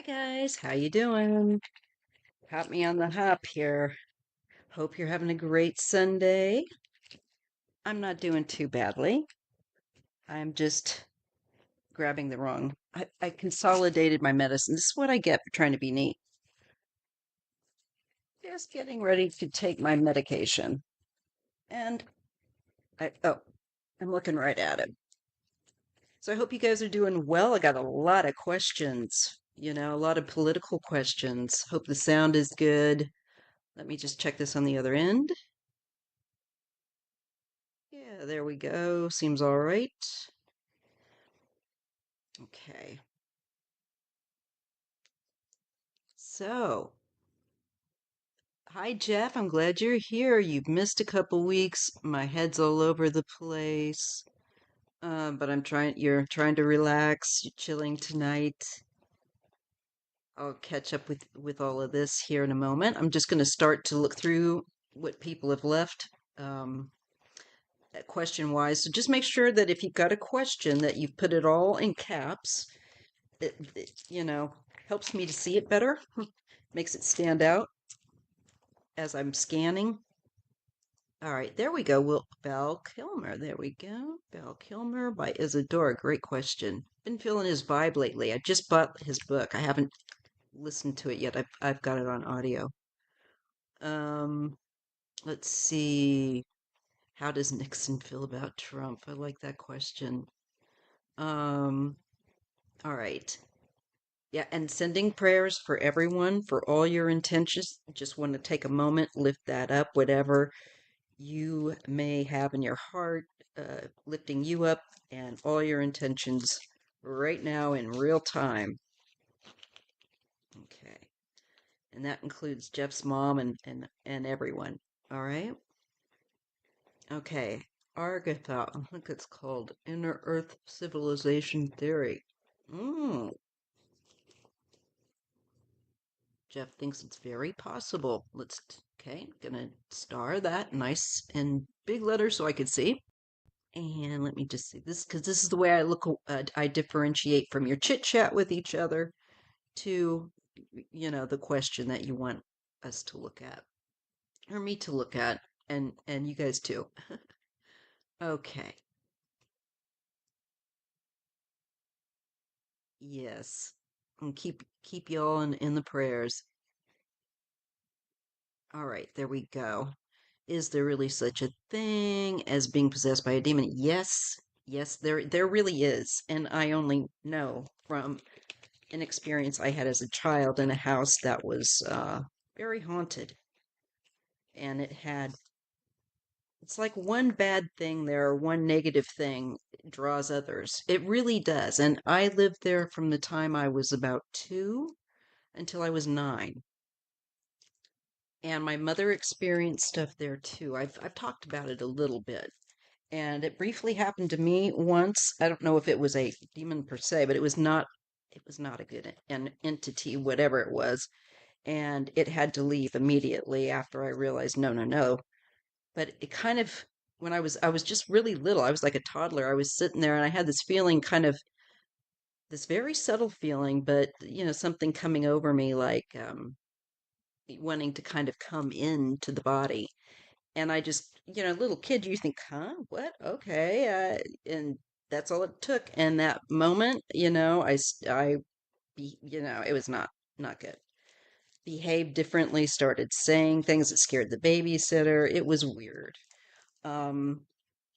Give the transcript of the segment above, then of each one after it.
Hi guys, how you doing? Caught me on the hop here. Hope you're having a great Sunday. I'm not doing too badly. I'm just grabbing the wrong. I consolidated my medicine. This is what I get for trying to be neat. Just getting ready to take my medication. And I'm looking right at it. So I hope you guys are doing well. I got a lot of questions, a lot of political questions. Hope the sound is good. Let me just check this on the other end. Yeah, there we go. Seems all right. Okay. So, hi Jeff, I'm glad you're here. You've missed a couple weeks. My head's all over the place. But you're trying to relax. You're chilling tonight. I'll catch up with all of this here in a moment. I'm just going to start to look through what people have left. Question wise. So just make sure that if you've got a question that you've put it all in caps. It helps me to see it better, makes it stand out as I'm scanning. All right, there we go. Val Kilmer. There we go. Val Kilmer by Isadora. Great question. Been feeling his vibe lately. I just bought his book. I haven't listened to it yet. I've got it on audio. Um, let's see. How does Nixon feel about Trump? I like that question. Um, all right. Yeah, and sending prayers for everyone, for all your intentions. Just want to take a moment, lift that up, whatever you may have in your heart, lifting you up and all your intentions right now in real time. Okay. And that includes Jeff's mom and everyone. All right. Okay. Argatha, I think it's called Inner Earth Civilization Theory. Mm, Jeff thinks it's very possible. Okay, gonna star that nice and big letters so I can see. And let me just see this because this is the way I look. I differentiate from your chit chat with each other to, the question that you want us to look at or me to look at, and you guys too. Okay. Yes. And keep y'all in the prayers. All right, there we go. Is there really such a thing as being possessed by a demon? Yes, yes, there really is, and I only know from an experience I had as a child in a house that was very haunted, and it's like one bad thing there, or one negative thing draws others. It really does, and I lived there from the time I was about 2 until I was 9. And my mother experienced stuff there too. I've talked about it a little bit. And it briefly happened to me once. I don't know if it was a demon per se, but it was not a good an entity, whatever it was. And it had to leave immediately after I realized no, no, no. But it kind of when I was just really little, I was like a toddler. I was sitting there and I had this feeling, kind of this very subtle feeling, but something coming over me, like wanting to kind of come into the body. And I just, little kid, you think, huh, what? Okay. And that's all it took. And that moment, it was not good. Behaved differently, started saying things that scared the babysitter. It was weird. Um,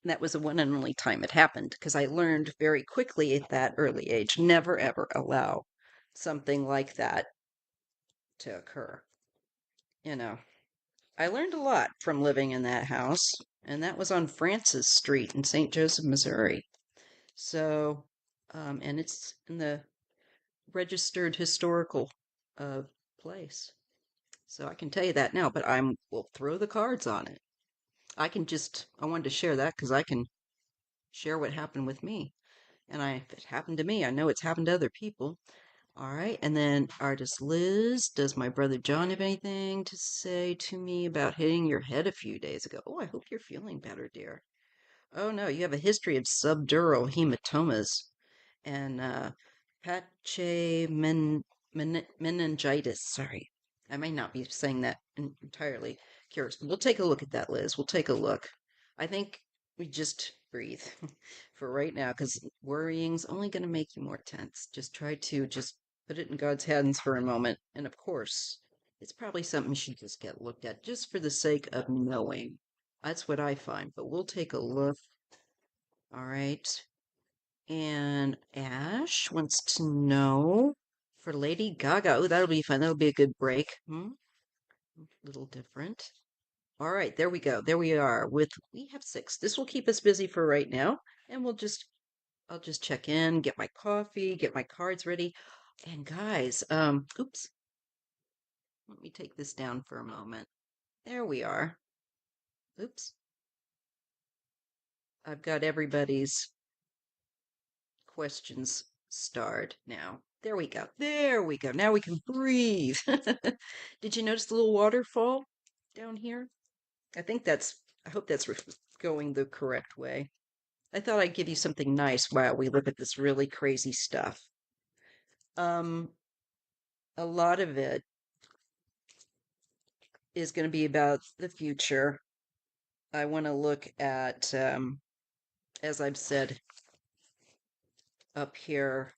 that was the one and only time it happened because I learned very quickly at that early age, never ever allow something like that to occur. You know, I learned a lot from living in that house, and that was on Francis Street in St. Joseph, Missouri. So, and it's in the registered historical uh, place. So I can tell you that now, but will throw the cards on it. I wanted to share that because I can share what happened with me. And if it happened to me, I know it's happened to other people. All right. And then artist Liz, does my brother John have anything to say to me about hitting your head a few days ago? Oh, I hope you're feeling better, dear. Oh no, you have a history of subdural hematomas and meningitis. Sorry, I may not be saying that entirely. Curious, but we'll take a look at that, Liz. We'll take a look. I think we just breathe for right now because worrying's only going to make you more tense. Just try to just put it in God's hands for a moment. And of course, it's probably something you should just get looked at just for the sake of knowing. That's what I find. But we'll take a look. All right. And Ash wants to know for Lady Gaga. Oh, that'll be fun. That'll be a good break. A little different. All right, there we go. There we are. We have six. This will keep us busy for right now, and I'll just check in, get my coffee, get my cards ready. And guys, oops. Let me take this down for a moment. There we are. Oops. I've got everybody's questions starred now. There we go. There we go. Now we can breathe. Did you notice the little waterfall down here? I hope that's going the correct way. I thought I'd give you something nice while we look at this really crazy stuff. Um, a lot of it is going to be about the future. I want to look at, as I've said up here,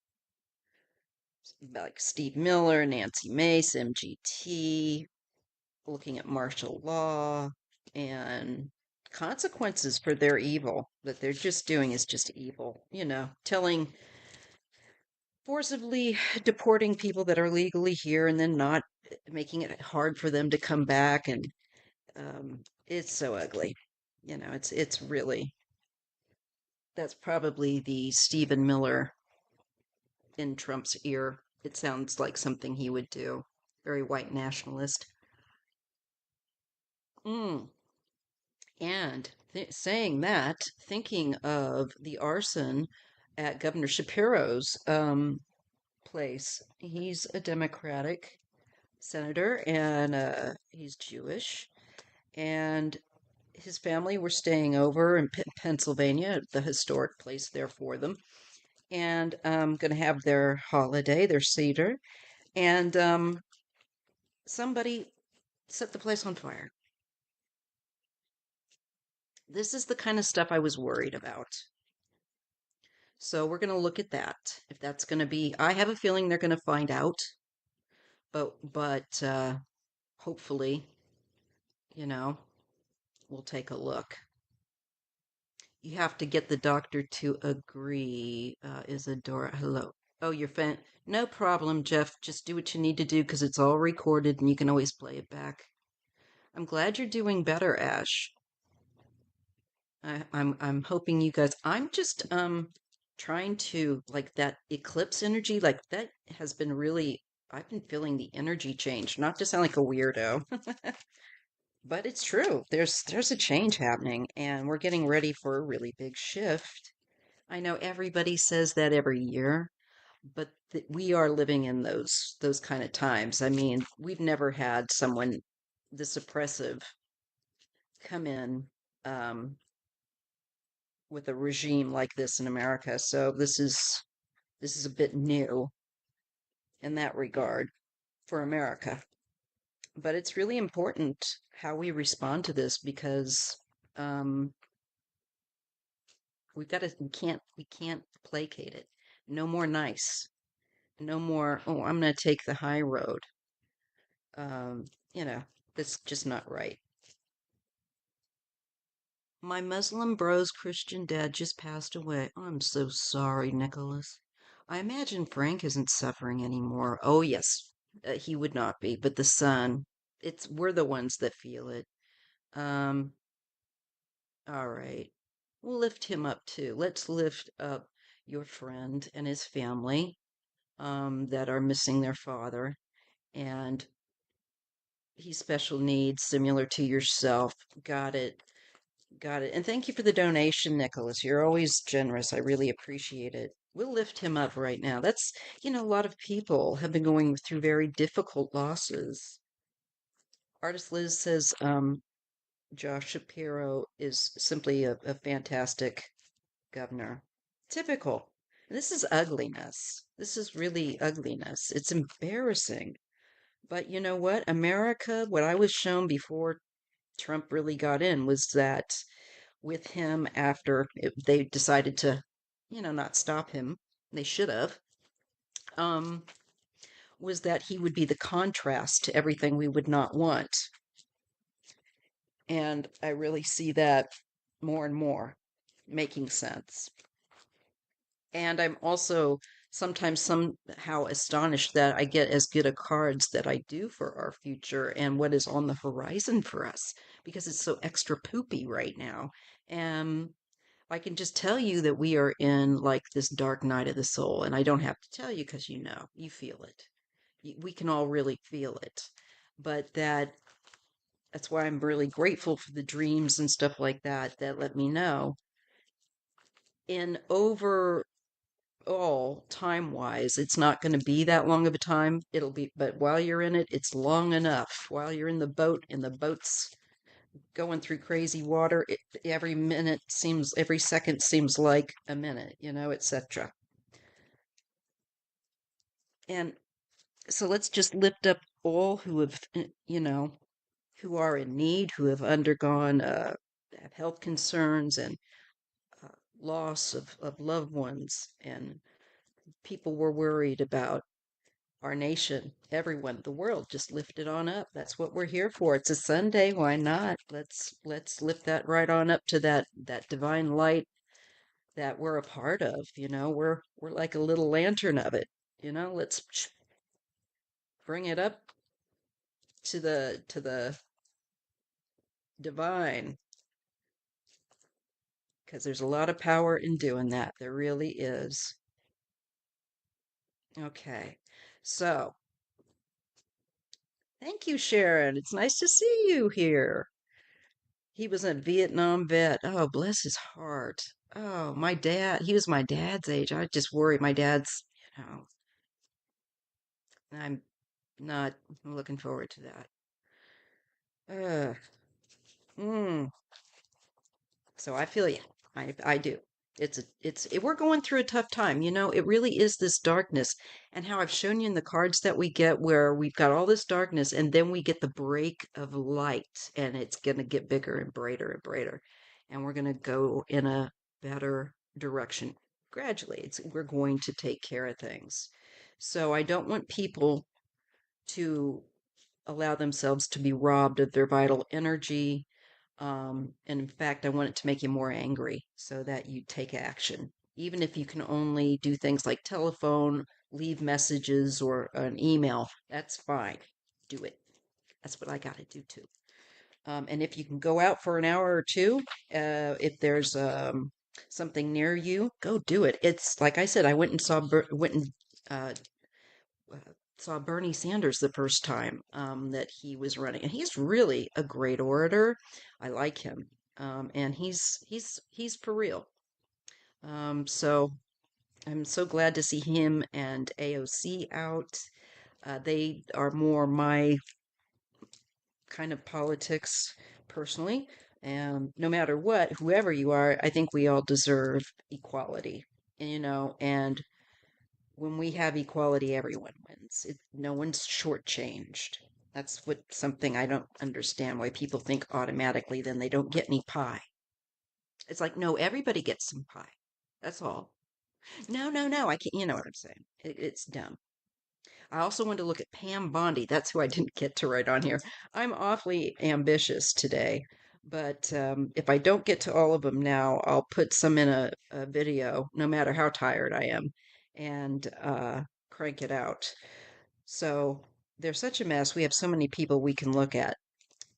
like Steve Miller, Nancy Mace, MGT, looking at martial law and consequences for their evil. That they're just doing is just evil, telling forcibly deporting people that are legally here and then not making it hard for them to come back, and it's so ugly. It's really that's probably the Stephen Miller in Trump's ear. It sounds like something he would do. Very white nationalist. Mm. And saying that, thinking of the arson at Governor Shapiro's place. He's a Democratic senator and he's Jewish. And his family were staying over in Pennsylvania, the historic place there for them, and going to have their holiday, their Seder. And somebody set the place on fire. This is the kind of stuff I was worried about. So we're going to look at that. If that's going to be, I have a feeling they're going to find out, but hopefully, you know, we'll take a look. You have to get the doctor to agree. Isadora, hello. Oh, you're fan. No problem, Jeff. Just do what you need to do because it's all recorded and you can always play it back. I'm glad you're doing better, Ash. I'm hoping you guys. I'm just trying to like that eclipse energy. Like that has been really. I've been feeling the energy change. Not to sound like a weirdo, but it's true. There's a change happening, and we're getting ready for a really big shift. I know everybody says that every year, but we are living in those kind of times. I mean, we've never had someone this oppressive come in with a regime like this in America. So this is a bit new in that regard for America. But it's really important how we respond to this because um, we can't placate it. No more nice. No more. Oh, I'm going to take the high road. Um, you know, that's just not right. My Muslim bro's Christian dad just passed away. I'm so sorry, Nicholas. I imagine Frank isn't suffering anymore. Oh, yes, he would not be, but the son, we're the ones that feel it. Um, all right. We'll lift him up too. Let's lift up your friend and his family, that are missing their father. And he's special needs, similar to yourself. Got it. Got it. And thank you for the donation, Nicholas. You're always generous. I really appreciate it. We'll lift him up right now. A lot of people have been going through very difficult losses. Artist Liz says Josh Shapiro is simply a fantastic governor. Typical. This is ugliness. This is really ugliness. It's embarrassing. But you know what? America, what I was shown before Trump really got in was that with him after they decided to, not stop him, they should have, um, was that he would be the contrast to everything we would not want. And I really see that more and more making sense. And I'm also sometimes somehow astonished that I get as good a cards that I do for our future and what is on the horizon for us because it's so extra poopy right now. And I can just tell you that we are in like this dark night of the soul, and I don't have to tell you because you feel it. We can all really feel it. But that's why I'm really grateful for the dreams and stuff like that that let me know. In overall time wise, it's not going to be that long of a time. It'll be, but while you're in it, it's long enough. While you're in the boat and the boat's going through crazy water, every second seems like a minute, etc. And so let's just lift up all who have, who are in need, who have undergone have health concerns and uh, loss of loved ones, and people were worried about our nation, everyone, the world. Just lift it on up. That's what we're here for. It's a Sunday. Why not? Let's lift that right on up to that divine light that we're a part of. We're like a little lantern of it. Let's bring it up to the divine, because there's a lot of power in doing that. There really is. Okay. So, thank you, Sharon. It's nice to see you here. He was a Vietnam vet. Oh, bless his heart. Oh, my dad, he was my dad's age. I just worry my dad's, I'm not looking forward to that. Uh, mm. So I feel you. I do. We're going through a tough time. It really is this darkness, and how I've shown you in the cards that we get where we've got all this darkness and then we get the break of light, and it's going to get bigger and brighter and brighter, and we're going to go in a better direction gradually. We're going to take care of things. So I don't want people to allow themselves to be robbed of their vital energy. And in fact, I want it to make you more angry so that you take action. Even if you can only do things like telephone, leave messages, or an email, that's fine. Do it. That's what I got to do too. And if you can go out for an hour or two, if there's something near you, go do it. It's like I said, I went and uh, uh, saw Bernie Sanders the first time that he was running, and he's really a great orator. I like him, and he's for real. So I'm so glad to see him and AOC out. They are more my kind of politics personally. And no matter what, whoever you are, I think we all deserve equality, and when we have equality, everyone wins. No one's shortchanged. That's what something I don't understand why people think automatically then they don't get any pie. It's like, no, everybody gets some pie. That's all. No, no, no. I can't. You know what I'm saying? It's dumb. I also want to look at Pam Bondi. That's who I didn't get to write on here. I'm awfully ambitious today, but if I don't get to all of them now, I'll put some in a video, no matter how tired I am, and crank it out. So they're such a mess. We have so many people we can look at.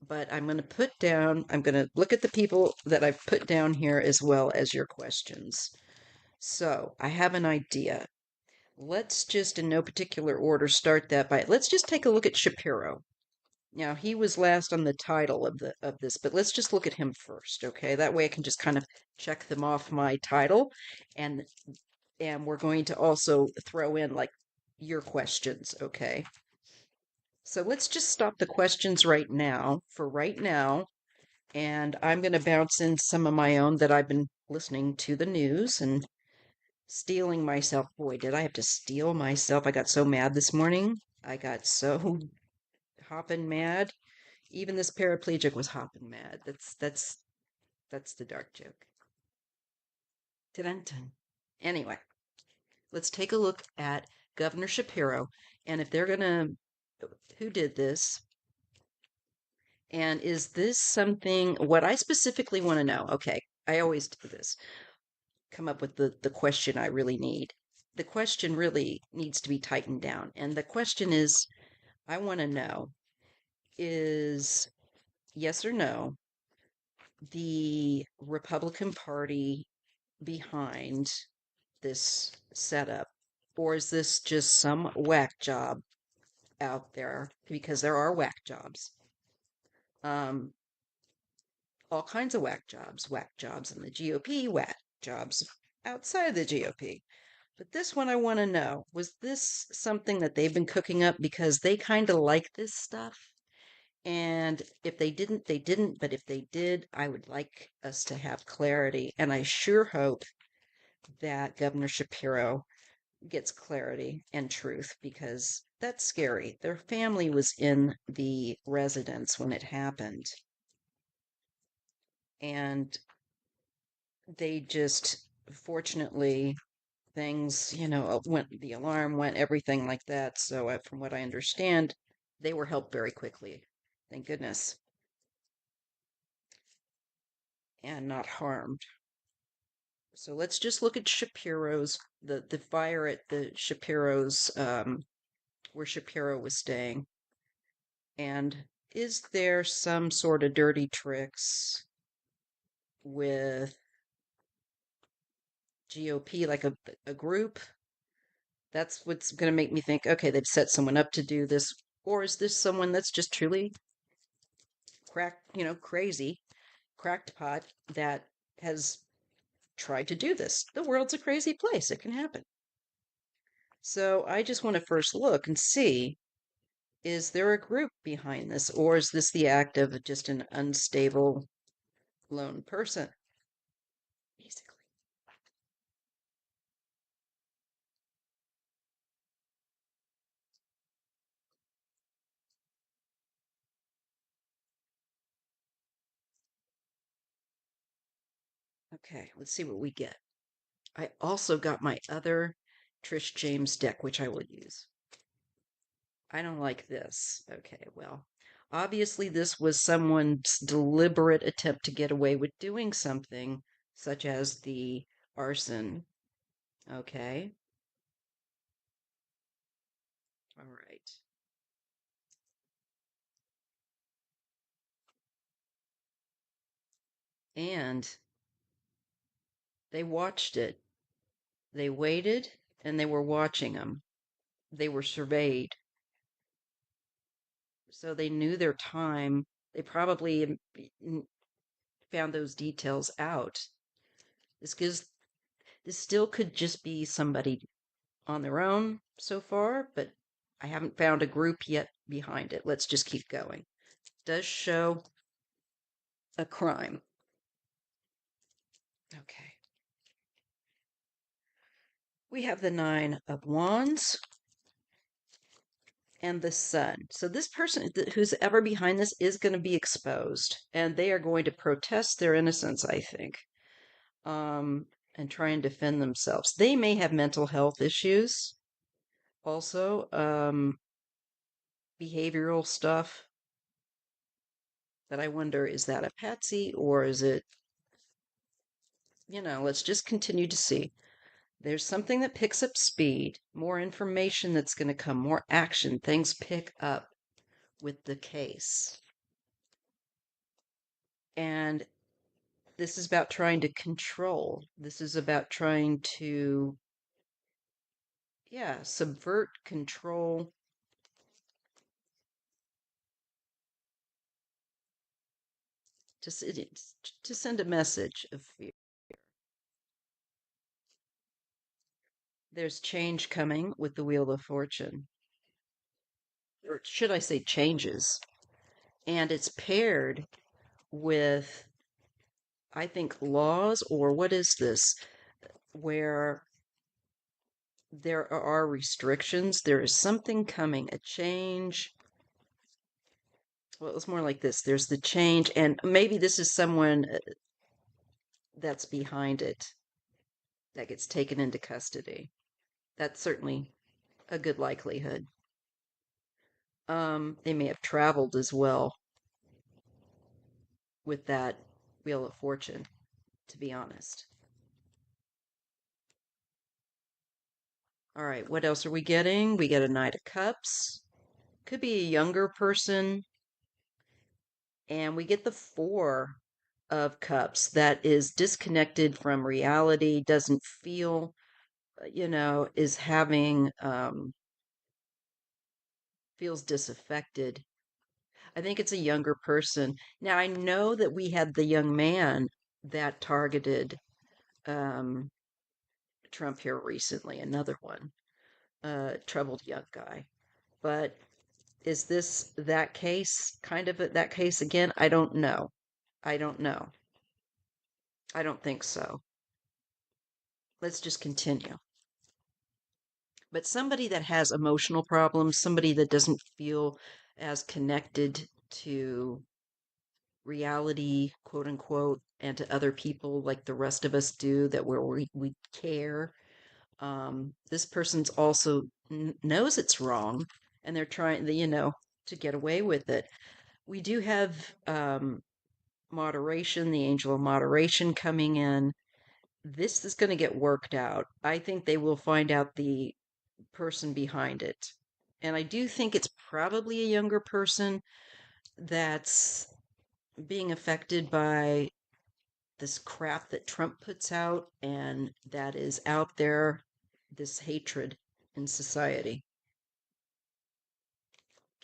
But I'm going to look at the people that I've put down here as well as your questions. So I have an idea. Let's just, in no particular order, start that by. Let's just take a look at Shapiro. Now, he was last on the title of this, but let's just look at him first, okay? That way I can just kind of check them off my title, and we're going to also throw in like your questions, okay? So let's just stop the questions right now for right now, and I'm going to bounce in some of my own that I've been listening to the news and Stealing myself. Boy, did I have to steal myself. I got so mad this morning. I got so hopping mad. Even this paraplegic was hopping mad. That's the dark joke. Dun-dun. Anyway, let's take a look at Governor Shapiro and if they're gonna who did this and is this something what I specifically want to know. Okay, I always do this. Come up with the question I really need. The question really needs to be tightened down. And the question is I want to know is yes or no the Republican Party behind this setup? Or is this just some whack job out there? Because there are whack jobs. Um, all kinds of whack jobs in the GOP, whack jobs outside the GOP. But this one I want to know, was this something that they've been cooking up because they kind of like this stuff? And if they didn't, they didn't. But if they did, I would like us to have clarity. And I sure hope that Governor Shapiro gets clarity and truth because that's scary. Their family was in the residence when it happened. And they just, fortunately, things, went, the alarm went, everything like that. So, from what I understand, they were helped very quickly. Thank goodness. And not harmed. So let's just look at Shapiro's, the fire at the Shapiro's, where Shapiro was staying. And is there some sort of dirty tricks with GOP, like a group? That's what's going to make me think, okay, they've set someone up to do this. Or is this someone that's just truly crazy, cracked pot that has tried to do this? The world's a crazy place. It can happen. So I just want to first look and see, is there a group behind this, or is this the act of just an unstable lone person, basically? Okay, let's see what we get. I also got my other Trish James deck, which I will use. I don't like this. Okay, well, obviously, this was someone's deliberate attempt to get away with doing something, such as the arson. Okay, all right. And they watched it. They waited and they were watching them. They were surveyed. So they knew their time. They probably found those details out. This gives this still could just be somebody on their own so far, but I haven't found a group yet behind it. Let's just keep going. It does show a crime. Okay. We have the Nine of Wands and the Sun. So this person who's ever behind this is going to be exposed, and they are going to protest their innocence, I think, and try and defend themselves. They may have mental health issues, also, behavioral stuff. That I wonder, is that a patsy or is it, let's just continue to see. There's something that picks up speed, more information that's going to come, more action, things pick up with the case. And this is about trying to control. This is about trying to, yeah, subvert, control. To send a message of fear. There's change coming with the Wheel of Fortune. Or should I say changes? And it's paired with, I think, laws, or what is this? Where there are restrictions. There is something coming, a change. Well, it's more like this. There's the change, and maybe this is someone that's behind it that gets taken into custody. That's certainly a good likelihood. They may have traveled as well with that Wheel of Fortune, to be honest. All right, what else are we getting? We get a Knight of Cups. Could be a younger person. And we get the Four of Cups that is disconnected from reality, doesn't feel, is having, feels disaffected. I think it's a younger person. Now, I know that we had the young man that targeted um, Trump here recently, another one, troubled young guy. But is this that case, kind of that case again? I don't know. I don't know. I don't think so. Let's just continue. But somebody that has emotional problems, somebody that doesn't feel as connected to reality, quote unquote, and to other people like the rest of us do, that we care. This person's also knows it's wrong, and they're trying, to get away with it. We do have moderation, the angel of moderation coming in. This is going to get worked out. I think they will find out the person behind it. And I do think it's probably a younger person that's being affected by this crap that Trump puts out and that is out there, this hatred in society.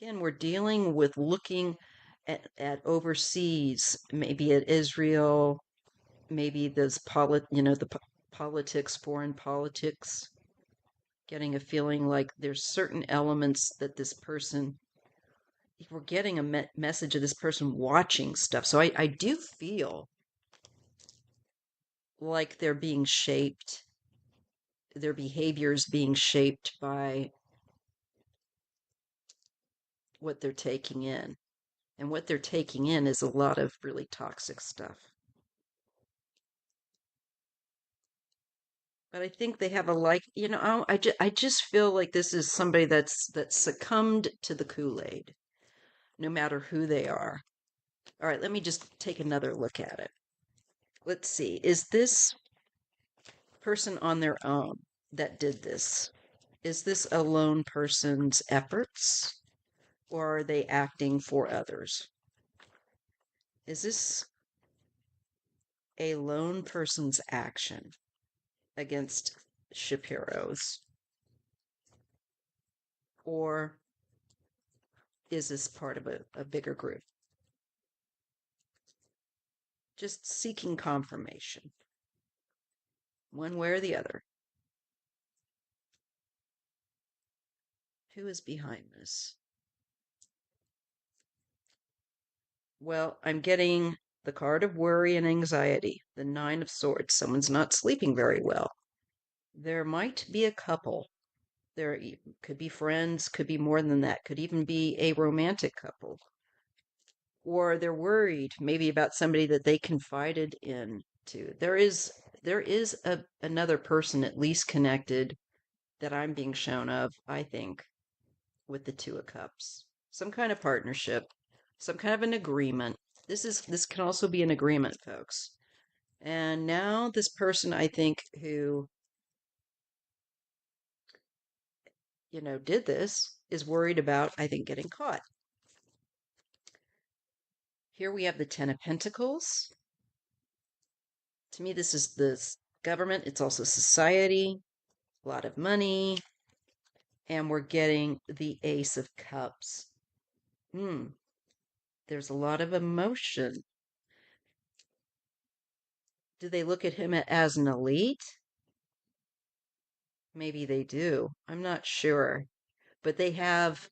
Again, we're dealing with looking at overseas, maybe at Israel, maybe those politics, foreign politics, getting a feeling like there's certain elements that this person, we're getting a message of this person watching stuff. So I do feel like they're being shaped, their behaviors being shaped by what they're taking in. And what they're taking in is a lot of really toxic stuff. But I think they have a I just feel like this is somebody that's succumbed to the Kool-Aid, no matter who they are. All right, let me just take another look at it. Let's see. Is this person on their own that did this? Is this a lone person's efforts, or are they acting for others? Is this a lone person's action against Shapiro's, or is this part of a bigger group? Just seeking confirmation, one way or the other. Who is behind this? Well, I'm getting the card of worry and anxiety, the Nine of Swords. Someone's not sleeping very well. There might be a couple. There could be friends, could be more than that, could even be a romantic couple. Or they're worried maybe about somebody that they confided in to. There is another person at least connected that I'm being shown of, I think, with the Two of Cups. Some kind of partnership, some kind of an agreement. This can also be an agreement, folks. And now this person, I think, who, did this is worried about, I think, getting caught. Here we have the Ten of Pentacles. To me, this is the government. It's also society, a lot of money, and we're getting the Ace of Cups. There's a lot of emotion. Do they look at him as an elite? Maybe they do. I'm not sure. But they have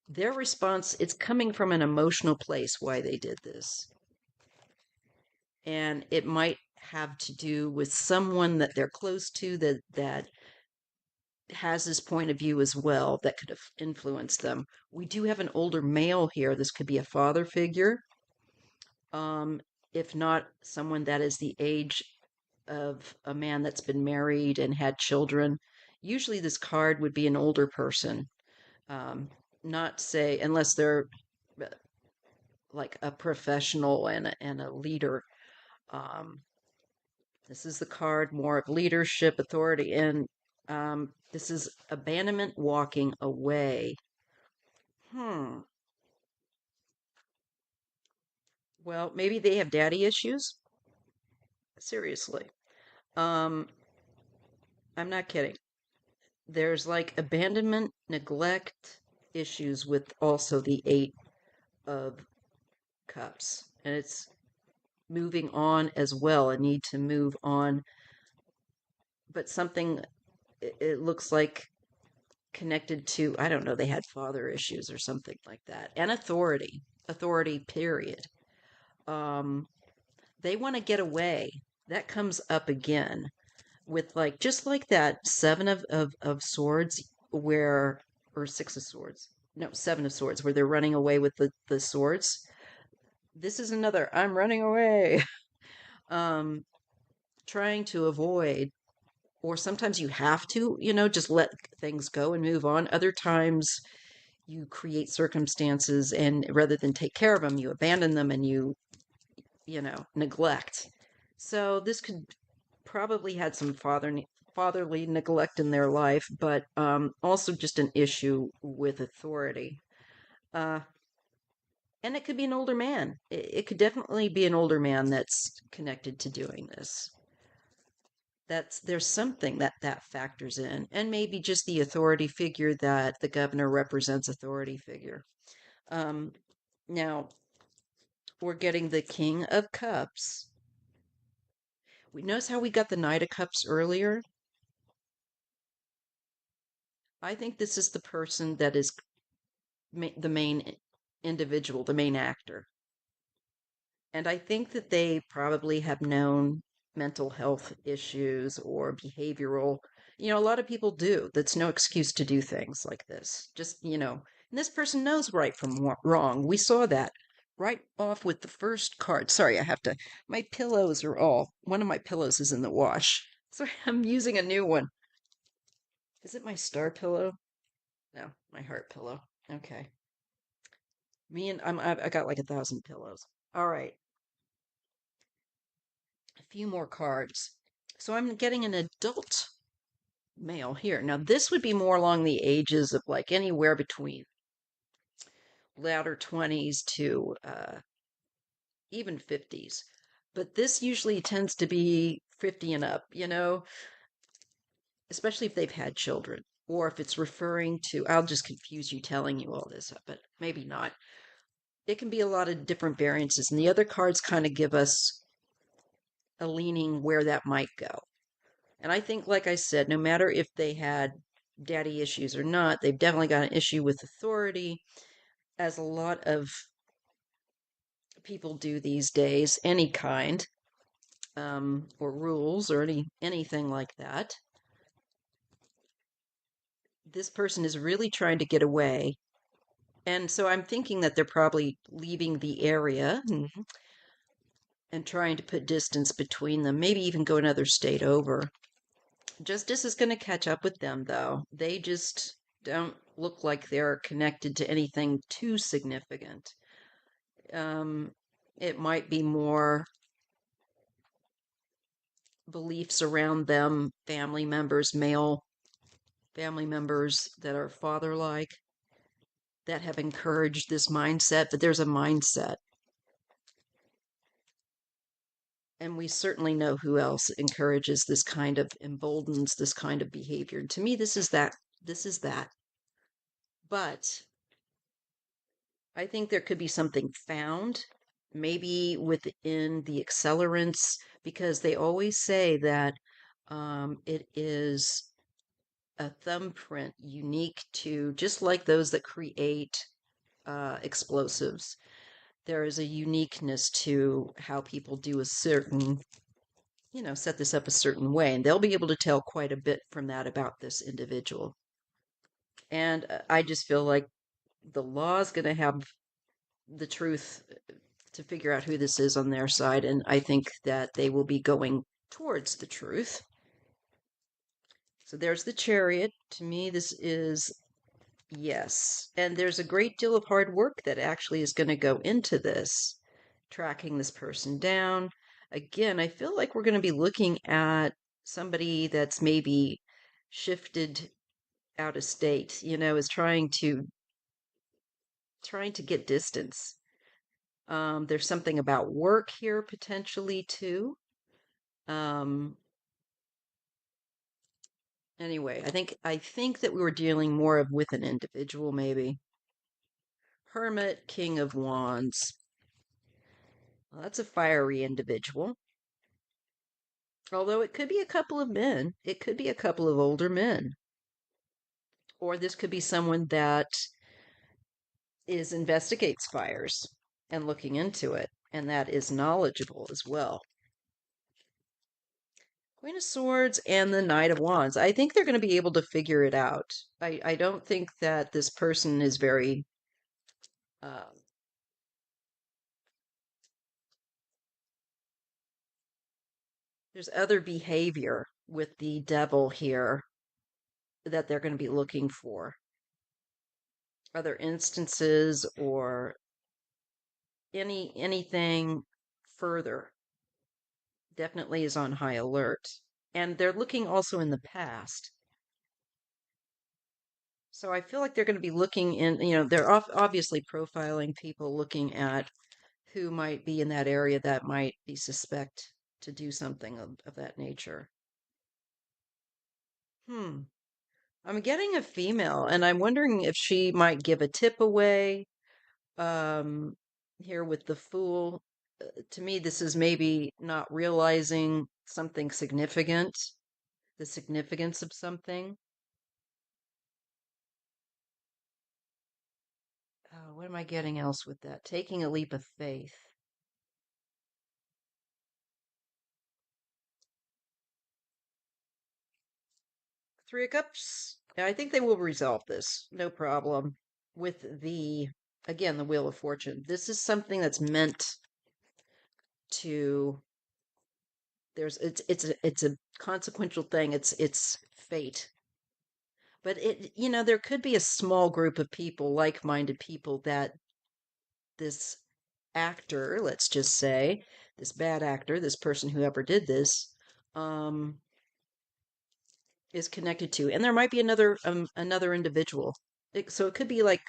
their response, it's coming from an emotional place why they did this. And it might have to do with someone that they're close to that has this point of view as well that could have influenced them. We do have an older male here. This could be a father figure, um, if not someone that is the age of a man that's been married and had children. Usually, this card would be an older person, um, not say, unless they're uh, like a professional and a leader. Um, this is the card more of leadership, authority, and this is abandonment, walking away. Hmm. Well, maybe they have daddy issues. Seriously. Um, I'm not kidding. There's like abandonment, neglect issues with also the Eight of Cups. And it's moving on as well, a need to move on. But something, it looks like connected to, I don't know, they had father issues or something like that. And authority, period. Um, they want to get away. That comes up again with like just like that seven of swords where or six of swords. No, seven of swords where they're running away with the swords. This is another I'm running away. um Trying to avoid, or sometimes you have to, just let things go and move on. Other times you create circumstances and rather than take care of them, you abandon them and neglect. So this could probably had some fatherly neglect in their life, but also just an issue with authority. Uh, and it could be an older man. It could definitely be an older man that's connected to doing this. There's something that factors in, and maybe just the authority figure that the governor represents. Authority figure. Um, Now we're getting the King of Cups. We notice how we got the Knight of Cups earlier. I think this is the person that is the main individual, the main actor. And I think that they probably have known mental health issues or behavioral. A lot of people do. That's no excuse to do things like this. Just, and this person knows right from wrong. We saw that right off with the first card. Sorry, my pillows are one of my pillows is in the wash. So I'm using a new one. Is it my star pillow? No, my heart pillow. Okay. I got like 1,000 pillows. All right, a few more cards. So I'm getting an adult male here. Now this would be more along the ages of like anywhere between latter 20s to even 50s. But this usually tends to be 50 and up, especially if they've had children. Or if it's referring to, I'll just confuse you telling you all this, but maybe not. It can be a lot of different variances. And the other cards kind of give us a leaning where that might go. And I think, like I said, no matter if they had daddy issues or not, they've definitely got an issue with authority, as a lot of people do these days, any kind, or rules or anything like that. This person is really trying to get away. And so I'm thinking that they're probably leaving the area and trying to put distance between them, maybe even go another state over. Justice is going to catch up with them, though. They just don't look like they're connected to anything too significant. It might be more beliefs around them, family members, male family members that are father like, that have encouraged this mindset, but there's a mindset. And we certainly know who else encourages this kind of emboldens this kind of behavior. And to me, this is that. This is that. But I think there could be something found, maybe within the accelerants, because they always say that it is a thumbprint unique to, just like those that create explosives. There is a uniqueness to how people do a certain set this up a certain way, and they'll be able to tell quite a bit from that about this individual. And I just feel like the law is going to have the truth to figure out who this is on their side, and I think that they will be going towards the truth. So there's the Chariot. To me, this is yes. And there's a great deal of hard work that actually is going to go into this, tracking this person down. Again, I feel like we're going to be looking at somebody that's maybe shifted out of state, is trying to get distance. There's something about work here potentially too. Um, anyway, I think that we were dealing more with an individual maybe. Hermit, King of Wands. Well, that's a fiery individual. Although it could be a couple of men. It could be a couple of older men. Or this could be someone that investigates fires and looking into it, and that is knowledgeable as well. Queen of Swords and the Knight of Wands. I think they're going to be able to figure it out. I don't think that this person is very uh, there's other behavior with the devil here that they're going to be looking for. Other instances or anything further definitely is on high alert. And they're looking also in the past. So I feel like they're going to be looking they're obviously profiling people, looking at who might be in that area that might be suspect to do something of that nature. Hmm. I'm getting a female, and I'm wondering if she might give a tip away. Um, here with the Fool, to me, this is maybe not realizing something significant, the significance of something. What am I getting else with that? Taking a leap of faith. Three of Cups. I think they will resolve this. No problem. With again, the Wheel of Fortune. This is something that's meant to, it's a consequential thing. It's fate. But there could be a small group of people, like-minded people, that this actor, let's just say, this bad actor, this person who ever did this, um, is connected to, and there might be another individual. So it could be like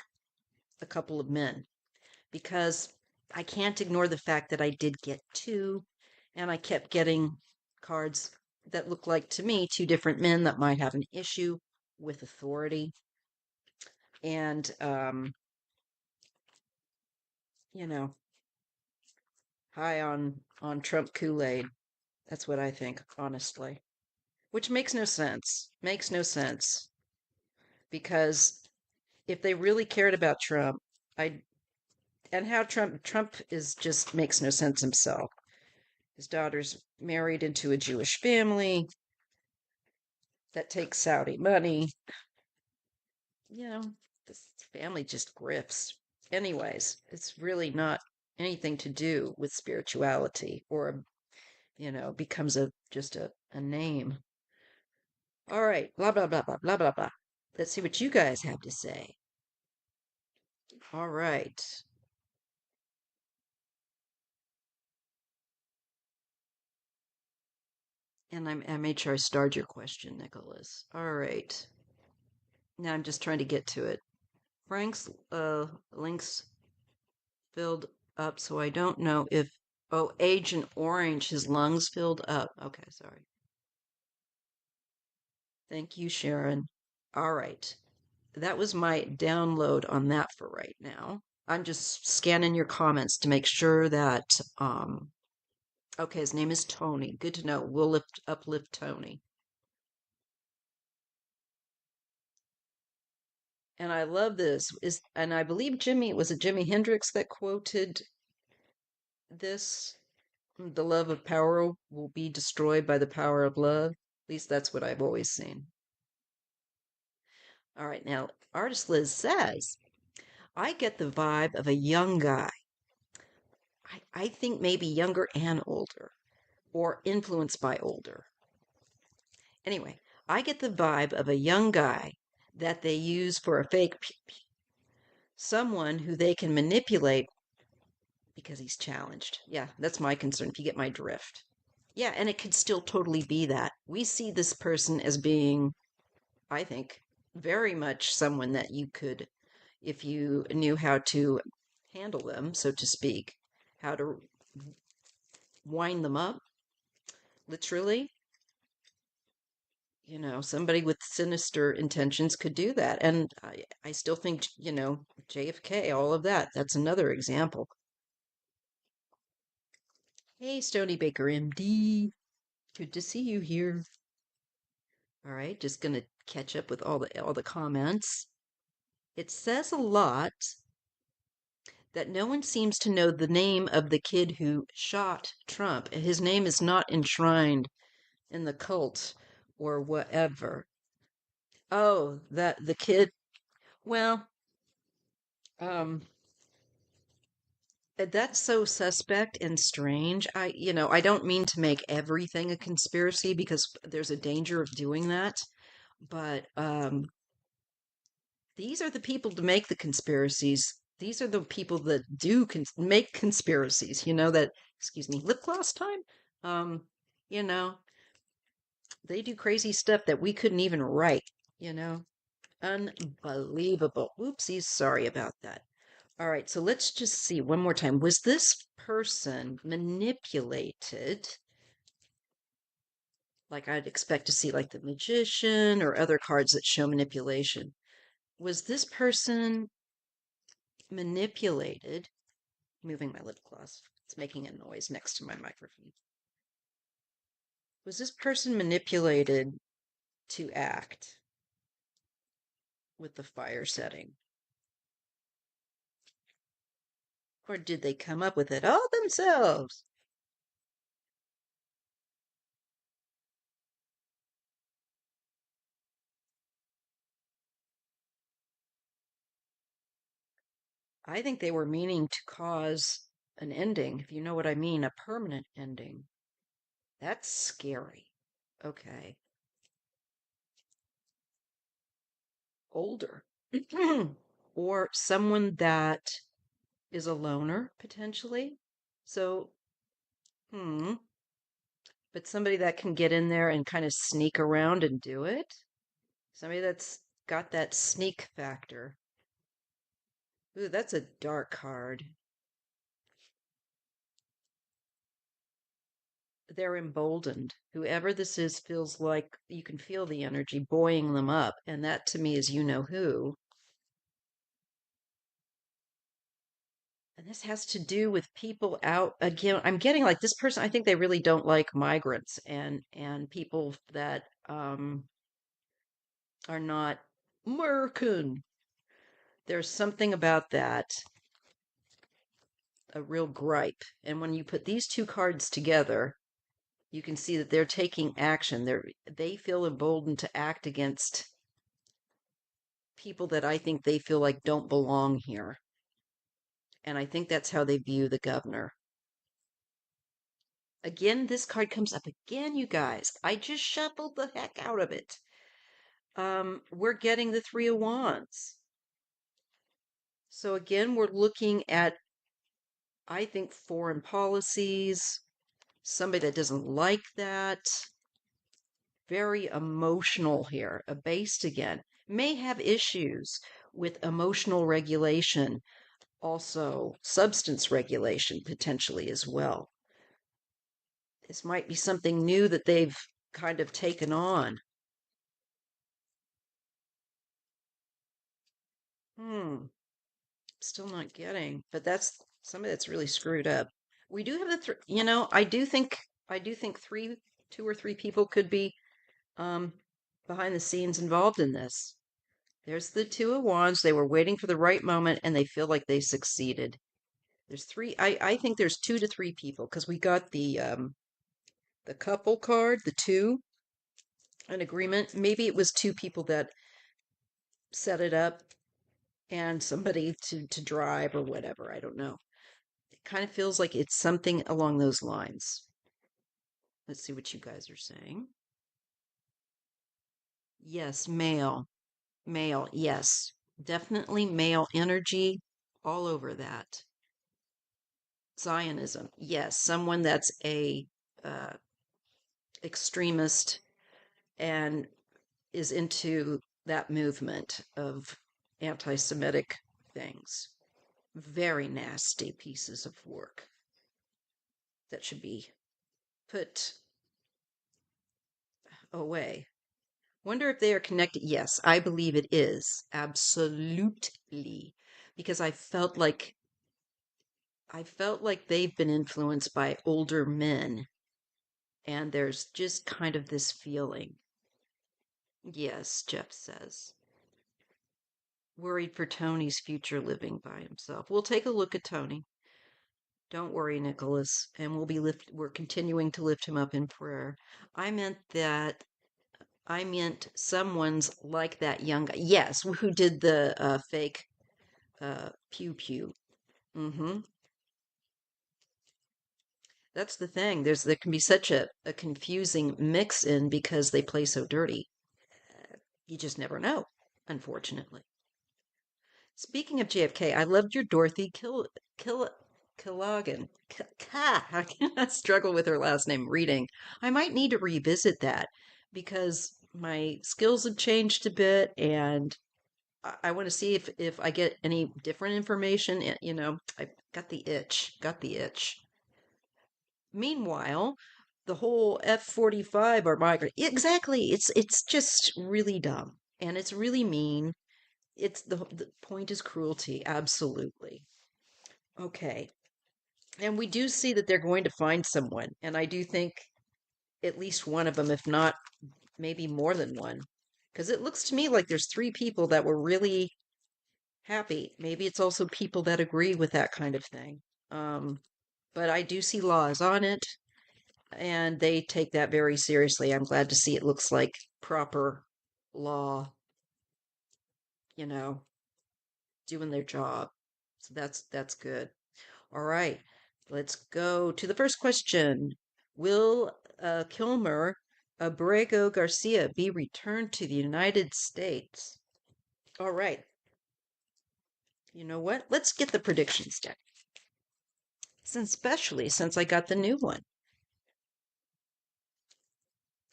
a couple of men, because I can't ignore the fact that I did get two, and I kept getting cards that look like to me two different men that might have an issue with authority, and you know, high on Trump Kool-Aid. That's what I think, honestly. Which makes no sense. Makes no sense because if they really cared about Trump, I and how Trump is just makes no sense himself. His daughter's married into a Jewish family that takes Saudi money. This family just grifts. Anyways, it's really not anything to do with spirituality, or becomes just a name. All right, blah blah blah blah blah blah blah. Let's see what you guys have to say. All right. And I made sure I starred your question, Nicholas. All right. Now I'm just trying to get to it. Frank's links filled up, so I don't know if. Oh, Agent Orange, his lungs filled up. Okay, sorry. Thank you, Sharon. All right. That was my download on that for right now. I'm just scanning your comments to make sure that okay, his name is Tony. Good to know. We'll uplift Tony. And I love this. And I believe was it Jimi Hendrix that quoted this? The love of power will be destroyed by the power of love. At least that's what I've always seen. All right, now, artist Liz says, I get the vibe of a young guy. I think maybe younger and older, or influenced by older. Anyway, I get the vibe of a young guy that they use for a fake someone who they can manipulate because he's challenged. Yeah, that's my concern, if you get my drift. Yeah, and it could still totally be that. We see this person as being, I think, very much someone that you could, if you knew how to handle them, so to speak, how to wind them up, literally. Somebody with sinister intentions could do that. And I still think, JFK, all of that. That's another example. Hey, Stony Baker MD. Good to see you here. All right, just gonna catch up with all the comments. It says a lot that no one seems to know the name of the kid who shot Trump. His name is not enshrined in the cult or whatever. Oh, that the kid. Well, um, that's so suspect and strange. I don't mean to make everything a conspiracy because there's a danger of doing that. But these are the people to make the conspiracies. These are the people that do make conspiracies. Excuse me, lip gloss time. Um, you know, they do crazy stuff that we couldn't even write. You know, Unbelievable. Oopsies, sorry about that. All right, so let's just see one more time. Was this person manipulated? Like I'd expect to see, like the magician or other cards that show manipulation. Was this person manipulated? Moving my lip gloss. It's making a noise next to my microphone. Was this person manipulated to act with the fire setting? Or did they come up with it all themselves? I think they were meaning to cause an ending, if you know what I mean, a permanent ending. That's scary. Okay. Older. Or someone that is a loner, potentially. So, hmm. But somebody that can get in there and kind of sneak around and do it. Somebody that's got that sneak factor. Ooh, that's a dark card. They're emboldened. Whoever this is feels like you can feel the energy buoying them up. And that to me is you know who. And this has to do with people out again. I'm getting like this person, I think they really don't like migrants and people that are not American. There's something about that, a real gripe. And when you put these two cards together, you can see that they're taking action. They feel emboldened to act against people that I think they feel like don't belong here. And I think that's how they view the governor. Again, this card comes up again, you guys. I just shuffled the heck out of it. We're getting the Three of Wands. So again, we're looking at, I think, foreign policies, somebody that doesn't like that. Very emotional here. Abased again. May have issues with emotional regulation, also substance regulation potentially as well. This might be something new that they've kind of taken on. Still not getting, but that's somebody that's really screwed up. We do have I do think two or three people could be um behind the scenes involved in this. There's the Two of Wands. They were waiting for the right moment and they feel like they succeeded. There's three. I think there's 2 to 3 people because we got the couple card, the two, an agreement. Maybe it was 2 people that set it up and somebody to drive or whatever. I don't know. It kind of feels like it's something along those lines. Let's see what you guys are saying. Yes, male. Male, yes. Definitely male energy all over that. Zionism, yes. Someone that's a uh, extremist and is into that movement of anti-Semitic things. Very nasty pieces of work that should be put away. Wonder if they are connected. Yes, I believe it is. Absolutely. Because I felt like they've been influenced by older men, and there's just kind of this feeling. Yes, Jeff says. Worried for Tony's future living by himself. We'll take a look at Tony. Don't worry, Nicholas, and we're continuing to lift him up in prayer. I meant that I meant someone's like that young guy. Yes, who did the fake pew pew. Mm-hmm. That's the thing. There can be such a confusing mix in because they play so dirty. You just never know, unfortunately. Speaking of JFK, I loved your Dorothy Killogan. I cannot struggle with her last name reading. I might need to revisit that because my skills have changed a bit and I want to see if I get any different information. I got the itch, got the itch. Meanwhile, the whole F-45 are migrant. Exactly. It's just really dumb and it's really mean. It's the point is cruelty. Absolutely. Okay. And we do see that they're going to find someone, and I do think at least one of them, if not maybe more than one, because it looks to me like there's 3 people that were really happy. Maybe it's also people that agree with that kind of thing. But I do see laws on it, and they take that very seriously. I'm glad to see it looks like proper law, you know, doing their job. So that's good. All right, let's go to the first question. Will Kilmer Abrego Garcia be returned to the United States? All right. You know what? Let's get the predictions deck. Especially since I got the new one.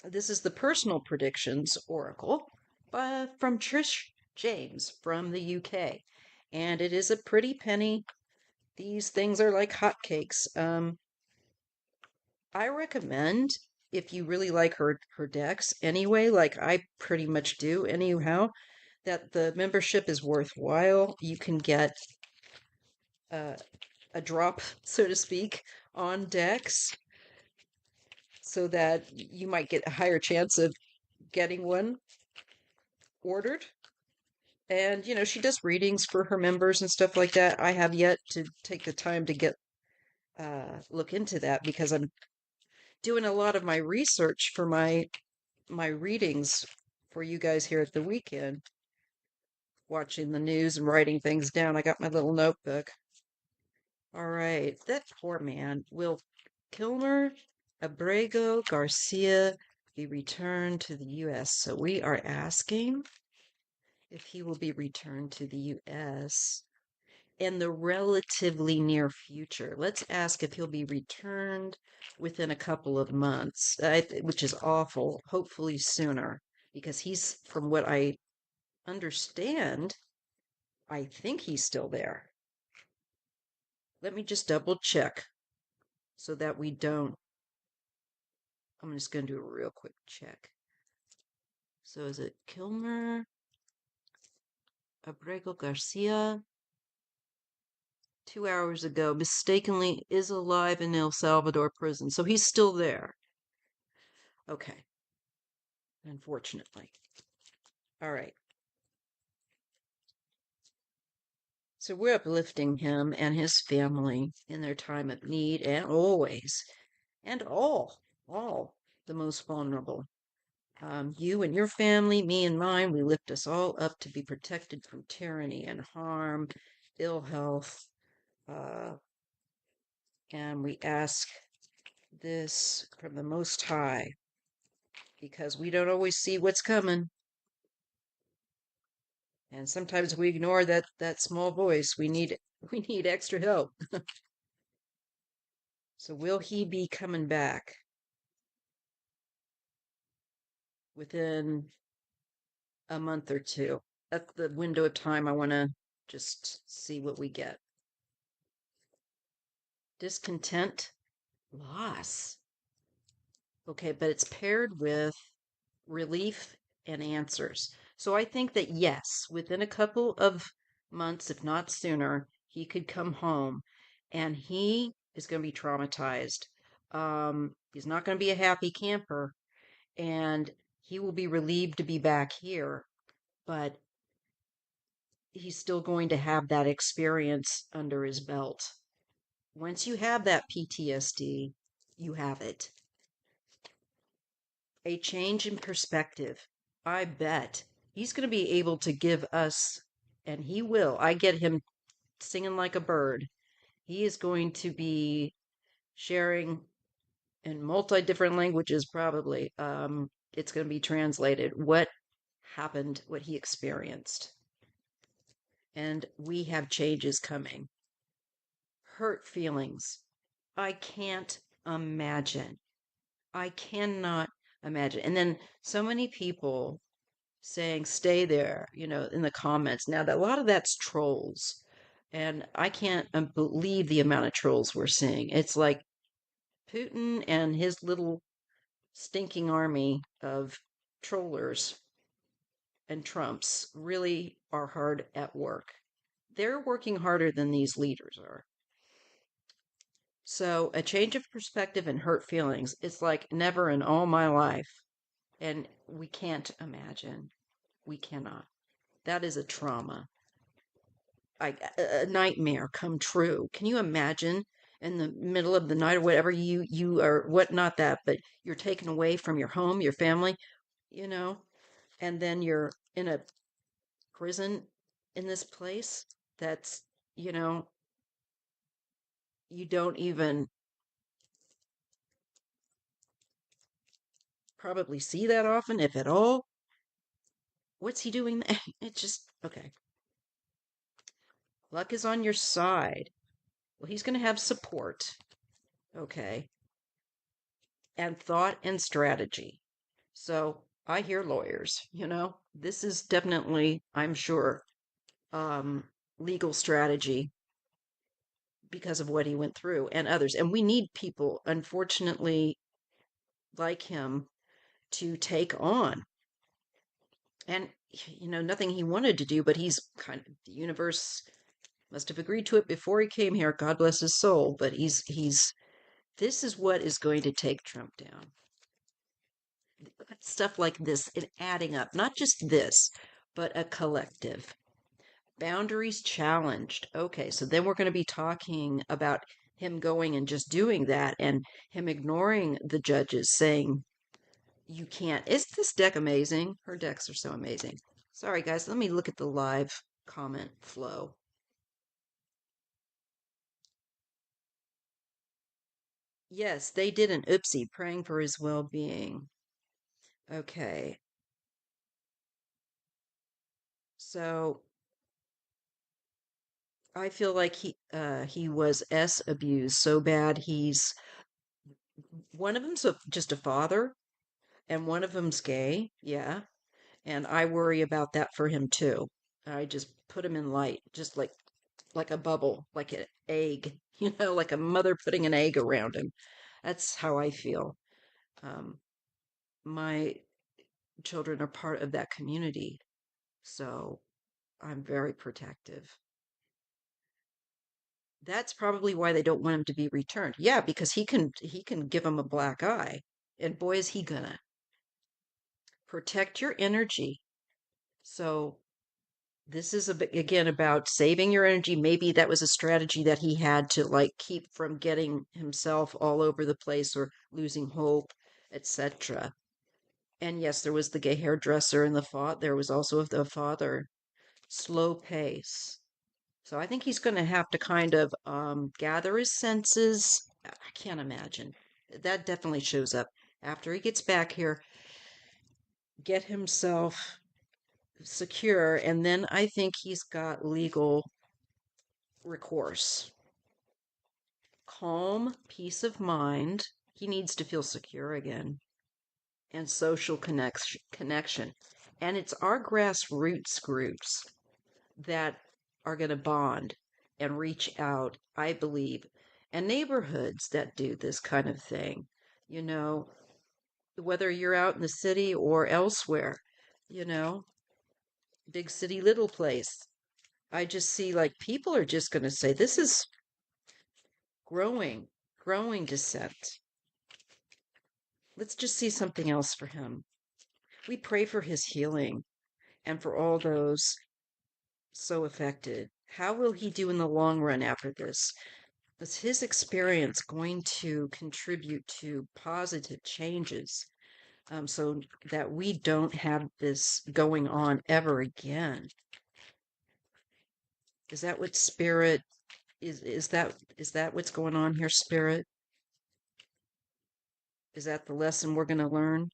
This is the personal predictions oracle from Trish James from the UK. And it is a pretty penny. These things are like hotcakes. I recommend if you really like her decks anyway, like I pretty much do anyhow, that the membership is worthwhile. You can get uh, a drop, so to speak, on decks so that you might get a higher chance of getting one ordered. And, she does readings for her members and stuff like that. I have yet to take the time to look into that because I'm doing a lot of my research for my readings for you guys here at the weekend, watching the news and writing things down. I got my little notebook. All right, that poor man. Will Kilmer Abrego Garcia be returned to the U.S.? So we are asking if he will be returned to the U.S. in the relatively near future. Let's ask if he'll be returned within a couple of months, which is awful. Hopefully sooner, because he's, from what I understand, I think he's still there. Let me just double check so that we don't. I'm just going to do a real quick check. So is it Kilmer Abrego Garcia? 2 hours ago, mistakenly is alive in El Salvador prison. So he's still there. Okay. Unfortunately. All right. So we're uplifting him and his family in their time of need and always, and all the most vulnerable. You and your family, me and mine, we lift us all up to be protected from tyranny and harm, ill health, uh, and we ask this from the Most High because we don't always see what's coming. And sometimes we ignore that small voice. We need extra help. So will he be coming back within a month or two? That's the window of time I want to just see what we get. Discontent, loss. Okay, but it's paired with relief and answers. So I think that yes, within a couple of months, if not sooner, he could come home and he is going to be traumatized. He's not going to be a happy camper and he will be relieved to be back here, but he's still going to have that experience under his belt. Once you have that PTSD, you have it. A change in perspective. I bet he's going to be able to give us, and he will. I get him singing like a bird. He is going to be sharing in multi different languages, probably. It's going to be translated what happened, what he experienced. And we have changes coming. Hurt feelings. I can't imagine. I cannot imagine. And then so many people saying stay there, in the comments. Now, that a lot of that's trolls. And I can't believe the amount of trolls we're seeing. It's like Putin and his little stinking army of trollers and Trumps really are hard at work. They're working harder than these leaders are. So, a change of perspective and hurt feelings, it's like never in all my life. And we can't imagine. We cannot. That is a trauma. A nightmare come true. Can you imagine in the middle of the night or whatever you are, what, not that, but you're taken away from your home, your family, you know, and then you're in a prison in this place that's, you know, you don't even probably see that often, if at all. What's he doing there? It's just, okay. Luck is on your side. Well, he's going to have support, okay, and thought and strategy. So I hear lawyers, this is definitely, I'm sure, um, legal strategy because of what he went through and others. And we need people, unfortunately, like him to take on. And, nothing he wanted to do, but he's kind of, the universe must have agreed to it before he came here. God bless his soul. But this is what is going to take Trump down. Stuff like this and adding up, not just this, but a collective. Boundaries challenged. Okay, so then we're going to be talking about him going and just doing that and him ignoring the judges saying, you can't. Is this deck amazing? Her decks are so amazing. Sorry, guys, let me look at the live comment flow. Yes, they did an oopsie, praying for his well being. Okay, so I feel like he was abused so bad. He's one of them's just a father, and one of them's gay. Yeah, and I worry about that for him too. I just put him in light, just like a bubble, like an egg, like a mother putting an egg around him. That's how I feel. Um, my children are part of that community, so I'm very protective. That's probably why they don't want him to be returned. Yeah, because he can give him a black eye. And boy is he gonna protect your energy. So This is again about saving your energy. Maybe that was a strategy that he had to like keep from getting himself all over the place or losing hope, etc. And yes, there was the gay hairdresser and there was also the father. Slow pace. So I think he's going to have to kind of gather his senses. I can't imagine. That definitely shows up after he gets back here, get himself secure, and then I think he's got legal recourse. Calm, peace of mind. He needs to feel secure again, and social connection. And it's our grassroots groups that are going to bond and reach out, I believe, and neighborhoods that do this kind of thing. You know, whether you're out in the city or elsewhere, you know, big city, little place. I just see like people are just going to say, this is growing, growing dissent. Let's just see something else for him. We pray for his healing and for all those so affected. How will he do in the long run after this? Is his experience going to contribute to positive changes so that we don't have this going on ever again? Is that what spirit is that what's going on here, spirit? Is that the lesson we're going to learn?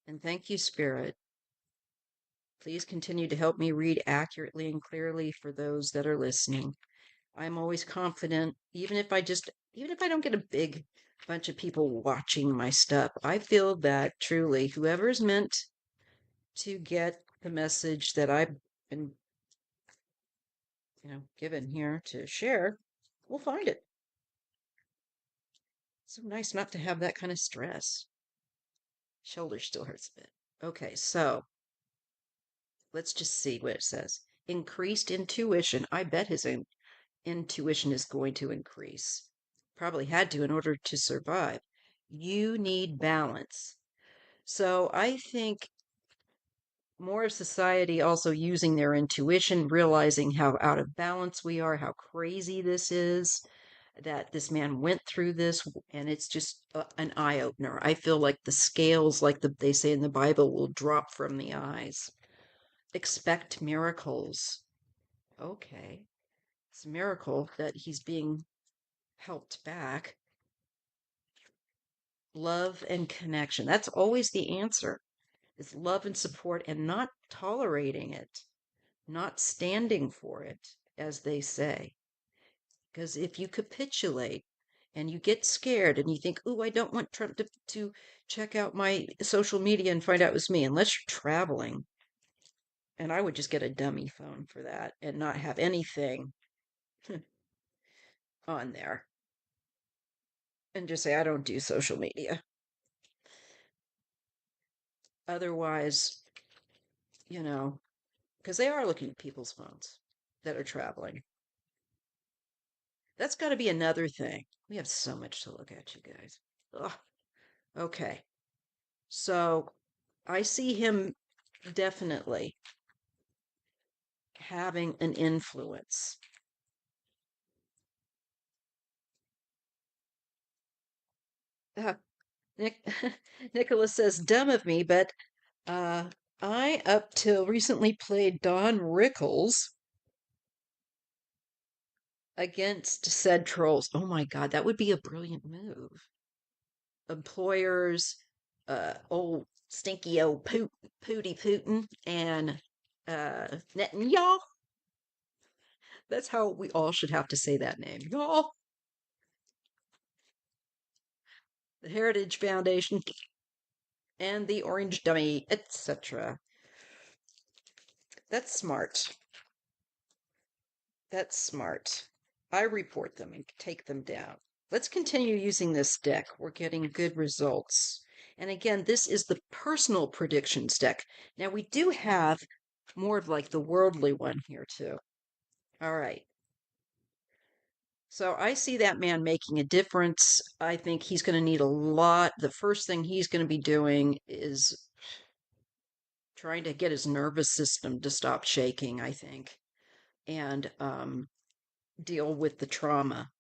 And thank you, spirit. Please continue to help me read accurately and clearly for those that are listening. I'm always confident, even if I don't get a big bunch of people watching my stuff, I feel that truly whoever is meant to get the message that I've been, given here to share, will find it. So nice not to have that kind of stress. Shoulder still hurts a bit. Okay, so let's just see what it says. Increased intuition. I bet his intuition is going to increase. Probably had to in order to survive. You need balance. So I think more of society also using their intuition, realizing how out of balance we are, how crazy this is, that this man went through this, and it's just an eye opener. I feel like the scales, like they say in the Bible, will drop from the eyes. Expect miracles. Okay. It's a miracle that he's being helped back. Love and connection. That's always the answer. Is love and support and not tolerating it, not standing for it, as they say. Because if you capitulate and you get scared and you think, "Ooh, I don't want Trump to check out my social media and find out it was me," unless you're traveling. And I would just get a dummy phone for that and not have anything on there and just say, I don't do social media. Otherwise, because they are looking at people's phones that are traveling. That's got to be another thing. We have so much to look at, you guys. Ugh. Okay. So I see him definitely having an influence. Uh, Nick, Nicholas says, dumb of me, but I, up till recently, played Don Rickles against said trolls. Oh my God, that would be a brilliant move. Employers, old stinky old Pooty Putin, and Netanyahu. That's how we all should have to say that name. Y'all. The Heritage Foundation and the Orange Dummy, etc. That's smart. That's smart. I report them and take them down. Let's continue using this deck. We're getting good results. And again, this is the personal predictions deck. Now, we do have more of like the worldly one here, too. All right. So I see that man making a difference. I think he's going to need a lot. The first thing he's going to be doing is trying to get his nervous system to stop shaking, I think, and deal with the trauma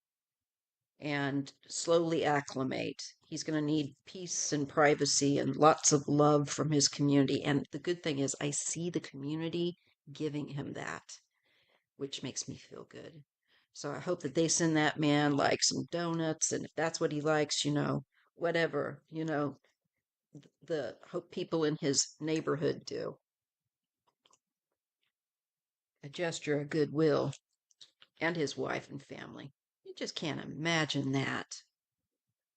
and slowly acclimate. He's going to need peace and privacy and lots of love from his community. And the good thing is, I see the community giving him that, which makes me feel good. So I hope that they send that man like some donuts, and if that's what he likes, whatever, the hope people in his neighborhood do. A gesture of goodwill, and his wife and family. You just can't imagine that.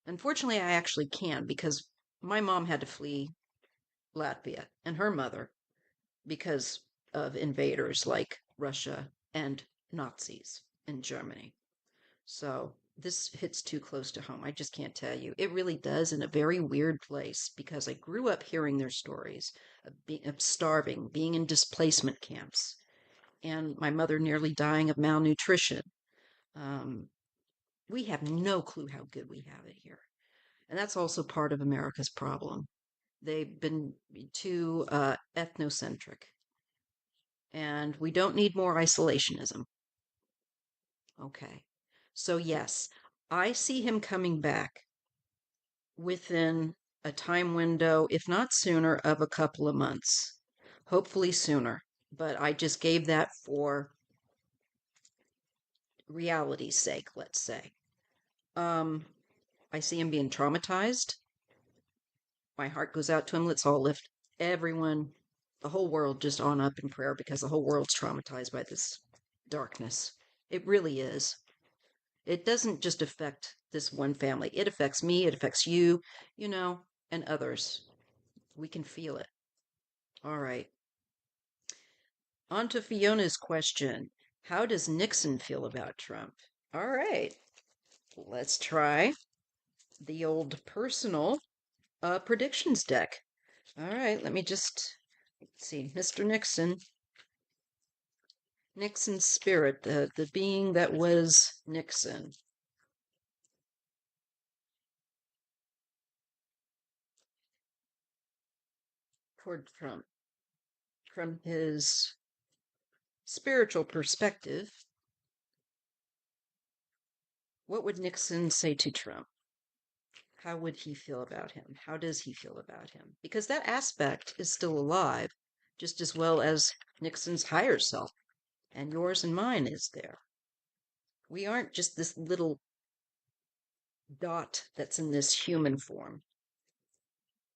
Unfortunately, I actually can because my mom had to flee Latvia and her mother because of invaders like Russia and Nazis in Germany. So this hits too close to home. I just can't tell you. It really does in a very weird place because I grew up hearing their stories of starving, being in displacement camps, and my mother nearly dying of malnutrition. Um, we have no clue how good we have it here. And that's also part of America's problem. They've been too ethnocentric, and we don't need more isolationism. Okay. So, yes, I see him coming back within a time window, if not sooner, of a couple of months. Hopefully sooner. But I just gave that for reality's sake, let's say. Um, I see him being traumatized. My heart goes out to him. Let's all lift everyone, the whole world, just on up in prayer because the whole world's traumatized by this darkness. It really is. It doesn't just affect this one family, it affects me, it affects you, and others. We can feel it. All right. On to Fiona's question. How does Nixon feel about Trump? All right. Let's try the old personal predictions deck. All right, let me just see. Mr. Nixon, Nixon's spirit, the being that was Nixon. Toward Trump. From his spiritual perspective, what would Nixon say to Trump? How would he feel about him? How does he feel about him? Because that aspect is still alive, just as well as Nixon's higher self, and yours and mine is there. We aren't just this little dot that's in this human form.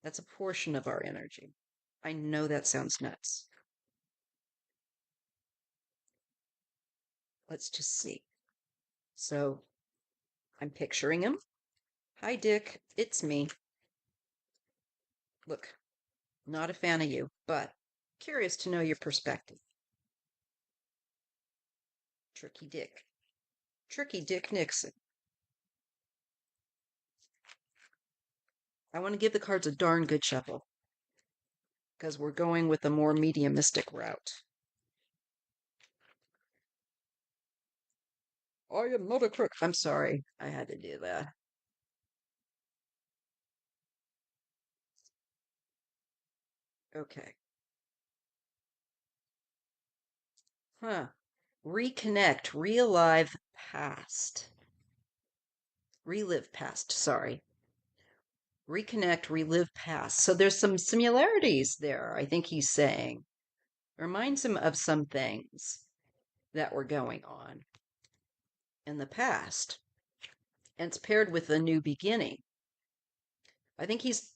That's a portion of our energy. I know that sounds nuts. Let's just see. So I'm picturing him. Hi, Dick. It's me. Look, not a fan of you, but curious to know your perspective. Tricky Dick. Tricky Dick Nixon. I want to give the cards a darn good shuffle because we're going with a more mediumistic route. I am not a crook. I'm sorry. I had to do that. Okay. Huh. Reconnect, relive past. Relive past, sorry. Reconnect, relive past. So there's some similarities there, I think he's saying. Reminds him of some things that were going on in the past. And it's paired with a new beginning. I think he's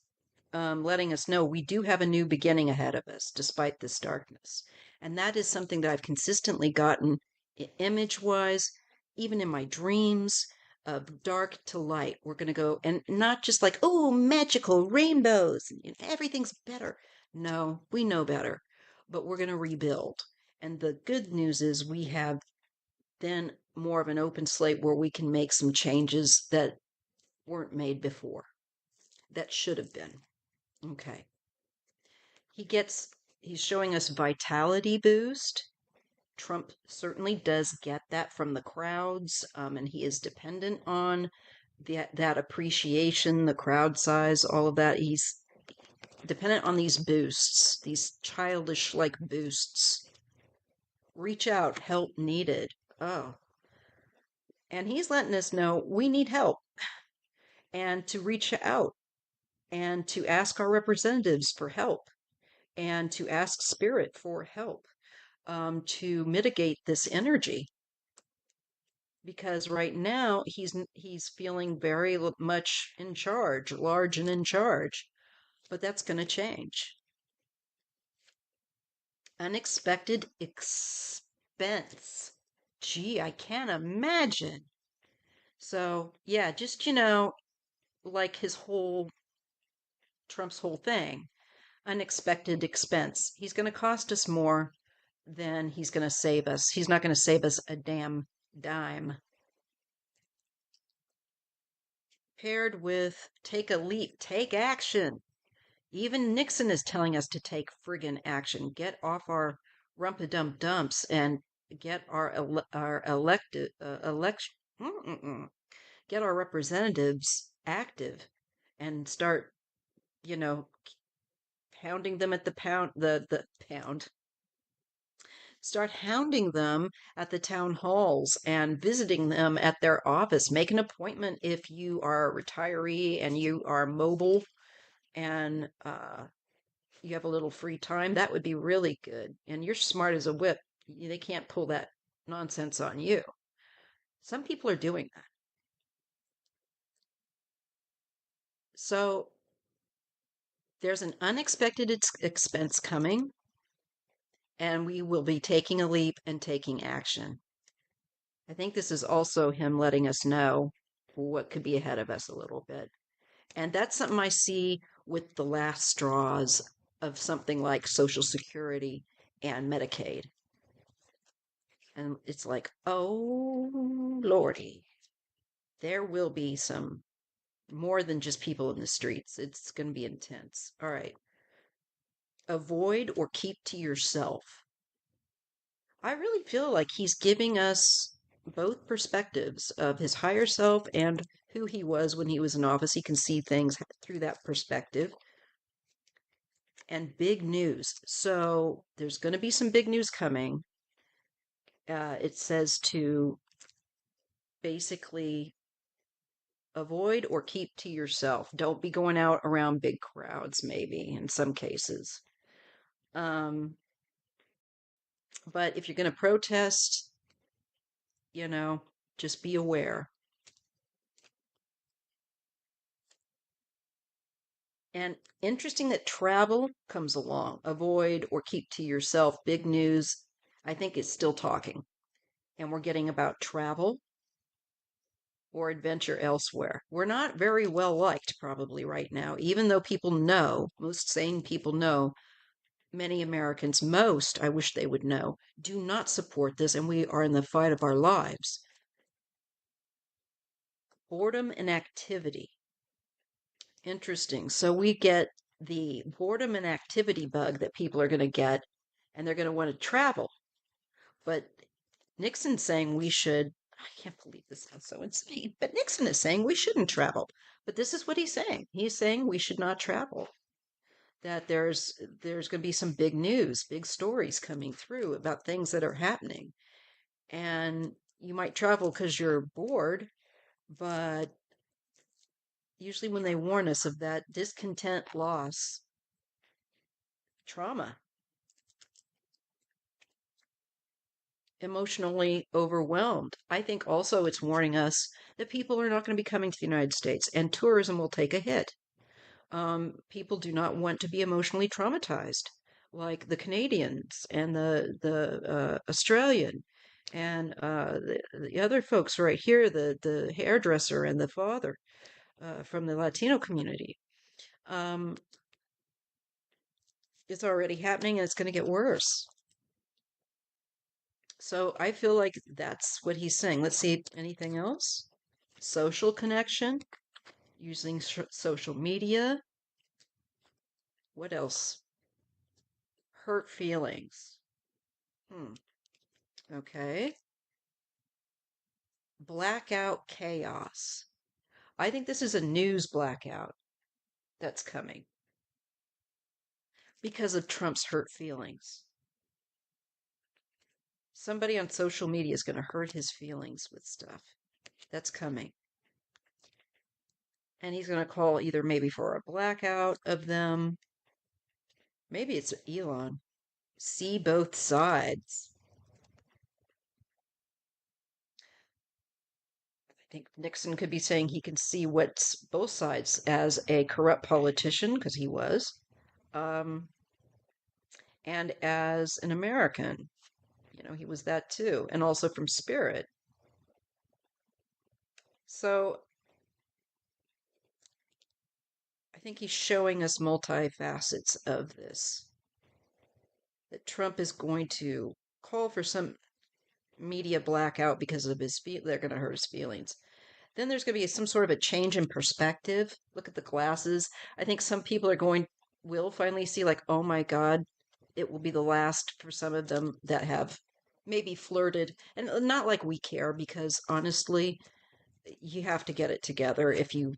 letting us know we do have a new beginning ahead of us, despite this darkness. And that is something that I've consistently gotten image wise, even in my dreams of dark to light. We're going to go, and not just like, oh, magical rainbows, and everything's better. No, we know better, but we're going to rebuild. And the good news is we have then more of an open slate where we can make some changes that weren't made before, that should have been. Okay. He's showing us vitality boost. Trump certainly does get that from the crowds, and he is dependent on that appreciation, the crowd size, all of that. He's dependent on these boosts, these childish like boosts. Reach out, help needed. Oh, and he's letting us know we need help and to reach out and to ask our representatives for help and to ask spirit for help, to mitigate this energy, because right now he's feeling very much in charge, large and in charge, but that's going to change. Unexpected expense. Gee, I can't imagine. So, yeah, just, like Trump's whole thing, unexpected expense. He's going to cost us more than he's going to save us. He's not going to save us a damn dime. Paired with take a leap, take action. Even Nixon is telling us to take friggin' action. Get off our rumpa-dump dumps and get our elected election. Get our representatives active and start, you know, hounding them at the pound. Start hounding them at the town halls and visiting them at their office. Make an appointment if you are a retiree and you are mobile and you have a little free time. That would be really good. And you're smart as a whip. They can't pull that nonsense on you. Some people are doing that. So there's an unexpected expense coming, and we will be taking a leap and taking action. I think this is also him letting us know what could be ahead of us a little bit. And that's something I see with the last straws of something like Social Security and Medicaid. And it's like, oh, Lordy, there will be some more than just people in the streets. It's going to be intense. All right. Avoid or keep to yourself. I really feel like he's giving us both perspectives of his higher self and who he was when he was in office. He can see things through that perspective. And big news. So there's going to be some big news coming. It says to basically avoid or keep to yourself. Don't be going out around big crowds, maybe in some cases. Um, but if you're going to protest, you know, just be aware. And interesting that travel comes along. Avoid or keep to yourself. Big news. I think it's still talking. And we're getting about travel or adventure elsewhere. We're not very well liked probably right now, even though people know, most sane people know, many Americans, most, I wish they would know, do not support this, and we are in the fight of our lives. Boredom and activity. Interesting. So we get the boredom and activity bug that people are going to get, and they're going to want to travel. But Nixon's saying we should, I can't believe this sounds so insane, but Nixon is saying we shouldn't travel. But this is what he's saying. He's saying we should not travel. That there's going to be some big news, big stories coming through about things that are happening. And you might travel because you're bored, but usually when they warn us of that discontent, loss, trauma, emotionally overwhelmed, I think also it's warning us that people are not going to be coming to the United States and tourism will take a hit. People do not want to be emotionally traumatized, like the Canadians and the Australian and the other folks right here, the hairdresser and the father from the Latino community. Um, it's already happening and it's going to get worse. So I feel like that's what he's saying. Let's see anything else. Social connection, using social media. What else? Hurt feelings. Hmm. Okay. Blackout chaos. I think this is a news blackout that's coming because of Trump's hurt feelings. Somebody on social media is going to hurt his feelings with stuff. That's coming. And he's going to call either maybe for a blackout of them. Maybe it's Elon. See both sides. I think Nixon could be saying he can see what's both sides as a corrupt politician, because he was, um, and as an American. He was that too, and also from spirit. So I think he's showing us multifacets of this. That Trump is going to call for some media blackout because of they're going to hurt his feelings. Then there's going to be some sort of a change in perspective. Look at the glasses. I think some people will finally see, like, oh my God, it will be the last for some of them that have maybe flirted. And not like we care, because honestly, you have to get it together if you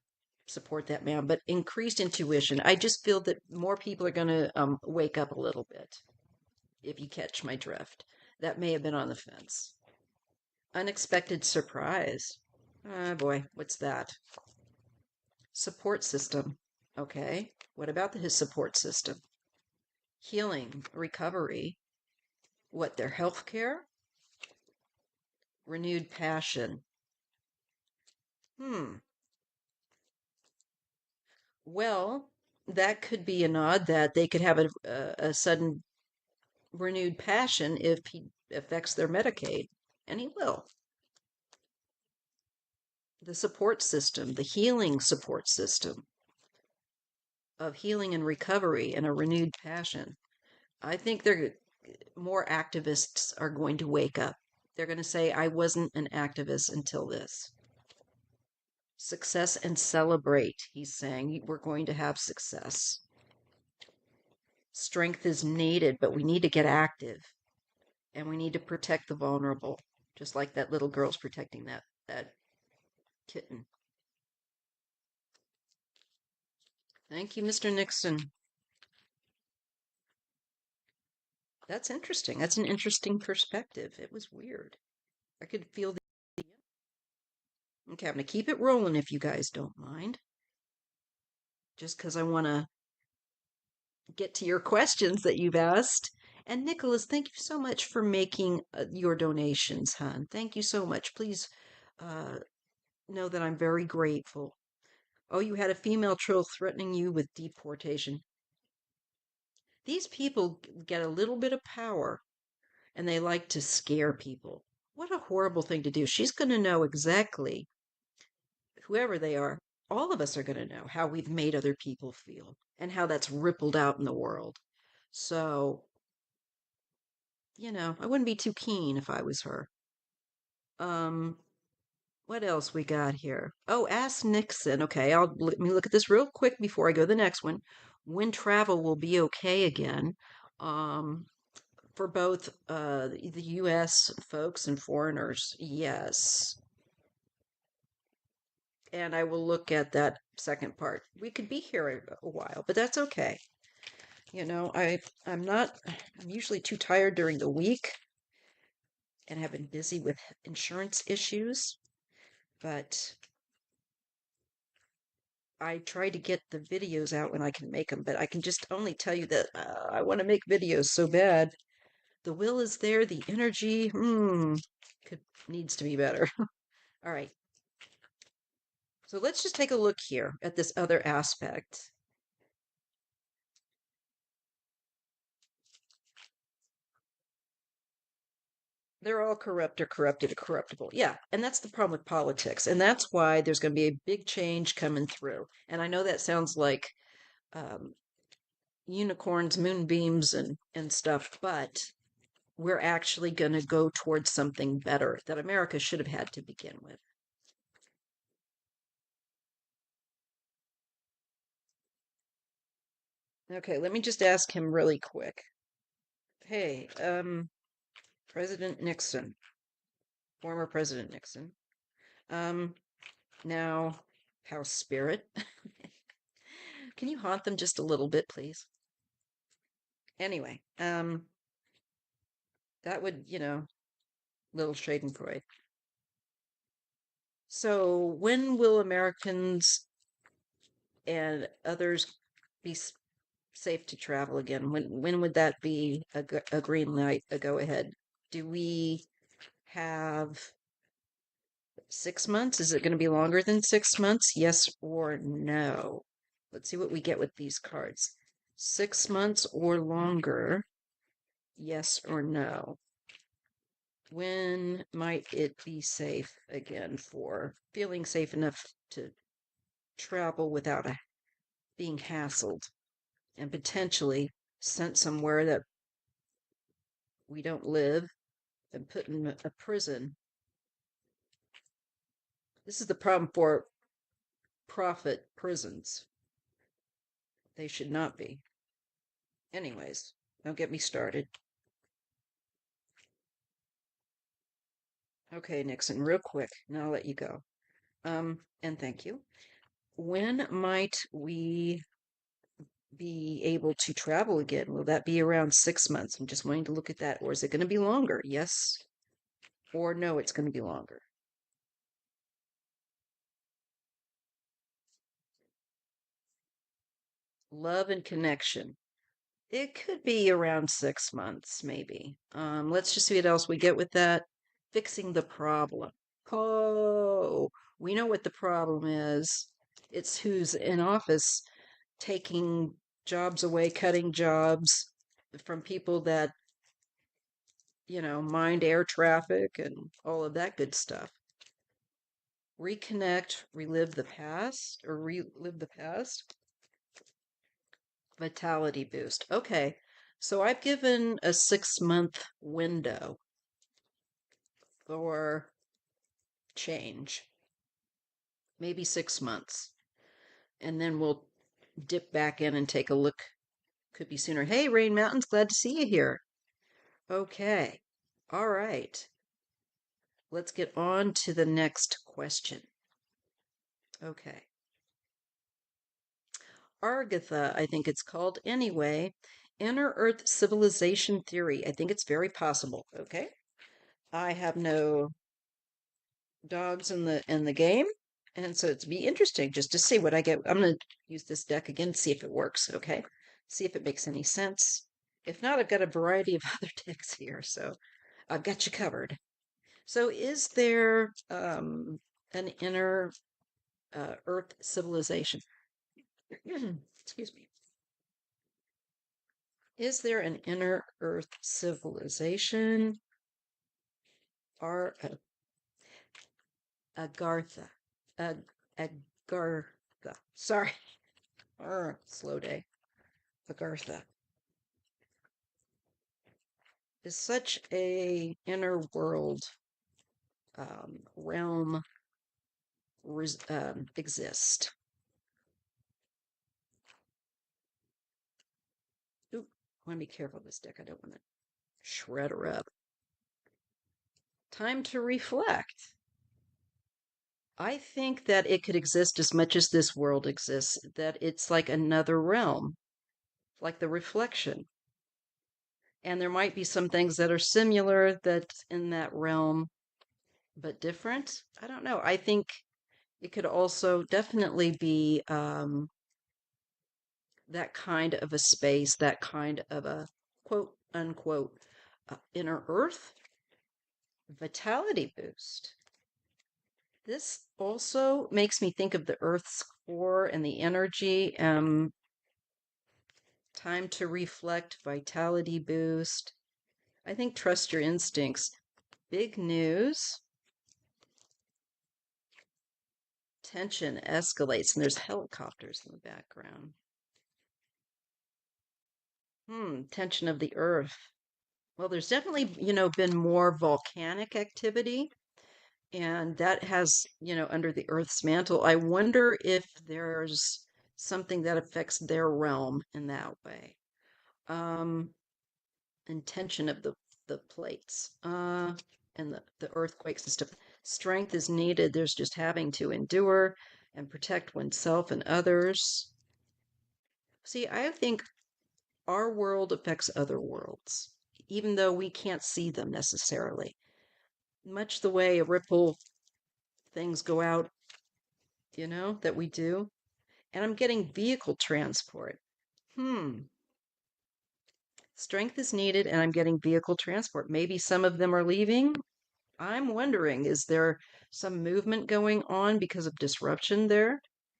support that man. But increased intuition. I just feel that more people are going to wake up a little bit, if you catch my drift. That may have been on the fence. Unexpected surprise. Ah, boy, what's that? Support system. Okay. What about his support system? Healing, recovery. What, their health care? Renewed passion. Hmm. Well, that could be a nod that they could have a sudden renewed passion if he affects their Medicaid. And he will. The support system, the healing support system of healing and recovery and a renewed passion. I think more activists are going to wake up. They're going to say, I wasn't an activist until this. Success and celebrate, he's saying. We're going to have success. Strength is needed, but we need to get active. And we need to protect the vulnerable, just like that little girl's protecting that kitten. Thank you, Mr. Nixon. That's interesting. That's an interesting perspective. It was weird. I could feel the. Okay, I'm going to keep it rolling if you guys don't mind. Just because I want to get to your questions that you've asked. And Nicholas, thank you so much for making your donations, hon. Thank you so much. Please uh, know that I'm very grateful. Oh, you had a female troll threatening you with deportation. These people get a little bit of power and they like to scare people. What a horrible thing to do. She's going to know exactly, whoever they are, all of us are going to know how we've made other people feel and how that's rippled out in the world. So, I wouldn't be too keen if I was her. Um, what else we got here? Oh, ask Nixon. Okay, let me look at this real quick before I go to the next one. When travel will be okay again, um, for both the U.S. folks and foreigners. Yes, and I will look at that second part. We could be here a while, but that's okay. I'm not. I'm usually too tired during the week and have been busy with insurance issues, but I try to get the videos out when I can make them, but I can just only tell you that I want to make videos so bad. The will is there, the energy, could needs to be better. All right. So let's just take a look here at this other aspect. They're all corrupt or corrupted or corruptible. Yeah, and that's the problem with politics. And that's why there's going to be a big change coming through. And I know that sounds like um, unicorns, moonbeams, and stuff, but we're actually going to go towards something better that America should have had to begin with. Okay, let me just ask him really quick. Hey, President Nixon, former President Nixon. Now, House Spirit. Can you haunt them just a little bit, please? Anyway, that would, little Schadenfreude. So, when will Americans and others be safe to travel again? When would that be a green light, a go ahead? Do we have 6 months? Is it going to be longer than 6 months? Yes or no? Let's see what we get with these cards. 6 months or longer? Yes or no? When might it be safe again for feeling safe enough to travel without being hassled and potentially sent somewhere that we don't live and put in a prison? This is the problem for profit prisons. They should not be. Anyways, don't get me started. Okay, Nixon, real quick, and I'll let you go. And thank you. When might we be able to travel again? Will that be around 6 months? I'm just wanting to look at that. Or is it going to be longer? Yes or no, it's going to be longer. Love and connection. It could be around 6 months, maybe. Let's just see what else we get with that. Fixing the problem. Oh, we know what the problem is. It's who's in office taking jobs away, cutting jobs from people that, mind air traffic and all of that good stuff. Reconnect, relive the past, or relive the past. Vitality boost. Okay, so I've given a 6 month window for change, maybe 6 months, and then we'll dip back in and take a look. Could be sooner. Hey, Rain Mountains, glad to see you here. Okay, all right. Let's get on to the next question. Okay. Argatha, I think it's called. Anyway, Inner Earth Civilization Theory. I think it's very possible. Okay. I have no dogs in the game, and so it'd be interesting just to see what I get. I'm going to use this deck again, see if it works. Okay. See if it makes any sense. If not, I've got a variety of other decks here, so I've got you covered. So, is there an inner Earth civilization? Excuse me. Is there an inner Earth civilization? Or Agartha? Agartha. Sorry. Slow day. Agartha. Is such a inner world realm exist? Oop, I want to be careful of this deck. I don't want to shred her up. Time to reflect. I think that it could exist as much as this world exists, that it's like another realm, like the reflection. And there might be some things that are similar that's in that realm, but different. I don't know. I think it could also definitely be that kind of a space, that kind of a quote unquote inner earth vitality boost. This also makes me think of the earth's core and the energy. Time to reflect, vitality boost. I think trust your instincts. Big news. Tension escalates, and there's helicopters in the background. Tension of the earth. Well, there's definitely, been more volcanic activity, and that has, under the earth's mantle. I wonder if there's something that affects their realm in that way. Intention of the the plates, and the earthquakes and stuff. Strength is needed. There's just having to endure and protect oneself and others. See, I think our world affects other worlds, even though we can't see them necessarily. Much the way a ripple things go out, that we do. And I'm getting vehicle transport. Hmm. Strength is needed, and I'm getting vehicle transport. Maybe some of them are leaving. I'm wondering, is there some movement going on because of disruption there?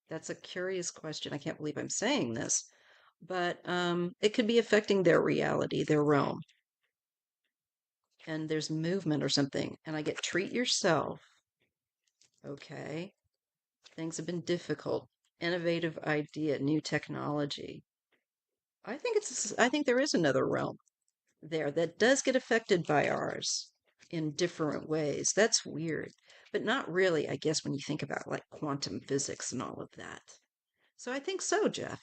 That's a curious question. I can't believe I'm saying this, but it could be affecting their reality, their realm, and there's movement or something. And I get treat yourself. Okay. Things have been difficult. Innovative idea, new technology. I think there is another realm there that does get affected by ours in different ways. That's weird, but not really, I guess, when you think about like quantum physics and all of that. So I think so, Jeff.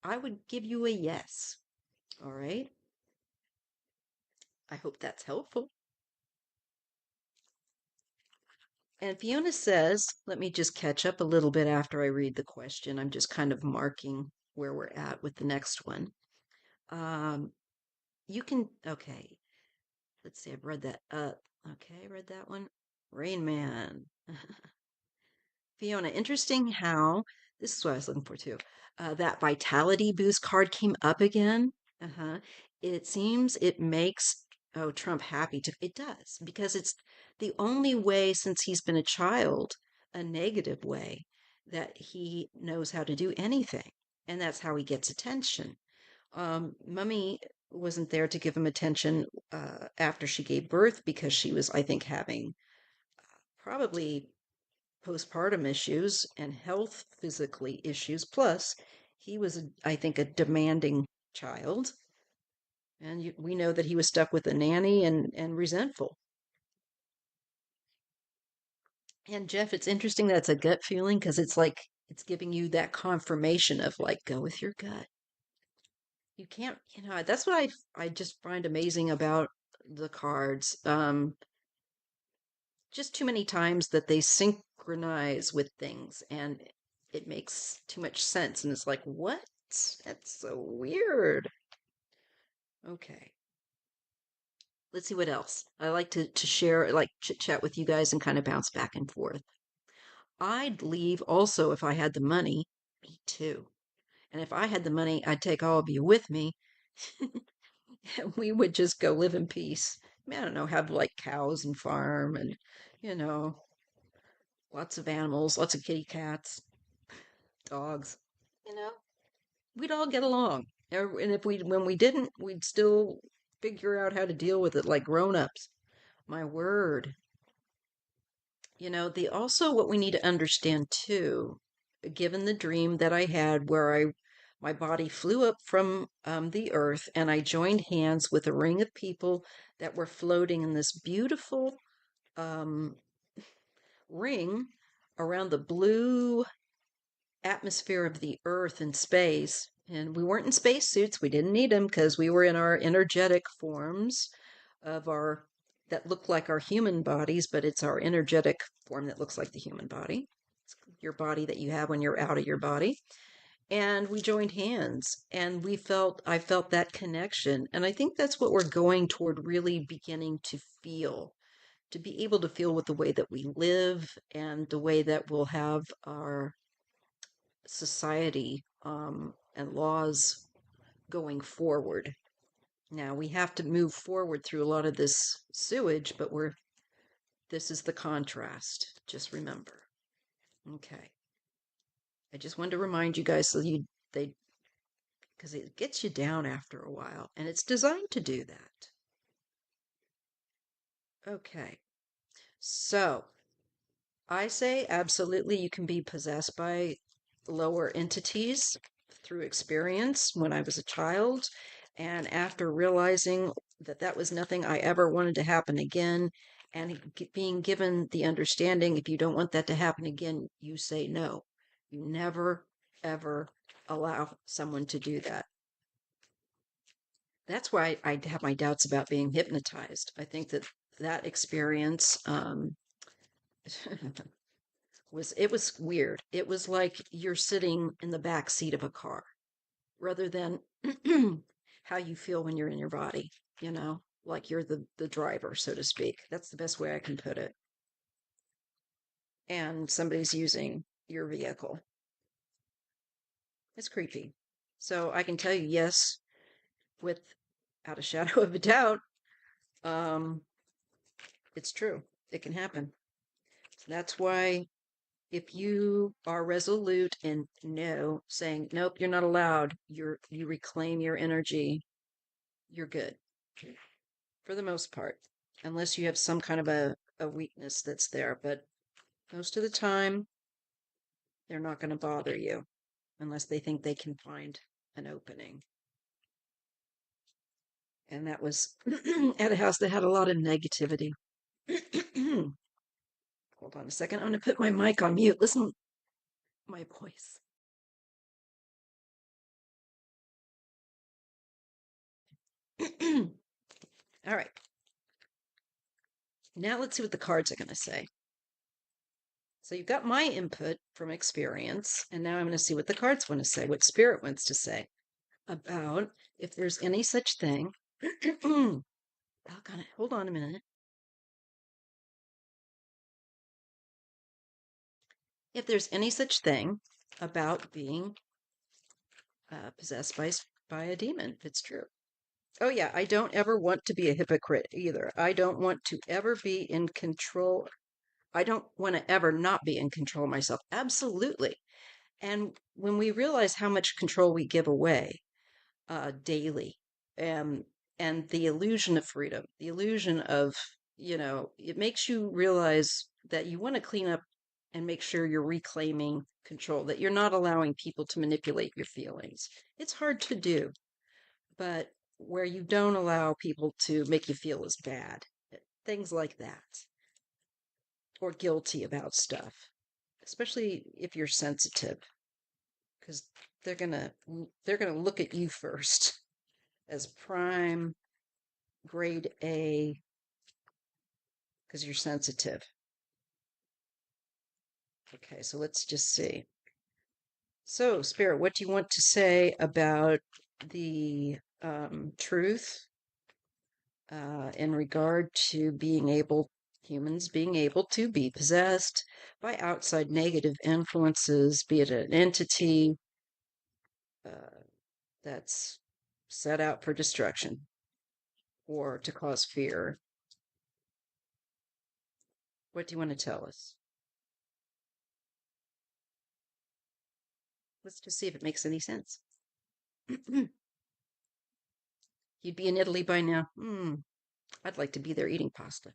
I would give you a yes. All right. I hope that's helpful. And Fiona says, let me just catch up a little bit after I read the question. I'm just kind of marking where we're at with the next one. Um, okay. Let's see, I've read that. Okay, I read that one. Rain Man. Fiona, interesting how this is what I was looking for too. That vitality boost card came up again. Uh-huh. It seems it makes Trump happy to it does because it's the only way since he's been a child, a negative way that he knows how to do anything. And that's how he gets attention. Mummy wasn't there to give him attention after she gave birth because she was, I think, having probably postpartum issues and health physically issues. Plus, he was, I think, a demanding child. And we know that he was stuck with a nanny and resentful. And Jeff, it's interesting that it's a gut feeling because it's like it's giving you that confirmation of like, go with your gut. You can't, that's what I just find amazing about the cards. Just too many times that they synchronize with things and it makes too much sense. And it's like, what? That's so weird. Okay. Let's see what else. I like to share, like chit chat with you guys and kind of bounce back and forth. I'd leave also if I had the money. Me too. And if I had the money, I'd take all of you with me. And we would just go live in peace. I don't know, have like cows and farm and, you know, lots of animals, lots of kitty cats, dogs. You know, we'd all get along. And if when we didn't, we'd still figure out how to deal with it like grown-ups. My word. The also what we need to understand too, given the dream that I had where my body flew up from the earth and I joined hands with a ring of people that were floating in this beautiful um, ring around the blue atmosphere of the earth and space. And we weren't in spacesuits. We didn't need them because we were in our energetic forms of our that look like our human bodies, but it's our energetic form that looks like the human body. It's your body that you have when you're out of your body. And we joined hands and I felt that connection. And I think that's what we're going toward really beginning to feel, to be able to feel with the way that we live and the way that we'll have our society and laws going forward. Now we have to move forward through a lot of this sewage, but this is the contrast. Just remember. Okay. I just wanted to remind you guys so they because it gets you down after a while, and it's designed to do that. Okay. So I say absolutely you can be possessed by lower entities through experience when I was a child. And after realizing that that was nothing I ever wanted to happen again, and being given the understanding if you don't want that to happen again, you say no. You never, ever allow someone to do that. That's why I have my doubts about being hypnotized. I think that that experience was weird. It was like you're sitting in the back seat of a car rather than how you feel when you're in your body, like you're the driver, so to speak. That's the best way I can put it. And somebody's using your vehicle. It's creepy. So I can tell you, yes, without a shadow of a doubt, um, it's true. It can happen. That's why if you are resolute in no, saying, nope, you're not allowed, you reclaim your energy, you're good for the most part, unless you have some kind of a weakness that's there. But most of the time, they're not going to bother you unless they think they can find an opening. And that was at a house that had a lot of negativity. Hold on a second. I'm going to put my mic on mute. Listen, my voice. All right. Now let's see what the cards are going to say. So you've got my input from experience, and now I'm going to see what the cards want to say, what spirit wants to say about if there's any such thing. Oh, God, hold on a minute. If there's any such thing about being possessed by a demon, if it's true. Oh, yeah, I don't ever want to be a hypocrite either. I don't want to ever be in control. I don't want to ever not be in control myself. Absolutely. And when we realize how much control we give away daily, and the illusion of freedom, the illusion of, it makes you realize that you want to clean up and make sure you're reclaiming control, that you're not allowing people to manipulate your feelings. It's hard to do, but where you don't allow people to make you feel as bad, things like that, or guilty about stuff, especially if you're sensitive, because they're gonna look at you first as prime grade A because you're sensitive. Okay, so let's just see. So, Spirit, what do you want to say about the truth in regard to humans being able to be possessed by outside negative influences, be it an entity uh, that's set out for destruction or to cause fear? What do you want to tell us? Let's just see if it makes any sense. You'd be in Italy by now. I'd like to be there eating pasta.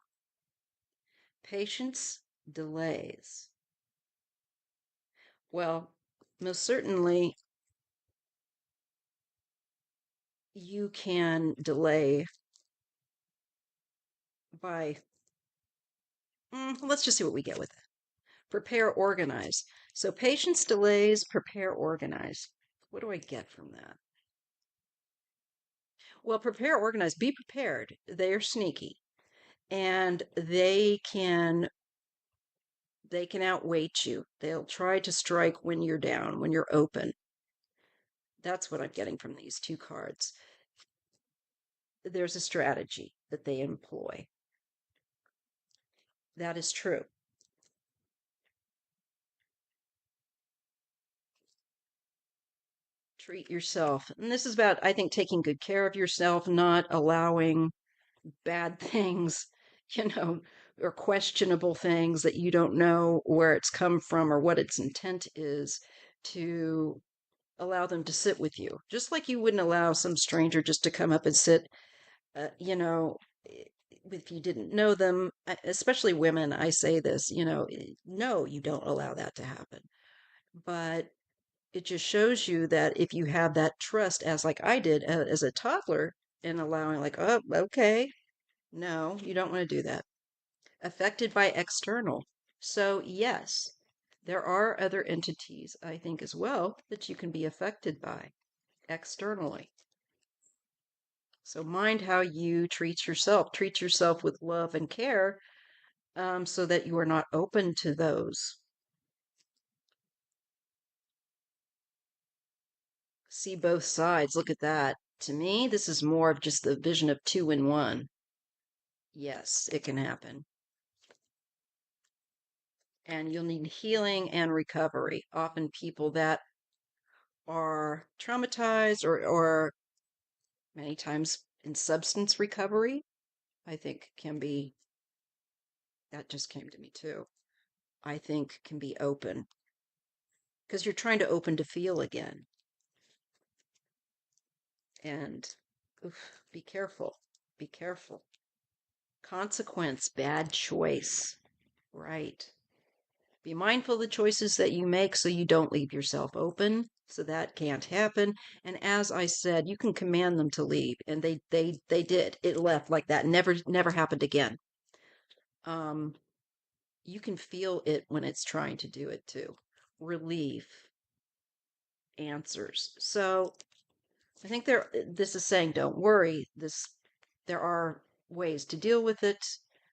Patience delays. Well, most certainly you can delay by, let's just see what we get with it. Prepare, organize. So patience delays, prepare, organize. What do I get from that? Well, prepare, organize, be prepared. They are sneaky and they can outweight you. They'll try to strike when you're down, when you're open. That's what I'm getting from these two cards. There's a strategy that they employ. That is true. Treat yourself. And this is about, I think, taking good care of yourself, not allowing bad things, you know, or questionable things that you don't know where it's come from or what its intent is, to allow them to sit with you. Just like you wouldn't allow some stranger just to come up and sit, if you didn't know them, especially women, I say this, no, you don't allow that to happen. But it just shows you that if you have that trust, as like I did as a toddler, and allowing, like, oh, okay, no, you don't want to do that. Affected by external. So, yes, there are other entities, I think, as well, that you can be affected by externally. So mind how you treat yourself. Treat yourself with love and care, so that you are not open to those. See both sides. Look at that. To me, this is more of just the vision of two in one. Yes, it can happen. And you'll need healing and recovery. Often people that are traumatized or many times in substance recovery, I think can be, that just came to me too. I think can be open because you're trying to open to feel again. And oof, be careful. Be careful. Consequence, bad choice. Right. Be mindful of the choices that you make so you don't leave yourself open. So that can't happen. And as I said, you can command them to leave. And they did. It left like that. Never happened again. Um, you can feel it when it's trying to do it too. Relief, answers. So I think this is saying don't worry. There are ways to deal with it.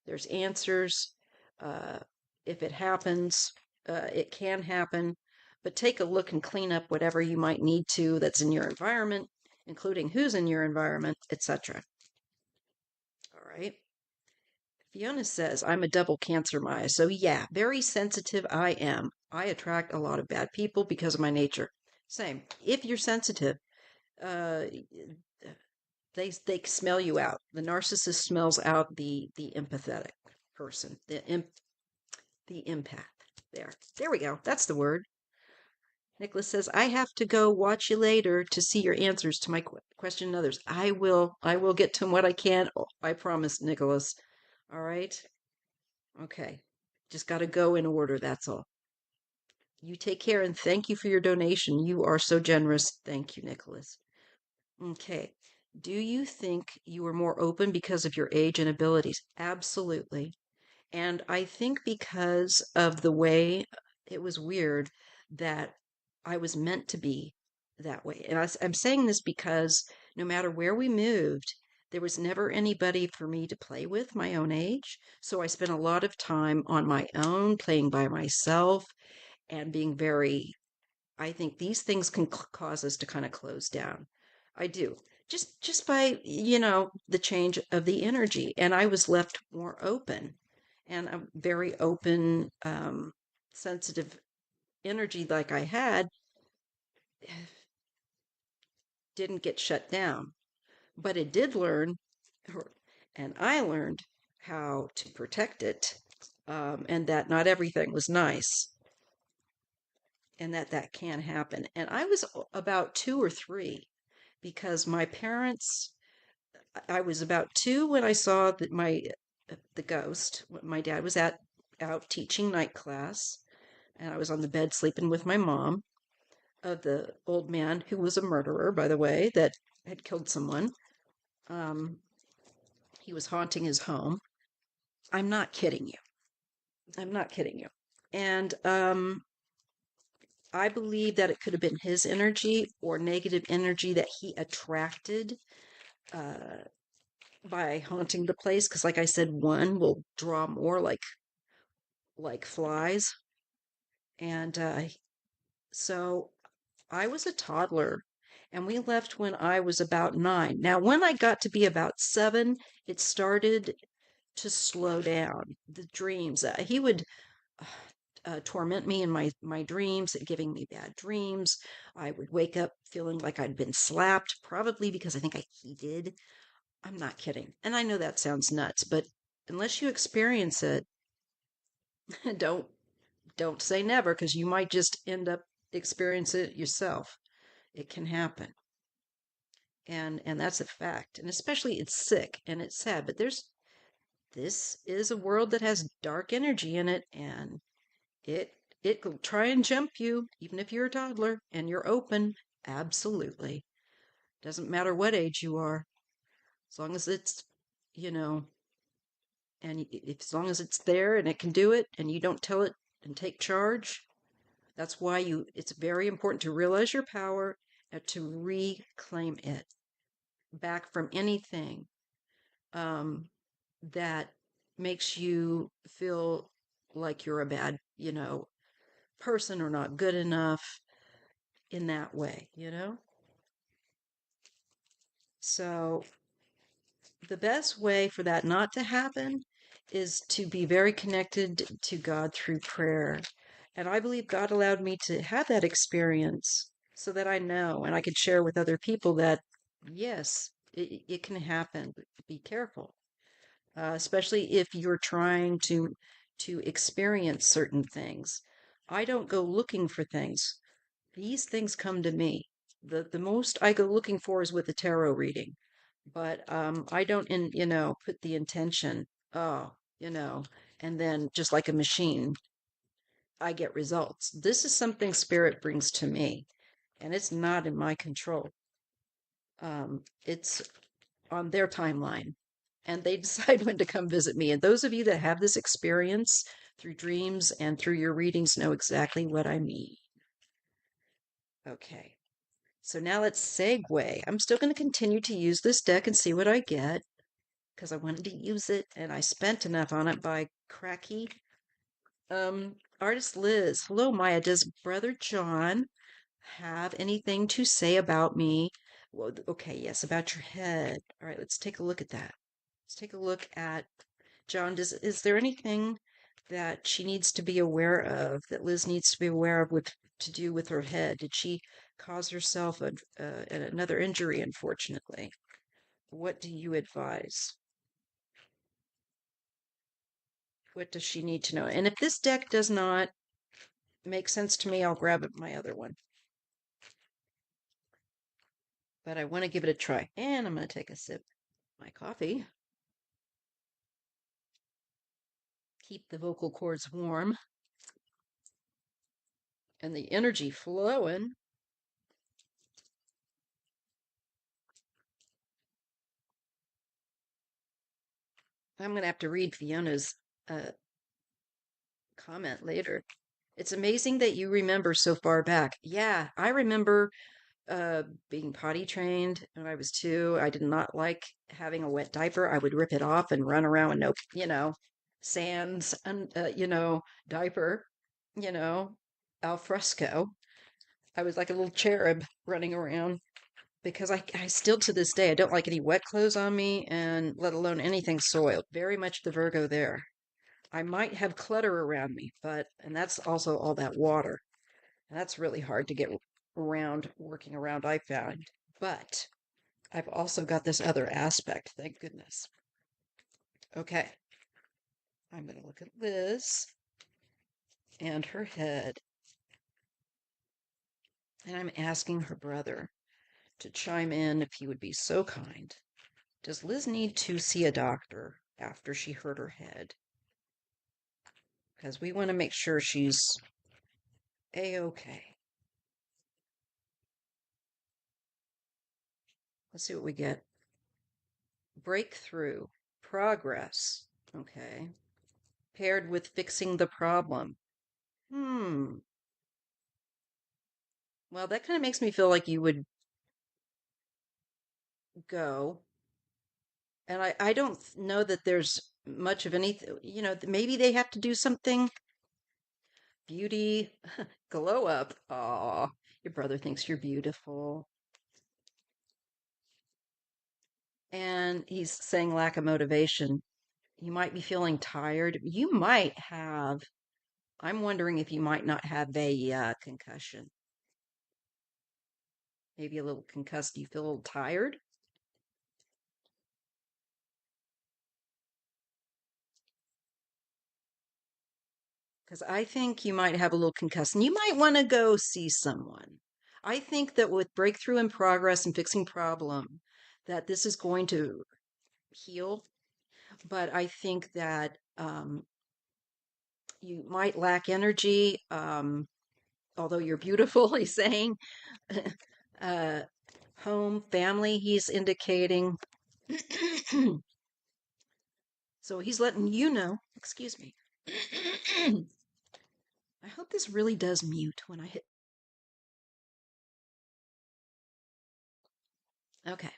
There's answers. Uh, if it happens, it can happen. But take a look and clean up whatever you might need to that's in your environment, including who's in your environment, etc. All right. Fiona says, I'm a double Cancer Maya. So, yeah, very sensitive I am. I attract a lot of bad people because of my nature. Same. If you're sensitive, uh, they smell you out. The narcissist smells out the empathetic person, the empath. There we go. That's the word. Nicholas says, I have to go. Watch you later to see your answers to my question and others. I will get to what I can. Oh, I promise, Nicholas. All right. Okay. Just got to go in order. That's all. You take care and thank you for your donation. You are so generous. Thank you, Nicholas. Okay. Do you think you are more open because of your age and abilities? Absolutely. And I think because of the way it was weird that I was meant to be that way. And I'm saying this because no matter where we moved, there was never anybody for me to play with my own age. So I spent a lot of time on my own, playing by myself, and being very, I think these things can cause us to kind of close down. I do. Just by, the change of the energy. And I was left more open and a very open, sensitive energy like I had didn't get shut down. But it did learn, and I learned how to protect it, and that not everything was nice, and that can happen. And I was about 2 or 3 because my parents, I was about 2 when I saw that the ghost. My dad was out teaching night class, and I was on the bed sleeping with my mom. The old man who was a murderer, by the way, that had killed someone. Um, he was haunting his home. I'm not kidding you. I'm not kidding you. And I believe that it could have been his energy or negative energy that he attracted uh, by haunting the place. Because, like I said, one will draw more like flies. And so I was a toddler, and we left when I was about 9. Now, when I got to be about 7, it started to slow down. The dreams. He would torment me in my dreams, giving me bad dreams. I would wake up feeling like I'd been slapped, probably because I think he did. I'm not kidding. And I know that sounds nuts, but unless you experience it, don't don't say never because you might just end up experiencing it yourself. It can happen. And that's a fact. And especially it's sick and it's sad, but this is a world that has dark energy in it, and it it will try and jump you, even if you're a toddler and you're open. Absolutely. Doesn't matter what age you are, as long as it's, you know, and as long as it's there and it can do it and you don't tell it and take charge. That's why it's very important to realize your power and to reclaim it. back from anything um, that makes you feel like you're a bad, person or not good enough in that way. So the best way for that not to happen is to be very connected to God through prayer. And I believe God allowed me to have that experience so that I know and I could share with other people that, yes, it can happen. Be careful, especially if you're trying to experience certain things. I don't go looking for things. These things come to me. The most I go looking for is with a tarot reading, but I don't put the intention. Oh, you know, and then just like a machine, I get results. This is something spirit brings to me, and it's not in my control. It's on their timeline, and they decide when to come visit me. And those of you that have this experience through dreams and through your readings know exactly what I mean. Okay. So now let's segue. I'm still going to continue to use this deck and see what I get because I wanted to use it and I spent enough on it by cracky. Artist Liz. Hello, Maya. Does Brother John have anything to say about me? Well, okay, yes, about your head. All right, let's take a look at that. Let's take a look at John. Is there anything that she needs to be aware of, that Liz needs to be aware of with to do with her head? Did she cause herself another injury, unfortunately? What do you advise? What does she need to know? And if this deck does not make sense to me, I'll grab my other one. But I want to give it a try. And I'm going to take a sip of my coffee. Keep the vocal cords warm and the energy flowing. I'm going to have to read Fiona's uh, comment later. It's amazing that you remember so far back. Yeah, I remember being potty trained when I was 2. I did not like having a wet diaper. I would rip it off and run around with no, sans, and diaper, you know, al fresco. I was like a little cherub running around because I still to this day I don't like any wet clothes on me, and let alone anything soiled. Very much the Virgo there. I might have clutter around me, and that's also all that water. And that's really hard to get around, working around, I found. But I've also got this other aspect, thank goodness. Okay, I'm going to look at Liz and her head. And I'm asking her brother to chime in if he would be so kind. Does Liz need to see a doctor after she hurt her head? Because we want to make sure she's A-okay. Let's see what we get. Breakthrough, progress. Okay. Paired with fixing the problem. Well, that kind of makes me feel like you would go. And I don't know that there's much of anything, maybe they have to do something. Beauty, glow up. Aw, your brother thinks you're beautiful. And he's saying lack of motivation. You might be feeling tired. You might have, I'm wondering if you might not have a concussion. Maybe a little concussed. Do you feel a little tired? Because I think you might have a little concussion. You might want to go see someone. I think that with breakthrough in progress and fixing problem, that this is going to heal. But I think that you might lack energy. Although you're beautiful, he's saying. uh, Home, family, he's indicating. So he's letting you know. Excuse me. I hope this really does mute when I hit. Okay.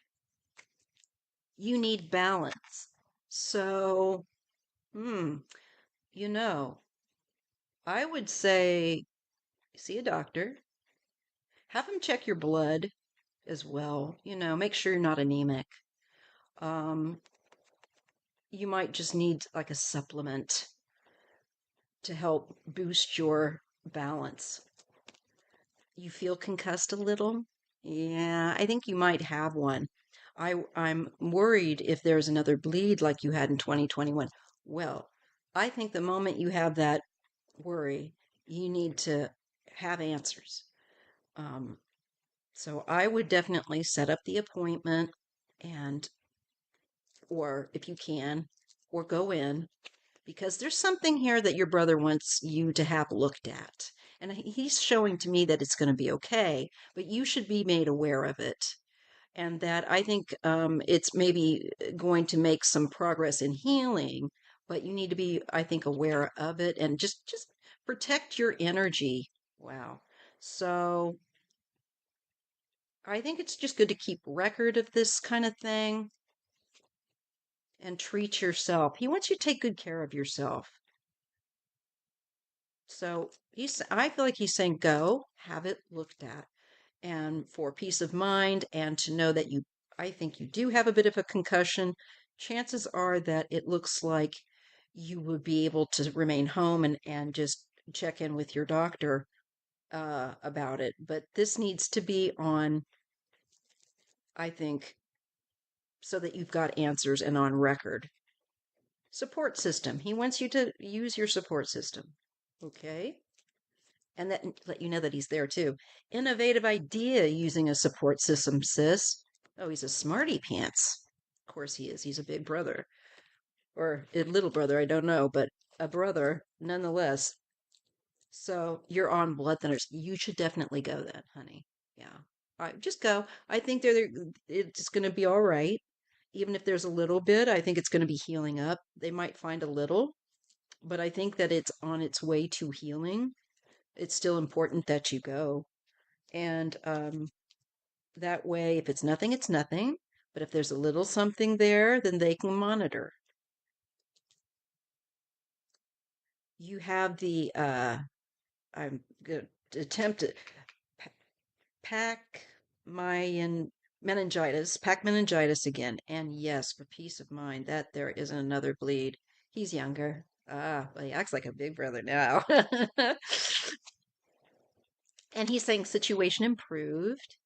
You need balance. So, hmm, you know, I would say see a doctor, have him check your blood as well, make sure you're not anemic. Um, you might just need like a supplement to help boost your balance. You feel concussed a little? Yeah, I think you might have one. I'm worried if there's another bleed like you had in 2021. Well, I think the moment you have that worry, you need to have answers. Um, so I would definitely set up the appointment and, or if you can, or go in because there's something here that your brother wants you to have looked at. And he's showing to me that it's going to be okay, but you should be made aware of it. And that I think it's maybe going to make some progress in healing, but you need to be, I think, aware of it and just protect your energy. Wow. So I think it's just good to keep record of this kind of thing and treat yourself. He wants you to take good care of yourself. So I feel like he's saying, go have it looked at. And for peace of mind and to know that I think you do have a bit of a concussion, chances are that it looks like you would be able to remain home and just check in with your doctor about it. But this needs to be on, I think, so that you've got answers and on record. Support system. He wants you to use your support system. Okay? And that let you know that he's there too. Innovative idea using a support system, sis. Oh, he's a smarty pants. Of course he is. He's a big brother. Or a little brother, I don't know, but a brother nonetheless. So you're on blood thinners. You should definitely go then, honey. Yeah. All right, just go. I think it's going to be all right. Even if there's a little bit, I think it's going to be healing up. They might find a little, but I think that it's on its way to healing. It's still important that you go. And that way, if it's nothing, it's nothing. But if there's a little something there, then they can monitor. You have the, I'm going to attempt it, pack pack meningitis again. And yes, for peace of mind, that there isn't another bleed. He's younger. Well, he acts like a big brother now. And he's saying situation improved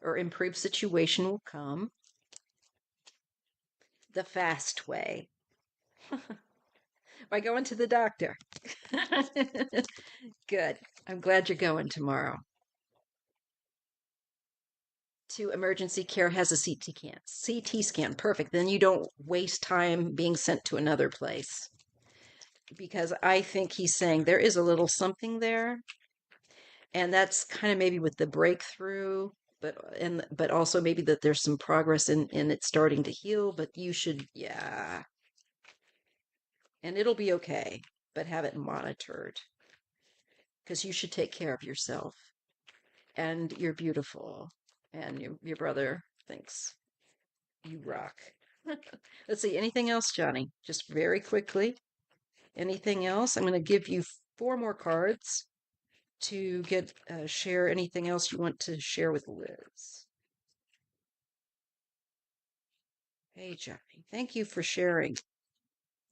or improved situation will come the fast way by going to the doctor. Good. I'm glad you're going tomorrow. To emergency care has a CT scan. CT scan, perfect. Then you don't waste time being sent to another place. Because I think he's saying there is a little something there, and that's kind of maybe with the breakthrough, but also maybe that there's some progress in it starting to heal. But you should, yeah, and it'll be okay. But have it monitored because you should take care of yourself, and you're beautiful, and your brother thinks you rock. Let's see, anything else, Johnny? Just very quickly. Anything else? I'm going to give you 4 more cards to get share anything else you want to share with Liz. Hey, Johnny. Thank you for sharing.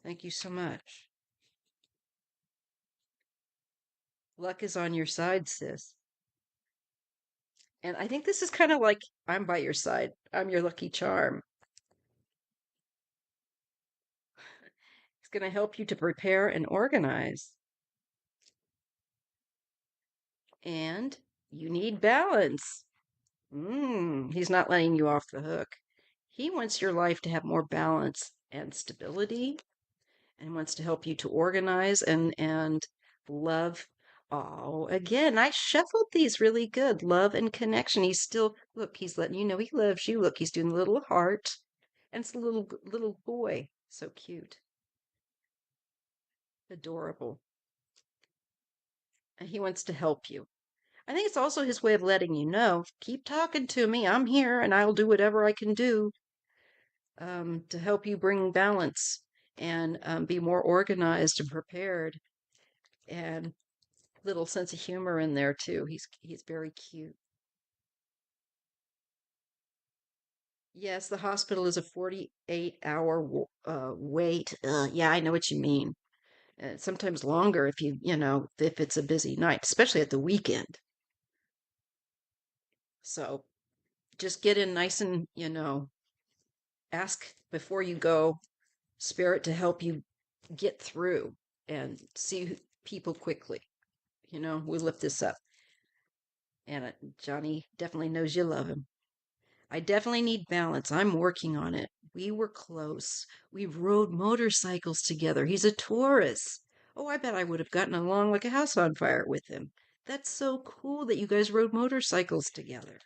Thank you so much. Luck is on your side, sis. And I think this is kind of like I'm by your side. I'm your lucky charm. It's going to help you to prepare and organize. And you need balance. He's not letting you off the hook. He wants your life to have more balance and stability and wants to help you to organize and love. Oh, again, I shuffled these really good. Love and connection. He's still, look, he's letting you know he loves you. Look, he's doing the little heart. And it's a little boy. So cute. Adorable. And he wants to help you. I think it's also his way of letting you know, keep talking to me. I'm here and I'll do whatever I can do. to help you bring balance and be more organized and prepared, and little sense of humor in there too. He's very cute. Yes, the hospital is a 48-hour wait. Yeah, I know what you mean. Sometimes longer if if it's a busy night, especially at the weekend. So just get in nice and, ask before you go, spirit to help you get through and see people quickly. We lift this up. And Johnny definitely knows you love him. I definitely need balance. I'm working on it. We were close. We rode motorcycles together. He's a Taurus. Oh, I bet I would have gotten along like a house on fire with him. That's so cool that you guys rode motorcycles together.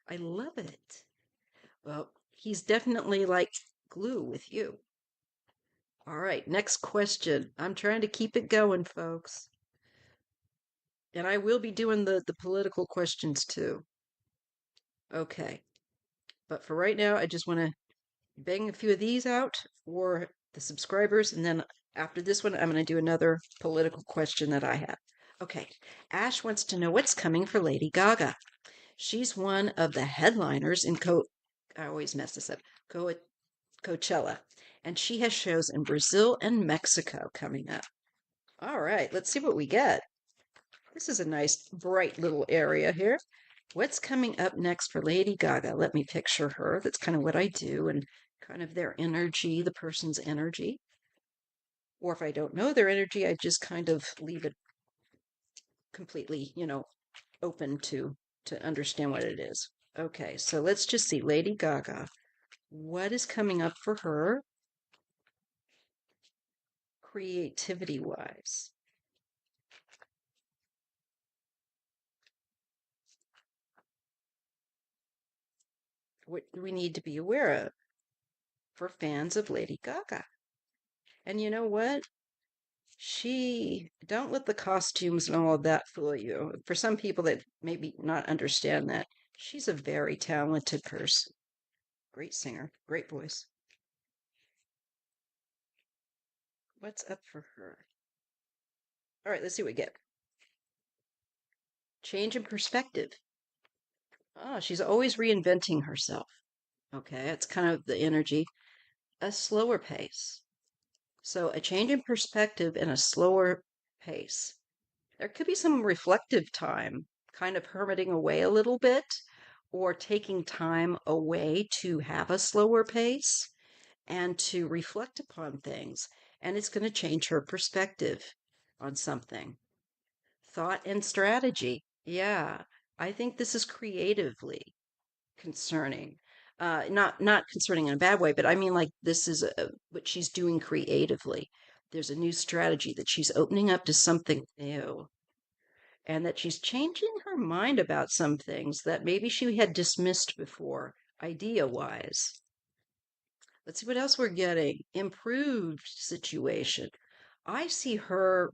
I love it. Well, he's definitely like glue with you. All right, next question. I'm trying to keep it going, folks. And I will be doing the political questions too. Okay. But for right now, I just want to bang a few of these out for the subscribers. And then after this one, I'm going to do another political question that I have. Okay. Ash wants to know what's coming for Lady Gaga. She's one of the headliners in I always mess this up. Coachella. And she has shows in Brazil and Mexico coming up. All right, let's see what we get. This is a nice, bright little area here. What's coming up next for Lady Gaga? Let me picture her. That's kind of what I do, and kind of their energy, the person's energy. Or if I don't know their energy, I just kind of leave it completely, open to understand what it is. Okay, so let's just see Lady Gaga. What is coming up for her creativity wise? What do we need to be aware of for fans of Lady Gaga? And you know what? Don't let the costumes and all of that fool you. For some people that maybe not understand that, she's a very talented person. Great singer, great voice. What's up for her? All right, let's see what we get. Change in perspective. Oh, she's always reinventing herself. Okay, it's kind of the energy. A slower pace. So a change in perspective and a slower pace. There could be some reflective time, kind of hermiting away a little bit, or taking time away to have a slower pace and to reflect upon things. And it's going to change her perspective on something. Thought and strategy. Yeah, I think this is creatively concerning. Not concerning in a bad way, but I mean like this is what she's doing creatively. There's a new strategy that she's opening up to something new, and that she's changing her mind about some things that maybe she had dismissed before, idea wise. Let's see what else we're getting. Improved situation. I see her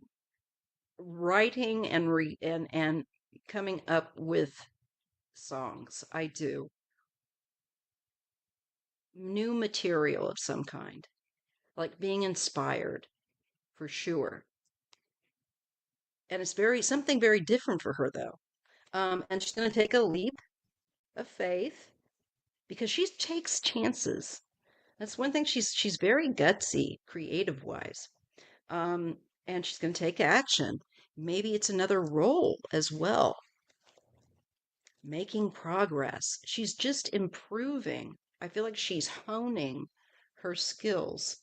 writing and coming up with songs. I do. New material of some kind, like being inspired for sure. And it's something very different for her though. And she's going to take a leap of faith because she takes chances. That's one thing. She's very gutsy, creative wise. And she's going to take action. Maybe it's another role as well. Making progress. She's just improving. I feel like she's honing her skills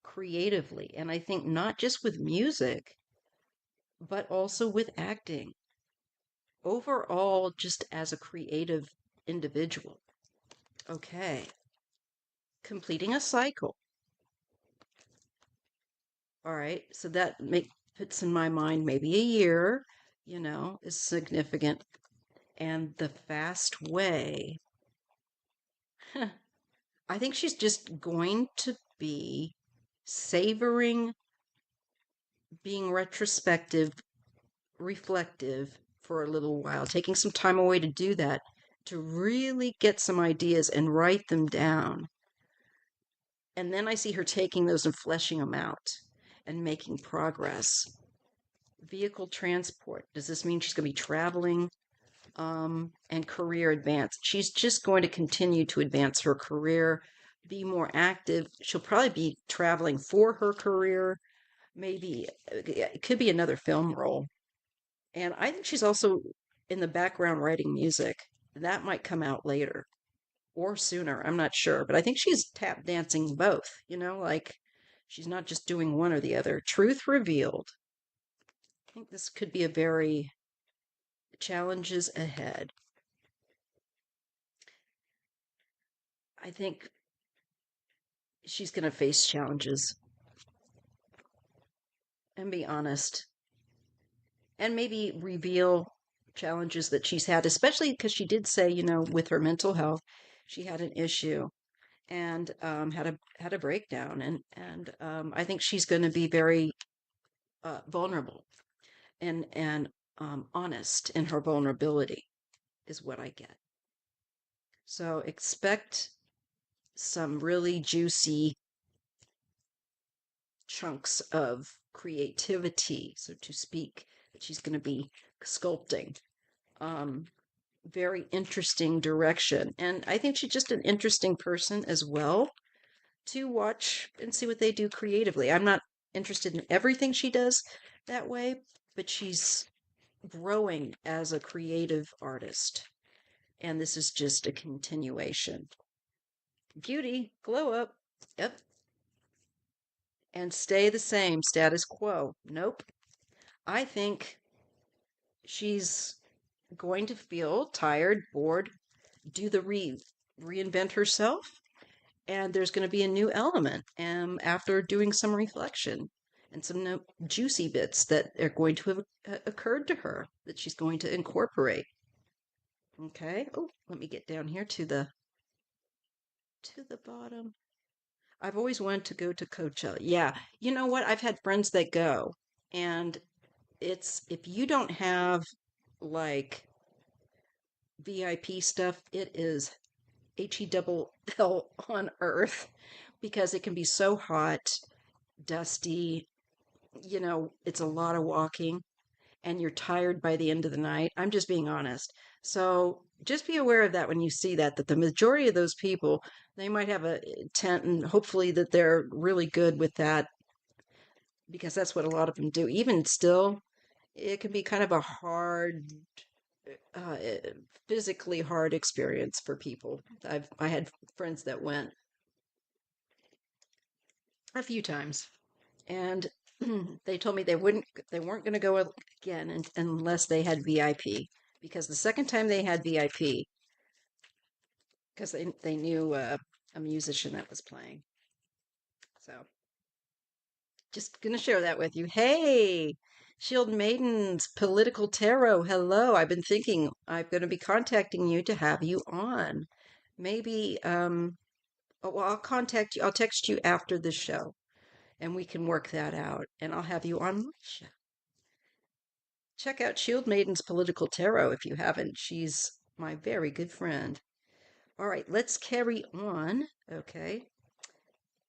creatively. And I think not just with music, but also with acting. Overall, just as a creative individual. Okay. Completing a cycle. All right. So that puts in my mind maybe a year, is significant. And the fast way. I think she's just going to be savoring being retrospective, reflective for a little while, taking some time away to do that, to really get some ideas and write them down. And then I see her taking those and fleshing them out and making progress. Vehicle transport. Does this mean she's going to be traveling? And career advance. She's just going to continue to advance her career, be more active. She'll probably be traveling for her career. Maybe it could be another film role. And I think she's also in the background writing music. That might come out later or sooner. I'm not sure. But I think she's tap dancing both, like she's not just doing one or the other. Truth revealed. I think this could be a very challenges ahead. I think she's going to face challenges and be honest and maybe reveal challenges that she's had, especially because she did say, with her mental health, she had an issue and had a breakdown, and I think she's going to be very vulnerable and honest in her vulnerability, is what I get. So expect some really juicy chunks of creativity, so to speak, that she's going to be sculpting. Um, Very interesting direction. And I think she's just an interesting person as well to watch and see what they do creatively. I'm not interested in everything she does that way, but she's growing as a creative artist. And this is just a continuation. Beauty, glow up. Yep. And stay the same, status quo. Nope. I think she's going to feel tired, bored, do the reinvent herself, and there's going to be a new element after doing some reflection and some juicy bits that are going to have occurred to her that she's going to incorporate. Okay. Oh, let me get down here to the bottom. I've always wanted to go to Coachella. Yeah, you know what? I've had friends that go, and it's if you don't have like VIP stuff, it is HE double L on earth because it can be so hot, dusty, it's a lot of walking and you're tired by the end of the night. I'm just being honest. So just be aware of that when you see that the majority of those people, they might have a tent and hopefully that they're really good with that because that's what a lot of them do. Even still, it can be kind of a hard, uh, physically hard experience for people. I had friends that went a few times, and they told me they weren't going to go again unless they had VIP because the second time they had VIP because they knew a musician that was playing. So just going to share that with you. Hey, Shield Maidens, Political Tarot. Hello. I've been thinking I'm going to be contacting you to have you on. Maybe well, I'll contact you. I'll text you after the show and we can work that out and I'll have you on my show. Check out Shield Maiden's Political Tarot if you haven't. She's my very good friend. All right, let's carry on, okay,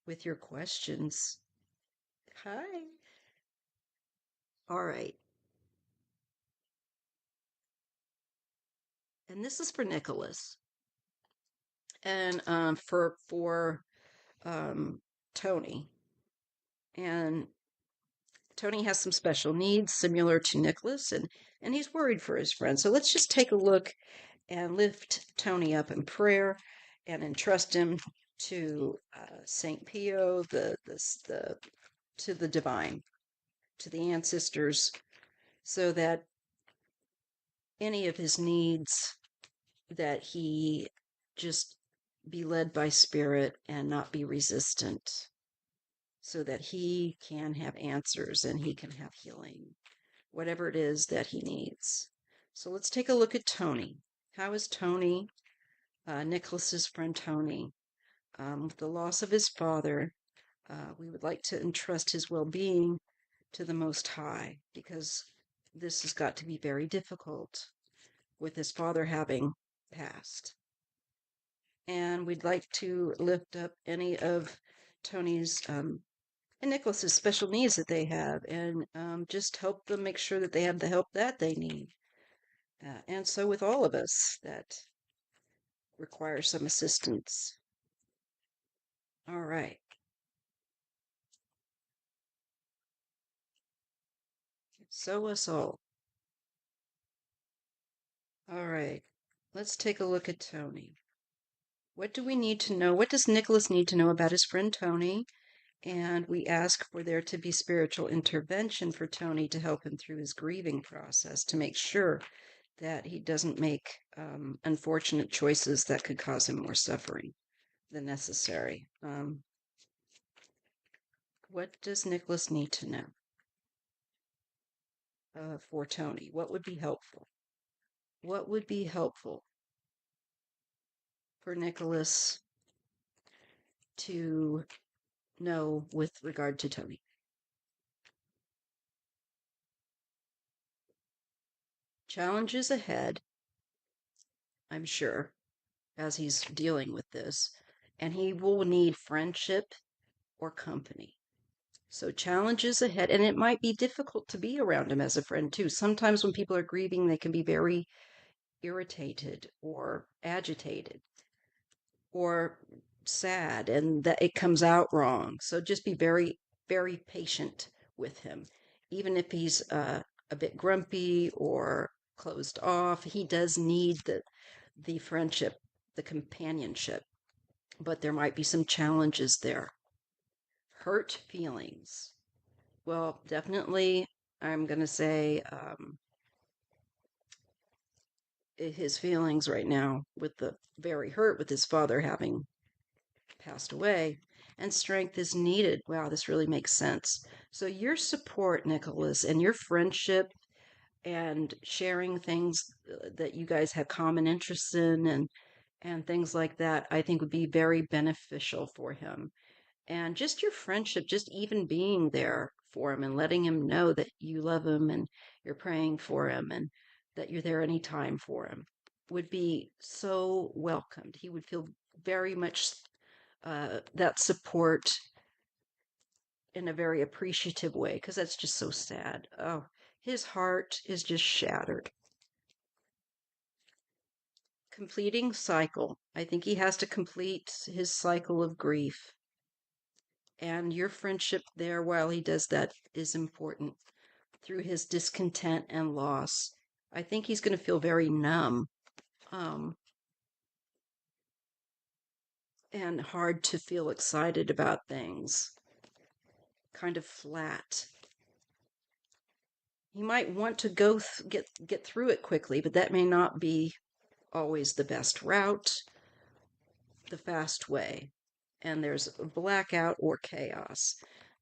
with your questions. Hi. All right. And this is for Nicholas. And for Tony. And Tony has some special needs similar to Nicholas, and he's worried for his friend. So let's just take a look and lift Tony up in prayer and entrust him to Saint Pio, to the divine, to the ancestors, so that any of his needs that he just be led by spirit and not be resistant, so that he can have answers and he can have healing, whatever it is that he needs. So let's take a look at Tony. How is Tony, Nicholas's friend Tony, with the loss of his father? We would like to entrust his well-being to the Most High because this has got to be very difficult with his father having passed. And we'd like to lift up any of Tony's and Nicholas's special needs that they have, and just help them make sure that they have the help that they need. And so with all of us that require some assistance. All right. So us all. All right. Let's take a look at Tony. What do we need to know? What does Nicholas need to know about his friend Tony? And we ask for there to be spiritual intervention for Tony to help him through his grieving process to make sure that he doesn't make unfortunate choices that could cause him more suffering than necessary. What does Nicholas need to know for Tony? What would be helpful? What would be helpful for Nicholas to know with regard to Tony? Challenges ahead, I'm sure, as he's dealing with this, and he will need friendship or company. So challenges ahead, and it might be difficult to be around him as a friend too. Sometimes when people are grieving, they can be very irritated or agitated or sad, and that it comes out wrong. So just be very, very patient with him, even if he's a bit grumpy or closed off. He does need the friendship, the companionship, but there might be some challenges there. Hurt feelings. Well, definitely, I'm going to say his feelings right now with the very hurt with his father having passed away, and strength is needed. Wow, this really makes sense. So, your support, Nicholas, and your friendship and sharing things that you guys have common interests in and things like that, I think would be very beneficial for him. And just your friendship, just even being there for him and letting him know that you love him and you're praying for him and that you're there anytime for him would be so welcomed. He would feel very much that support in a very appreciative way because that's just so sad. Oh, his heart is just shattered. Completing cycle. I think he has to complete his cycle of grief. And your friendship there while he does that is important through his discontent and loss. I think he's going to feel very numb and hard to feel excited about things, kind of flat. He might want to get through it quickly, but that may not be always the best route, the fast way. And there's blackout or chaos.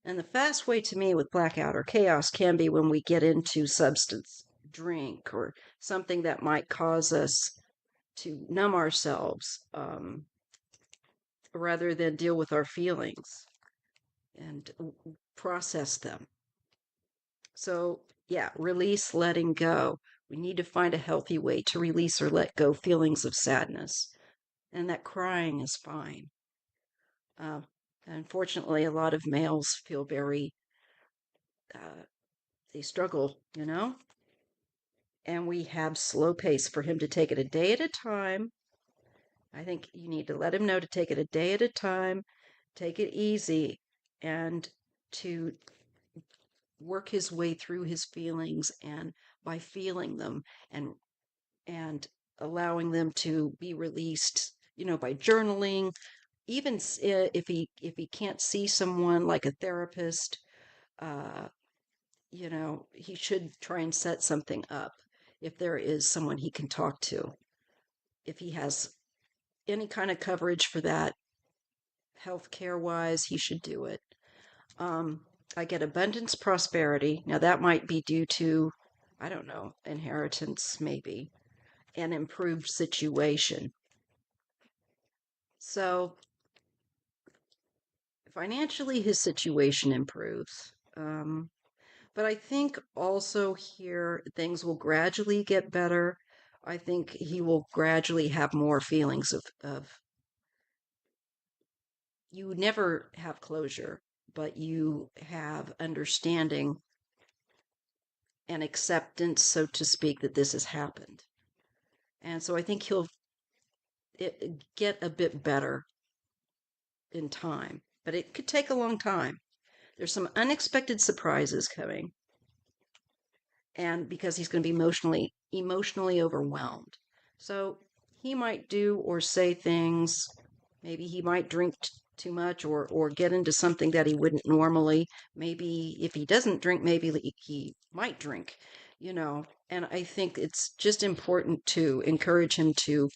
And the fast way to me with blackout or chaos can be when we get into substance, drink, or something that might cause us to numb ourselves rather than deal with our feelings and process them. So, yeah, release, letting go. We need to find a healthy way to release or let go feelings of sadness. And that crying is fine. Uh, Unfortunately, a lot of males feel very, they struggle, you know? And we have slow pace for him to take it a day at a time. I think you need to let him know to take it a day at a time, take it easy, and to work his way through his feelings and by feeling them and allowing them to be released, by journaling, even if he can't see someone like a therapist, uh, he should try and set something up if there is someone he can talk to. If he has any kind of coverage for that, healthcare wise, he should do it. Um, I get abundance prosperity. Now, that might be due to, I don't know, inheritance, maybe, an improved situation. So, financially, his situation improves. But I think also here things will gradually get better. I think he will gradually have more feelings of you never have closure, but you have understanding and acceptance, so to speak, that this has happened. And so I think he'll get a bit better in time, but it could take a long time. There's some unexpected surprises coming, and because he's going to be emotionally overwhelmed. So he might do or say things, maybe he might drink too much or get into something that he wouldn't normally. Maybe if he doesn't drink, maybe he might drink, and I think it's just important to encourage him to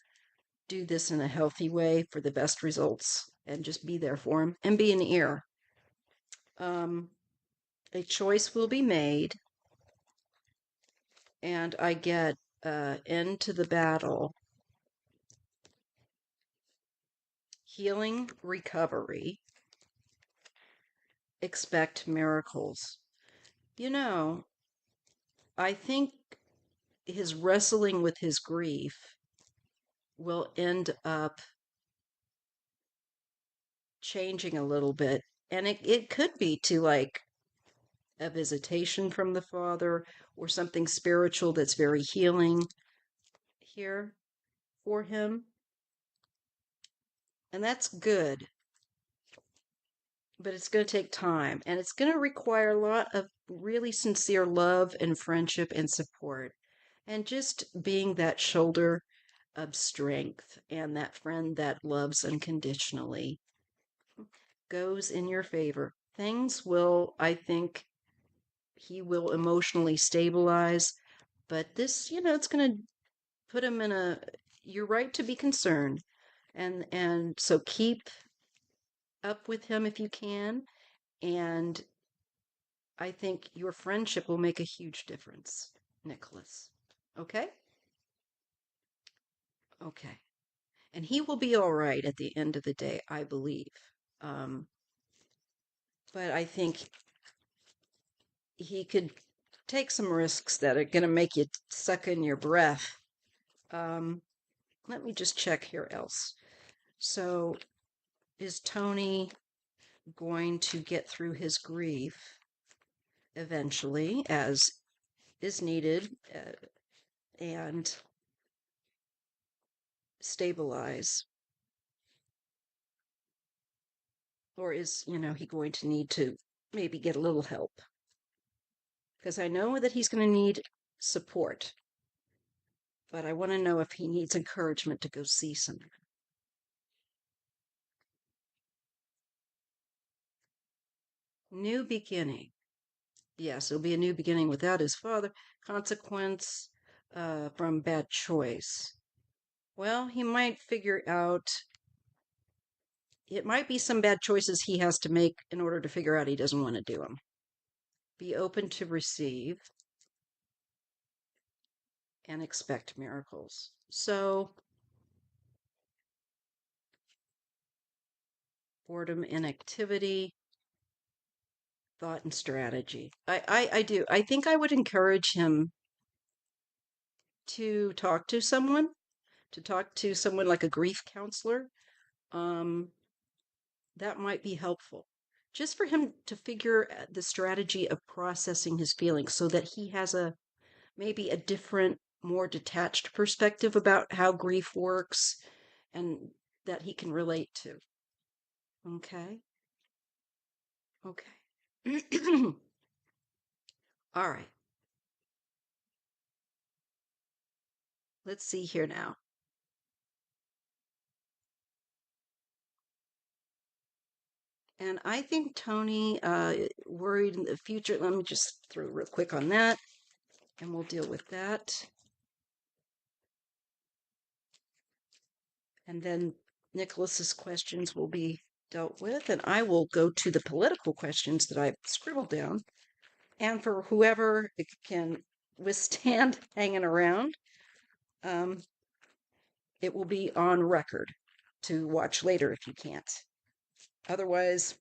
do this in a healthy way for the best results and just be there for him and be an ear. um, a choice will be made, and I get end to the battle, healing, recovery, expect miracles. You know, I think his wrestling with his grief will end up changing a little bit. And it could be to like a visitation from the Father or something spiritual that's very healing here for him. And that's good, but it's going to take time and it's going to require a lot of really sincere love and friendship and support and just being that shoulder of strength and that friend that loves unconditionally goes in your favor. Things will, I think, he will emotionally stabilize, but this, it's going to put him in a, you're right to be concerned. And so keep up with him if you can. And I think your friendship will make a huge difference, Nicholas. Okay? Okay. And he will be all right at the end of the day, I believe. Um, but I think he could take some risks that are going to make you suck in your breath. Um, Let me just check here else. So, is Tony going to get through his grief eventually, as is needed, and stabilize? Or is, he going to need to maybe get a little help? Because I know that he's going to need support, but I want to know if he needs encouragement to go see someone. New beginning. Yes, it'll be a new beginning without his father. Consequence from bad choice. Well, he might figure out, it might be some bad choices he has to make in order to figure out he doesn't want to do them. Be open to receive and expect miracles. So, boredom, inactivity, thought, and strategy. I do. I think I would encourage him to talk to someone like a grief counselor. Um, that might be helpful. Just for him to figure the strategy of processing his feelings so that he has maybe a different, more detached perspective about how grief works and that he can relate to. Okay? Okay. All right. Let's see here now. And I think Tony worried in the future. Let me just throw real quick on that, and we'll deal with that. And then Nicholas's questions will be dealt with, and I will go to the political questions that I've scribbled down. And for whoever can withstand hanging around, um, it will be on record to watch later if you can't. Otherwise,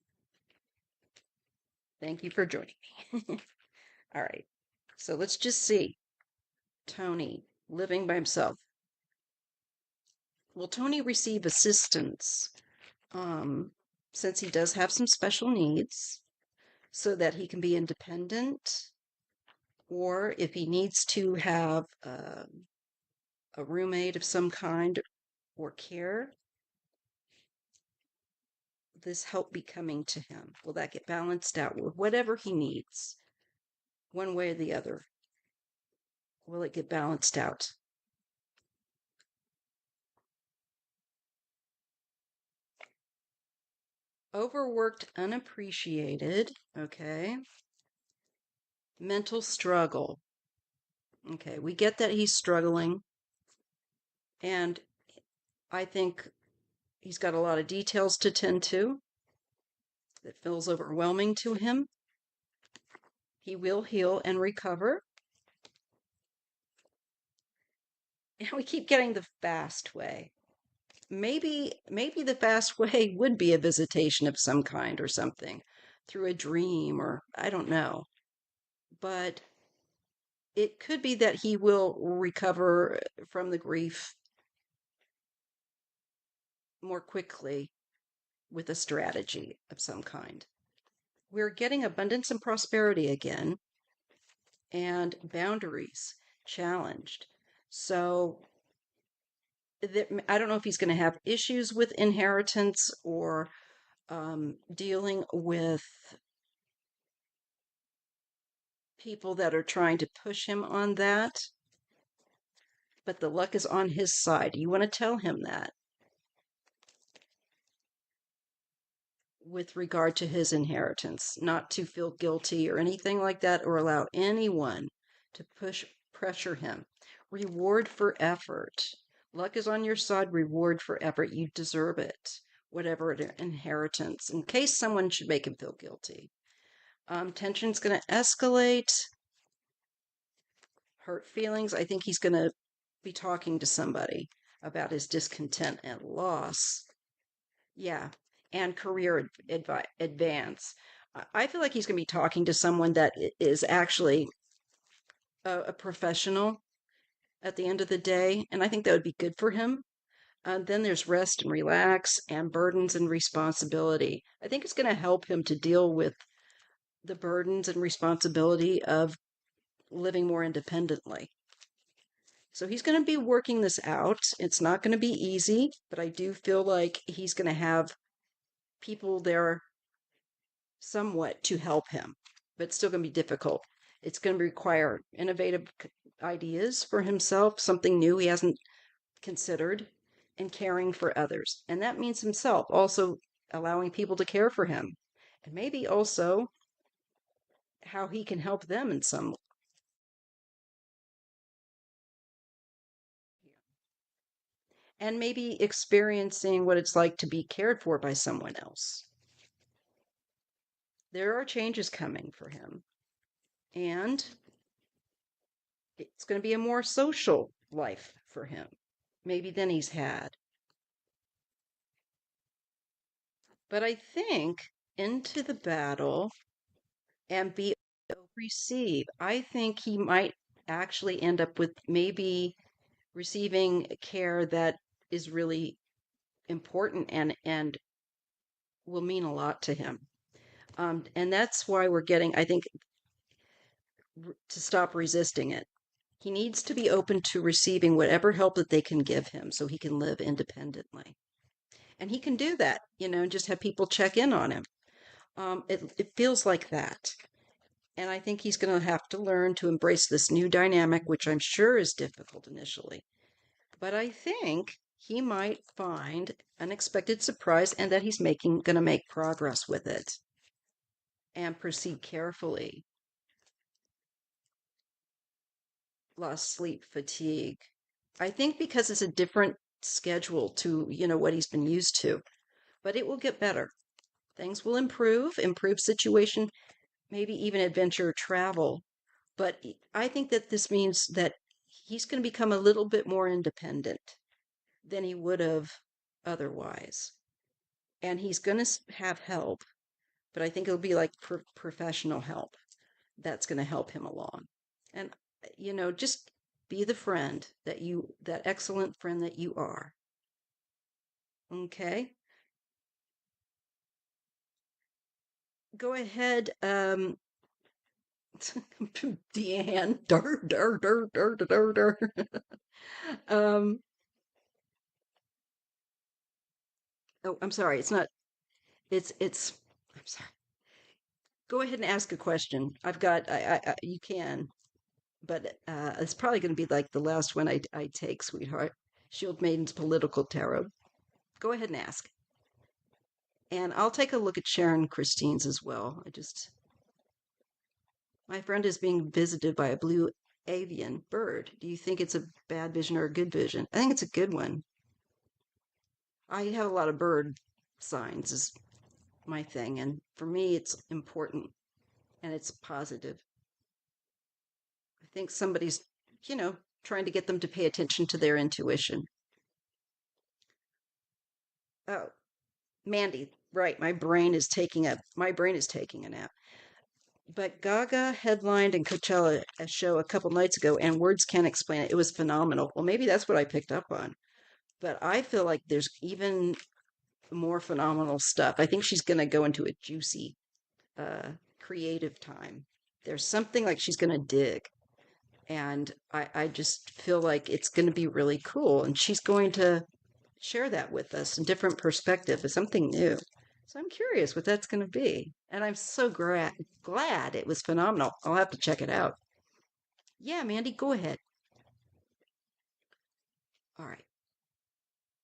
thank you for joining me. All right. So let's just see. Tony living by himself. Will Tony receive assistance? since he does have some special needs, so that he can be independent, or if he needs to have a roommate of some kind or care, this help be coming to him? Will that get balanced out with whatever he needs, one way or the other? Will it get balanced out? Overworked, unappreciated. Okay. Mental struggle. Okay, we get that he's struggling, and I think he's got a lot of details to tend to that feels overwhelming to him. He will heal and recover. And we keep getting the fast way. Maybe the fast way would be a visitation of some kind or something through a dream, or I don't know. But it could be that he will recover from the grief more quickly with a strategy of some kind. We're getting abundance and prosperity again, and boundaries challenged. So I don't know if he's going to have issues with inheritance or dealing with people that are trying to push him on that, but the luck is on his side. You want to tell him that with regard to his inheritance, not to feel guilty or anything like that, or allow anyone to pressure him. Reward for effort. Luck is on your side, reward for effort. You deserve it, whatever inheritance, in case someone should make him feel guilty. Tension's going to escalate. Hurt feelings. I think he's going to be talking to somebody about his discontent and loss. Yeah, and career advance. I feel like he's going to be talking to someone that is actually a professional at the end of the day, and I think that would be good for him. Then there's rest and relax and burdens and responsibility. I think it's going to help him to deal with the burdens and responsibility of living more independently. So he's going to be working this out. It's not going to be easy, but I do feel like he's going to have people there somewhat to help him, but it's still going to be difficult. It's going to require innovative ideas for himself, something new he hasn't considered, and caring for others. And that means himself also allowing people to care for him, and maybe also how he can help them in some. And maybe experiencing what it's like to be cared for by someone else. There are changes coming for him, and it's going to be a more social life for him, maybe than he's had. But I think into the battle and be receive. I think he might actually end up with maybe receiving care that is really important and will mean a lot to him. And that's why we're getting, I think, to stop resisting it. He needs to be open to receiving whatever help that they can give him so he can live independently. And he can do that, and just have people check in on him. It feels like that. And I think he's going to have to learn to embrace this new dynamic, which I'm sure is difficult initially. But I think he might find unexpected surprise and that he's going to make progress with it and proceed carefully. Lost sleep, fatigue. I think because it's a different schedule to, what he's been used to, but it will get better. Things will improve situation, maybe even adventure travel. But I think that this means that he's going to become a little bit more independent than he would have otherwise. And he's going to have help, but I think it'll be like professional help that's going to help him along. And, just be the friend that excellent friend that you are. Okay? Go ahead, Deanne. Dar, dar, dar, dar, dar, dar. um, oh, I'm sorry. It's not, I'm sorry. Go ahead and ask a question. You can, but it's probably going to be like the last one I take, sweetheart. Shield Maiden's political tarot. Go ahead and ask. And I'll take a look at Sharon Christine's as well. My friend is being visited by a blue avian bird. Do you think it's a bad vision or a good vision? I think it's a good one. I have a lot of bird signs is my thing, and for me it's important and it's positive. I think somebody's, trying to get them to pay attention to their intuition. Oh, Mandy, right, my brain is taking a nap. But Gaga headlined and Coachella a show a couple nights ago, and words can't explain it. It was phenomenal. Well, maybe that's what I picked up on. But I feel like there's even more phenomenal stuff. I think she's going to go into a juicy, creative time. There's something like she's going to dig. And I just feel like it's going to be really cool. And she's going to share that with us in different perspective as something new. So I'm curious what that's going to be. And I'm so glad it was phenomenal. I'll have to check it out. Yeah, Mandy, go ahead. All right.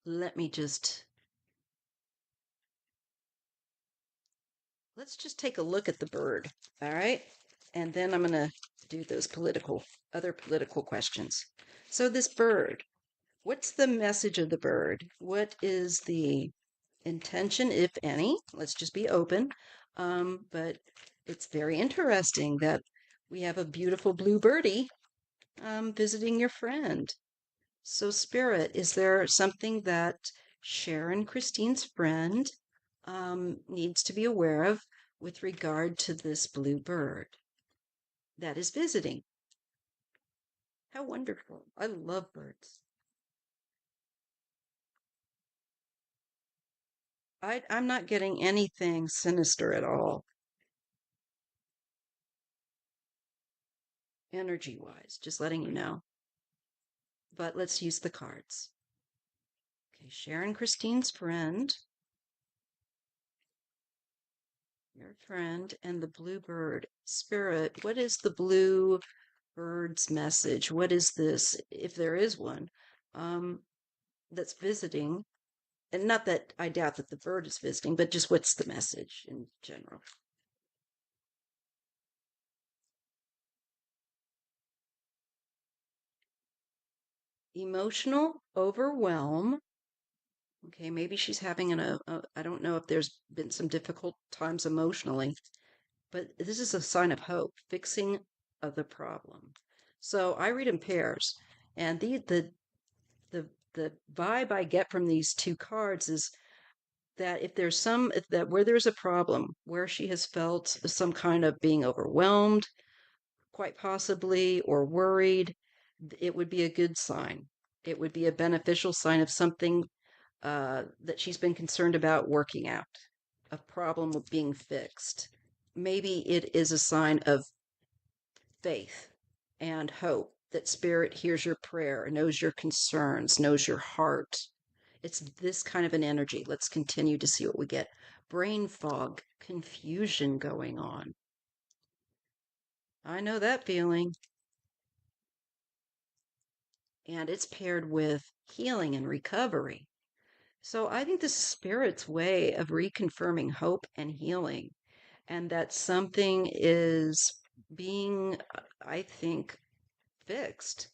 Let me just let's just take a look at the bird. All right. And then I'm going to do those other political questions. So, this bird, what's the message of the bird? What is the intention, if any? Let's just be open. But it's very interesting that we have a beautiful blue birdie visiting your friend. So, Spirit, is there something that Sharon, Christine's friend, needs to be aware of with regard to this blue bird that is visiting? How wonderful. I love birds. I'm not getting anything sinister at all, energy wise, just letting you know. But let's use the cards. Okay, Sharon Christine's friend, your friend, and the blue bird. Spirit, what is the blue bird's message? What is this, if there is one, that's visiting? And not that I doubt that the bird is visiting, but just what's the message in general? Emotional overwhelm. Okay, maybe she's having I don't know if there's been some difficult times emotionally, but this is a sign of hope, fixing of the problem. So I read in pairs, and the vibe I get from these two cards is that if that where there's a problem, where she has felt some kind of being overwhelmed, quite possibly, or worried, it would be a good sign. It would be a beneficial sign of something that she's been concerned about working out, a problem with being fixed. Maybe it is a sign of faith and hope that Spirit hears your prayer, knows your concerns, knows your heart. It's this kind of an energy. Let's continue to see what we get. Brain fog, confusion going on. I know that feeling. And it's paired with healing and recovery. So I think this is Spirit's way of reconfirming hope and healing, and that something is being, I think, fixed,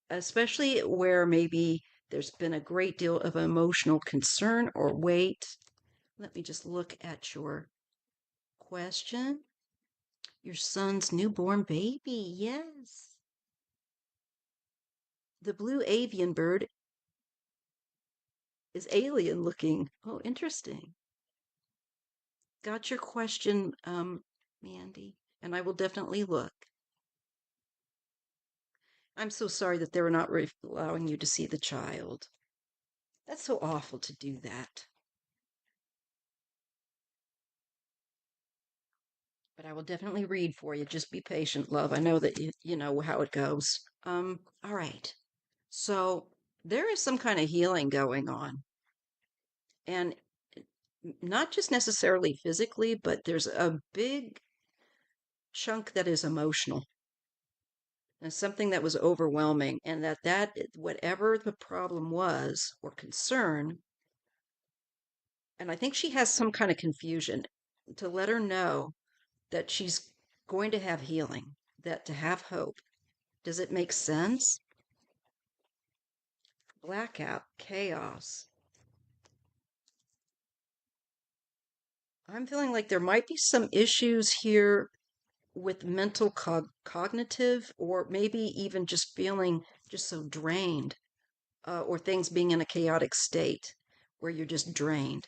especially where maybe there's been a great deal of emotional concern or weight. Let me just look at your question. Your son's newborn baby, yes. The blue avian bird is alien looking. Oh, interesting. Got your question, Mandy, and I will definitely look. I'm so sorry that they were not allowing you to see the child. That's so awful to do that. but I will definitely read for you. Just be patient, love. I know that you know how it goes. All right. So there is some kind of healing going on, and not just necessarily physically, but there's a big chunk that is emotional and something that was overwhelming, and that whatever the problem was or concern, and I think she has some kind of confusion to let her know that she's going to have healing, that to have hope. Does it make sense? Blackout, chaos. I'm feeling like there might be some issues here with mental cognitive, or maybe even just feeling just so drained, or things being in a chaotic state where you're just drained.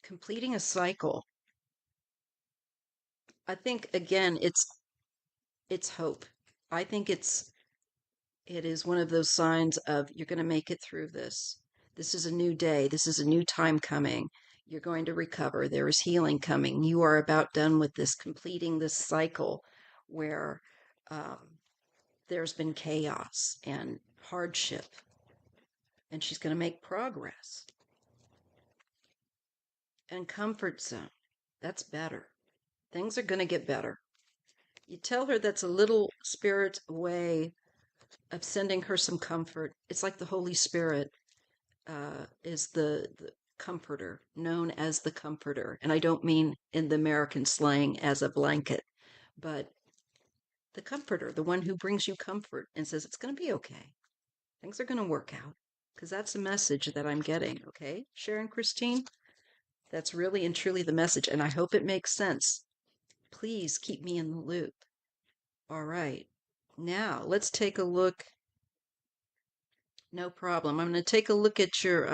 Completing a cycle. I think again, it's hope. I think it is one of those signs of you're going to make it through this. This is a new day. This is a new time coming. You're going to recover. There is healing coming. You are about done with this, completing this cycle where um, there's been chaos and hardship, and she's going to make progress. And comfort zone. That's better. Things are going to get better. You tell her that's a little spirit way of sending her some comfort. It's like the Holy Spirit is the comforter, known as the comforter. And I don't mean in the American slang as a blanket, but the comforter, the one who brings you comfort and says it's going to be okay. Things are going to work out. Because that's the message that I'm getting, okay? Sharon Christine, that's really and truly the message. And I hope it makes sense. Please keep me in the loop. All right. Now let's take a look. No problem. I'm going to take a look at your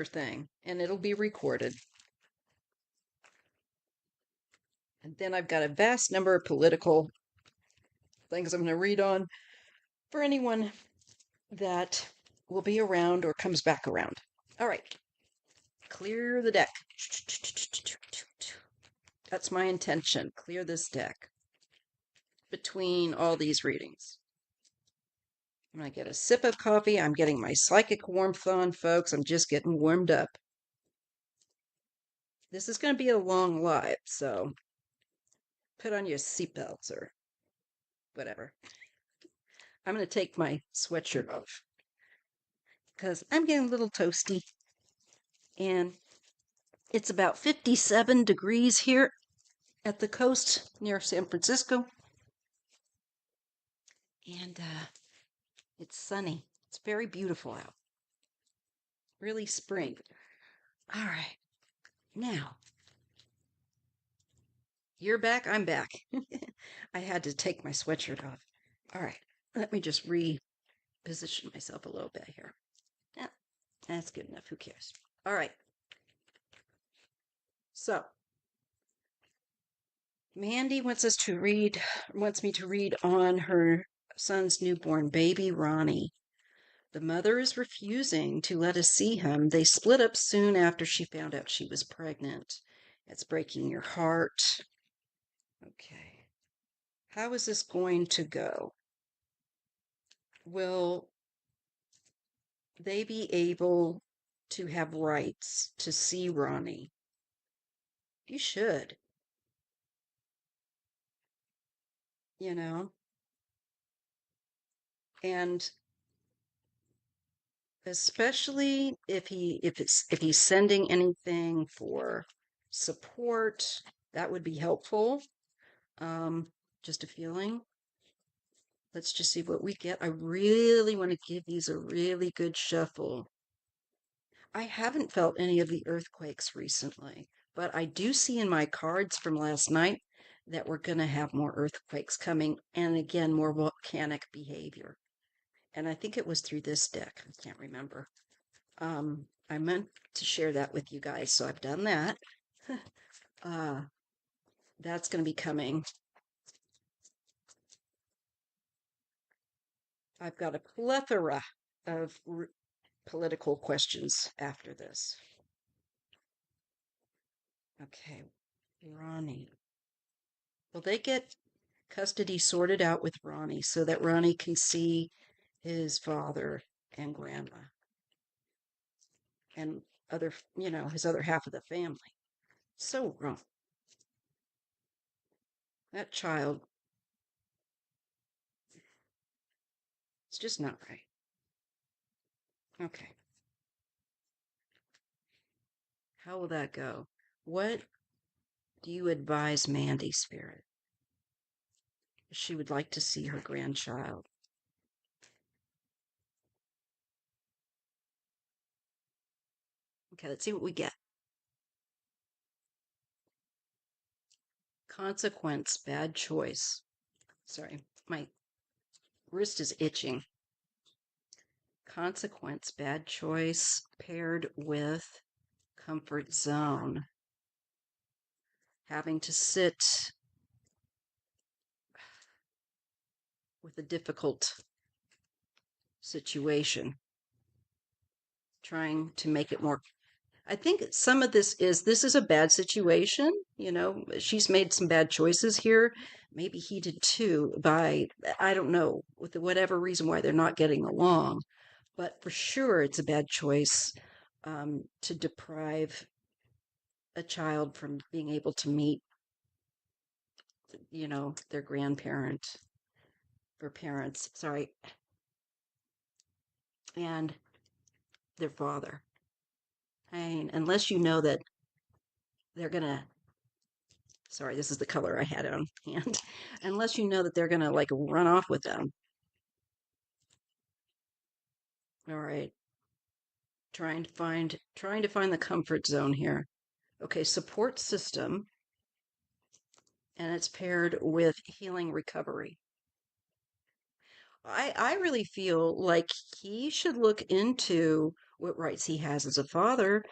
thing, and it'll be recorded. And then I've got a vast number of political things I'm going to read on for anyone that will be around or comes back around. All right. Clear the deck. That's my intention. Clear this deck between all these readings. When I get a sip of coffee, I'm getting my psychic warmth on, folks. I'm just getting warmed up. This is going to be a long live, so put on your seatbelts or whatever. I'm going to take my sweatshirt off because I'm getting a little toasty. And it's about 57 degrees here at the coast near San Francisco. And it's sunny. It's very beautiful out. Really spring. All right. Now, you're back. I'm back. I had to take my sweatshirt off. All right. Let me just reposition myself a little bit here. Yeah, that's good enough. Who cares? All right. So, Mandy wants me to read on her son's newborn baby, Ronnie. The mother is refusing to let us see him. They split up soon after she found out she was pregnant. It's breaking your heart. Okay. How is this going to go? Will they be able to have rights to see Ronnie? You should, you know, and especially if he's sending anything for support, that would be helpful. Just a feeling. Let's just see what we get. I really want to give these a really good shuffle. I haven't felt any of the earthquakes recently, but I do see in my cards from last night that we're going to have more earthquakes coming, and again, more volcanic behavior. And I think it was through this deck. I can't remember. I meant to share that with you guys, so I've done that. uh, that's going to be coming. I've got a plethora of political questions after this. Okay. Ronnie. Will they get custody sorted out with Ronnie so that Ronnie can see his father and grandma and other, his other half of the family? So wrong. That child, it's just not right. Okay. How will that go? What do you advise Mandy, Spirit? She would like to see her grandchild. Okay, let's see what we get. Consequence, bad choice. Sorry, my wrist is itching. Consequence, bad choice paired with comfort zone. Having to sit with a difficult situation, trying to make it more. I think some of this is a bad situation. She's made some bad choices here. Maybe he did too, by, I don't know, with whatever reason why they're not getting along. But for sure, it's a bad choice to deprive a child from being able to meet, their grandparent or parents, sorry, and their father. I mean, unless you know that they're gonna, sorry, this is the color I had on hand, unless you know that they're gonna like run off with them. All right, trying to find the comfort zone here. Okay, support system, and it's paired with healing recovery. I really feel like he should look into what rights he has as a father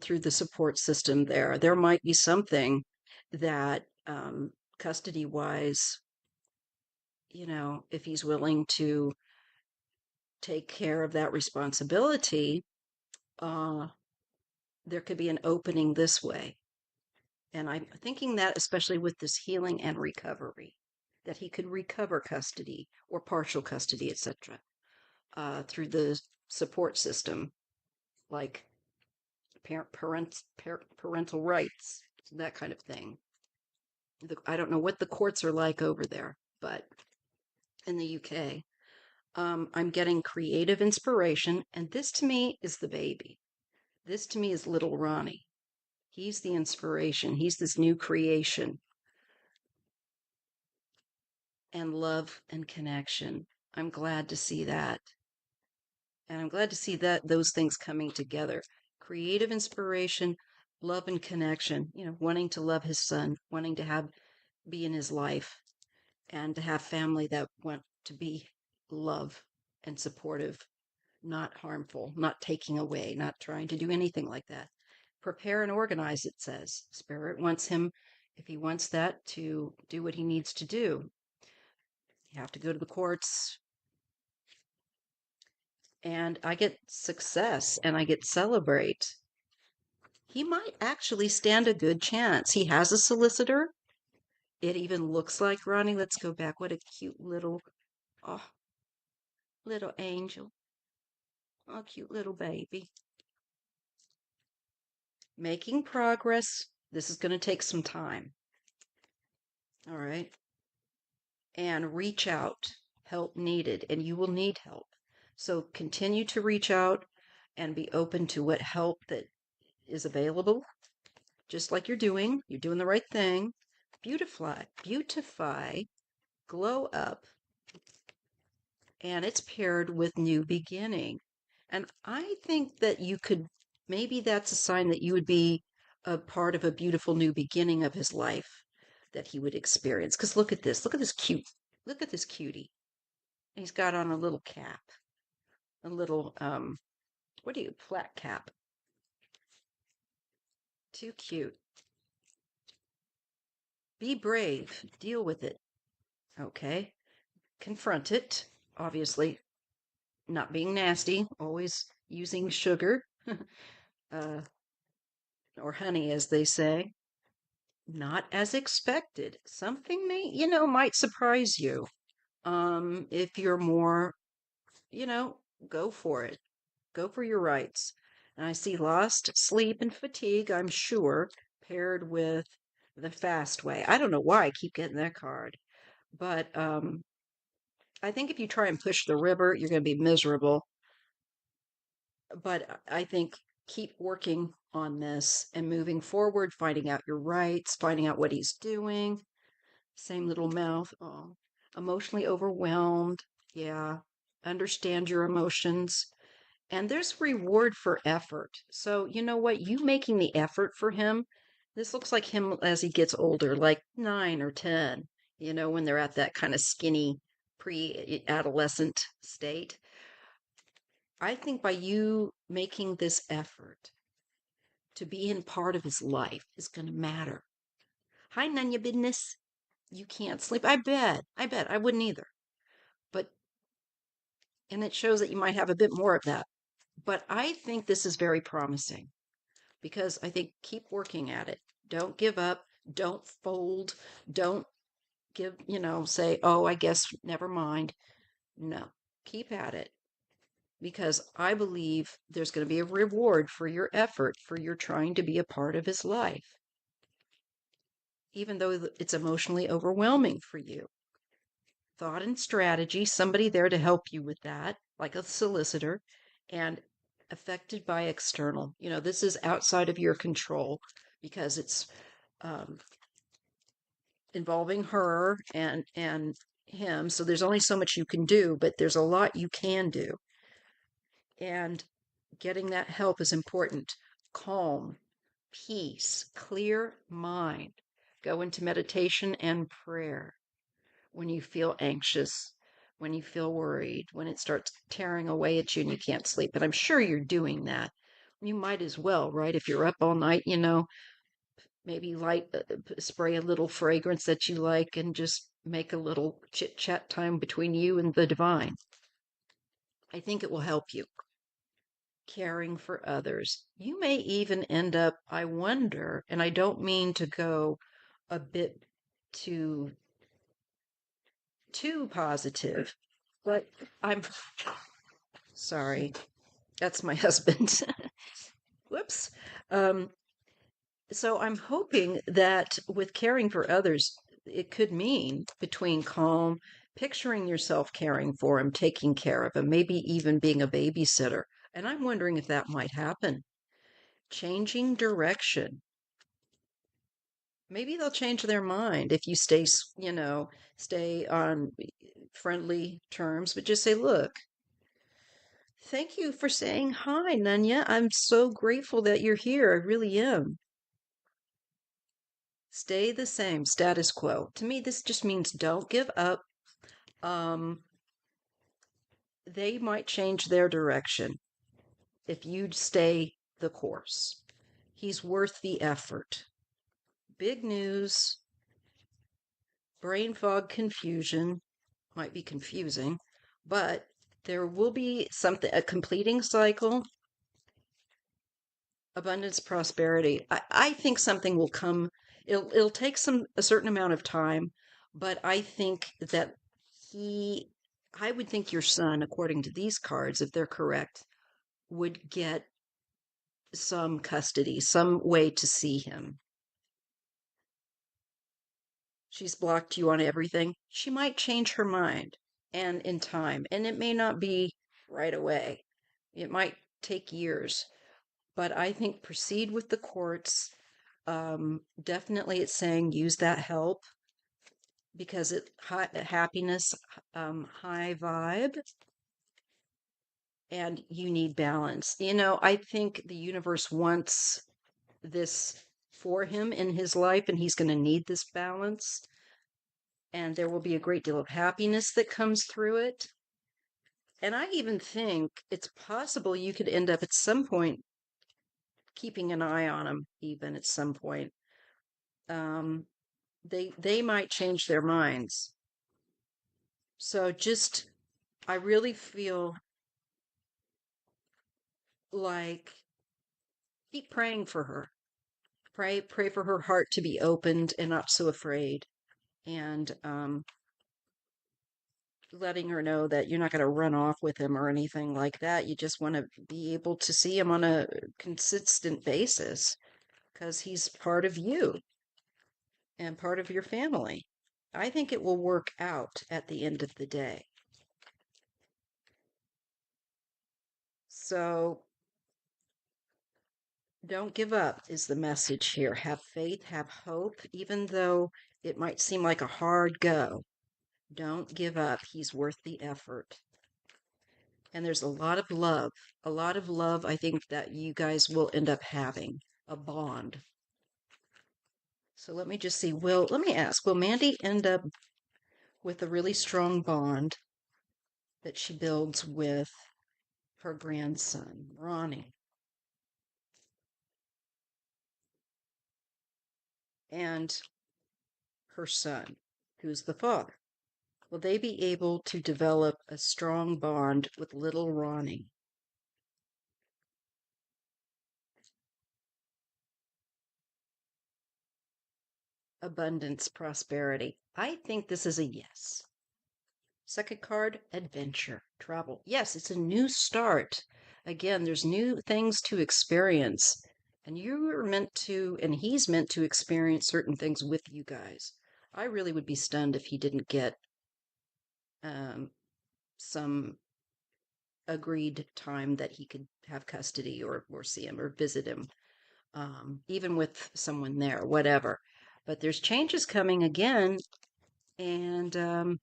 through the support system there. There might be something that custody wise, if he's willing to take care of that responsibility, uh, there could be an opening this way. And I'm thinking that, especially with this healing and recovery, that he could recover custody or partial custody, etc., through the support system, like parental rights, that kind of thing. I don't know what the courts are like over there, but in the UK, I'm getting creative inspiration, and this to me is the baby. This to me is little Ronnie. He's the inspiration. He's this new creation, and love and connection. I'm glad to see that. And I'm glad to see that those things coming together. Creative inspiration, love and connection, wanting to love his son, wanting to be in his life, and to have family that want to be love and supportive, not harmful, not taking away, not trying to do anything like that. Prepare and organize, it says. Spirit wants him, if he wants that, to do what he needs to do. You have to go to the courts, and I get success and I get celebrate. He might actually stand a good chance. He has a solicitor. It even looks like Ronnie. Let's go back. What a cute oh, little angel. Oh, cute little baby. Making progress. This is going to take some time. All right. And reach out. Help needed. And you will need help. So continue to reach out and be open to what help that is available, just like you're doing. You're doing the right thing. Beautify, glow up, and it's paired with new beginning. And I think that maybe that's a sign that you would be a part of a beautiful new beginning of his life that he would experience. Because look at this. Look at this cutie. He's got on a little cap, a little, flat cap. Too cute. Be brave. Deal with it. Okay. Confront it. Obviously, not being nasty, always using sugar, uh, or honey, as they say. not as expected. Something may, might surprise you. If you're more, you know, go for it. Go for your rights. And I see lost sleep and fatigue, I'm sure, paired with the fast way. I don't know why I keep getting that card, but I think if you try and push the river, you're going to be miserable. But I think keep working on this and moving forward, finding out your rights, finding out what he's doing. Same little mouth. Oh, emotionally overwhelmed. Yeah. Understand your emotions. And there's reward for effort. So, you know what? You making the effort for him, this looks like him as he gets older, like 9 or 10, when they're at that kind of skinny pre-adolescent state. I think by you making this effort to be in part of his life is going to matter. Hi, none your business. You can't sleep. I bet. I wouldn't either. But, and it shows that you might have a bit more of that. But I think this is very promising because I think keep working at it. Don't give up. Don't fold. Don't say, oh, I guess never mind. No, keep at it because I believe there's going to be a reward for your effort, for your trying to be a part of his life, even though it's emotionally overwhelming for you. Thought and strategy, somebody there to help you with that, like a solicitor, and affected by external. This is outside of your control because it's um, involving her and him. So there's only so much you can do, but there's a lot you can do. And getting that help is important. Calm, peace, clear mind. Go into meditation and prayer when you feel anxious, when you feel worried, when it starts tearing away at you and you can't sleep. And I'm sure you're doing that. You might as well, right? If you're up all night, maybe spray a little fragrance that you like and just make a little chit chat time between you and the divine. I think it will help you. Caring for others. You may even end up, I wonder, and I don't mean to go a bit too positive, but I'm sorry. That's my husband. Whoops. Um, so I'm hoping that with caring for others, it could mean between calm, picturing yourself caring for him, taking care of him, maybe even being a babysitter. And I'm wondering if that might happen. Changing direction. Maybe they'll change their mind if you stay on friendly terms, but just say, look, thank you for saying hi, Nanya. I'm so grateful that you're here. I really am. Stay the same, status quo. To me, this just means don't give up. Um, they might change their direction if you stay the course. He's worth the effort. Big news, brain fog confusion, might be confusing, but there will be something, a completing cycle, abundance, prosperity. I think something will come. It'll take a certain amount of time, but I think that he, I would think your son, according to these cards, if they're correct, would get some custody, some way to see him. She's blocked you on everything. She might change her mind and in time, and it may not be right away. It might take years, but I think proceed with the courts. Definitely, it's saying use that help because happiness, high vibe, and you need balance. I think the universe wants this for him in his life, and he's going to need this balance. And there will be a great deal of happiness that comes through it. And I even think it's possible you could end up at some point keeping an eye on him, even at some point. Um, they might change their minds. So I really feel like keep praying for her. Pray for her heart to be opened and not so afraid. And letting her know that you're not going to run off with him or anything like that. You just want to be able to see him on a consistent basis because he's part of you and part of your family. I think it will work out at the end of the day. So don't give up is the message here. Have faith, have hope, even though it might seem like a hard go. Don't give up. He's worth the effort. And there's a lot of love I think that you guys will end up having, a bond. So let me just see, let me ask, will Mandy end up with a really strong bond that she builds with her grandson, Ronnie, and her son, who's the father? Will they be able to develop a strong bond with little Ronnie? Abundance, prosperity. I think this is a yes. Second card, adventure, travel. Yes, it's a new start. Again, there's new things to experience. And you are meant to, and he's meant to experience certain things with you guys. I really would be stunned if he didn't get um, some agreed time that he could have custody or see him or visit him, even with someone there, whatever. But there's changes coming again, and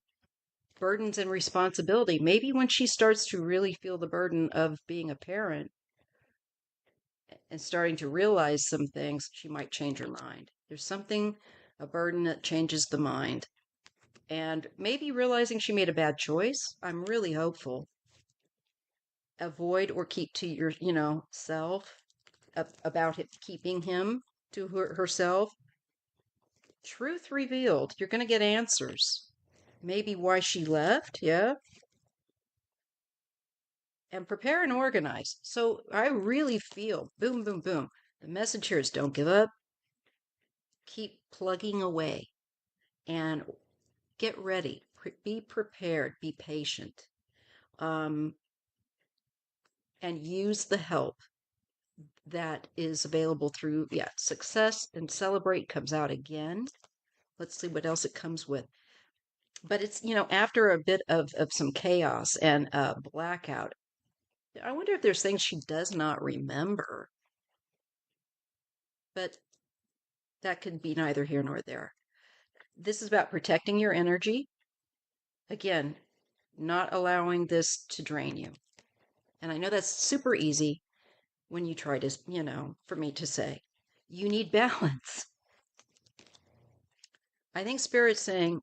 burdens and responsibility. Maybe when she starts to really feel the burden of being a parent and starting to realize some things, she might change her mind. There's something, a burden that changes the mind. And maybe realizing she made a bad choice. I'm really hopeful. Avoid or keep to your, self about it, keeping him to herself. Truth revealed. You're going to get answers. Maybe why she left. Yeah. And prepare and organize. So I really feel boom, boom, boom. The message here is don't give up, keep plugging away, and get ready. Be prepared, be patient, um, and use the help that is available through, success and celebrate comes out again. Let's see what else it comes with. But it's, after a bit of some chaos and blackout, I wonder if there's things she does not remember. But that could be neither here nor there. This is about protecting your energy. Again, not allowing this to drain you. And I know that's super easy when you try to, for me to say. You need balance. I think Spirit's saying,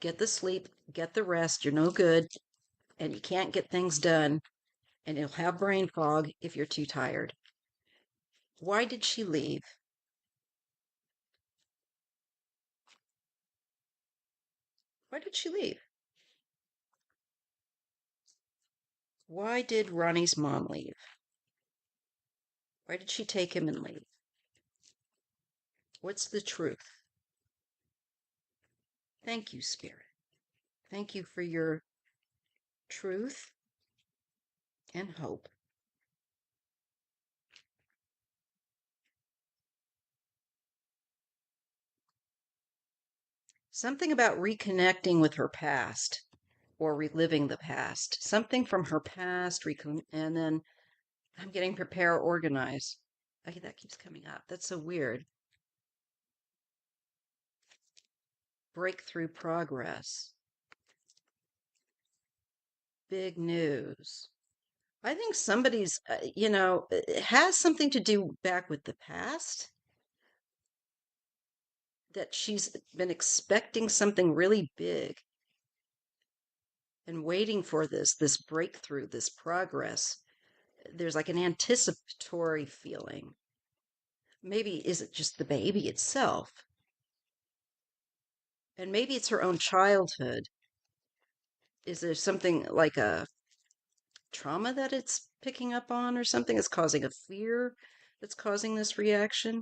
get the sleep, get the rest. You're no good, and you can't get things done, and you'll have brain fog if you're too tired. Why did she leave? Why did she leave? Why did Ronnie's mom leave? Why did she take him and leave? What's the truth? Thank you, Spirit. Thank you for your truth and hope. Something about reconnecting with her past or reliving the past. Something from her past, and then I'm getting prepare, organize. Okay, that keeps coming up. That's so weird. Breakthrough progress. Big news. I think somebody's, it has something to do back with the past that she's been expecting something really big and waiting for this breakthrough, this progress. There's like an anticipatory feeling. Maybe is it just the baby itself? And maybe it's her own childhood. Is there something like a trauma that it's picking up on or something that's causing a fear that's causing this reaction?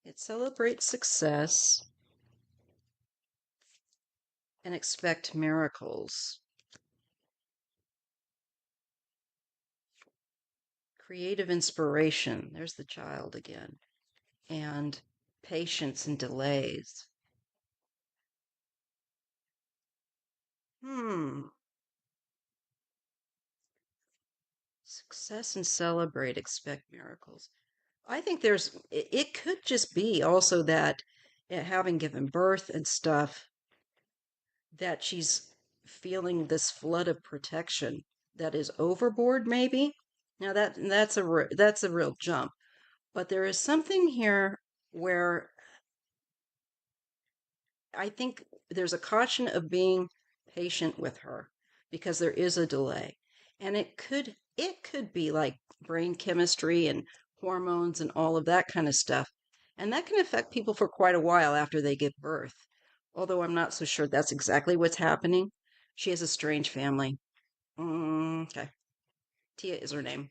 It celebrates success and expect miracles. Creative inspiration. There's the child again. And patience and delays. Hmm. Success and celebrate, expect miracles. I think it could just be also that having given birth and stuff, that she's feeling this flood of protection that is overboard, maybe. Now that's a real jump, but there is something here where I think there's a caution of being patient with her because there is a delay. And it could be like brain chemistry and hormones and all of that kind of stuff. And that can affect people for quite a while after they give birth. Although I'm not so sure that's exactly what's happening. She has a strange family. Okay. Tia is her name.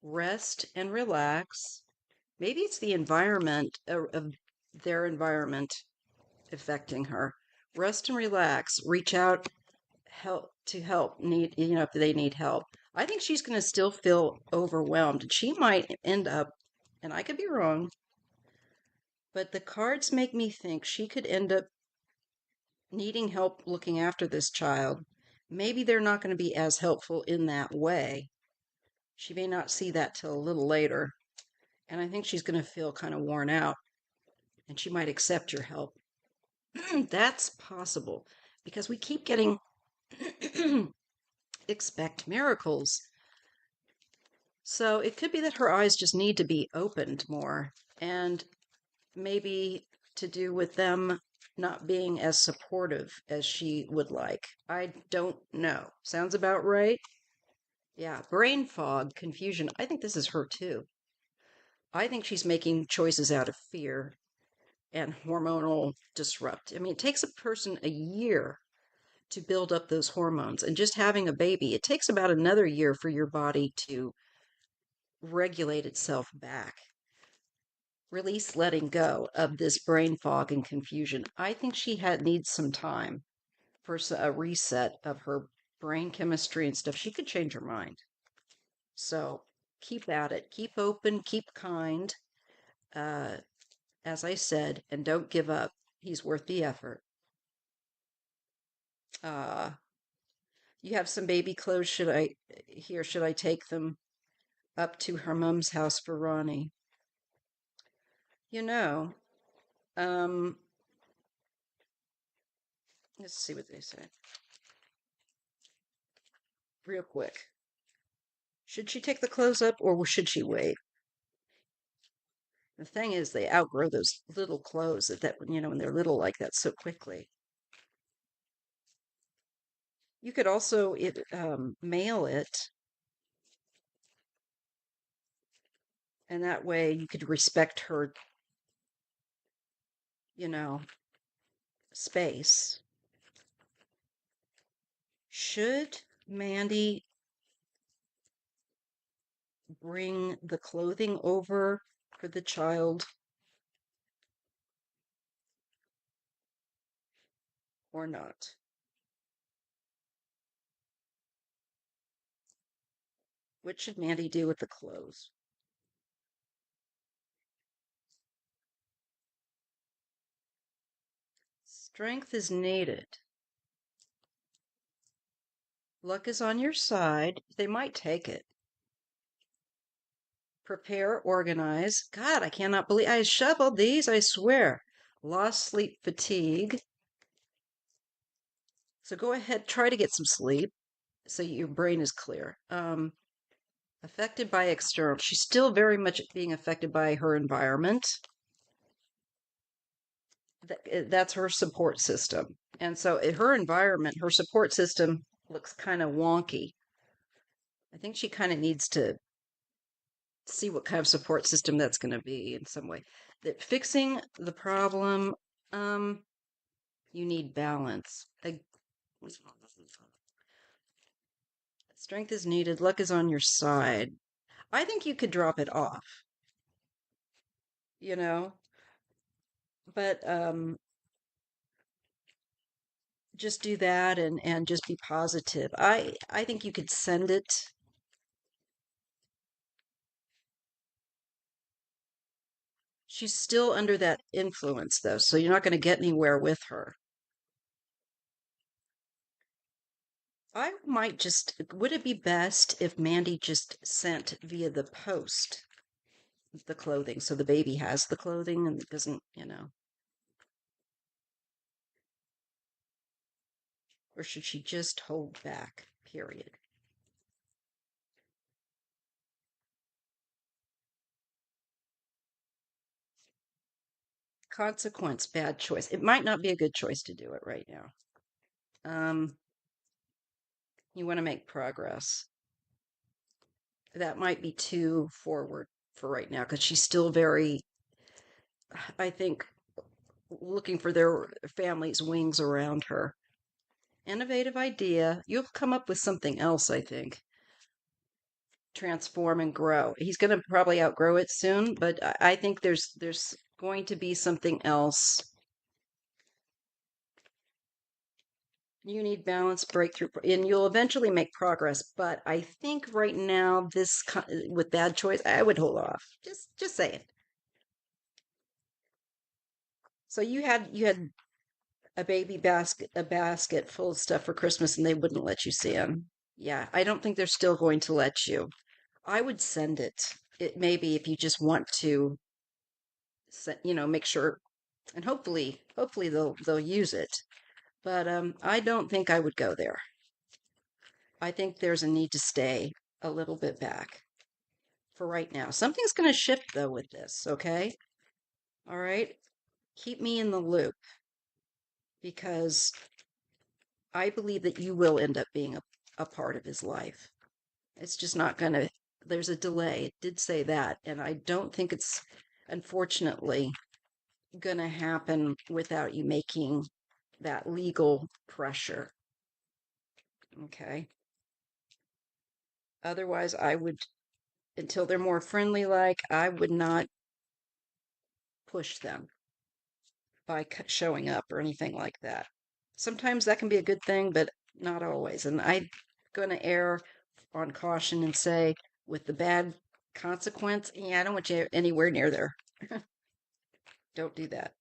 Rest and relax. Maybe it's the environment of their environment affecting her. Rest and relax. Reach out help need if they need help. I think she's going to still feel overwhelmed. She might end up, and I could be wrong, but the cards make me think she could end up needing help looking after this child. Maybe they're not going to be as helpful in that way. She may not see that till a little later, and I think she's going to feel kind of worn out, and she might accept your help. That's possible because we keep getting expect miracles. So it could be that her eyes just need to be opened more, and maybe to do with them not being as supportive as she would like. I don't know. Sounds about right? Yeah, brain fog, confusion. I think this is her too. I think she's making choices out of fear and hormonal disrupt. I mean, it takes a person a year to build up those hormones, and just having a baby, it takes about another year for your body to regulate itself back. Release letting go of this brain fog and confusion. I think she needs some time for a reset of her brain chemistry and stuff. She could change her mind. So keep at it, keep open, keep kind. Uh, as I said, and don't give up. He's worth the effort. Uh, you have some baby clothes. Should I take them up to her mom's house for Ronnie? You know, um, let's see what they say real quick. Should she take the clothes up or should she wait? The thing is, they outgrow those little clothes when they're little like that so quickly. You could also mail it, and that way you could respect her, you know, space. Should Mandy bring the clothing over for the child or not? What should Mandy do with the clothes? Strength is needed. Luck is on your side. They might take it. Prepare, organize. God, I cannot believe I shoveled these, I swear. Lost sleep fatigue. So go ahead, try to get some sleep so your brain is clear. Affected by external. She's still very much being affected by her environment. That's her support system. And so her environment, her support system looks kind of wonky. I think she kind of needs to see what kind of support system that's going to be in some way. That fixing the problem, you need balance. Strength is needed. Luck is on your side. I think you could drop it off. you know, but just do that and just be positive. I think you could send it. She's still under that influence though, so you're not going to get anywhere with her. I might just, would it be best if Mandy just sent via the post the clothing so the baby has the clothing and doesn't, or should she just hold back, period? Consequence, bad choice. It might not be a good choice to do it right now. Um, you want to make progress. That might be too forward for right now because she's still very, I think, looking for their family's wings around her. Innovative idea. You'll come up with something else, I think. Transform and grow. He's going to probably outgrow it soon, but I think there's going to be something else. You need balance, breakthrough, and you'll eventually make progress. But I think right now, with bad choice, I would hold off. Just say it. So you had a basket full of stuff for Christmas, and they wouldn't let you see them. Yeah, I don't think they're still going to let you. I would send it. It maybe if you just want to, make sure, and hopefully they'll use it. But I don't think I would go there. I think there's a need to stay a little bit back for right now. Something's going to shift though with this, okay? All right. Keep me in the loop because I believe that you will end up being a part of his life. It's just not going to, there's a delay. It did say that. And I don't think it's, unfortunately, going to happen without you making that legal pressure. Okay. Otherwise, I would, until they're more friendly like, I would not push them by showing up or anything like that. Sometimes that can be a good thing, but not always. And I'm going to err on caution and say, with the bad consequence, yeah, I don't want you anywhere near there. Don't do that.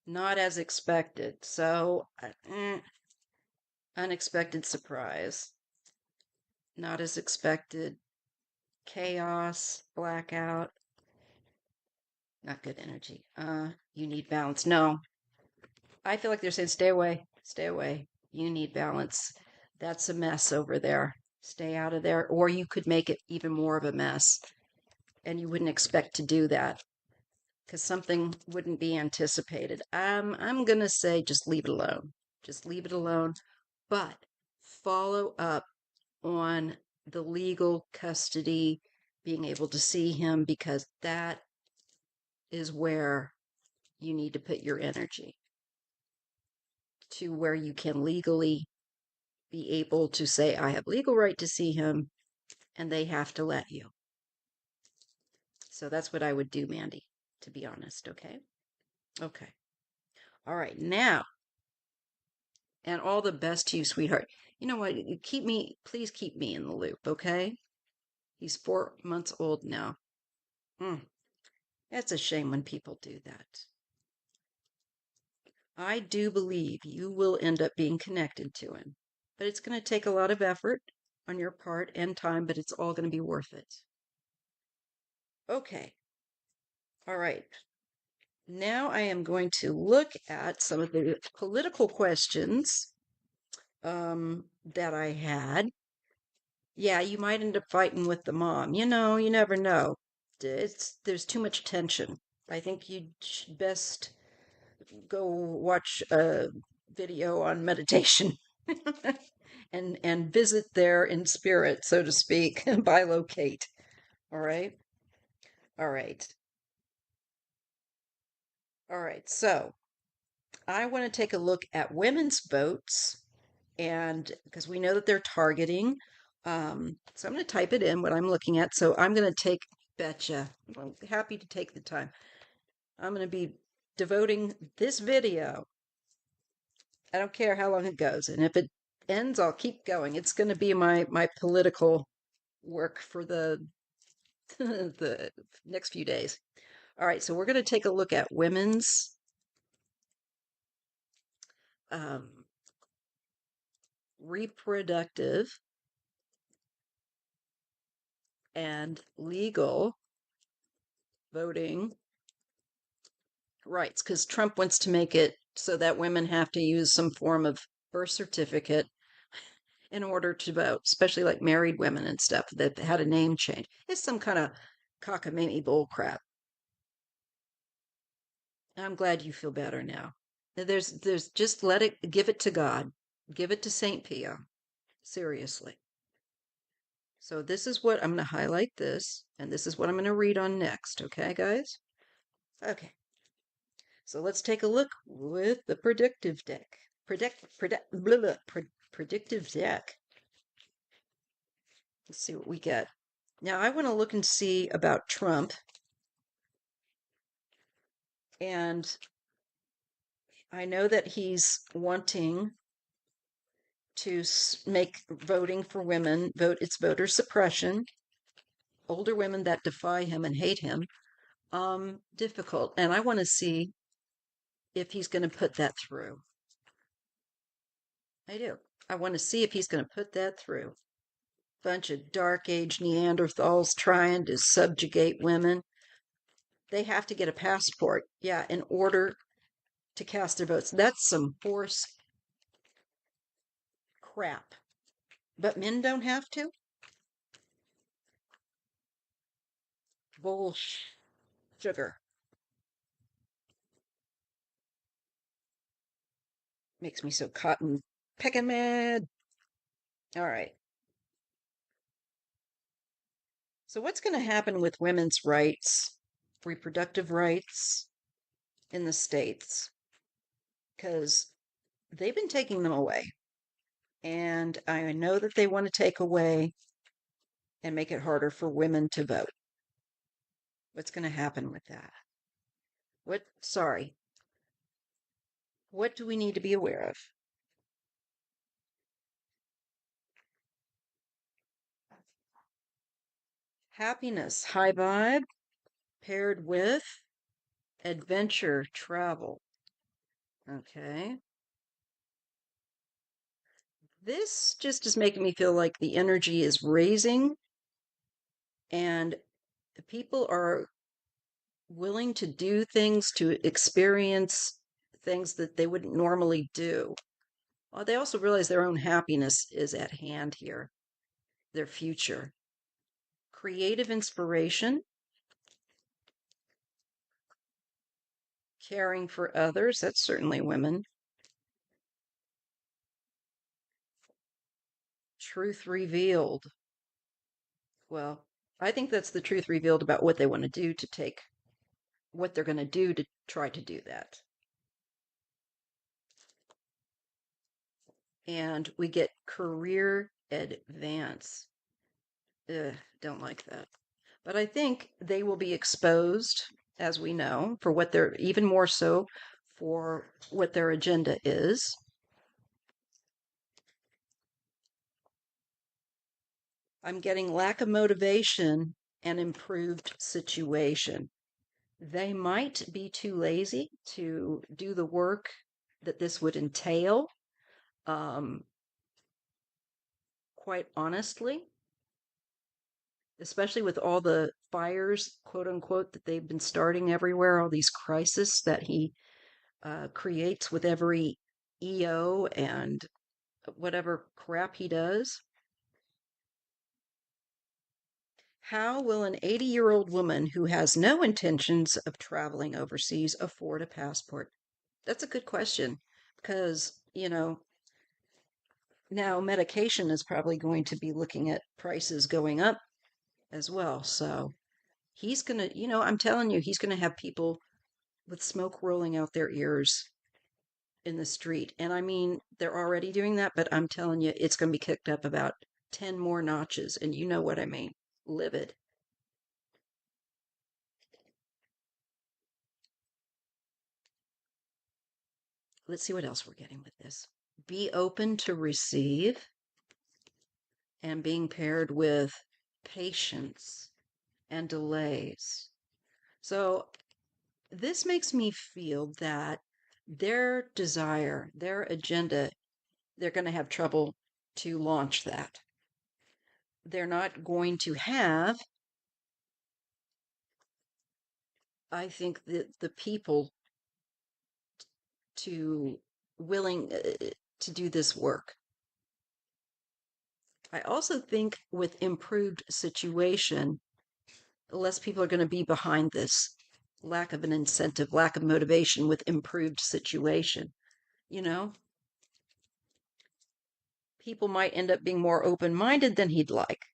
Not as expected. So, unexpected surprise. Not as expected. Chaos, blackout. Not good energy. You need balance. No, I feel like they're saying, stay away, stay away. You need balance. That's a mess over there. Stay out of there. Or you could make it even more of a mess. And you wouldn't expect to do that because something wouldn't be anticipated. I'm going to say just leave it alone. Just leave it alone. But follow up on the legal custody, being able to see him, because that is where you need to put your energy to where you can legally be able to say, I have legal right to see him, and they have to let you. So that's what I would do, Mandy, to be honest. Okay. Okay. All right. Now, and all the best to you, sweetheart. You know what? Please keep me in the loop. Okay. He's 4 months old now. Mm, that's a shame when people do that. I do believe you will end up being connected to him, but it's going to take a lot of effort on your part and time, but it's all going to be worth it. Okay. All right. Now I am going to look at some of the political questions that I had. Yeah, you might end up fighting with the mom. You never know. There's too much tension. I think you best go watch a video on meditation and visit there in spirit, so to speak, bilocate. All right. All right. All right. So I want to take a look at women's votes, and because we know that they're targeting. So I'm going to type it in what I'm looking at. So I'm going to take Betcha. I'm happy to take the time. I'm going to be devoting this video. I don't care how long it goes. And if it ends, I'll keep going. It's going to be my political work for the the next few days. All right, so we're going to take a look at women's um, reproductive and legal voting rights because Trump wants to make it so that women have to use some form of birth certificate in order to vote, especially like married women and stuff that had a name change. It's some kind of cockamamie bull crap. I'm glad you feel better now. There's just let it, give it to God, give it to Saint Pio. Seriously. So this is what I'm going to highlight this, and this is what I'm going to read on next. Okay, guys? Okay. So let's take a look with the predictive deck. Predictive deck. Let's see what we get. Now I want to look and see about Trump, and I know that he's wanting to make voting for women it's voter suppression, older women that defy him and hate him, difficult. And I want to see if he's going to put that through. I do. I want to see if he's going to put that through. Bunch of dark age Neanderthals trying to subjugate women. They have to get a passport, yeah, in order to cast their votes. That's some horse crap. But men don't have to? Bull sugar. Makes me so cotton pecking mad. All right. So, what's going to happen with women's rights, reproductive rights in the States? Because they've been taking them away. And I know that they want to take away and make it harder for women to vote. What's going to happen with that? What do we need to be aware of? Happiness, high vibe, paired with adventure, travel. Okay. This just is making me feel like the energy is raising and people are willing to do things to experience things that they wouldn't normally do. Well, they also realize their own happiness is at hand here, their future. Creative inspiration, caring for others, that's certainly women. Truth revealed. Well, I think that's the truth revealed about what they want to do to take what they're going to do to try to do that. And we get career advance. Ugh, don't like that. But I think they will be exposed, as we know, for what they're, even more so for what their agenda is. I'm getting lack of motivation and improved situation. They might be too lazy to do the work that this would entail. Um, quite honestly, especially with all the fires, quote unquote, that they've been starting everywhere, all these crises that he creates with every EO and whatever crap he does. How will an 80-year-old woman who has no intentions of traveling overseas afford a passport? That's a good question because, now medication is probably going to be looking at prices going up as well. So he's going to, I'm telling you, he's going to have people with smoke rolling out their ears in the street. And I mean, they're already doing that, but I'm telling you, it's going to be kicked up about 10 more notches. And you know what I mean. Livid. let's see what else we're getting with this. Be open to receive and being paired with patience and delays. So this makes me feel that their desire, their agenda, they're going to have trouble to launch that. They're not going to have, I think, the people to willing to do this work. I also think with improved situation, less people are going to be behind this lack of an incentive, lack of motivation with improved situation. You know, people might end up being more open minded than he'd like.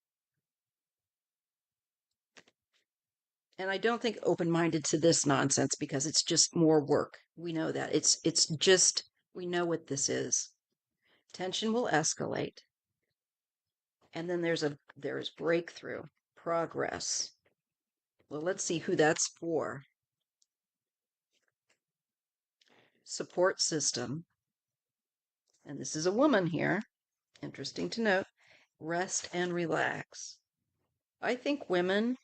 And I don't think open minded to this nonsense because it's just more work. We know that. It's just we know what this is. Tension will escalate. And then there's breakthrough, progress. Well, let's see who that's for. Support system. And this is a woman here. Interesting to note. Rest and relax. I think women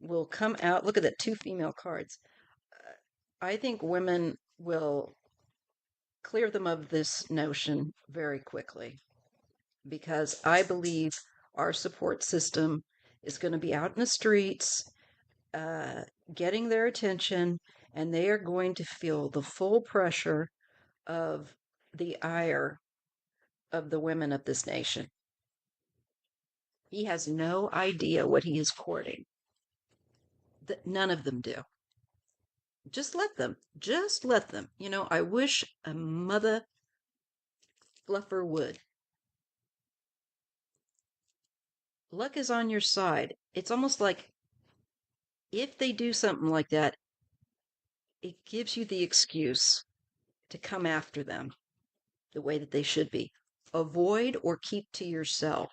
will come out. Look at that, two female cards. I think women will clear them of this notion very quickly because I believe our support system is going to be out in the streets, getting their attention, and they are going to feel the full pressure of the ire of the women of this nation. He has no idea what he is courting. None of them do. Just let them. Just let them. You know, I wish a mother fluffer would. Luck is on your side. It's almost like if they do something like that, it gives you the excuse to come after them the way that they should be. Avoid or keep to yourself.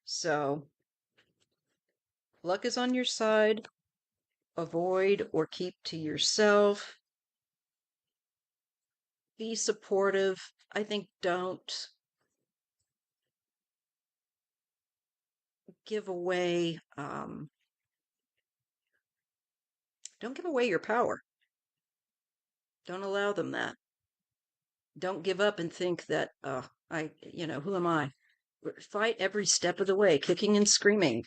So, luck is on your side. Avoid or keep to yourself. Be supportive. I think don't give away don't give away your power. Don't allow them that. Don't give up and think that who am I? Fight every step of the way, kicking and screaming.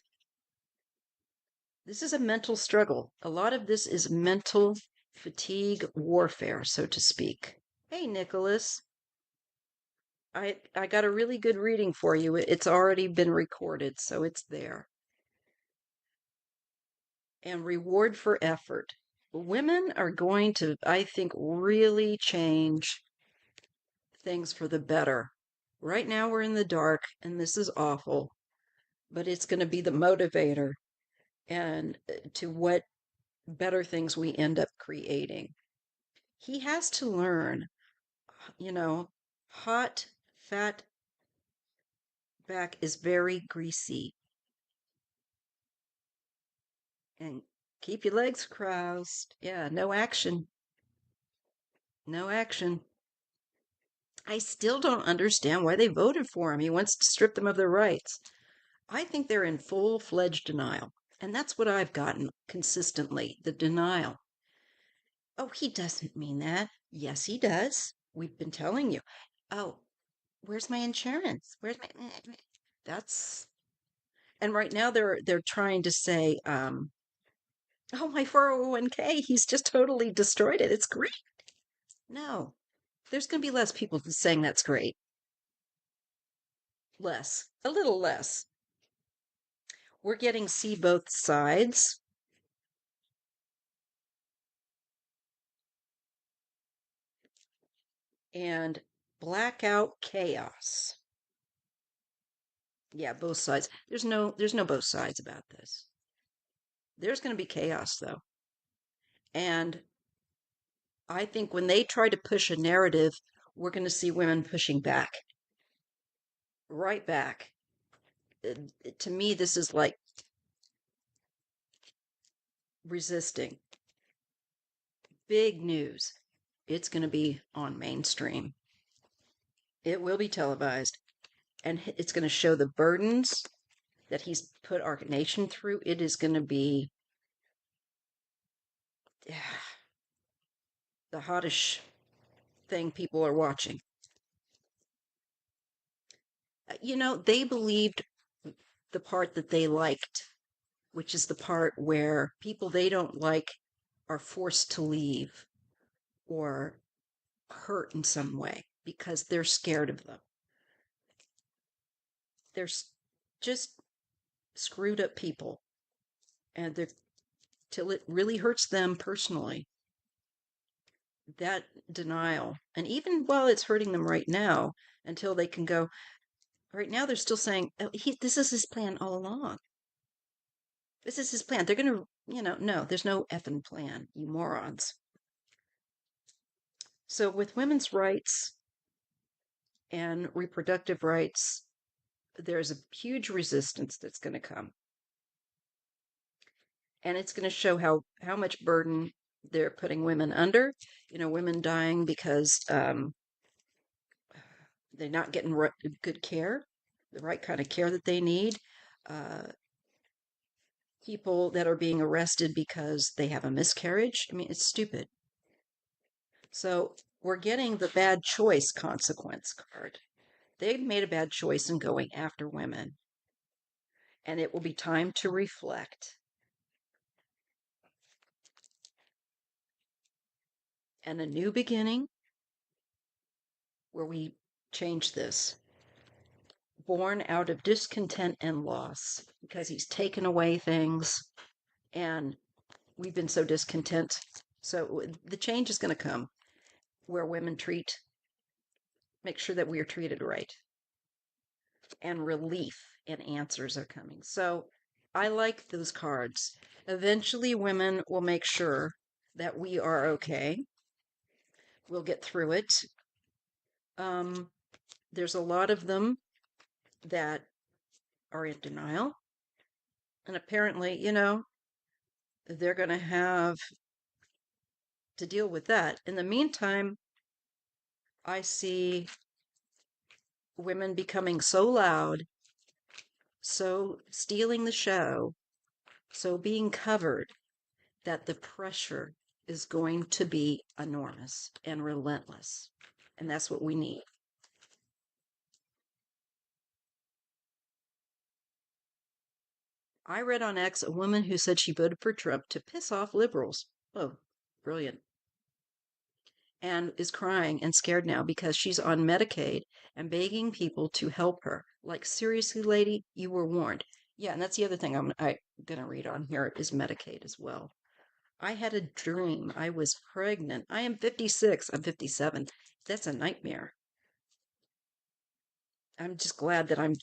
This is a mental struggle. A lot of this is mental fatigue warfare, so to speak. Hey, Nicholas. I got a really good reading for you. It's already been recorded, so it's there. And reward for effort. Women are going to, I think, really change things for the better. Right now we're in the dark and this is awful, but it's going to be the motivator and to what better things we end up creating. He has to learn, hot, fat back is very greasy. And keep your legs crossed. Yeah, no action. No action. I still don't understand why they voted for him. He wants to strip them of their rights. I think they're in full-fledged denial. And that's what I've gotten consistently, the denial. Oh, he doesn't mean that. Yes, he does. We've been telling you. Oh, where's my insurance? Where's my That's and right now they're trying to say, oh, my 401k, he's just totally destroyed it. It's great. No. There's going to be less people saying that's great. Less. A little less. We're getting see both sides. And blackout chaos. Yeah, both sides. There's no both sides about this. There's going to be chaos though. And I think when they try to push a narrative, we're going to see women pushing back. Right back. To me, this is like resisting. Big news. It's going to be on mainstream. It will be televised, and it's going to show the burdens that he's put our nation through. It is going to be the hottest thing people are watching. They believed the part that they liked, which is the part where people they don't like are forced to leave or hurt in some way because they're scared of them. They're just screwed up people, and they're till it really hurts them personally. That denial, and even while it's hurting them right now, until they can go, right now they're still saying, oh, this is his plan all along. This is his plan. They're going to, no, there's no effing plan, you morons. So with women's rights and reproductive rights, there's a huge resistance that's going to come. And it's going to show how much burden they're putting women under. Women dying because they're not getting good care, the right kind of care that they need. People that are being arrested because they have a miscarriage. I mean, it's stupid. So we're getting the bad choice consequence card. They've made a bad choice in going after women, and it will be time to reflect. And a new beginning where we change this. Born out of discontent and loss because he's taken away things and we've been so discontent. So the change is going to come where women make sure that we are treated right. And relief and answers are coming. So I like those cards. Eventually, women will make sure that we are okay. We'll get through it. There's a lot of them that are in denial. And apparently, they're going to have to deal with that. In the meantime, I see women becoming so loud, so stealing the show, so being covered, that the pressure is going to be enormous and relentless. And that's what we need. I read on X a woman who said she voted for Trump to piss off liberals. Oh, brilliant. And is crying and scared now because she's on Medicaid and begging people to help her. Like, seriously, lady, you were warned. Yeah, and that's the other thing I'm going to read on here is Medicaid as well. I had a dream. I was pregnant. I am 56. I'm 57. That's a nightmare. I'm just glad that I'm,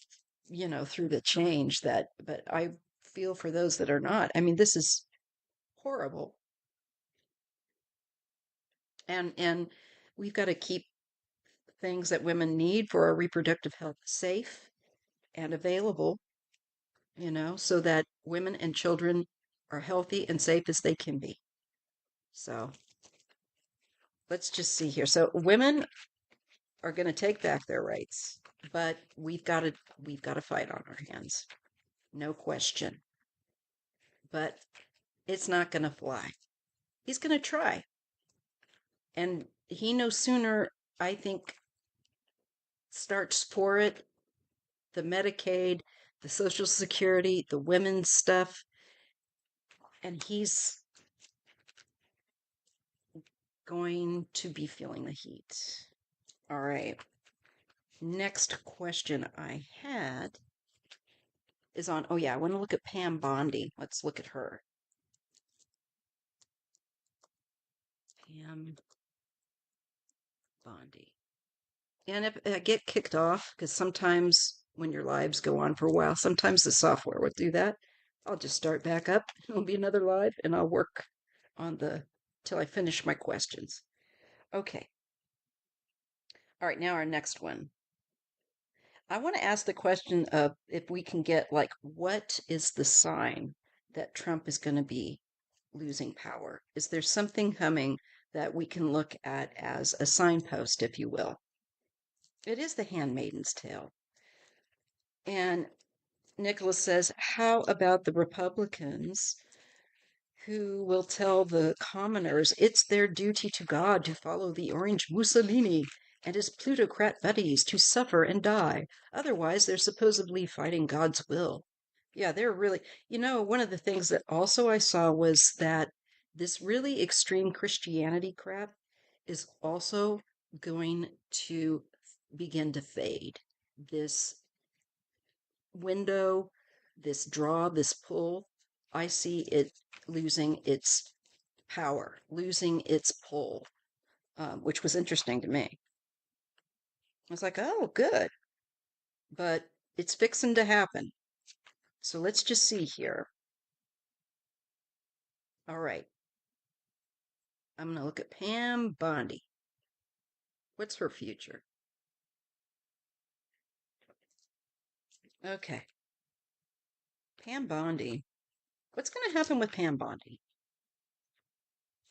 through the change but I feel for those that are not. I mean, this is horrible. And we've got to keep things that women need for our reproductive health safe and available, so that women and children are healthy and safe as they can be. So let's just see here. So women are going to take back their rights, but we've got to fight on our hands. No question. But it's not going to fly. He's going to try. And he no sooner, I think, starts for it, the Medicaid, the Social Security, the women's stuff, and he's going to be feeling the heat. All right. Next question I had is on, oh yeah, I want to look at Pam Bondi. Let's look at her. Pam Bondi. And if I get kicked off, because sometimes when your lives go on for a while, sometimes the software will do that. I'll just start back up. It'll be another live, and I'll work on till I finish my questions. Okay. All right, now our next one. I want to ask the question of if we can get, like, what is the sign that Trump is going to be losing power? Is there something coming that we can look at as a signpost, if you will. It is the handmaiden's tale. And Nicholas says, how about the Republicans who will tell the commoners it's their duty to God to follow the orange Mussolini and his plutocrat buddies to suffer and die? Otherwise, they're supposedly fighting God's will. Yeah, they're really, one of the things that also I saw was that this really extreme Christianity crap is also going to begin to fade. This window, this draw, this pull, I see it losing its power, losing its pull, which was interesting to me. I was like, oh, good. But it's fixing to happen. So let's just see here. All right. I'm going to look at Pam Bondi. What's her future? Okay. Pam Bondi. What's going to happen with Pam Bondi?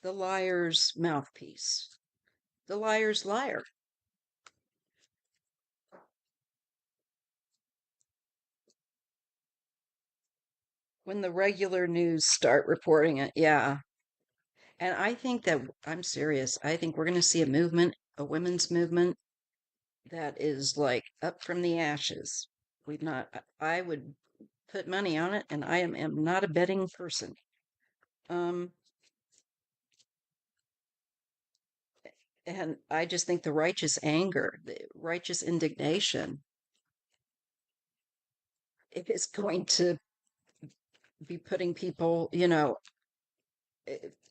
The liar's mouthpiece. The liar's liar. When the regular news start reporting it, yeah. And I think that, I'm serious, I think we're going to see a movement, a women's movement that is like up from the ashes. We've not, I would put money on it, and I am not a betting person. Um, and I just think the righteous anger, the righteous indignation, it is going to be putting people,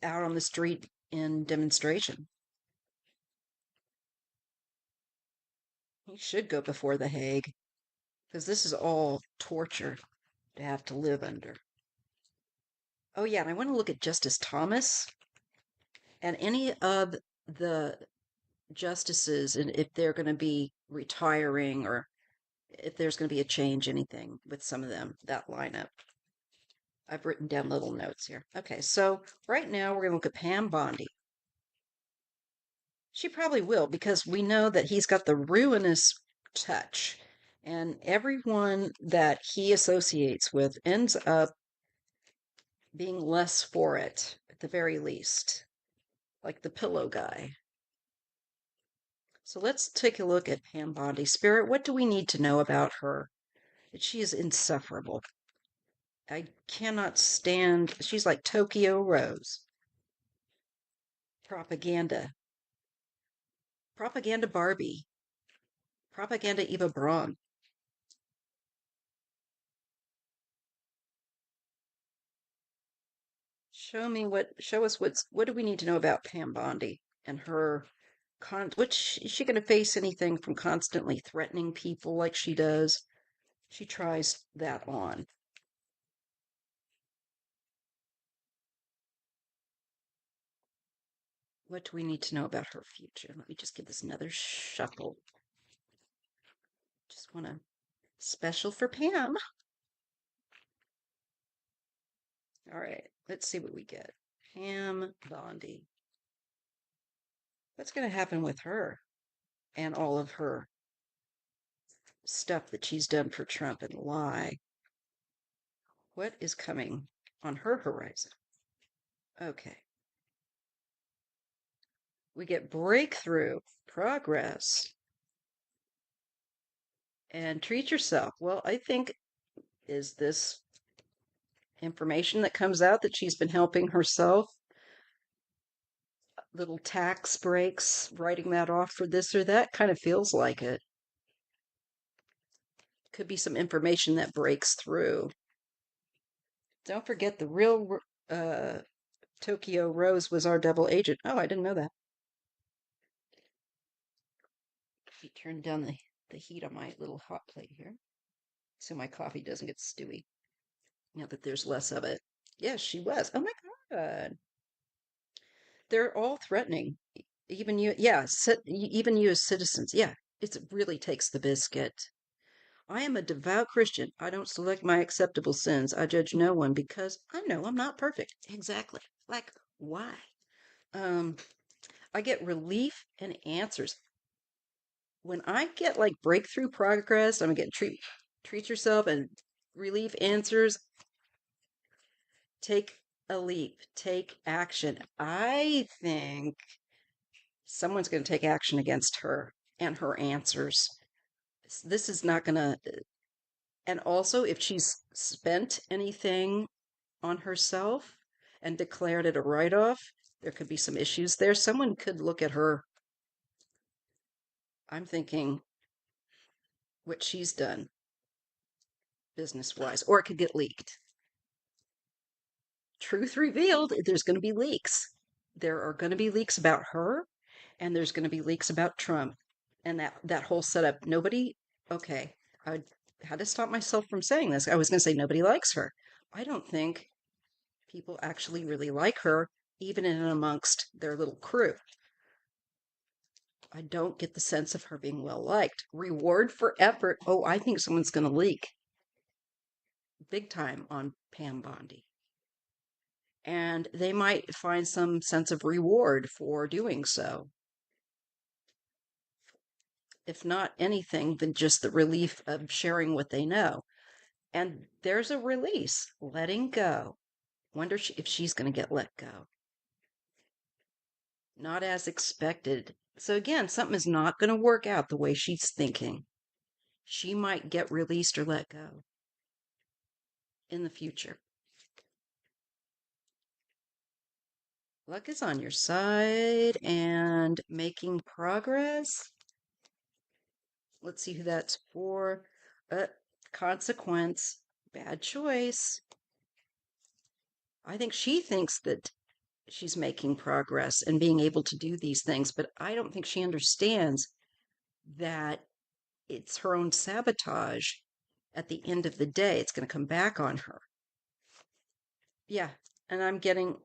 out on the street in demonstration. He should go before the Hague, because this is all torture to have to live under. Oh, yeah, and I want to look at Justice Thomas and any of the justices, and if they're going to be retiring or if there's going to be a change, anything with some of them, that lineup. I've written down little notes here. Okay, so right now we're going to look at Pam Bondi. She probably will, because we know that he's got the ruinous touch, and everyone that he associates with ends up being less for it, at the very least, like the pillow guy. So let's take a look at Pam Bondi. Spirit, what do we need to know about her? She is insufferable. I cannot stand, she's like Tokyo Rose. Propaganda. Propaganda Barbie. Propaganda Eva Braun. Show us what do we need to know about Pam Bondi and her which is she going to face anything from constantly threatening people like she does? She tries that on. What do we need to know about her future? Let me just give this another shuffle. Just want to special for Pam. All right, let's see what we get. Pam Bondi. What's going to happen with her and all of her stuff that she's done for Trump and lie? What is coming on her horizon? Okay. We get breakthrough, progress, and treat yourself. Well, I think, is this information that comes out that she's been helping herself? Little tax breaks, writing that off for this or that, kind of feels like it. Could be some information that breaks through. Don't forget the real Tokyo Rose was our double agent. Oh, I didn't know that. Let me turn down the heat on my little hot plate here so my coffee doesn't get stewy. Now that there's less of it. Yes, she was. Oh my God. They're all threatening. Even you, yeah, even you as citizens. Yeah, it really takes the biscuit. I am a devout Christian. I don't select my acceptable sins. I judge no one because I know I'm not perfect. Exactly. Like, why? Um, I get relief and answers. When I get like breakthrough progress, I'm gonna get treat yourself and relief answers. Take a leap, take action. I think someone's going to take action against her and her answers. This is not going to, and also if she's spent anything on herself and declared it a write off, there could be some issues there. Someone could look at her. I'm thinking what she's done business wise, or it could get leaked. Truth revealed, there's going to be leaks. There are going to be leaks about her, and there's going to be leaks about Trump and that whole setup. Nobody, okay, I had to stop myself from saying this. I was going to say nobody likes her. I don't think people actually really like her, even in and amongst their little crew. I don't get the sense of her being well liked. Reward for effort. Oh, I think someone's going to leak big time on Pam Bondi. And they might find some sense of reward for doing so. If not anything, than just the relief of sharing what they know. And there's a release, letting go. Wonder if she's going to get let go. Not as expected. So again, something is not going to work out the way she's thinking. She might get released or let go in the future. Luck is on your side and making progress. Let's see who that's for. Consequence, bad choice. I think she thinks that she's making progress and being able to do these things, but I don't think she understands that it's her own sabotage. At the end of the day, it's going to come back on her. Yeah, and I'm getting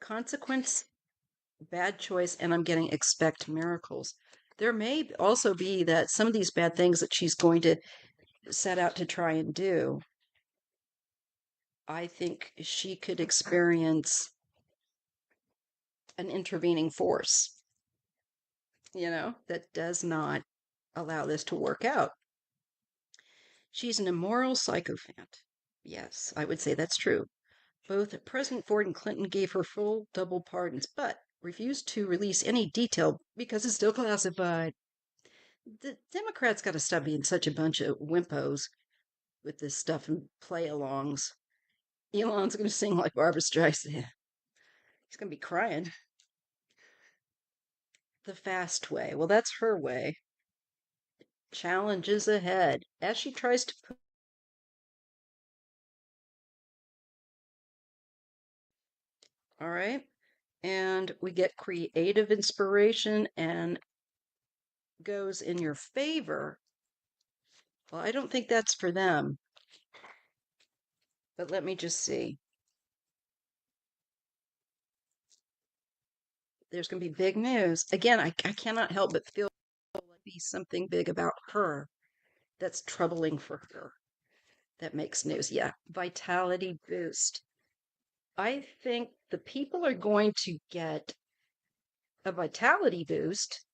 consequence, bad choice, and I'm getting expect miracles. There may also be that some of these bad things that she's going to set out to try and do, I think she could experience an intervening force, that does not allow this to work out. She's an immoral sycophant. Yes, I would say that's true. Both President Ford and Clinton gave her full double pardons, but refused to release any detail because it's still classified. The Democrats got to stop being such a bunch of wimpos with this stuff and play alongs. Elon's going to sing like Barbra Streisand. He's going to be crying. The fast way. Well, that's her way. Challenges ahead as she tries to put. All right. And we get creative inspiration and goes in your favor. Well, I don't think that's for them. But let me just see. There's going to be big news. Again, I cannot help but feel like be something big about her that's troubling for her that makes news. Yeah, vitality boost. I think the people are going to get a vitality boost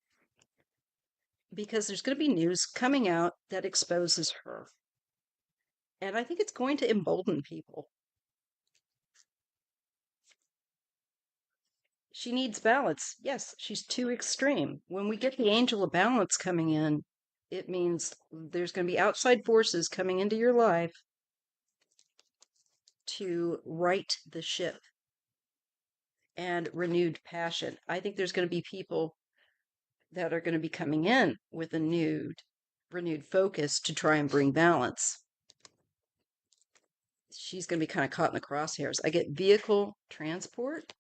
because there's going to be news coming out that exposes her. And I think it's going to embolden people. She needs balance. Yes, she's too extreme. When we get the angel of balance coming in, it means there's going to be outside forces coming into your life to right the ship and renewed passion. I think there's going to be people that are going to be coming in with a renewed focus to try and bring balance. She's going to be kind of caught in the crosshairs. I get vehicle transport,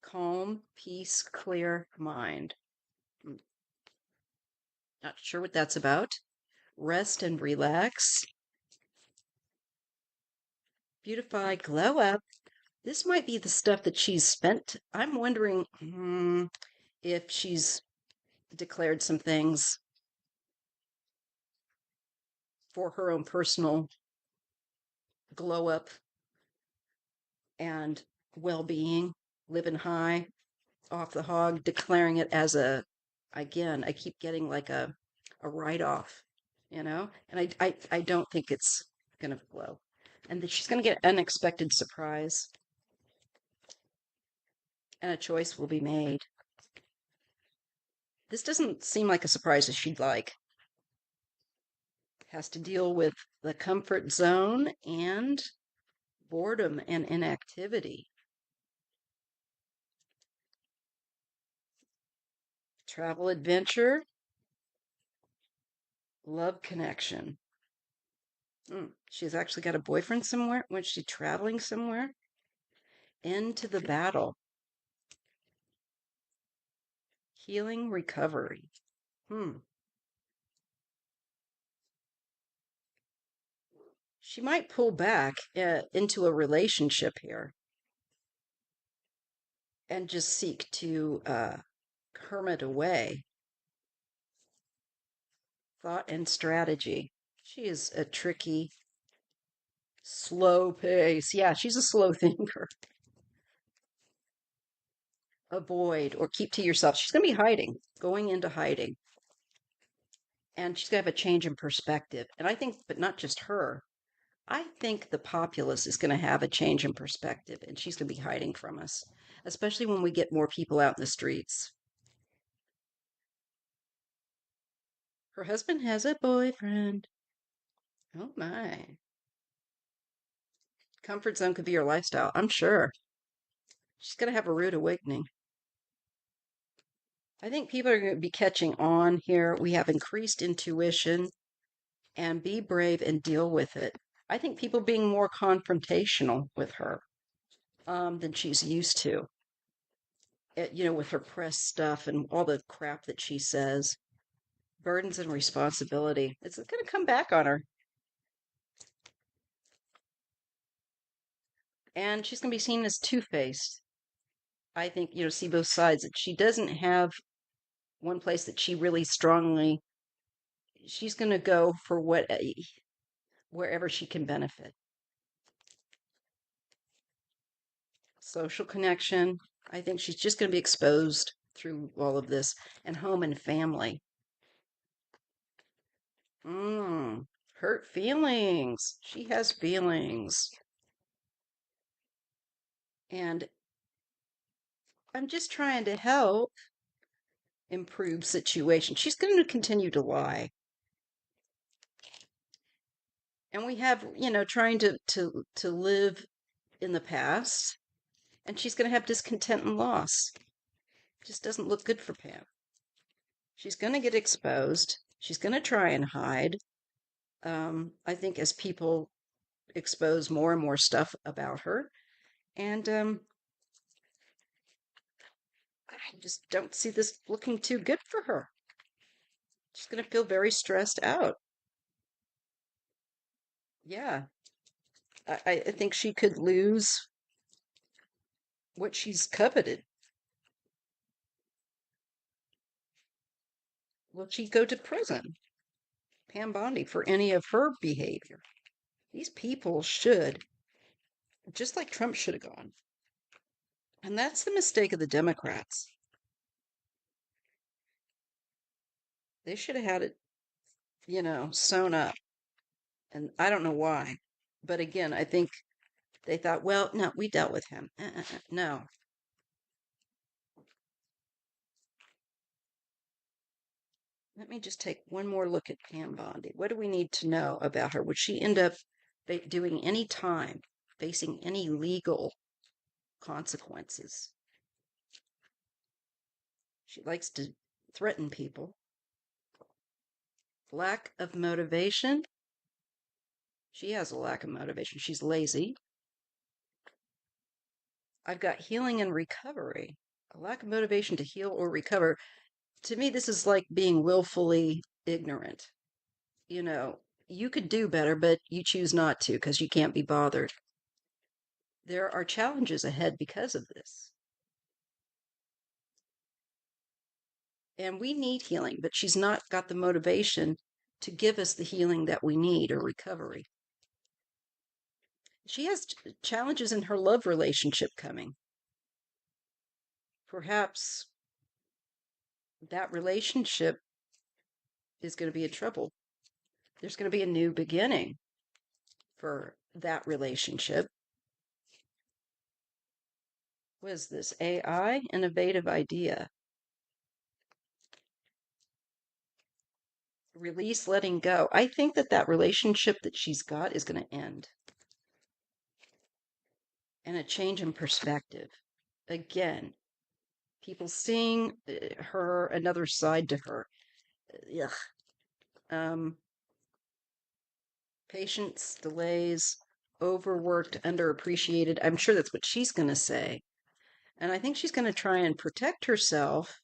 calm, peace, clear mind. Not sure what that's about. Rest and relax. Beautify, glow up. This might be the stuff that she's spent. I'm wondering if she's declared some things for her own personal glow up and well-being, living high, off the hog, declaring it as again, I keep getting like a write-off, and I don't think it's gonna flow. And that she's gonna get unexpected surprise and a choice will be made. This doesn't seem like a surprise as she'd like. Has to deal with the comfort zone and boredom and inactivity. Travel adventure, love connection. She's actually got a boyfriend somewhere when she's traveling somewhere. Into the battle, healing, recovery. Hmm. She might pull back into a relationship here and just seek to hermit away. Thought and strategy. She is a tricky, slow pace. Yeah, she's a slow thinker. Avoid or keep to yourself. She's going to be hiding, going into hiding. And she's going to have a change in perspective. And I think, but not just her, I think the populace is going to have a change in perspective and she's going to be hiding from us, especially when we get more people out in the streets. Her husband has a boyfriend. Oh my. Comfort zone could be her lifestyle, I'm sure. She's going to have a rude awakening. I think people are going to be catching on here. We have increased intuition and be brave and deal with it. I think people being more confrontational with her than she's used to. With her press stuff and all the crap that she says, burdens and responsibility. It's going to come back on her. And she's going to be seen as two-faced. I think, see both sides. That she doesn't have one place that she really strongly, she's going to go for wherever she can benefit. Social connection. I think she's just going to be exposed through all of this, and home and family. Hurt feelings. She has feelings. And I'm just trying to help improve situation. She's going to continue to lie. And we have, trying to live in the past, and she's going to have discontent and loss. It just doesn't look good for Pam. She's going to get exposed. She's going to try and hide. I think as people expose more and more stuff about her, and I just don't see this looking too good for her. She's going to feel very stressed out. Yeah, I think she could lose what she's coveted. Will she go to prison, Pam Bondi, for any of her behavior? These people should, just like Trump should have gone. And that's the mistake of the Democrats. They should have had it, sewn up. And I don't know why. But again, I think they thought, well, no, we dealt with him. No. Let me just take one more look at Pam Bondi. What do we need to know about her? Would she end up doing any time, facing any legal consequences? She likes to threaten people. Lack of motivation. She has a lack of motivation. She's lazy. I've got healing and recovery. A lack of motivation to heal or recover. To me, this is like being willfully ignorant. You could do better, but you choose not to because you can't be bothered. There are challenges ahead because of this. And we need healing, but she's not got the motivation to give us the healing that we need or recovery. She has challenges in her love relationship coming. Perhaps that relationship is going to be in trouble. There's going to be a new beginning for that relationship. What is this? AI? Innovative idea. Release, letting go. I think that that relationship that she's got is going to end. And a change in perspective. Again, people seeing her, another side to her. Ugh. Patience, delays, overworked, underappreciated. I'm sure that's what she's going to say. And I think she's going to try and protect herself.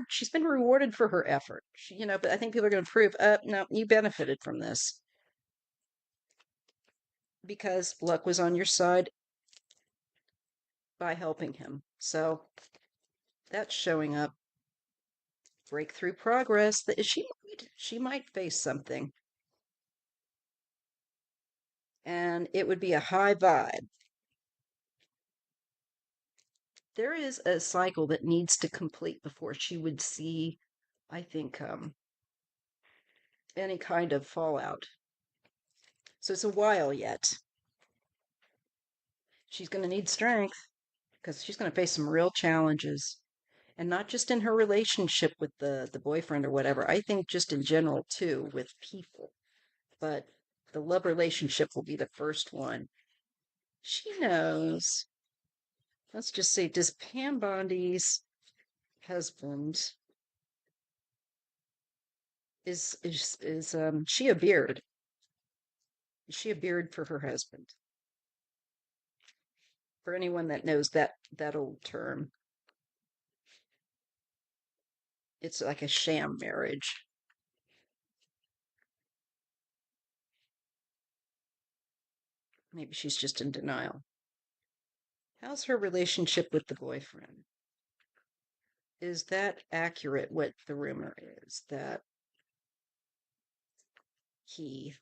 She's been rewarded for her effort. But I think people are going to prove, no, you benefited from this because luck was on your side by helping him. So that's showing up. Breakthrough progress. That she might face something, and it would be a high vibe. There is a cycle that needs to complete before she would see, I think, any kind of fallout. So it's a while yet. She's going to need strength because she's going to face some real challenges, and not just in her relationship with the boyfriend or whatever. I think just in general too with people, but the love relationship will be the first one. She knows. Let's just say, does Pam Bondi's husband is she a beard? Is she a beard for her husband? For anyone that knows that old term, it's like a sham marriage. Maybe she's just in denial. How's her relationship with the boyfriend? Is that accurate? What the rumor is that he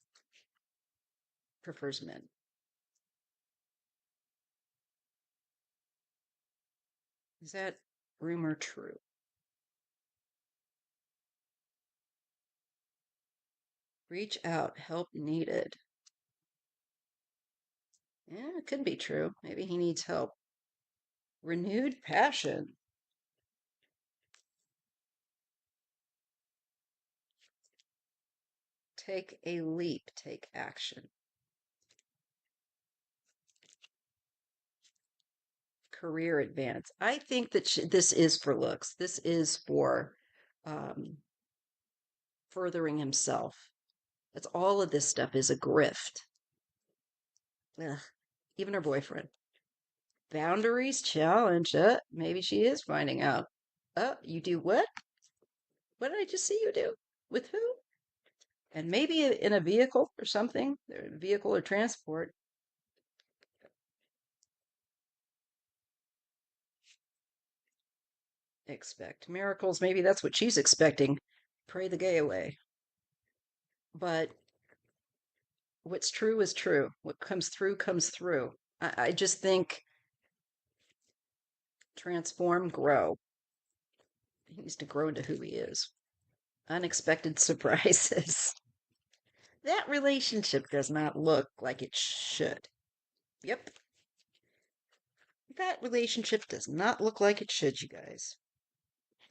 prefers men? Is that rumor true? Reach out, help needed. Yeah, it could be true. Maybe he needs help. Renewed passion. Take a leap, take action. Career advance. I think that this is for looks. This is for um, furthering himself. That's all of this stuff is a grift. Ugh. Even her boyfriend. Boundaries challenge. Maybe she is finding out. You do what? What did I just see you do? With who? And maybe in a vehicle or something, vehicle or transport. Expect miracles. Maybe that's what she's expecting. Pray the gay away. But what's true is true. What comes through comes through. I just think transform, grow. He needs to grow into who he is. Unexpected surprises. That relationship does not look like it should. Yep. That relationship does not look like it should, you guys.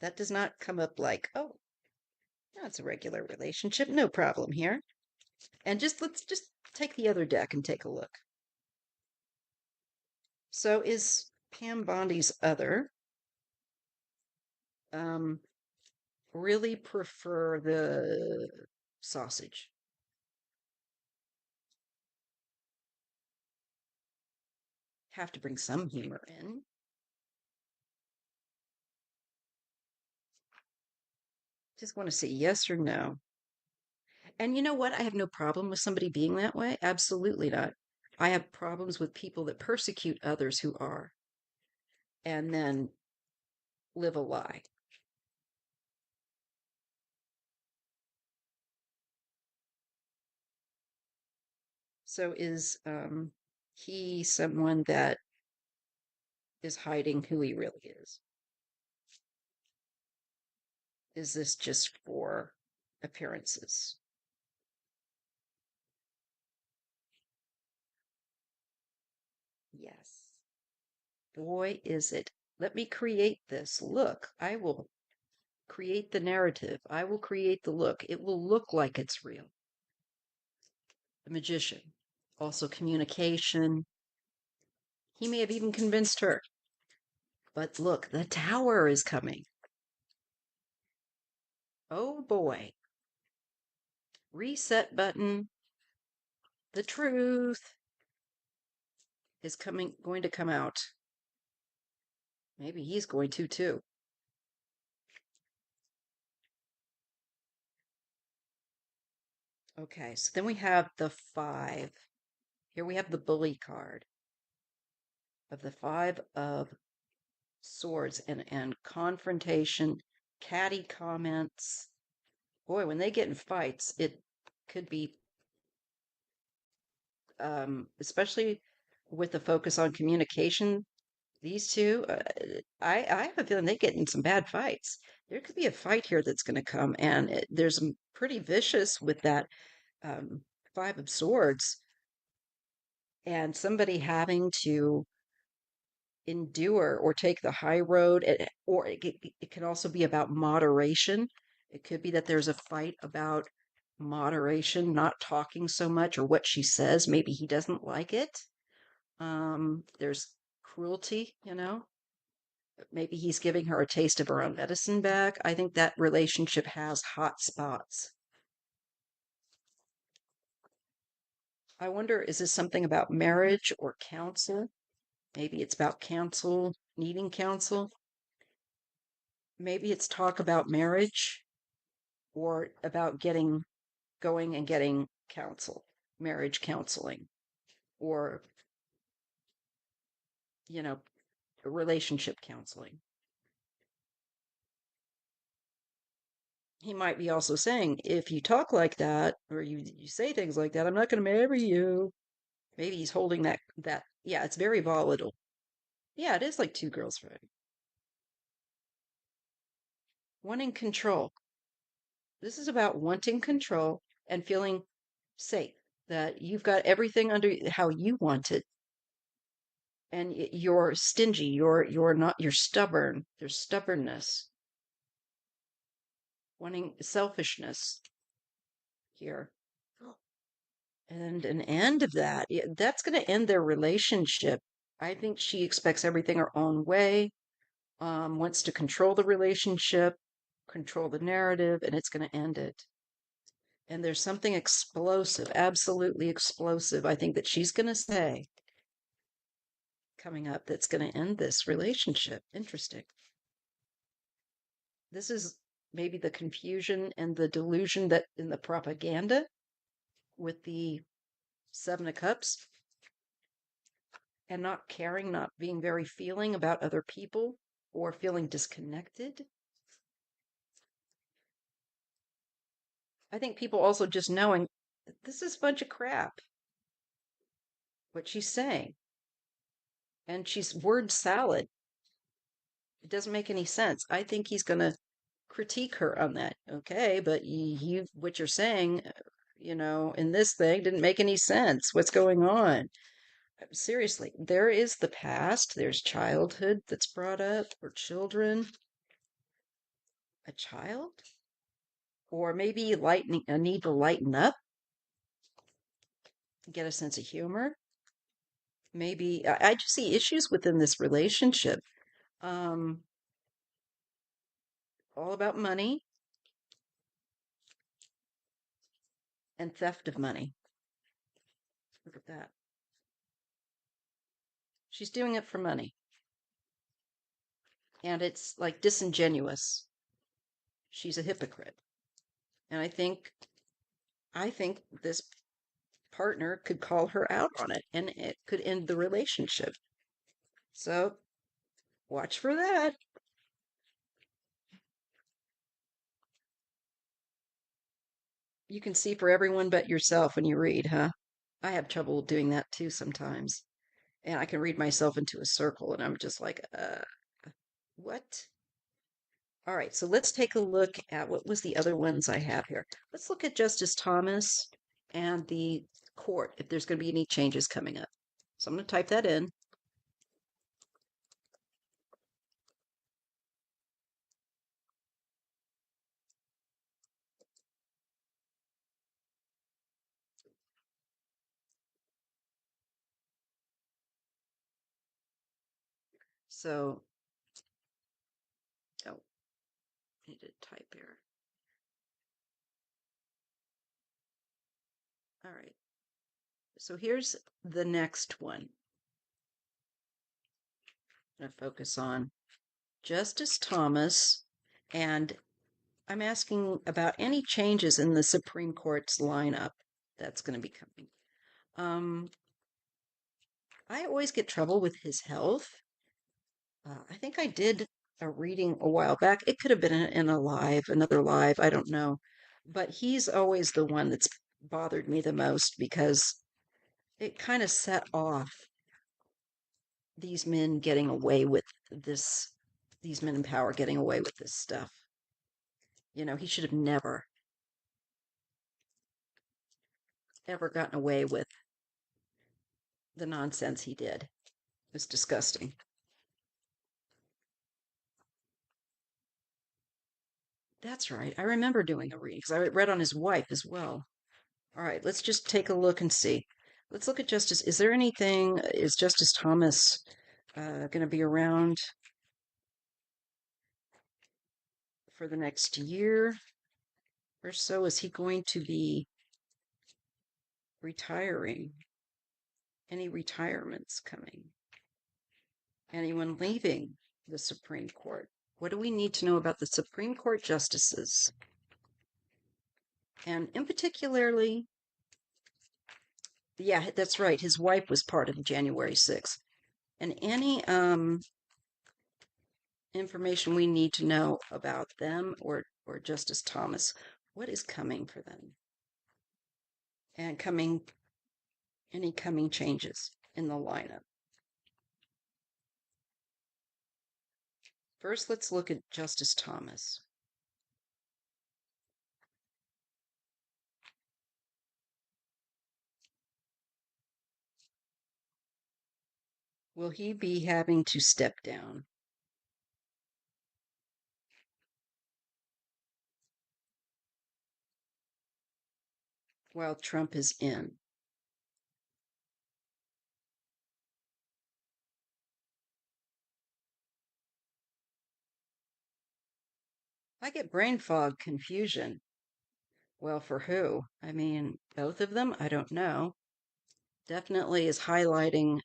That does not come up like, oh, that's a regular relationship. No problem here. And let's just take the other deck and take a look. So is Pam Bondi's other um, really prefer the sausage? Have to bring some humor in. Just want to say yes or no. And you know what? I have no problem with somebody being that way. Absolutely not. I have problems with people that persecute others who are and then live a lie. So is he someone that is hiding who he really is? Is this just for appearances? Yes. Boy, is it. Let me create this. Look, I will create the narrative. I will create the look. It will look like it's real. The magician. Also communication. He may have even convinced her. But look, the tower is coming. Oh boy. Reset button. The truth is going to come out. Maybe he's going to too. Okay, so then we have the five. Here we have the bully card of the five of swords and confrontation, catty comments. Boy, when they get in fights, it could be, especially with the focus on communication. These two, I have a feeling they get in some bad fights. There could be a fight here that's going to come, and there's some pretty vicious with that um, five of swords, and somebody having to endure or take the high road, or it can also be about moderation. It could be that there's a fight about moderation, not talking so much, or what she says. Maybe he doesn't like it. There's cruelty, Maybe he's giving her a taste of her own medicine back. I think that relationship has hot spots. I wonder, is this something about marriage or counsel? Maybe it's about counsel, needing counsel. Maybe it's talk about marriage or about going and getting counsel, marriage counseling, or, you know, relationship counseling. He might be also saying, if you talk like that, or you say things like that, I'm not going to marry you. Maybe he's holding yeah, it's very volatile. Yeah, it is like two girls fighting. Wanting control. This is about wanting control and feeling safe, that you've got everything under how you want it, and you're stingy, you're not, you're stubborn. There's stubbornness, wanting selfishness here. And an end of that, yeah, that's going to end their relationship. I think she expects everything her own way, wants to control the relationship, control the narrative, and it's going to end it. And there's something explosive, absolutely explosive, I think, that she's going to say coming up that's going to end this relationship. Interesting. This is maybe the confusion and the delusion that in the propaganda with the Seven of Cups, and not caring, not being very feeling about other people, or feeling disconnected. I think people also just knowing this is a bunch of crap, what she's saying. And she's word salad. It doesn't make any sense. I think he's going to critique her on that. Okay, but what you're saying, in this thing didn't make any sense. What's going on? Seriously, there is the past, there's childhood that's brought up, or children, a child, or maybe lightening a need to lighten up, get a sense of humor. Maybe I just see issues within this relationship. Um, all about money and theft of money. Look at that. She's doing it for money. And it's like disingenuous. She's a hypocrite. And I think this partner could call her out on it, and it could end the relationship. So watch for that. You can see for everyone but yourself when you read, huh? I have trouble doing that too sometimes. And I can read myself into a circle and I'm just like, what? All right, so let's take a look at what was the other ones I have here. Let's look at Justice Thomas and the court, if there's going to be any changes coming up. So I'm going to type that in. So, oh, need to type here. All right. So here's the next one. I'm going to focus on Justice Thomas, and I'm asking about any changes in the Supreme Court's lineup that's going to be coming. I always get trouble with his health. I think I did a reading a while back. It could have been in a live, another live, I don't know. But he's always the one that's bothered me the most because it kind of set off these men getting away with this, these men in power getting away with this stuff. You know, he should have never, ever gotten away with the nonsense he did. It was disgusting. That's right. I remember doing a reading because I read on his wife as well. All right, let's just take a look and see. Let's look at Justice. Is there anything? Is Justice Thomas going to be around for the next year or so? Is he going to be retiring? Any retirements coming? Anyone leaving the Supreme Court? What do we need to know about the Supreme Court justices? And in particularly, yeah, that's right. His wife was part of January 6th. And any information we need to know about them or Justice Thomas, what is coming for them? And any coming changes in the lineup. First, let's look at Justice Thomas. Will he be having to step down? While Trump is in? I get brain fog confusion. Well, for who? I mean, both of them? I don't know. Definitely is highlighting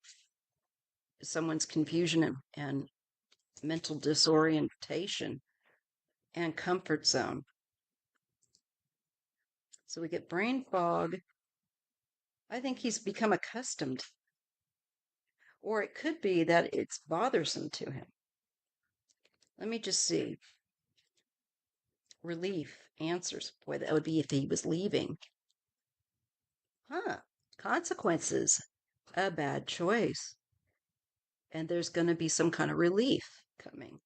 someone's confusion and mental disorientation and comfort zone. So we get brain fog. I think he's become accustomed, or it could be that it's bothersome to him. Let me just see. Relief, answers. Boy, that would be if he was leaving. Huh. Consequences. A bad choice. And there's going to be some kind of relief coming.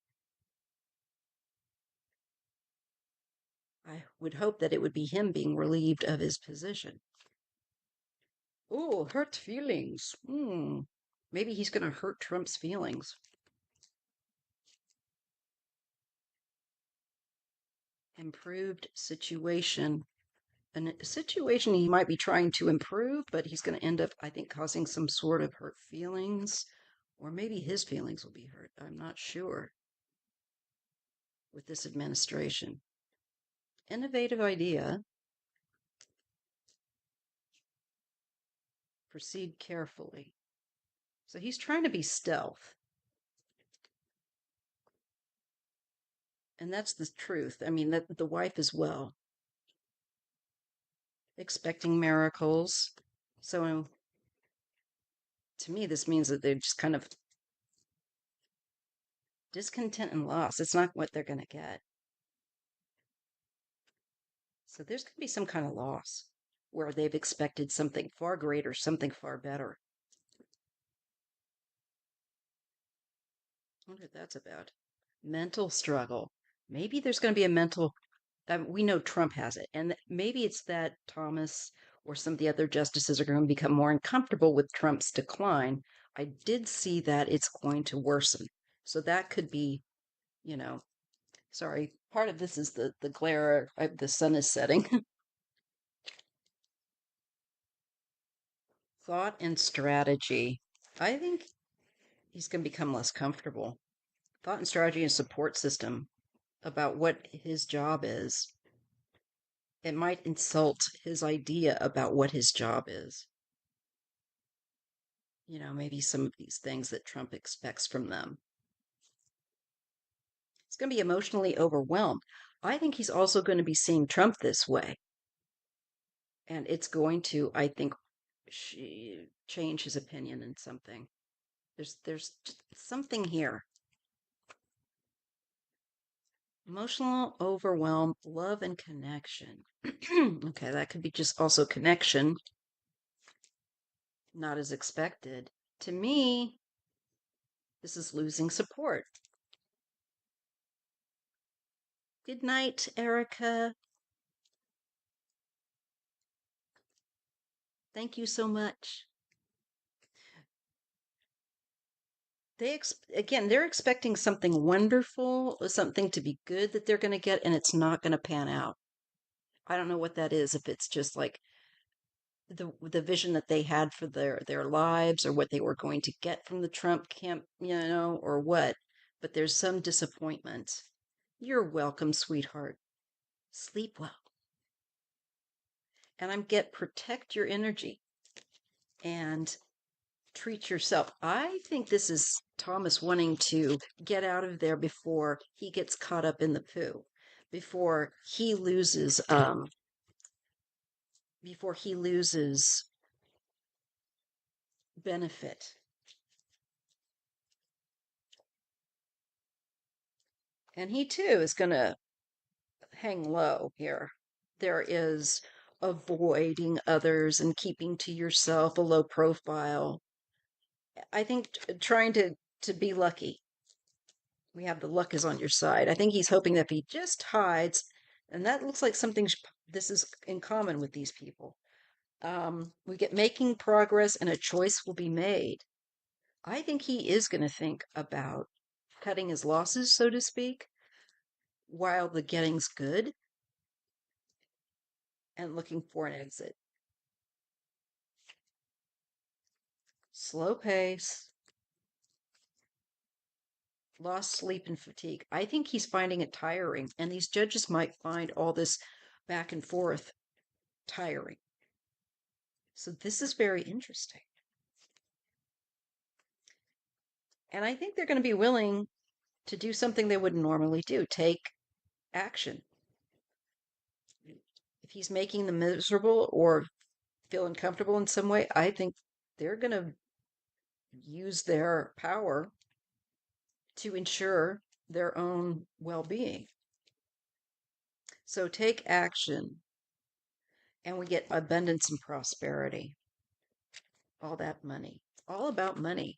I would hope that it would be him being relieved of his position. Oh, hurt feelings. Maybe he's going to hurt Trump's feelings. Improved situation. A situation he might be trying to improve, but he's going to end up, I think, causing some sort of hurt feelings. Or maybe his feelings will be hurt. I'm not sure. With this administration. Innovative idea. Proceed carefully. So he's trying to be stealth. And that's the truth. I mean, that the wife as well. Expecting miracles. So to me, this means that they're just kind of discontent and loss. It's not what they're going to get. So there's going to be some kind of loss. where they've expected something far greater, something far better. I wonder what that's about. Mental struggle. Maybe there's going to be a mental. We know Trump has it, and maybe it's that Thomas or some of the other justices are going to become more uncomfortable with Trump's decline. I did see that it's going to worsen, so that could be, you know, sorry. Part of this is the glare. The sun is setting. Thought and strategy. I think he's going to become less comfortable. Thought and strategy and support system about what his job is. It might insult his idea about what his job is. Maybe some of these things that Trump expects from them. It's going to be emotionally overwhelmed. I think he's also going to be seeing Trump this way. And it's going to, I think, change his opinion in something. There's just something here. Emotional overwhelm, love and connection. Okay, that could be just also connection, not as expected. To me, this is losing support. Good night, Erica. Thank you so much. They're expecting something wonderful, something to be good that they're going to get, and it's not going to pan out. I don't know what that is. If it's just like the vision that they had for their lives, or what they were going to get from the Trump camp, or what. But there's some disappointment. You're welcome, sweetheart. Sleep well. And protect your energy and treat yourself. I think this is Thomas wanting to get out of there before he gets caught up in the poo, before he loses benefit. And he too is going to hang low here. There is avoiding others and keeping to yourself a low profile. I think trying to be lucky. We have the luck is on your side. I think he's hoping that if he just hides, and that looks like something this is in common with these people. We get making progress and a choice will be made. I think he is going to think about cutting his losses, so to speak, while the getting's good, and looking for an exit. Slow pace, lost sleep and fatigue. I think he's finding it tiring, and these judges might find all this back and forth tiring. So this is very interesting. And I think they're going to be willing to do something they wouldn't normally do, take action. If he's making them miserable or feel uncomfortable in some way, I think they're going to use their power to ensure their own well being. So take action, and we get abundance and prosperity. All that money, all about money.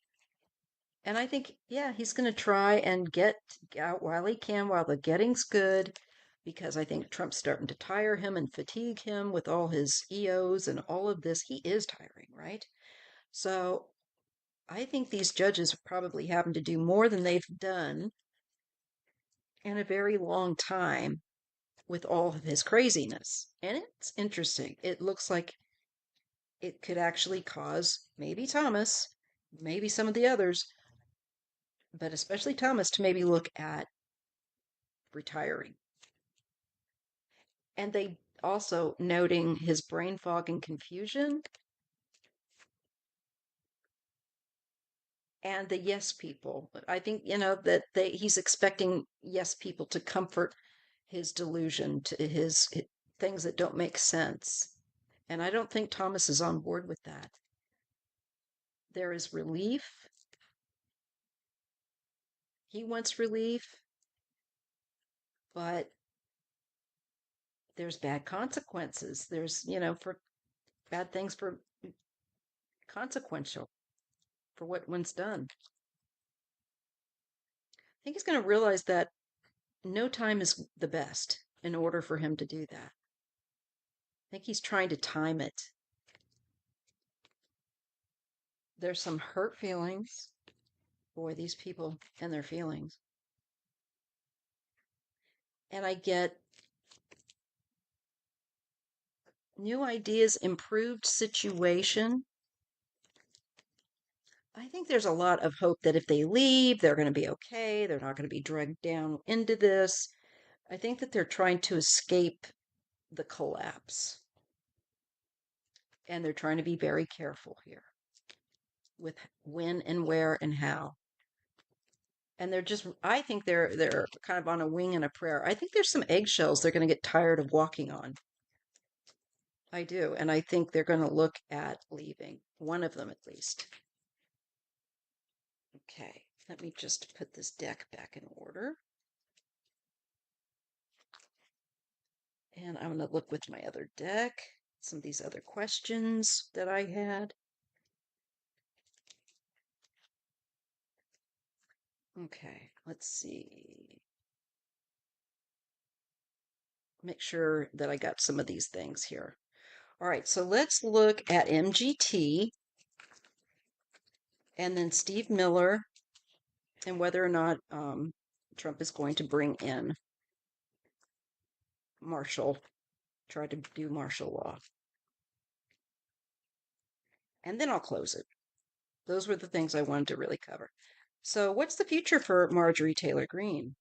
And I think, yeah, he's going to try and get out while he can, while the getting's good, because I think Trump's starting to tire him and fatigue him with all his EOs and all of this. He is tiring, right? So I think these judges probably having to do more than they've done in a very long time with all of his craziness. And it's interesting. It looks like it could actually cause maybe Thomas, maybe some of the others, but especially Thomas, to maybe look at retiring. And they also noting his brain fog and confusion, and the yes people. I think, that he's expecting yes people to comfort his delusion, to his things that don't make sense. And I don't think Thomas is on board with that. There is relief. He wants relief, but there's bad consequences. There's, for bad things for consequential for what one's done. I think he's going to realize that no time is the best in order for him to do that. I think he's trying to time it. There's some hurt feelings. Boy, these people and their feelings. And I get new ideas, improved situation. I think there's a lot of hope that if they leave, they're going to be okay. They're not going to be dragged down into this. I think that they're trying to escape the collapse. And they're trying to be very careful here with when and where and how. And they're just, I think they're kind of on a wing and a prayer. I think there's some eggshells they're going to get tired of walking on. I do. And I think they're going to look at leaving. One of them, at least. Okay. Let me just put this deck back in order. And I'm going to look with my other deck, some of these other questions that I had. Okay, let's see. Make sure that I got some of these things here. All right, so let's look at MGT and then Steve Miller and whether or not Trump is going to bring in try to do martial law. And then I'll close it. Those were the things I wanted to really cover. So what's the future for Marjorie Taylor Greene?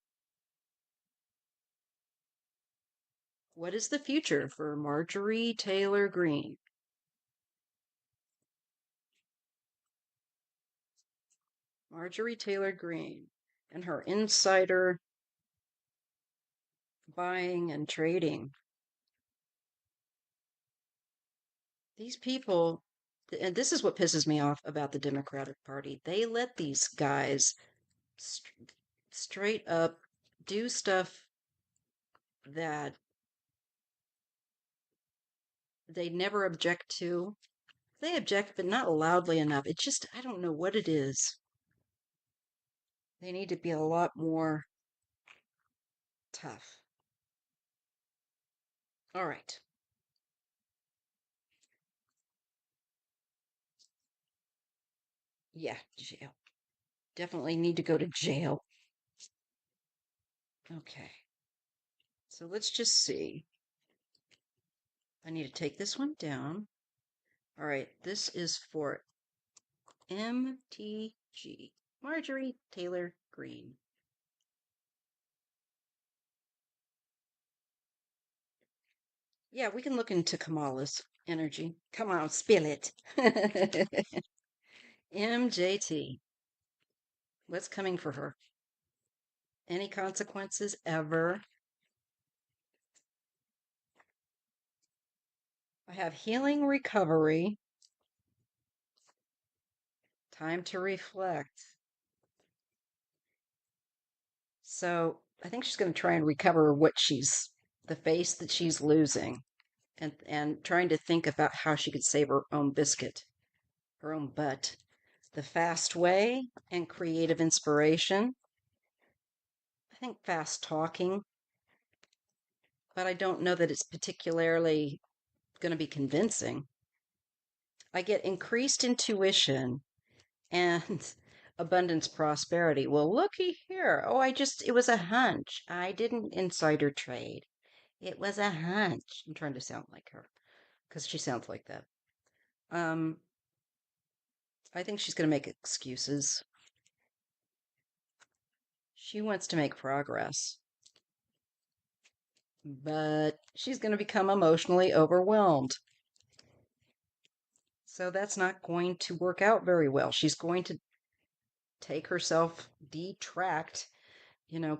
What is the future for Marjorie Taylor Greene? Marjorie Taylor Greene and her insider buying and trading. These people, and this is what pisses me off about the Democratic Party. They let these guys straight up do stuff that they never object to. They object, but not loudly enough. It just, I don't know what it is. They need to be a lot more tough. All right. Yeah, jail. Definitely need to go to jail. Okay. So let's just see. I need to take this one down. All right, this is for MTG, Marjorie Taylor Greene. Yeah, we can look into Kamala's energy. Come on, spill it. MJT. What's coming for her? Any consequences ever? I have healing recovery. Time to reflect. So I think she's going to try and recover the face that she's losing, and trying to think about how she could save her own biscuit, her own butt. The fast way and creative inspiration. I think fast talking, but I don't know that it's particularly going to be convincing. I get increased intuition and abundance prosperity. Well, looky here. Oh, it was a hunch. I didn't insider trade. It was a hunch. I'm trying to sound like her because she sounds like that. I think she's going to make excuses. She wants to make progress, but she's going to become emotionally overwhelmed. So that's not going to work out very well. She's going to take herself, detract,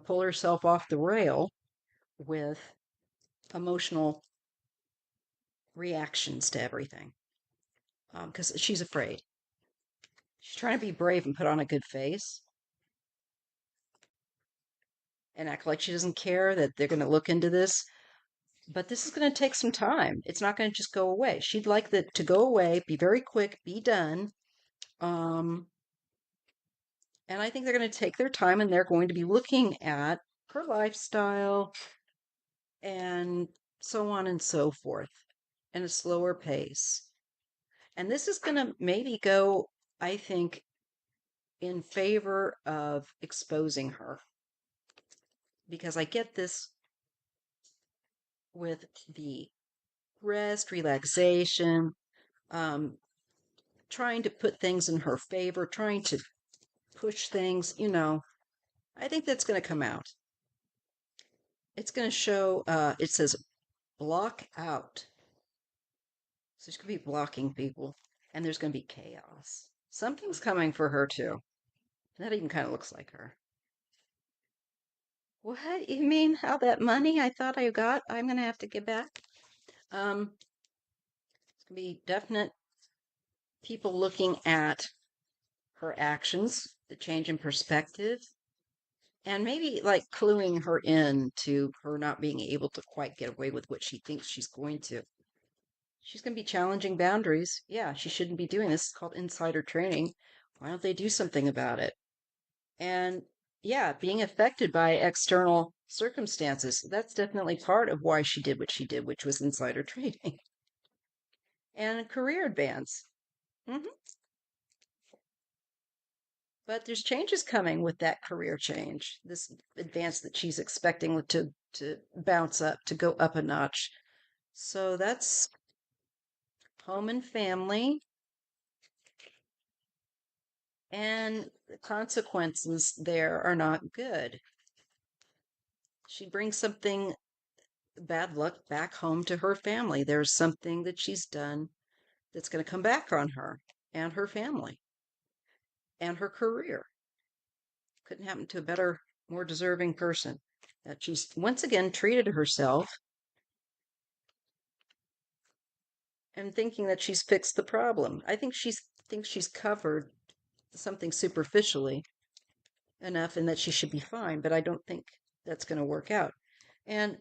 pull herself off the rail with emotional reactions to everything because she's afraid. She's trying to be brave and put on a good face and act like she doesn't care that they're going to look into this. But this is going to take some time. It's not going to just go away. She'd like that to go away, be very quick, be done. Um, and I think they're going to take their time and they're going to be looking at her lifestyle and so on and so forth in a slower pace. And this is going to maybe go, I think, in favor of exposing her because I get this with the rest, relaxation, um, trying to put things in her favor, trying to push things. I think that's going to come out. It's going to show, it says block out. So she's going to be blocking people, and there's going to be chaos. Something's coming for her, too. That even kind of looks like her. What? You mean how that money I thought I got, I'm going to have to give back? It's going to be definite people looking at her actions, the change in perspective, and maybe like cluing her in to her not being able to quite get away with what she thinks she's going to. She's going to be challenging boundaries. Yeah, she shouldn't be doing this. It's called insider trading. Why don't they do something about it? And yeah, being affected by external circumstances. That's definitely part of why she did what she did, which was insider trading and a career advance. Hmm. But there's changes coming with that career change, this advance that she's expecting to bounce up, to go up a notch. So that's home and family, and the consequences there are not good. She brings something bad luck back home to her family. There's something that she's done that's going to come back on her and her family and her career. Couldn't happen to a better, more deserving person. That she's once again treated herself and thinking that she's fixed the problem. I think she thinks she's covered something superficially enough and that she should be fine, but I don't think that's going to work out. And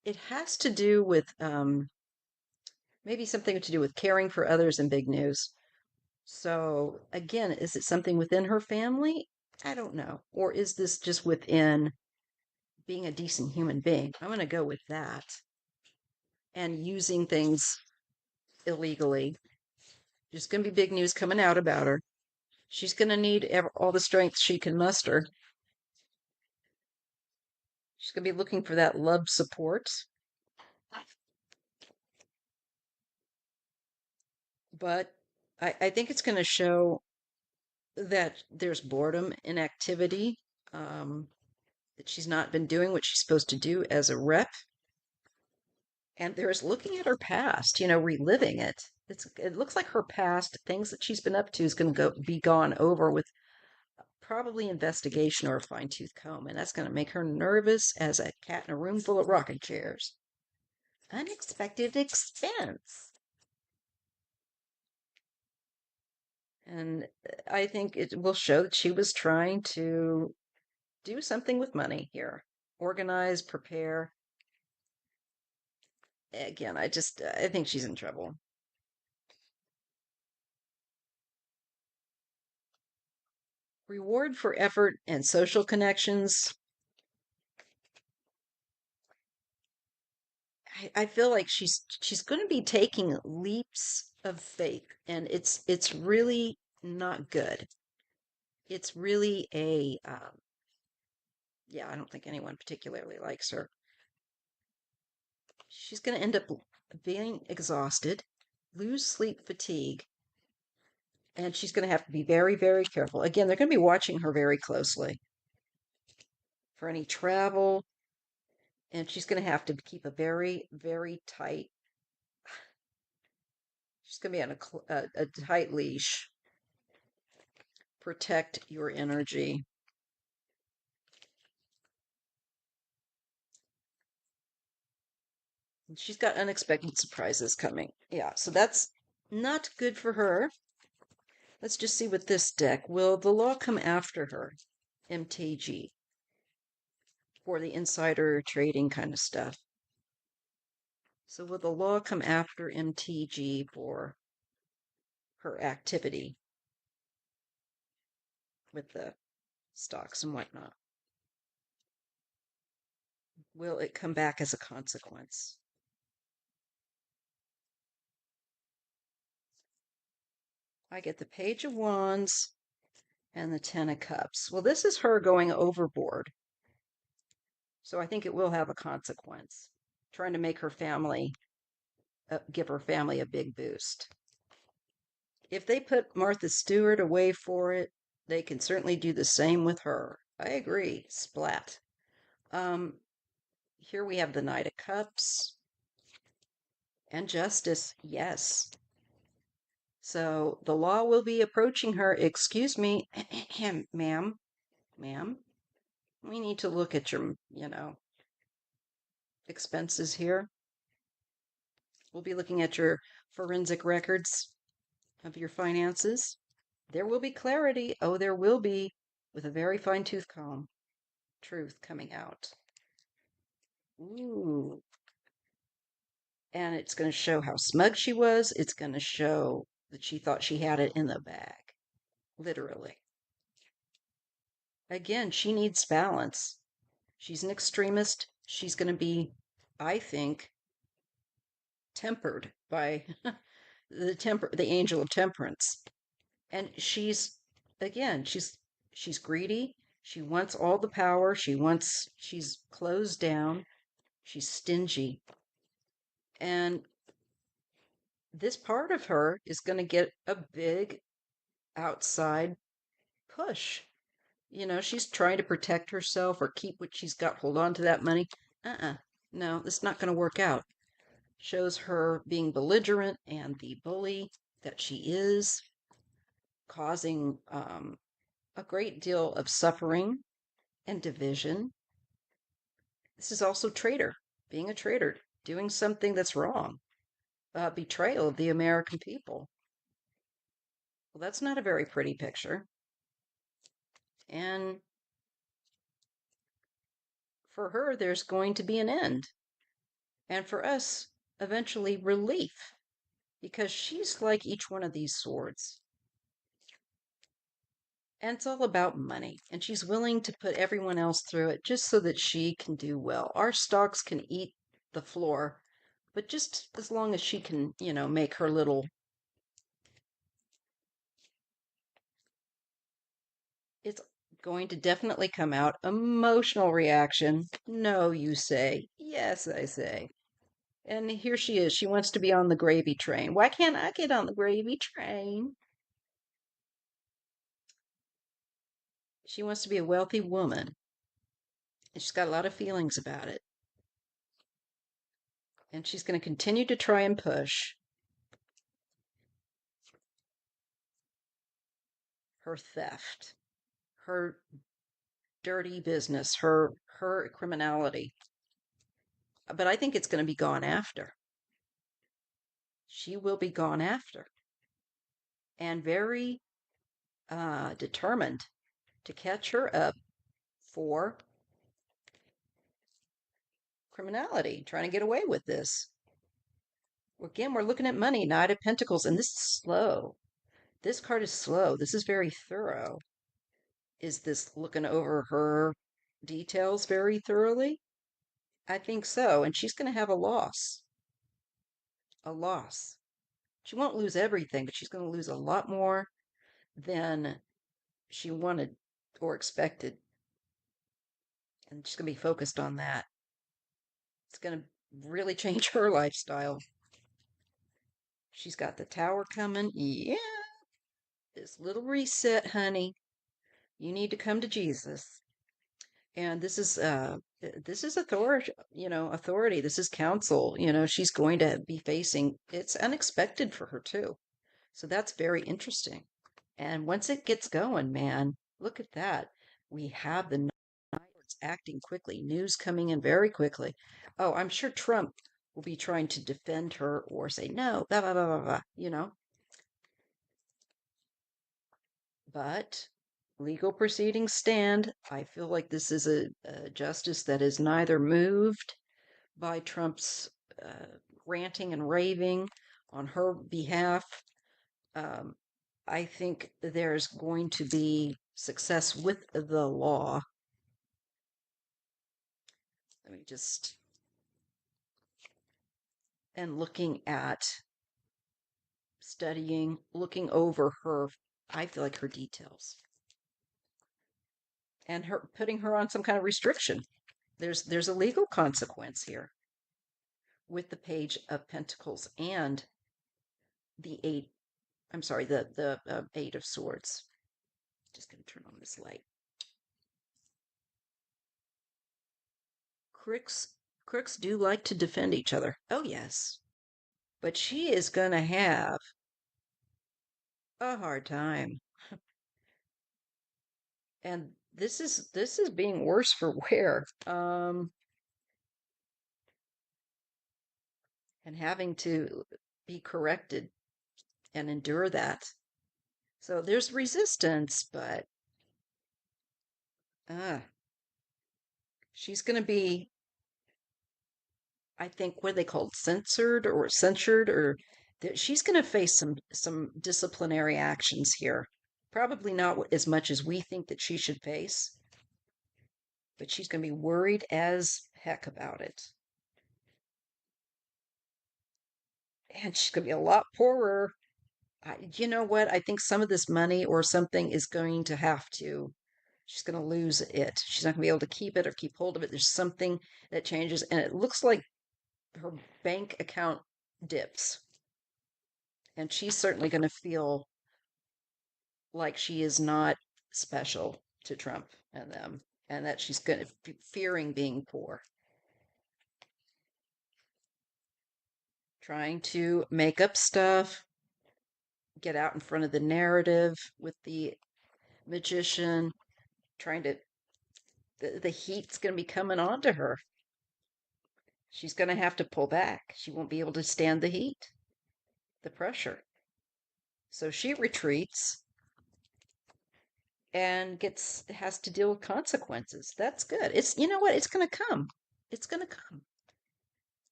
it has to do with maybe something to do with caring for others in big news. So, again, is it something within her family? I don't know. Or is this just within being a decent human being? I'm going to go with that. And using things illegally. There's going to be big news coming out about her. She's going to need all the strength she can muster. She's going to be looking for that love support. But I think it's going to show that there's boredom, inactivity, that she's not been doing what she's supposed to do as a rep. And there's looking at her past, reliving it. It looks like her past, things that she's been up to, is going to be gone over with probably investigation or a fine tooth comb. And that's going to make her nervous as a cat in a room full of rocking chairs. Unexpected expense. And I think it will show that she was trying to do something with money here. Organize, prepare. Again, I think she's in trouble. Reward for effort and social connections. I feel like she's going to be taking leaps of faith, and it's really not good. It's really yeah, I don't think anyone particularly likes her. She's going to end up being exhausted, lose sleep fatigue, and she's going to have to be very, very careful. Again, they're going to be watching her very closely for any travel, and she's going to have to keep a very, very tight. She's going to be on a tight leash. Protect your energy. She's got unexpected surprises coming. Yeah, so that's not good for her. Let's just see with this deck. Will the law come after her? MTG. For the insider trading kind of stuff. So will the law come after MTG for her activity with the stocks and whatnot? Will it come back as a consequence? I get the Page of Wands and the Ten of Cups. Well, this is her going overboard. So I think it will have a consequence. Trying to make her family, give her family a big boost. If they put Martha Stewart away for it, they can certainly do the same with her. I agree. Splat. Um, Here we have the Knight of Cups and Justice. Yes. So the law will be approaching her. Excuse me, ma'am, ma'am. We need to look at your, expenses here. We'll be looking at your forensic records of your finances. There will be clarity. Oh, there will be, with a very fine tooth comb, truth coming out. Ooh. And it's going to show how smug she was. It's going to show that she thought she had it in the bag, literally. Again, she needs balance. She's an extremist. She's going to be, I think, tempered by the angel of temperance. And she's greedy. She wants all the power. She's closed down. She's stingy. And this part of her is going to get a big outside push. She's trying to protect herself or keep what she's got, hold on to that money. No, it's not going to work out. Shows her being belligerent and the bully that she is, causing a great deal of suffering and division. This is also being a traitor, doing something that's wrong, betrayal of the American people. Well, that's not a very pretty picture. And for her, there's going to be an end. And for us, eventually relief, because she's like each one of these swords. And it's all about money. And she's willing to put everyone else through it just so that she can do well. Our stocks can eat the floor, but just as long as she can, make her little. It's going to definitely come out. Emotional reaction. No, you say. Yes, I say. And here she is. She wants to be on the gravy train. Why can't I get on the gravy train? She wants to be a wealthy woman. And she's got a lot of feelings about it. And she's going to continue to try and push her theft, her dirty business, her criminality. But I think it's going to be gone after. She will be gone after. And very determined to catch her up for criminality, trying to get away with this. Again, we're looking at money, Knight of Pentacles, and this is slow. This card is slow. This is very thorough. Is this looking over her details very thoroughly? I think so. And she's going to have a loss. A loss. She won't lose everything, but she's going to lose a lot more than she wanted or expected. And she's going to be focused on that. It's going to really change her lifestyle. She's got the tower coming. Yeah. This little reset, honey. You need to come to Jesus. And this is authority, authority. This is counsel. She's going to be facing, it's unexpected for her too. So that's very interesting. And once it gets going, man, look at that. We have the Knights acting quickly, news coming in very quickly. Oh, I'm sure Trump will be trying to defend her or say no, blah blah blah blah blah. But legal proceedings stand. I feel like this is a justice that is neither moved by Trump's ranting and raving on her behalf. Um, I think there's going to be success with the law. Let me just, and looking at studying, looking over her, I feel like her details and her putting her on some kind of restriction. There's a legal consequence here with the Page of Pentacles and the eight. I'm sorry, the Eight of Swords. Just going to turn on this light. Crooks do like to defend each other. Oh yes, but she is going to have a hard time. And this is being worse for wear. And having to be corrected and endure that. So there's resistance, but uh, she's going to be, I think, what are they called, censured, or that she's going to face some disciplinary actions here. Probably not as much as we think that she should face, but she's going to be worried as heck about it. And she's going to be a lot poorer. You know what? I think some of this money or something is going to have to, she's going to lose it. She's not going to be able to keep it or keep hold of it. There's something that changes, and it looks like her bank account dips. And she's certainly going to feel like she is not special to Trump and them, and that she's going to be fearing being poor. Trying to make up stuff, get out in front of the narrative with the magician, trying to, the heat's going to be coming on to her. She's going to have to pull back. She won't be able to stand the heat, the pressure. So she retreats and has to deal with consequences. That's good. It's, you know what? It's going to come. It's going to come.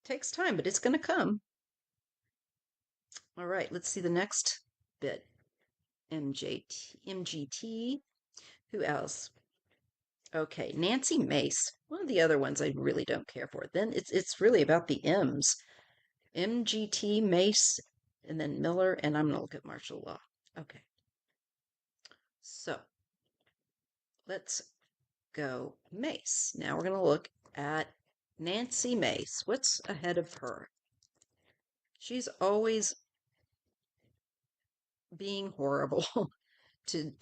It takes time, but it's going to come. All right, let's see the next bit. MGT. Who else? Okay, Nancy Mace. One of the other ones I really don't care for. Then it's really about the M's. MGT, Mace, and then Miller, and I'm going to look at martial law. Okay. So let's go Mace. Now we're going to look at Nancy Mace. What's ahead of her? She's always being horrible to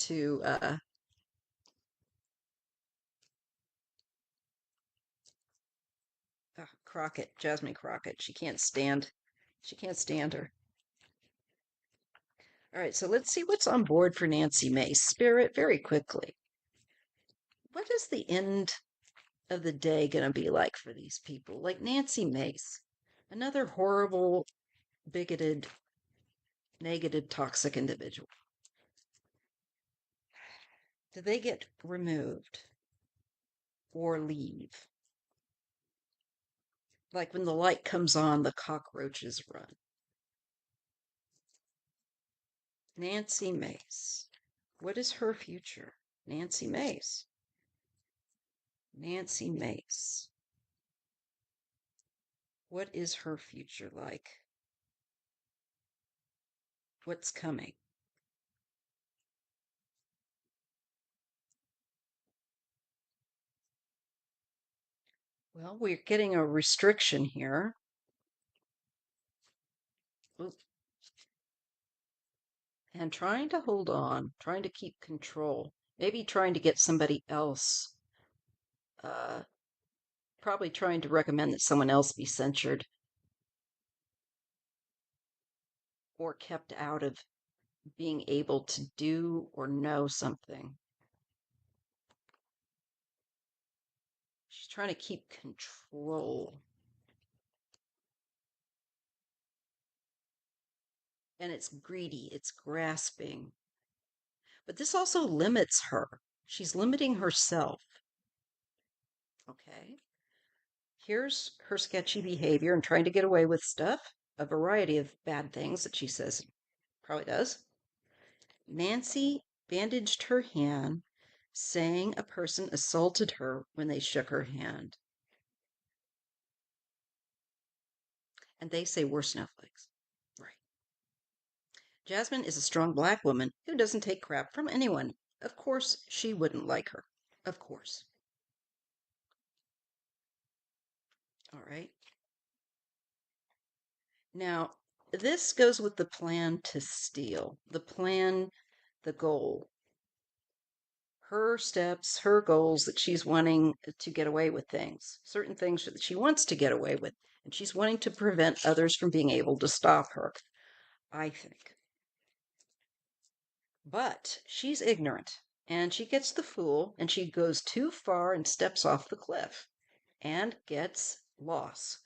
Crockett, Jasmine Crockett. She can't stand her. All right, so let's see what's on board for Nancy Mace. Spirit, very quickly. What is the end of the day going to be like for these people? Like Nancy Mace, another horrible, bigoted, negative, toxic individual. Do they get removed or leave? Like when the light comes on, the cockroaches run. Nancy Mace. What is her future? Nancy Mace. Nancy Mace. What is her future like? What's coming? Well, we're getting a restriction here. Oop. And trying to hold on, trying to keep control, maybe trying to get somebody else, probably trying to recommend that someone else be censured or kept out of being able to do or know something. She's trying to keep control. And it's greedy, it's grasping. But this also limits her. She's limiting herself. Okay. Here's her sketchy behavior and trying to get away with stuff, a variety of bad things that she says probably does. Nancy bandaged her hand, saying a person assaulted her when they shook her hand. And they say we're snowflakes. Right. Jasmine is a strong black woman who doesn't take crap from anyone. Of course, she wouldn't like her. Of course. All right. Now, this goes with the plan to steal, the plan, the goal, her steps, her goals that she's wanting to get away with things, certain things that she wants to get away with, and she's wanting to prevent others from being able to stop her, I think. But she's ignorant, and she gets the fool, and she goes too far and steps off the cliff and gets lost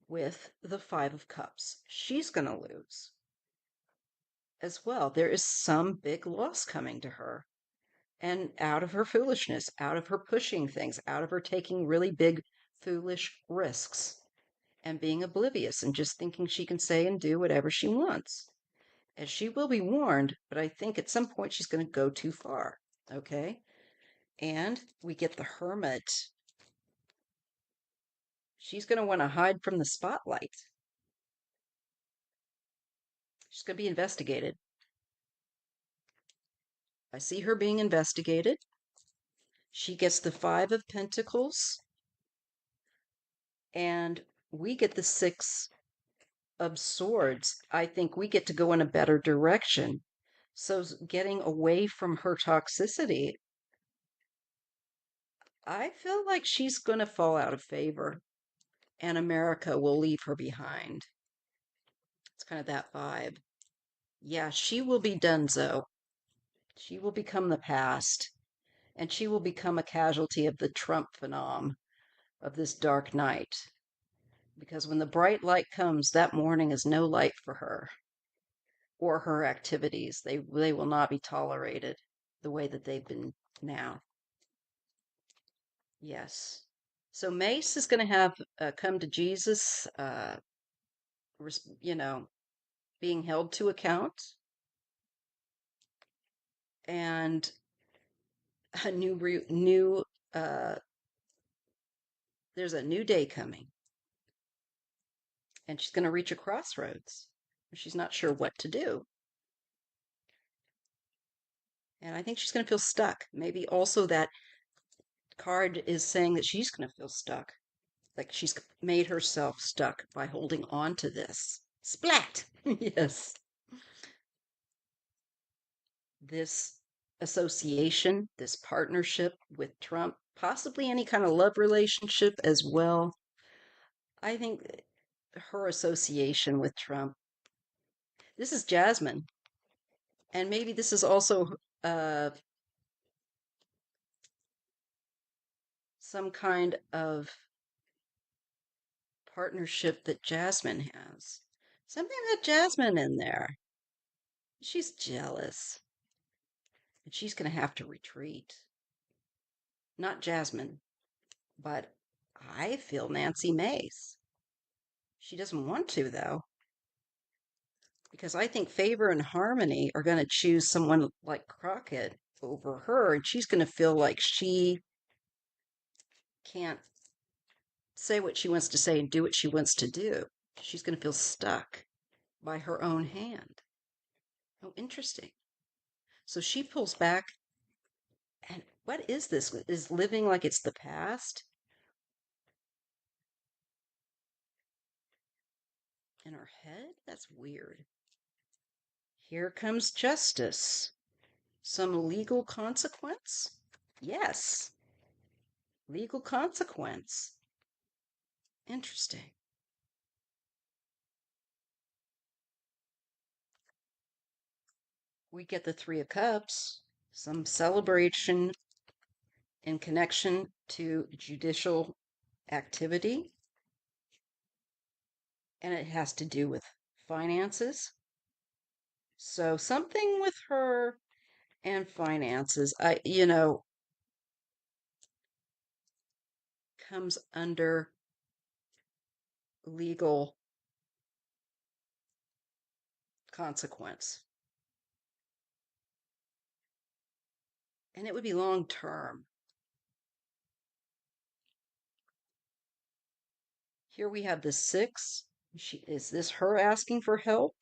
with the Five of Cups. She's going to lose as well. There is some big loss coming to her. And out of her foolishness, out of her pushing things, out of her taking really big, foolish risks and being oblivious and just thinking she can say and do whatever she wants. As she will be warned, but I think at some point she's going to go too far. Okay? And we get the hermit. She's going to want to hide from the spotlight. She's going to be investigated. I see her being investigated. She gets the Five of Pentacles, and we get the Six of Swords. I think we get to go in a better direction. So, getting away from her toxicity, I feel like she's going to fall out of favor, and America will leave her behind. It's kind of that vibe. Yeah, she will be donezo. She will become the past, and she will become a casualty of the Trump phenom of this dark night. Because when the bright light comes, that morning is no light for her or her activities. They will not be tolerated the way that they've been now. Yes. So Mace is going to have come to Jesus, you know, being held to account, and a new uh, there's a new day coming, and she's going to reach a crossroads. She's not sure what to do. And I think she's going to feel stuck. Maybe also that card is saying that she's going to feel stuck. Like she's made herself stuck by holding on to this. Splat! Yes. This association, this partnership with Trump, possibly any kind of love relationship as well. I think her association with Trump. This is Jasmine. And maybe this is also some kind of partnership that Jasmine has. Something that Jasmine in there. She's jealous. And she's going to have to retreat. Not Jasmine, but I feel Nancy Mace. She doesn't want to, though, because I think Favor and Harmony are going to choose someone like Crockett over her, and she's going to feel like she can't say what she wants to say and do what she wants to do. She's going to feel stuck by her own hand. Oh, interesting. So she pulls back, and what is this? Is living like it's the past? In her head? That's weird. Here comes justice. Some legal consequence? Yes, legal consequence. Interesting. We get the Three of Cups, some celebration in connection to judicial activity, and it has to do with finances. So something with her and finances, comes under legal consequence. And it would be long term. Here we have the six. Is this her asking for help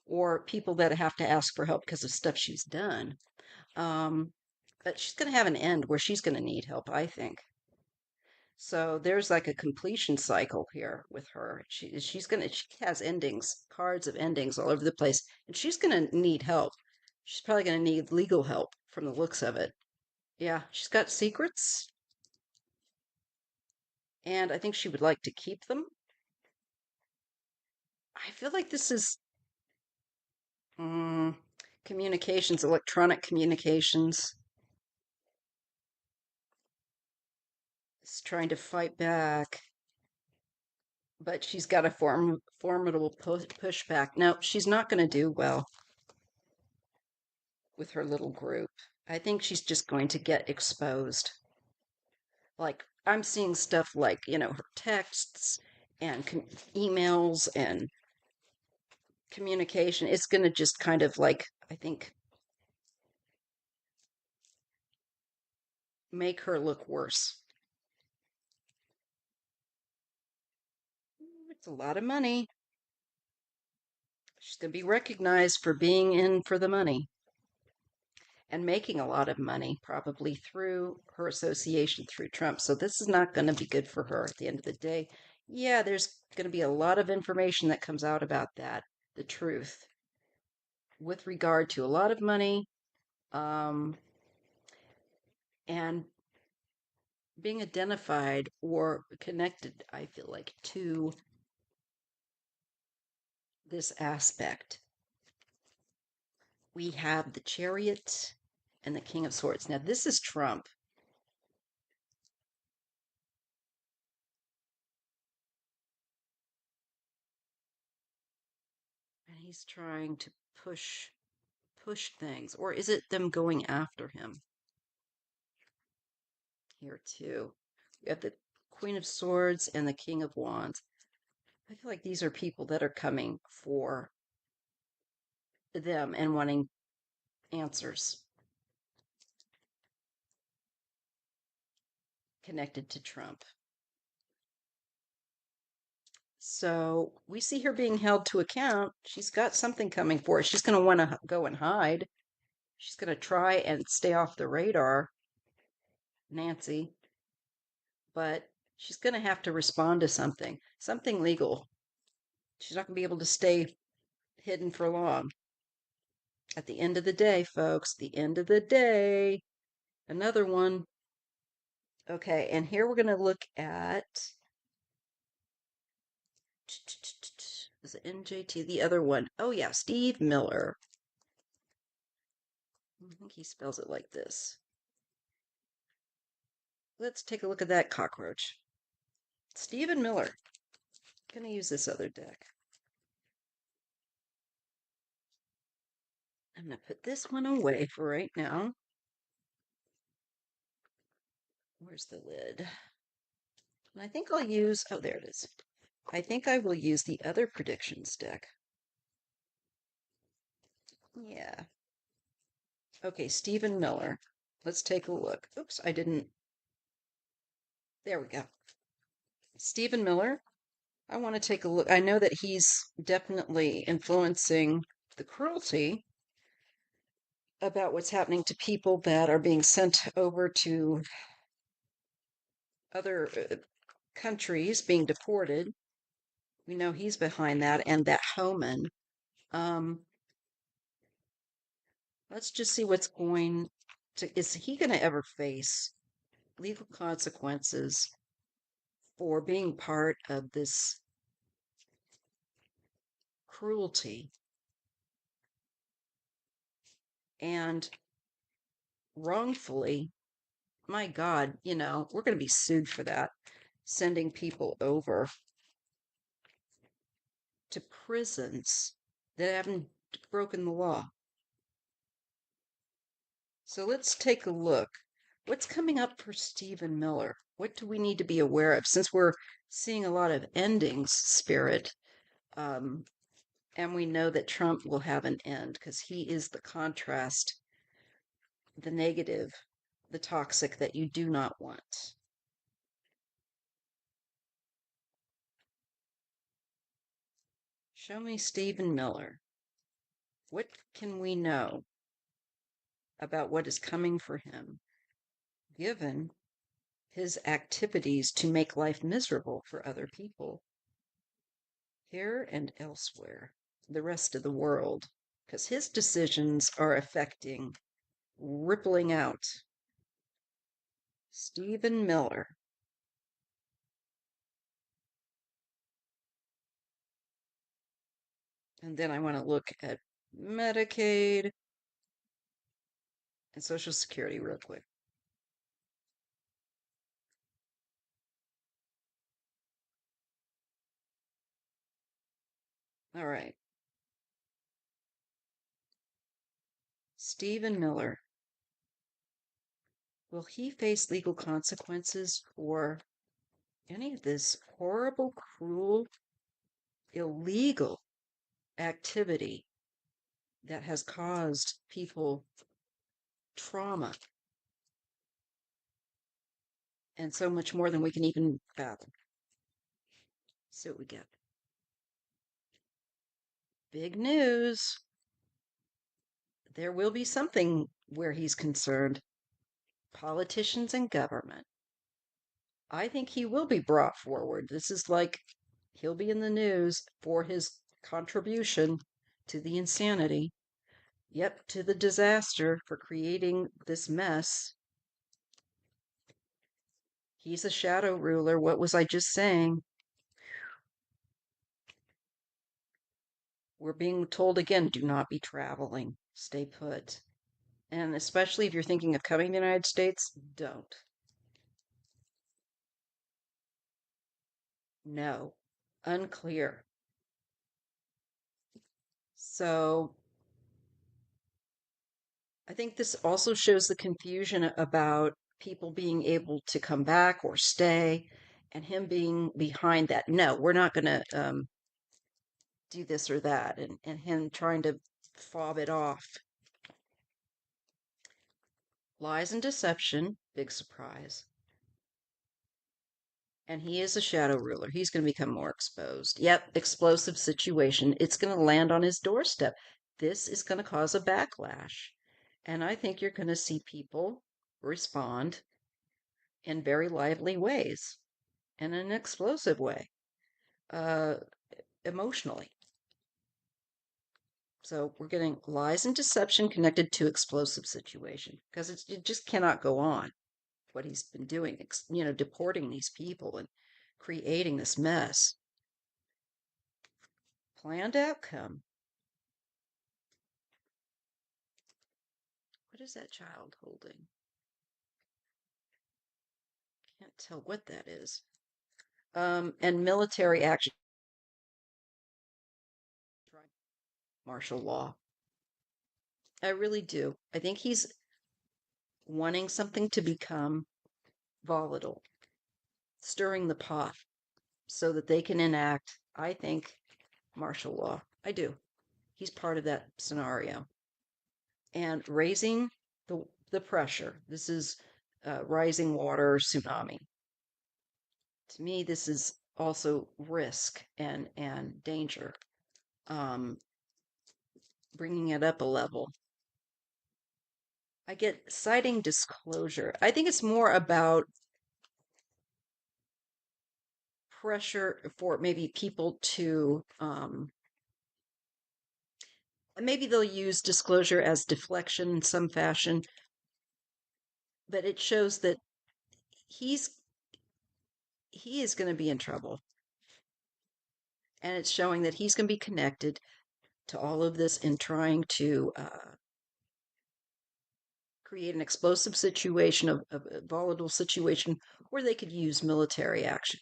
or people that have to ask for help because of stuff she's done? Um, but she's going to have an end where she's going to need help, I think. So there's like a completion cycle here with her. She has endings, cards of endings all over the place, and she's gonna need help. She's probably gonna need legal help from the looks of it. Yeah, she's got secrets, and I think she would like to keep them. I feel like this is mm, communications, electronic communications. Is trying to fight back, but she's got a formidable pushback. No, she's not going to do well with her little group. I think she's just going to get exposed. Like, I'm seeing stuff like, her texts and emails and communication. It's going to just kind of like, I think, make her look worse. It's a lot of money. She's going to be recognized for being in for the money and making a lot of money, probably through her association through Trump. So this is not going to be good for her at the end of the day. Yeah, there's going to be a lot of information that comes out about that, the truth, with regard to a lot of money, um, and being identified or connected, I feel like, to this aspect. We have the Chariot and the King of Swords. Now, this is Trump. And he's trying to push things. Or is it them going after him? Here, too. We have the Queen of Swords and the King of Wands. I feel like these are people that are coming for them and wanting answers connected to Trump. So we see her being held to account. She's got something coming for her. She's going to want to go and hide. She's going to try and stay off the radar, Nancy, but she's going to have to respond to something legal. She's not going to be able to stay hidden for long. At the end of the day, folks, the end of the day, another one. Okay, and here we're going to look at is it MGT, the other one? Oh, yeah, Steve Miller. I think he spells it like this. Let's take a look at that cockroach. Stephen Miller. Gonna use this other deck. I'm gonna put this one away for right now. Where's the lid? And I think I'll use, oh, there it is. I think I will use the other predictions deck. Yeah. Okay, Stephen Miller. Let's take a look. Oops, I didn't. There we go. Stephen Miller. I want to take a look. I know that he's definitely influencing the cruelty about what's happening to people that are being sent over to other countries, being deported. We know he's behind that, and that Homan. Um, let's just see what's going to. Is he going to ever face legal consequences for being part of this cruelty and wrongfully? My God, we're going to be sued for that, sending people over to prisons that haven't broken the law. So let's take a look. What's coming up for Stephen Miller? What do we need to be aware of since we're seeing a lot of endings, Spirit? Um, and we know that Trump will have an end because he is the contrast, the negative, the toxic that you do not want. Show me Stephen Miller. What can we know about what is coming for him, given his activities to make life miserable for other people, here and elsewhere, the rest of the world? Because his decisions are affecting, rippling out. Stephen Miller. And then I want to look at Medicaid and Social Security real quick. All right. Stephen Miller. Will he face legal consequences for any of this horrible, cruel, illegal activity that has caused people trauma and so much more than we can even fathom? See what we get. Big news. There will be something where he's concerned. Politicians and government. I think he will be brought forward. This is like he'll be in the news for his contribution to the insanity. Yep, to the disaster for creating this mess. He's a shadow ruler. What was I just saying? We're being told again, do not be traveling. Stay put. And especially if you're thinking of coming to the United States, don't. No. Unclear. So I think this also shows the confusion about people being able to come back or stay and him being behind that. No, we're not going to do this or that, and him trying to fob it off. Lies and deception, big surprise. And he is a shadow ruler. He's going to become more exposed. Yep, explosive situation. It's going to land on his doorstep. This is going to cause a backlash. And I think you're going to see people respond in very lively ways and in an explosive way, uh, emotionally. So we're getting lies and deception connected to explosive situation because it just cannot go on what he's been doing, deporting these people and creating this mess. Planned outcome. What is that child holding? Can't tell what that is. And military action. Martial law. I really do. I think he's wanting something to become volatile, stirring the pot so that they can enact, I think, martial law. I do. He's part of that scenario. And raising the pressure. This is rising water tsunami. To me, this is also risk and danger. Um, Bringing it up a level. I get citing disclosure. I think it's more about pressure for maybe people to maybe they'll use disclosure as deflection in some fashion, but it shows that he's he is going to be in trouble, and it's showing that he's going to be connected to all of this in trying to create an explosive situation of a volatile situation where they could use military action,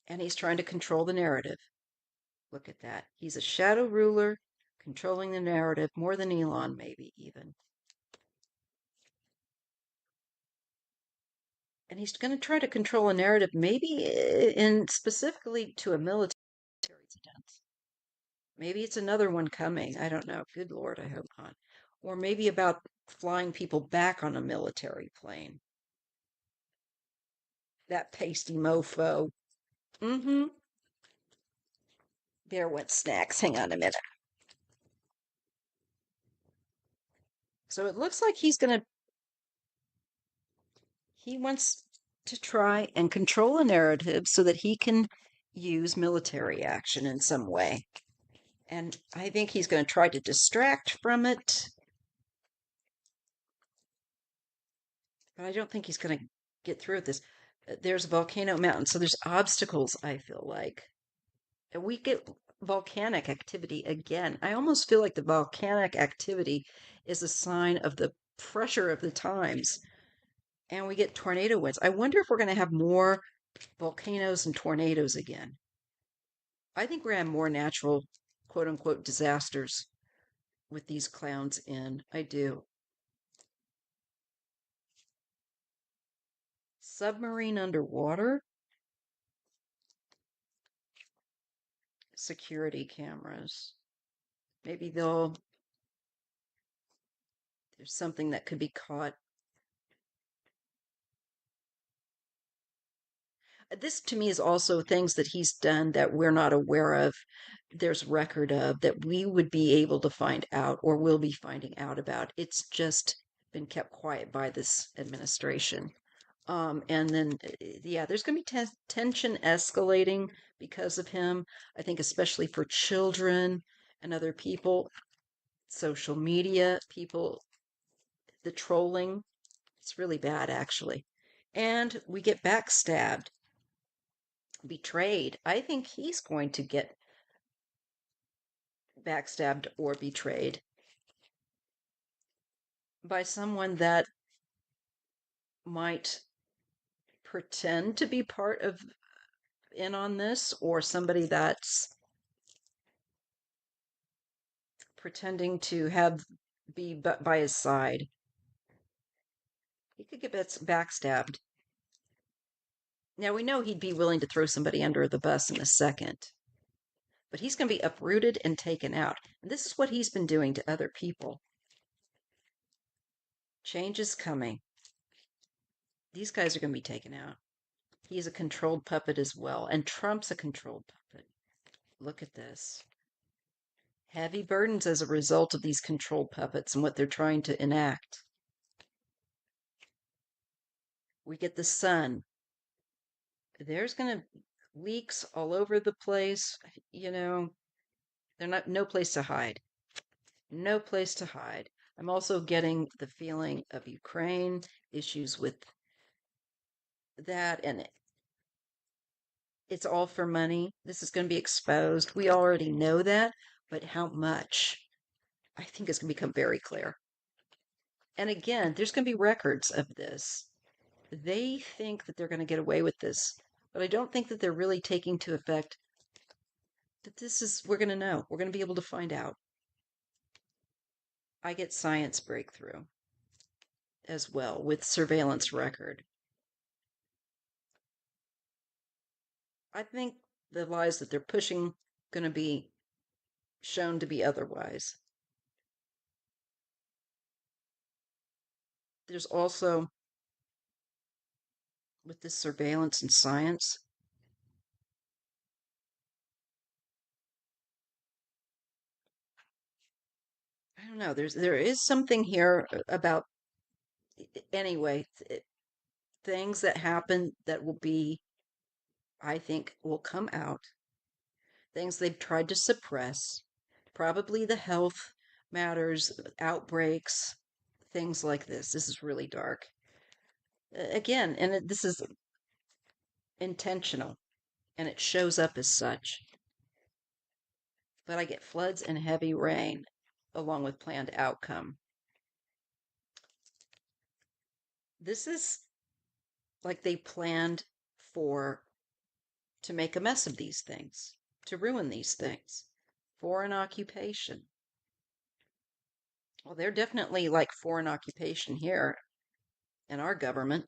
and he's trying to control the narrative. Look at that. He's a shadow ruler controlling the narrative more than Elon, maybe even. And he's going to try to control a narrative, maybe in specifically to a military incident. Maybe it's another one coming. I don't know. Good Lord, I hope not. Or maybe about flying people back on a military plane. That pasty mofo. Mm-hmm. There went snacks. Hang on a minute. So it looks like he wants to try and control a narrative so that he can use military action in some way. And I think he's going to try to distract from it, but I don't think he's going to get through with this. There's a volcano mountain, so there's obstacles, I feel like. And we get volcanic activity again. I almost feel like the volcanic activity is a sign of the pressure of the times. And we get tornado winds. I wonder if we're going to have more volcanoes and tornadoes again. I think we're going to have more natural, quote unquote, disasters with these clowns in. I do. Submarine underwater? Security cameras. Maybe there's something that could be caught. This to me is also things that he's done that we're not aware of. There's record of that we would be able to find out or will be finding out about. It's just been kept quiet by this administration. And then, yeah, there's going to be tension escalating because of him. I think, especially for children and other people, social media people, the trolling. It's really bad, actually. And we get backstabbed, betrayed. I think he's going to get backstabbed or betrayed by someone that might pretend to be part of in on this, or somebody that's pretending to have be by his side. He could get backstabbed. Now we know he'd be willing to throw somebody under the bus in a second, but he's going to be uprooted and taken out. And this is what he's been doing to other people. Change is coming. These guys are going to be taken out. He's a controlled puppet as well, and Trump's a controlled puppet. Look at this. Heavy burdens as a result of these controlled puppets and what they're trying to enact. We get the sun. There's going to leaks all over the place. You know, they're not no place to hide. No place to hide. I'm also getting the feeling of Ukraine, issues with that, and it's all for money. This is going to be exposed. We already know that, but how much? I think it's going to become very clear. And again, there's going to be records of this. They think that they're going to get away with this, but I don't think that they're really taking to effect that this is, we're going to know. We're going to be able to find out. I get science breakthrough as well with surveillance record. I think the lies that they're pushing going to be shown to be otherwise. There's also with this surveillance and science, I don't know. There is something here about anyway things that happen that will be, I think, will come out. Things they've tried to suppress, probably the health matters, outbreaks, things like this. This is really dark. Again, and this is intentional, and it shows up as such. But I get floods and heavy rain along with planned outcome. This is like they planned for to make a mess of these things, to ruin these things. Foreign occupation. Well, they're definitely like foreign occupation here in our government.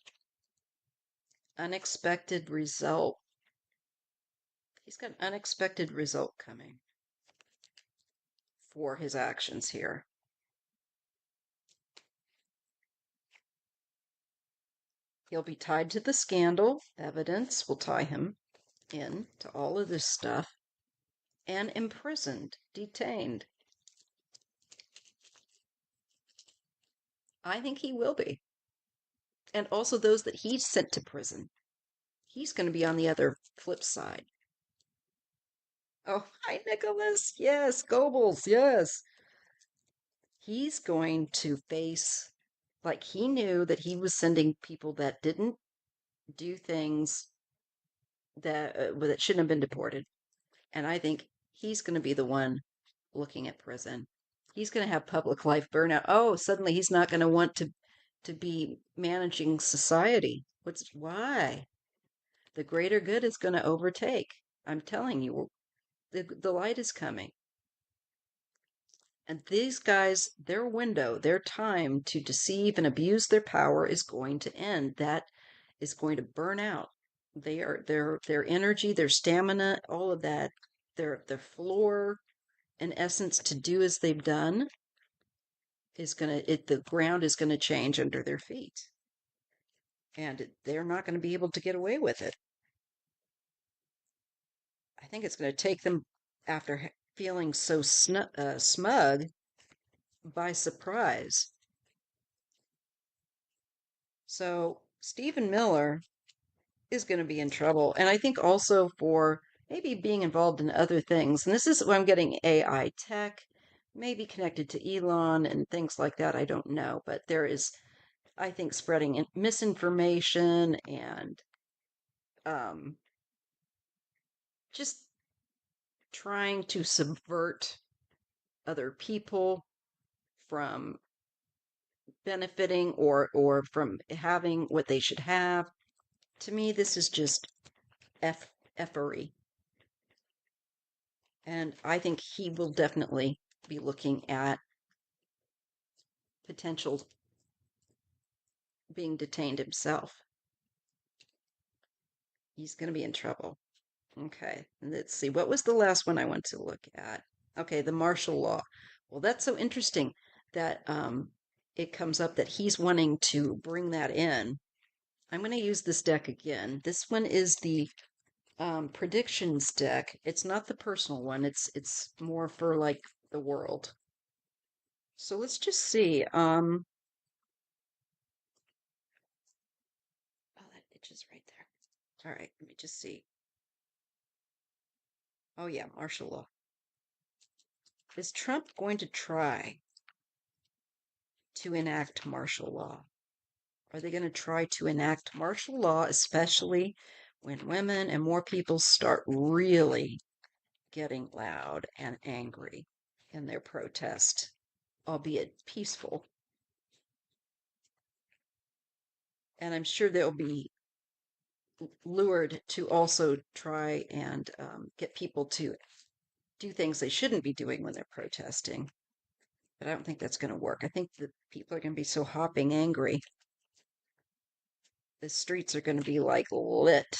Unexpected result. He's got an unexpected result coming for his actions here. He'll be tied to the scandal. Evidence will tie him in to all of this stuff. And imprisoned, detained. I think he will be. And also those that he's sent to prison. He's going to be on the other flip side. Oh, hi, Nicholas. Yes, Goebbels. Yes. He's going to face, like, he knew that he was sending people that didn't do things that shouldn't have been deported. And I think he's going to be the one looking at prison. He's going to have public life burnout. Oh, suddenly he's not going to want to be managing society. Why? The greater good is going to overtake. I'm telling you, the light is coming. And these guys, their window, their time to deceive and abuse their power is going to end. That is going to burn out. Their energy, their stamina, all of that, their floor, in essence, to do as they've done the ground is gonna change under their feet. And they're not gonna be able to get away with it. I think it's gonna take them after feeling so smug by surprise. So Stephen Miller is going to be in trouble. And I think also for maybe being involved in other things. And this is where I'm getting AI tech, maybe connected to Elon and things like that. I don't know. But there is, I think, spreading misinformation and um, just trying to subvert other people from benefiting or from having what they should have. To me, this is just effery. And I think he will definitely be looking at potential being detained himself. He's going to be in trouble. Okay, let's see. What was the last one I want to look at? Okay, the martial law. Well, that's so interesting that it comes up that he's wanting to bring that in. I'm going to use this deck again. This one is the predictions deck. It's not the personal one. It's more for like the world. So let's just see. Oh, that itch is right there. All right, let me just see. Oh yeah, martial law. Is Trump going to try to enact martial law? Are they going to try to enact martial law, especially when women and more people start really getting loud and angry in their protest, albeit peaceful? And I'm sure they'll be lured to also try and get people to do things they shouldn't be doing when they're protesting. But I don't think that's going to work. I think the people are going to be so hopping angry. The streets are going to be like lit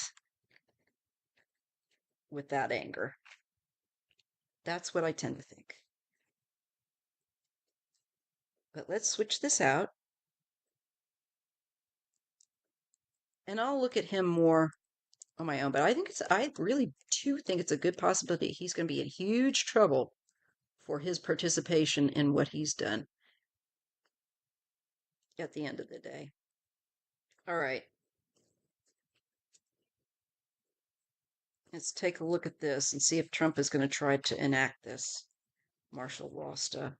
with that anger. That's what I tend to think. But let's switch this out. And I'll look at him more on my own. But I really do think it's a good possibility he's going to be in huge trouble for his participation in what he's done at the end of the day. All right. Let's take a look at this and see if Trump is going to try to enact this martial law stuff.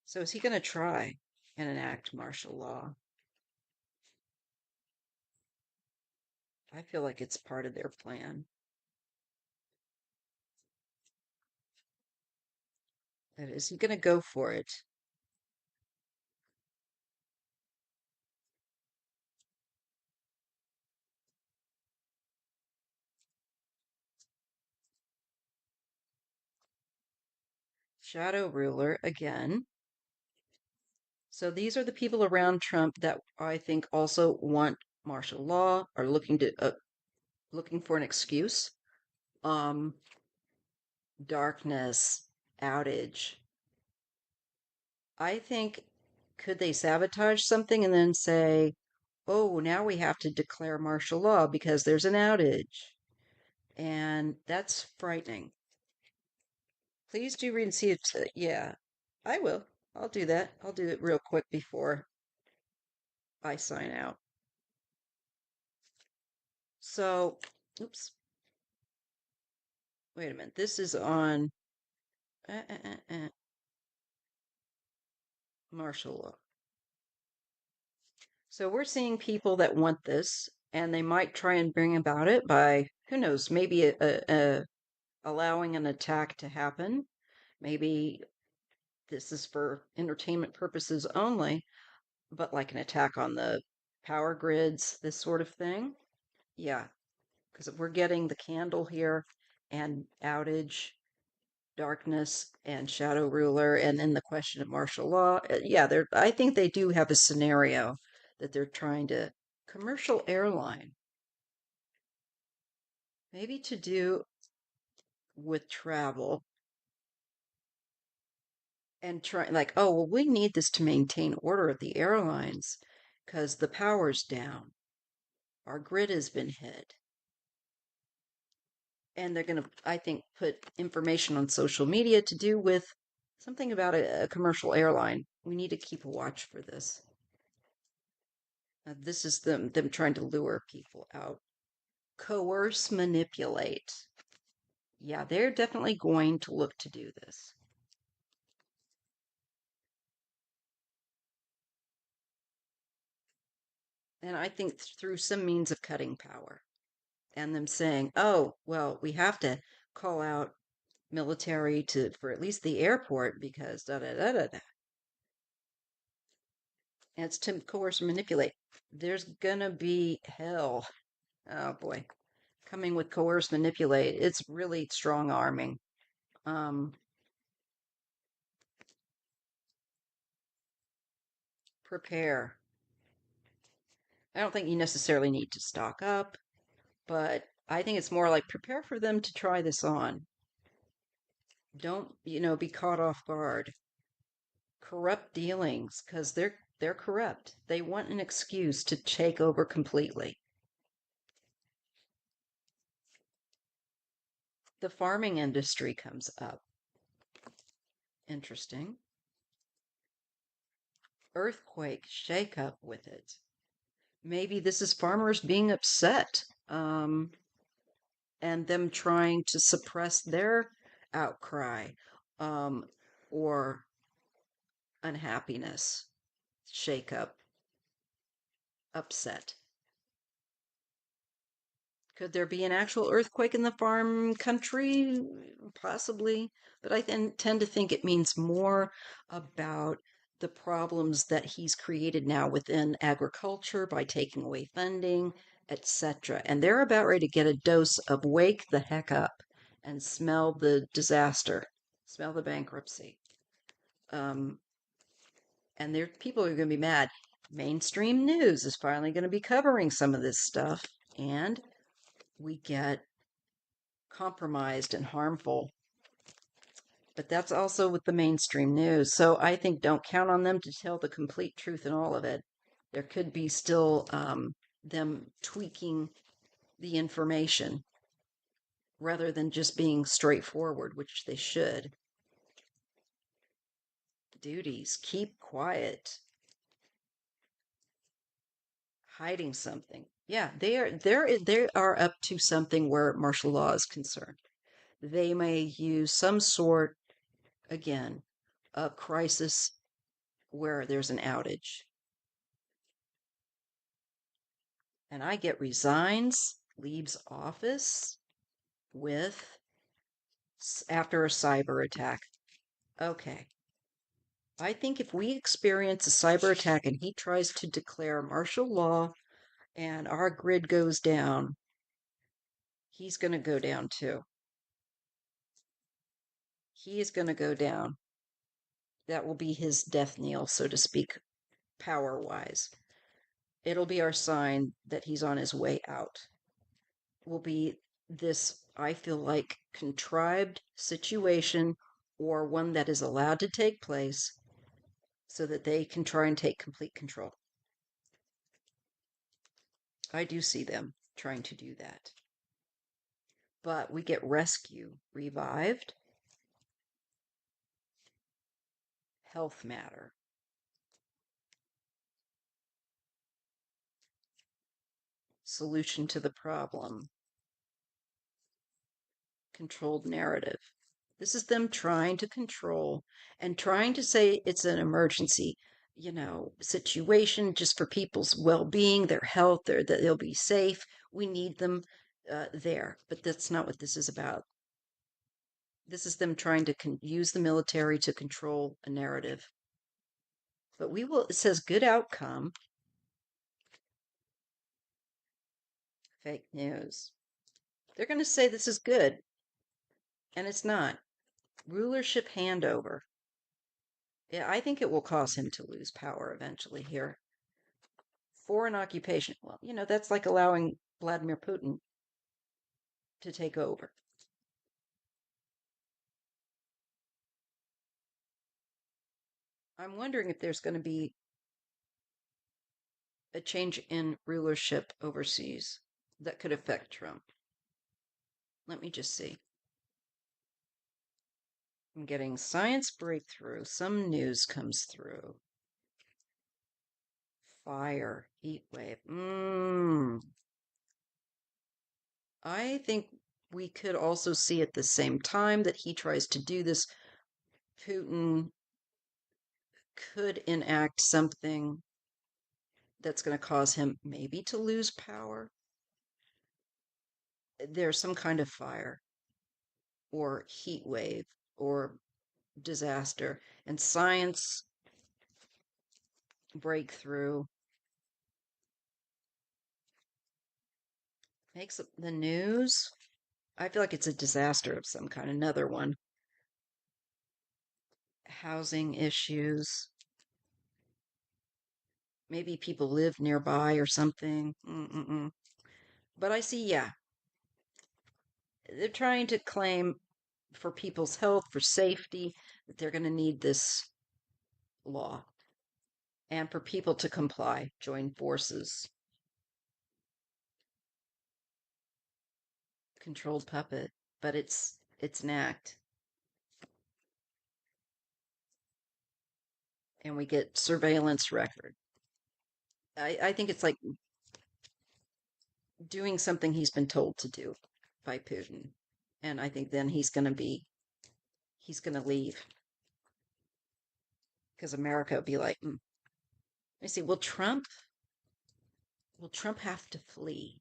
So is he going to try and enact martial law? I feel like it's part of their plan. Is he going to go for it? Shadow ruler again. So these are the people around Trump that I think also want martial law, are looking for an excuse. Um, Darkness, outage. I think could they sabotage something and then say, "Oh, now we have to declare martial law because there's an outage," and that's frightening. Please do read and see if, yeah, I will. I'll do that. I'll do it real quick before I sign out. So, oops, wait a minute. This is on uh, uh, martial law. So we're seeing people that want this, and they might try and bring about it by, who knows, maybe allowing an attack to happen. Maybe this is for entertainment purposes only, but like an attack on the power grids, this sort of thing. Yeah, because if we're getting the candle here and outage, darkness, and shadow ruler, and then the question of martial law, yeah, I think they do have a scenario that they're trying to commercial airline, maybe to do with travel and try like, oh, well, we need this to maintain order at the airlines because the power's down. Our grid has been hit. And they're going to, I think, put information on social media to do with something about a commercial airline. We need to keep a watch for this. This is them trying to lure people out, coerce, manipulate. Yeah, they're definitely going to look to do this. And I think through some means of cutting power and them saying, oh, well, we have to call out military to for at least the airport because da da da da da. And it's to coerce and manipulate. There's gonna be hell. Oh boy. Coming with coerce, manipulate. It's really strong arming. Um, Prepare. I don't think you necessarily need to stock up, but I think it's more like prepare for them to try this on. Don't, be caught off guard. Corrupt dealings, because they're corrupt. They want an excuse to take over completely. The farming industry comes up. Interesting. Earthquake, shake up with it. Maybe this is farmers being upset, and them trying to suppress their outcry, um, or unhappiness, shake up, upset. Could there be an actual earthquake in the farm country? Possibly, but I tend to think it means more about the problems that he's created now within agriculture by taking away funding, etc. And they're about ready to get a dose of wake the heck up and smell the disaster, smell the bankruptcy. Um, and there people are going to be mad. Mainstream news is finally going to be covering some of this stuff, and we get compromised and harmful. But that's also with the mainstream news. So I think don't count on them to tell the complete truth in all of it. There could be still them tweaking the information rather than just being straightforward, which they should. Duties, keep quiet. Hiding something. Yeah, they are up to something where martial law is concerned. They may use some sort, again, of crisis where there's an outage. And I get resigns, leaves office with after a cyber attack. Okay. I think if we experience a cyber attack and he tries to declare martial law and our grid goes down, he's going to go down too. He is going to go down. That will be his death knell, so to speak, power wise. It'll be our sign that he's on his way out. Will be this, I feel like, contrived situation or one that is allowed to take place so that they can try and take complete control. I do see them trying to do that. But we get rescue, revived, health matter, solution to the problem, controlled narrative. This is them trying to control and trying to say it's an emergency, situation just for people's well being, their health, that they'll be safe. We need them there. But that's not what this is about. This is them trying to use the military to control a narrative. But it says good outcome. Fake news. They're going to say this is good, and it's not. Rulership handover. Yeah, I think it will cause him to lose power eventually here. Foreign occupation. Well, that's like allowing Vladimir Putin to take over. I'm wondering if there's going to be a change in rulership overseas that could affect Trump. Let me just see. I'm getting science breakthrough. Some news comes through. Fire, heat wave. I think we could also see at the same time that he tries to do this, Putin could enact something that's going to cause him maybe to lose power. There's some kind of fire or heat wave or disaster, and science breakthrough makes the news. I feel like it's a disaster of some kind, another one. Housing issues. Maybe people live nearby or something. But I see, yeah, they're trying to claim for people's health, for safety, that they're going to need this law. And for people to comply, join forces. Controlled puppet, but it's an act. And we get surveillance record. I think it's like doing something he's been told to do by Putin. And I think then he's going to leave because America will be like, I see. Will Trump have to flee?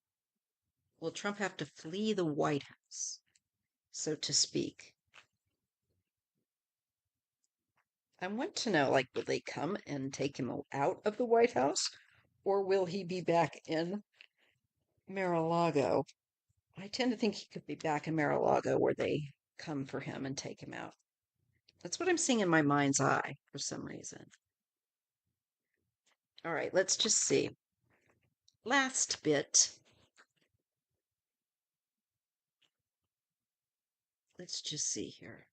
Will Trump have to flee the White House, so to speak? I want to know, like, will they come and take him out of the White House, or will he be back in Mar-a-Lago? I tend to think he could be back in Mar-a-Lago where they come for him and take him out. That's what I'm seeing in my mind's eye for some reason. All right, let's just see. Last bit. Let's just see here.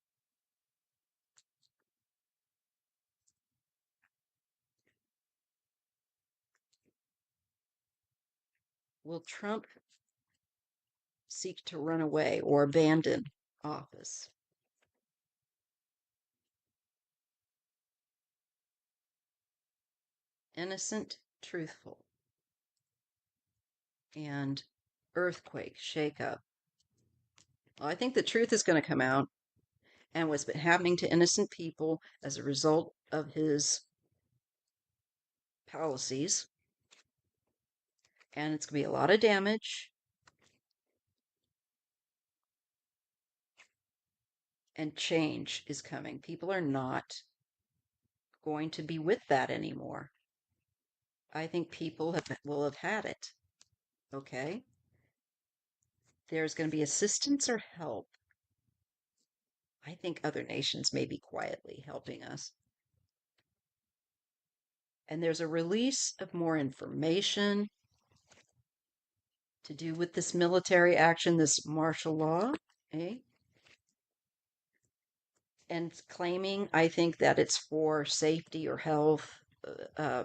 Will Trump seek to run away or abandon office? Innocent, truthful, and earthquake, shake up. Well, I think the truth is going to come out and what's been happening to innocent people as a result of his policies. And it's going to be a lot of damage. And change is coming. People are not going to be with that anymore. I think people will have had it. Okay? There's going to be assistance or help. I think other nations may be quietly helping us. And there's a release of more information to do with this military action, this martial law, eh? And claiming, I think that it's for safety or health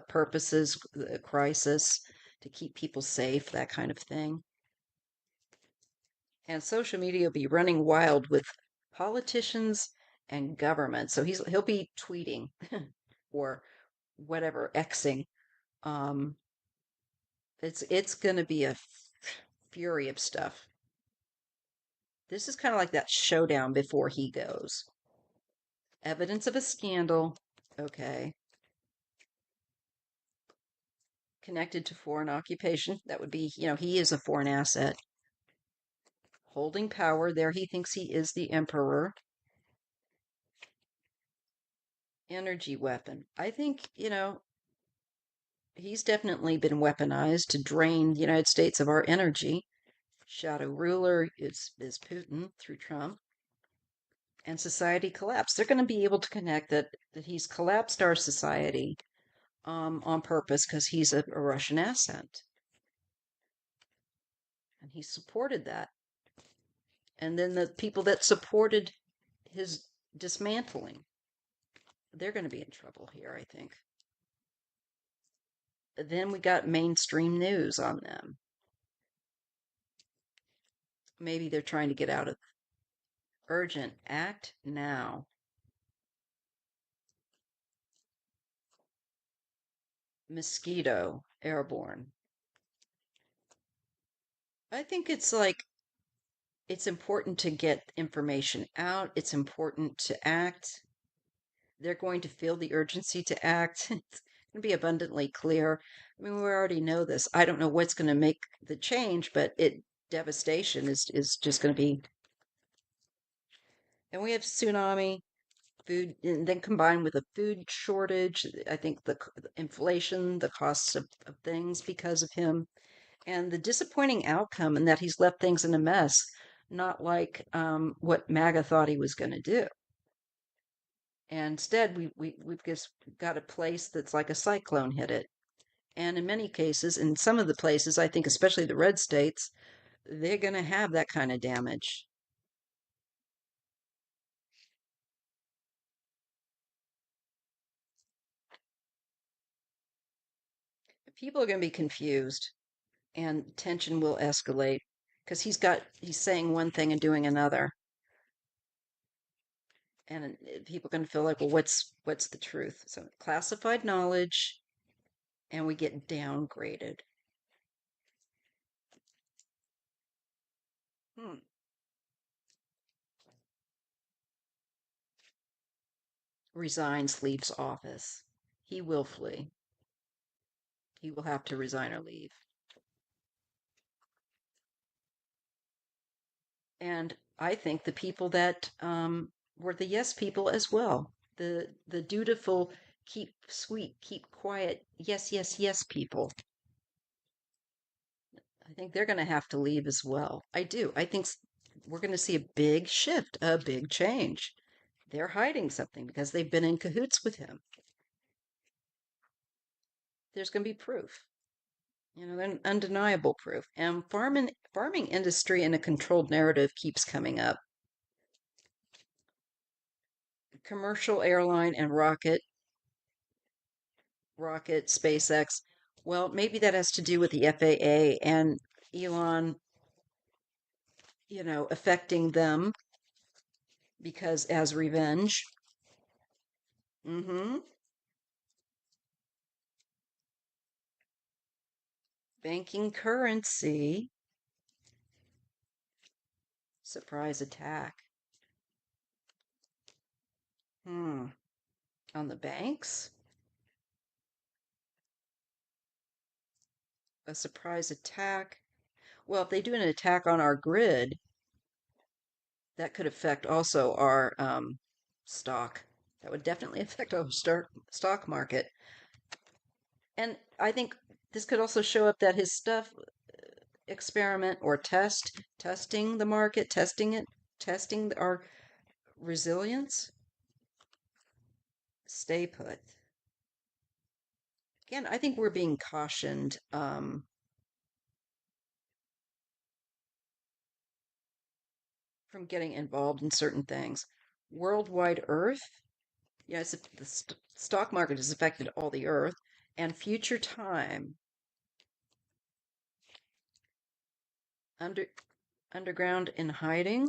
purposes, crisis, to keep people safe, that kind of thing. And social media will be running wild with politicians and government. So he'll be tweeting or whatever, Xing. Um, it's going to be a fury of stuff. This is kind of like that showdown before he goes. Evidence of a scandal. Okay. Connected to foreign occupation. That would be, he is a foreign asset. Holding power. There he thinks he is the emperor. Energy weapon. I think, he's definitely been weaponized to drain the United States of our energy. Shadow ruler is Putin through Trump. And society collapse. They're going to be able to connect that he's collapsed our society on purpose because he's a Russian asset. And he supported that. And then the people that supported his dismantling, they're going to be in trouble here, I think. Then we got mainstream news on them. Maybe they're trying to get out of urgent, act now. Mosquito, airborne. I think it's important to get information out. It's important to act. They're going to feel the urgency to act. It's going to be abundantly clear. I mean, we already know this. I don't know what's going to make the change, but devastation is just going to be. And we have tsunami, food, and then combined with a food shortage, I think the inflation, the costs of things because of him, and the disappointing outcome, and that he's left things in a mess, not like what MAGA thought he was going to do. And instead, we've just got a place that's like a cyclone hit it. And in many cases, in some of the places, I think especially the red states, they're going to have that kind of damage. People are going to be confused and tension will escalate because he's saying one thing and doing another. And people are going to feel like, well, what's the truth? So classified knowledge, and we get downgraded. Hmm. Resigns, leaves office. He will flee. He will have to resign or leave. And I think the people that were the yes people as well, the dutiful, keep sweet, keep quiet, yes, yes, yes people. I think they're going to have to leave as well. I do. I think we're going to see a big shift, a big change. They're hiding something because they've been in cahoots with him. There's going to be proof, undeniable proof. And farming industry in a controlled narrative keeps coming up. Commercial airline and rocket, SpaceX. Well, maybe that has to do with the FAA and Elon, affecting them because as revenge. Mm-hmm. Banking currency. Surprise attack. Hmm. On the banks? A surprise attack. Well, if they do an attack on our grid, that could affect also our stock. That would definitely affect our stock market. And I think this could also show up that his stuff experiment or testing the market, testing our resilience. Stay put. Again, I think we're being cautioned from getting involved in certain things. Worldwide Earth, yes, the stock market has affected all the Earth, and future time, under underground in hiding.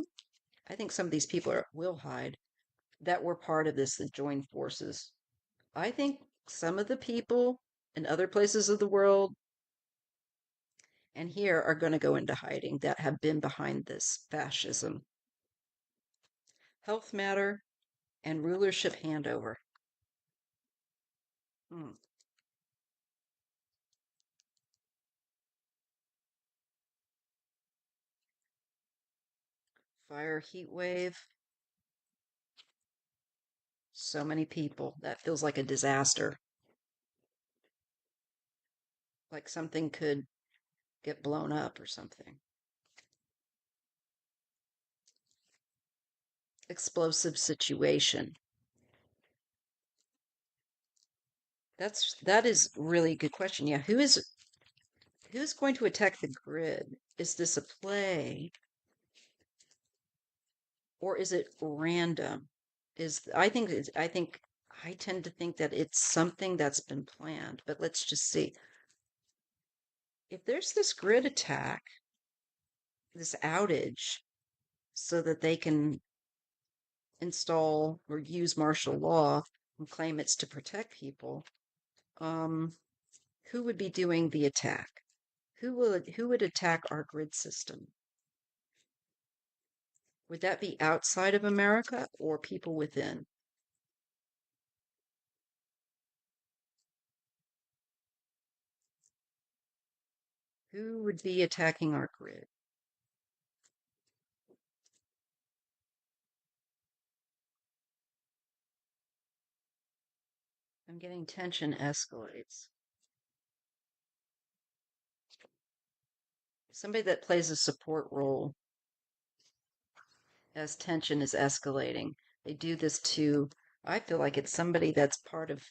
I think some of these people will hide that were part of this that joined forces. I think some of the people in other places of the world and here are going to go into hiding that have been behind this fascism. Health matter and rulership handover. Hmm. Fire heat wave. So many people. That feels like a disaster. Like something could get blown up or something. Explosive situation. That is really a good question. Yeah, who's going to attack the grid? Is this a play or is it random? I tend to think that it's something that's been planned, but let's just see. If there's this grid attack, this outage, so that they can install or use martial law and claim it's to protect people, um, who would be doing the attack? Who would attack our grid system? Would that be outside of America or people within? Who would be attacking our grid? I'm getting tension escalates. Somebody that plays a support role as tension is escalating. They do this to, I feel like it's somebody that's part of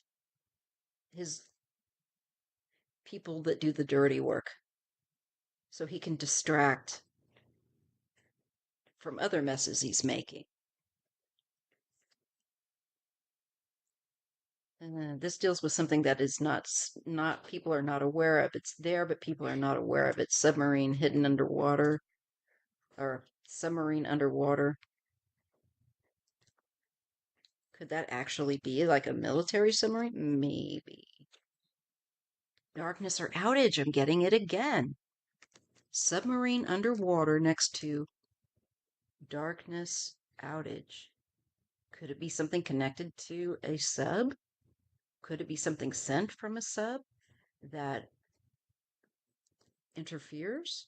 his people that do the dirty work so he can distract from other messes he's making. This deals with something that is not people are not aware of. It's there, but people are not aware of it. Submarine hidden underwater or submarine underwater. Could that actually be like a military submarine? Maybe. Darkness or outage. I'm getting it again. Submarine underwater next to darkness outage. Could it be something connected to a sub? Could it be something sent from a sub that interferes?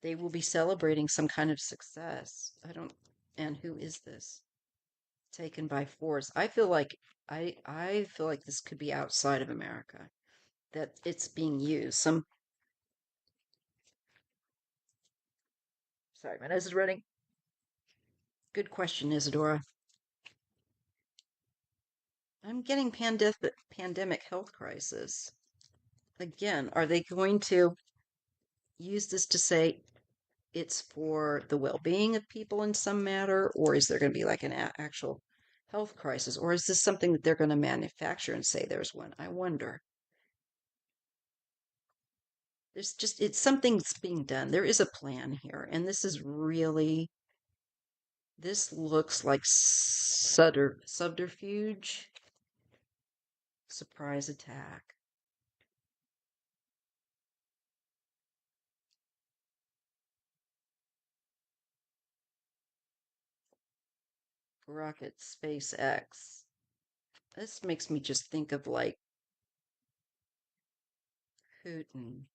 They will be celebrating some kind of success. I don't. And who is this? Taken by force. I feel like this could be outside of America. That it's being used. Sorry, my nose is running. Good question, Isadora. I'm getting pandemic health crisis. Again, are they going to use this to say it's for the well-being of people in some matter, or is there going to be like an actual health crisis, or is this something that they're going to manufacture and say there's one? I wonder. It's something's being done. There is a plan here, and this looks like subterfuge, surprise attack. Rocket SpaceX. This makes me just think of like Putin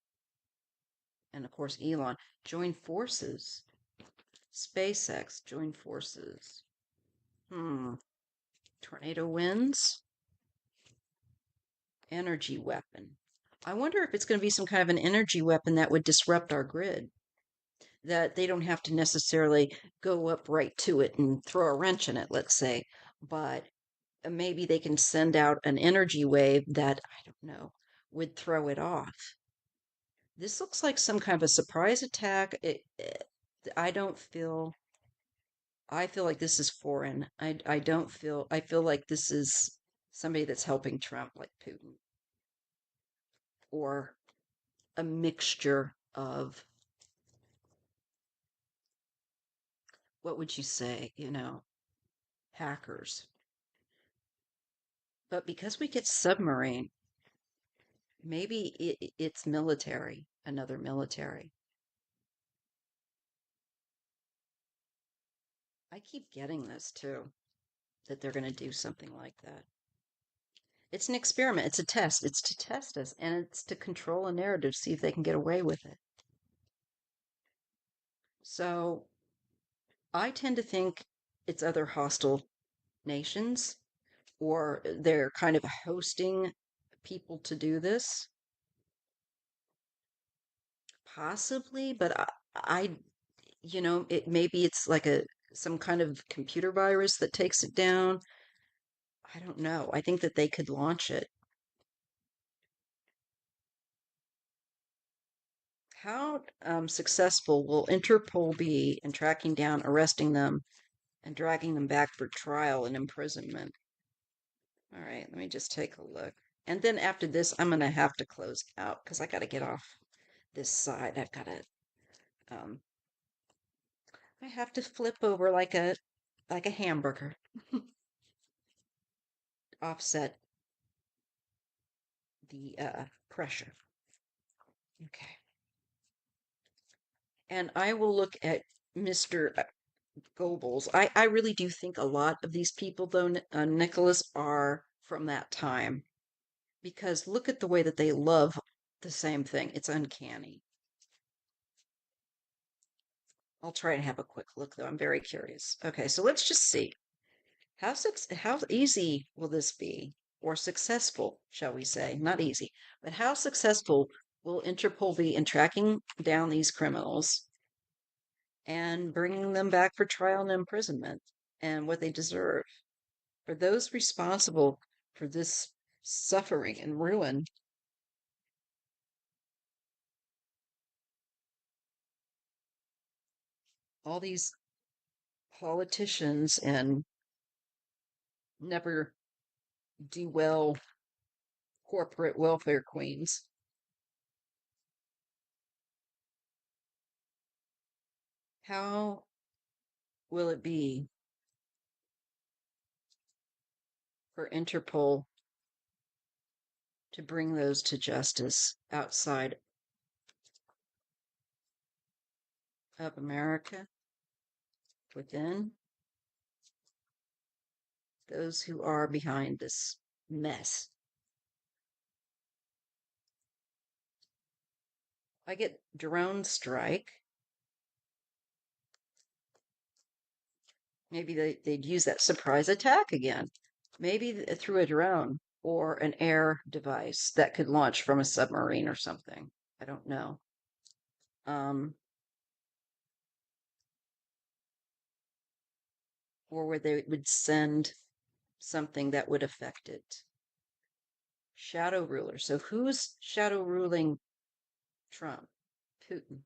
and of course Elon join forces. SpaceX join forces. Tornado winds. Energy weapon. I wonder if it's going to be some kind of an energy weapon that would disrupt our grid. That they don't have to necessarily go up right to it and throw a wrench in it, let's say, but maybe they can send out an energy wave that, I don't know, would throw it off. This looks like some kind of a surprise attack. I don't feel, I feel like this is foreign. I don't feel, I feel like this is somebody that's helping Trump, like Putin, or a mixture of, what would you say, hackers. But because we get submarine, maybe it's military, another military. I keep getting this too, that they're going to do something like that. It's an experiment, it's a test, it's to test us, and it's to control a narrative, see if they can get away with it. So I tend to think it's other hostile nations, or they're kind of hosting people to do this. Possibly, but it maybe it's like a some kind of computer virus that takes it down. I don't know. I think that they could launch it. How successful will Interpol be in tracking down, arresting them, and dragging them back for trial and imprisonment? All right, let me just take a look. And then after this, I'm gonna have to close out because I got to get off this side. Um, I have to flip over like a hamburger, offset the pressure. Okay. And I will look at Mr. Goebbels. I really do think a lot of these people, though, Nicholas, are from that time. Because look at the way that they love the same thing. It's uncanny. I'll try and have a quick look, though. I'm very curious. Okay, so let's just see. How easy will this be? Or successful, shall we say? Not easy, but how successful will Interpol be in tracking down these criminals and bringing them back for trial and imprisonment and what they deserve? For those responsible for this suffering and ruin, all these politicians and never do well corporate welfare queens. How will it be for Interpol to bring those to justice outside of America, within those who are behind this mess? I get drone strike. Maybe they'd use that surprise attack again. Maybe through a drone or an air device that could launch from a submarine or something. I don't know. Um, or where they would send something that would affect it. Shadow ruler. So who's shadow ruling Trump? Putin.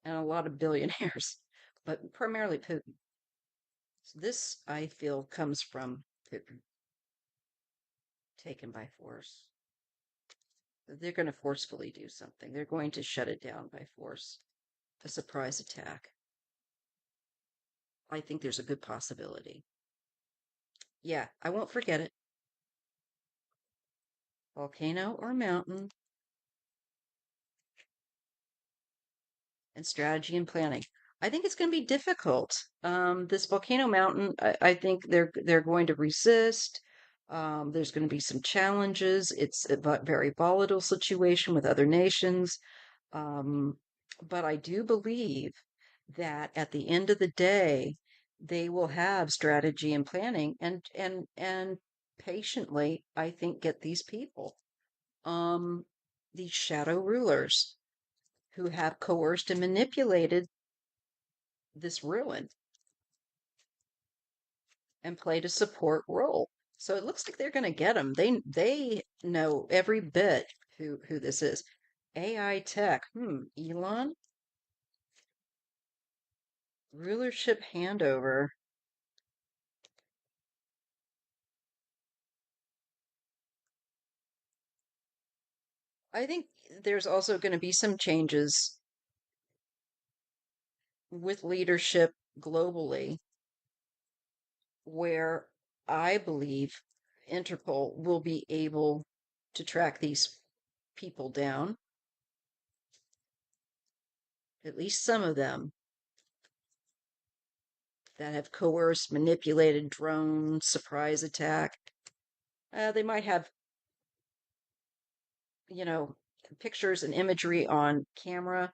And a lot of billionaires, but primarily Putin. So this, I feel, comes from Putin, taken by force. They're going to forcefully do something. They're going to shut it down by force. A surprise attack. I think there's a good possibility. Yeah, I won't forget it. Volcano or mountain, and strategy and planning. I think it's going to be difficult. This volcano mountain, I think they're going to resist. There's going to be some challenges. It's a very volatile situation with other nations. Um, but I do believe that at the end of the day, they will have strategy and planning and patiently, I think, get these people, um, these shadow rulers who have coerced and manipulated this ruin. and played a support role. So it looks like they're going to get him. They know every bit who this is. AI tech. Elon, rulership handover. I think there's also going to be some changes with leadership globally where I believe Interpol will be able to track these people down, at least some of them that have coerced, manipulated drones, surprise attack. They might have, you know, pictures and imagery on camera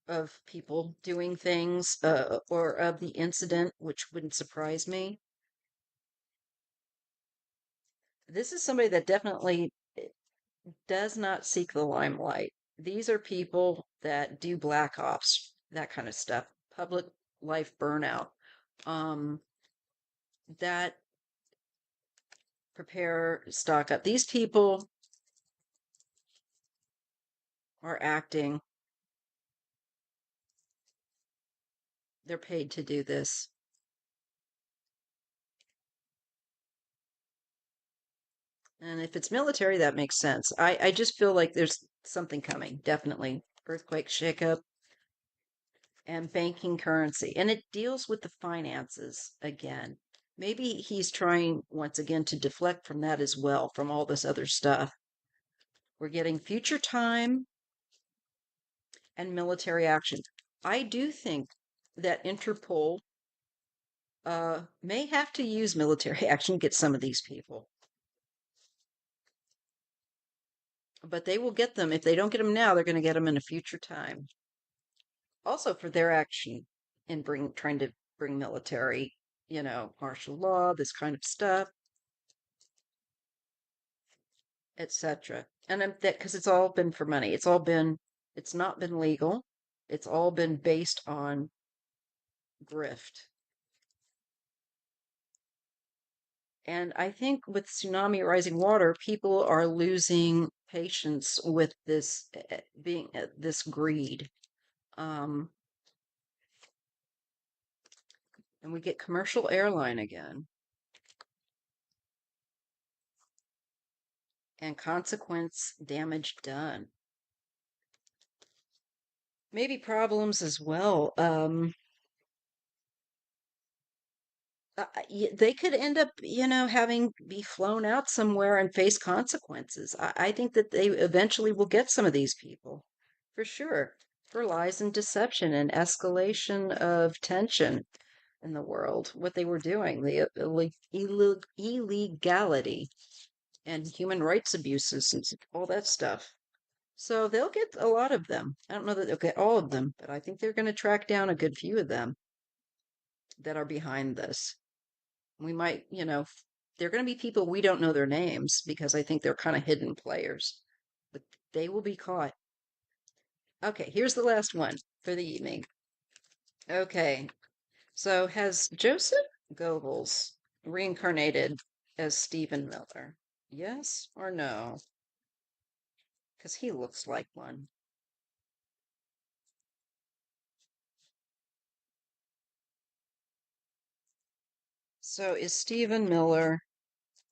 of people doing things or of the incident, which wouldn't surprise me. This is somebody that definitely does not seek the limelight. These are people that do black ops, that kind of stuff, public life burnout, um, that prepare stock up. These people are acting, they're paid to do this. And if it's military, that makes sense. I just feel like there's something coming, definitely. Earthquake shakeup and banking currency. And it deals with the finances again. Maybe he's trying once again to deflect from that as well, from all this other stuff. We're getting future time and military action. I do think that Interpol may have to use military action to get some of these people. But they will get them. If they don't get them now, they're going to get them in a future time. Also for their action in trying to bring military, martial law, this kind of stuff, etc. And that because it's all been for money. It's not been legal. It's all been based on grift. And I think with tsunami rising water, people are losing patience with this being this greed. Um, and we get commercial airline again. And consequence damage done. Maybe problems as well. They could end up, having be flown out somewhere and face consequences. I think that they eventually will get some of these people, for sure, for lies and deception and escalation of tension in the world. What they were doing, the illegality and human rights abuses and all that stuff. So they'll get a lot of them. I don't know that they'll get all of them, but I think they're going to track down a good few of them that are behind this. We might, they're going to be people we don't know their names because I think they're kind of hidden players, but they will be caught. Okay, here's the last one for the evening. Okay, so has Joseph Goebbels reincarnated as Stephen Miller? Yes or no? Because he looks like one. So is Stephen Miller,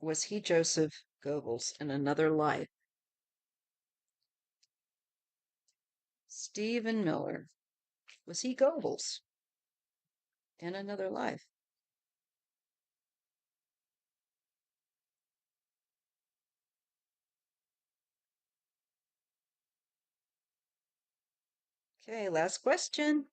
was he Joseph Goebbels in another life? Stephen Miller, was he Goebbels in another life? Okay, last question.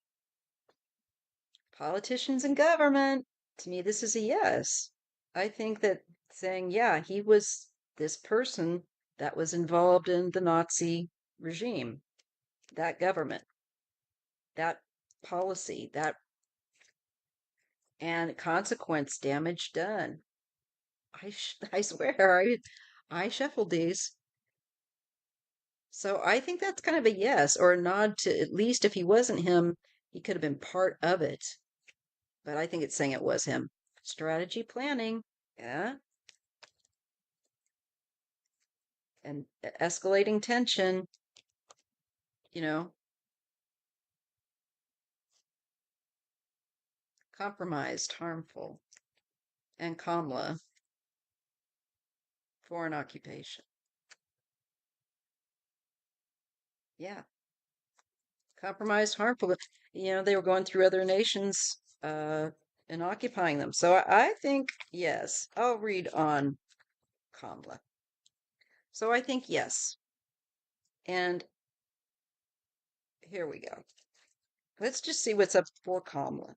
Politicians and government. To me, this is a yes. I think that saying, yeah, he was this person that was involved in the Nazi regime, that government, that policy, that and consequence damage done. I swear, I shuffled these. So I think that's kind of a yes or a nod to at least if he wasn't him, he could have been part of it. But I think it's saying it was him. Strategy planning. Yeah. And escalating tension, you know, compromised, harmful, and Kamla, foreign occupation. Yeah. Compromised, harmful. They were going through other nations and occupying them. So I think, yes, I'll read on Kamla. So I think yes. And here we go. Let's just see what's up for Kamala.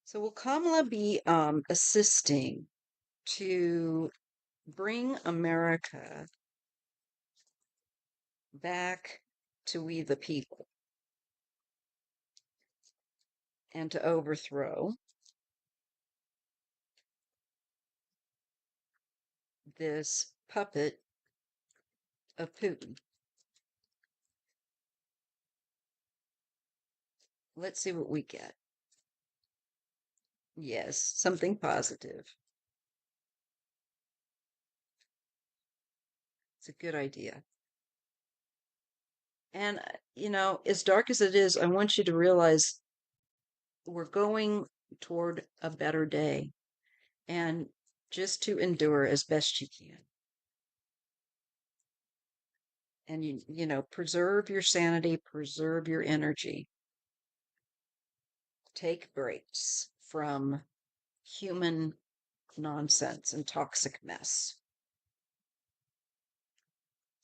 So will Kamala be assisting to bring America back to we the people and to overthrow this puppet of Putin? Let's see what we get. Yes, something positive. It's a good idea. And, as dark as it is, I want you to realize we're going toward a better day and just to endure as best you can. And, preserve your sanity, preserve your energy. Take breaks from human nonsense and toxic mess.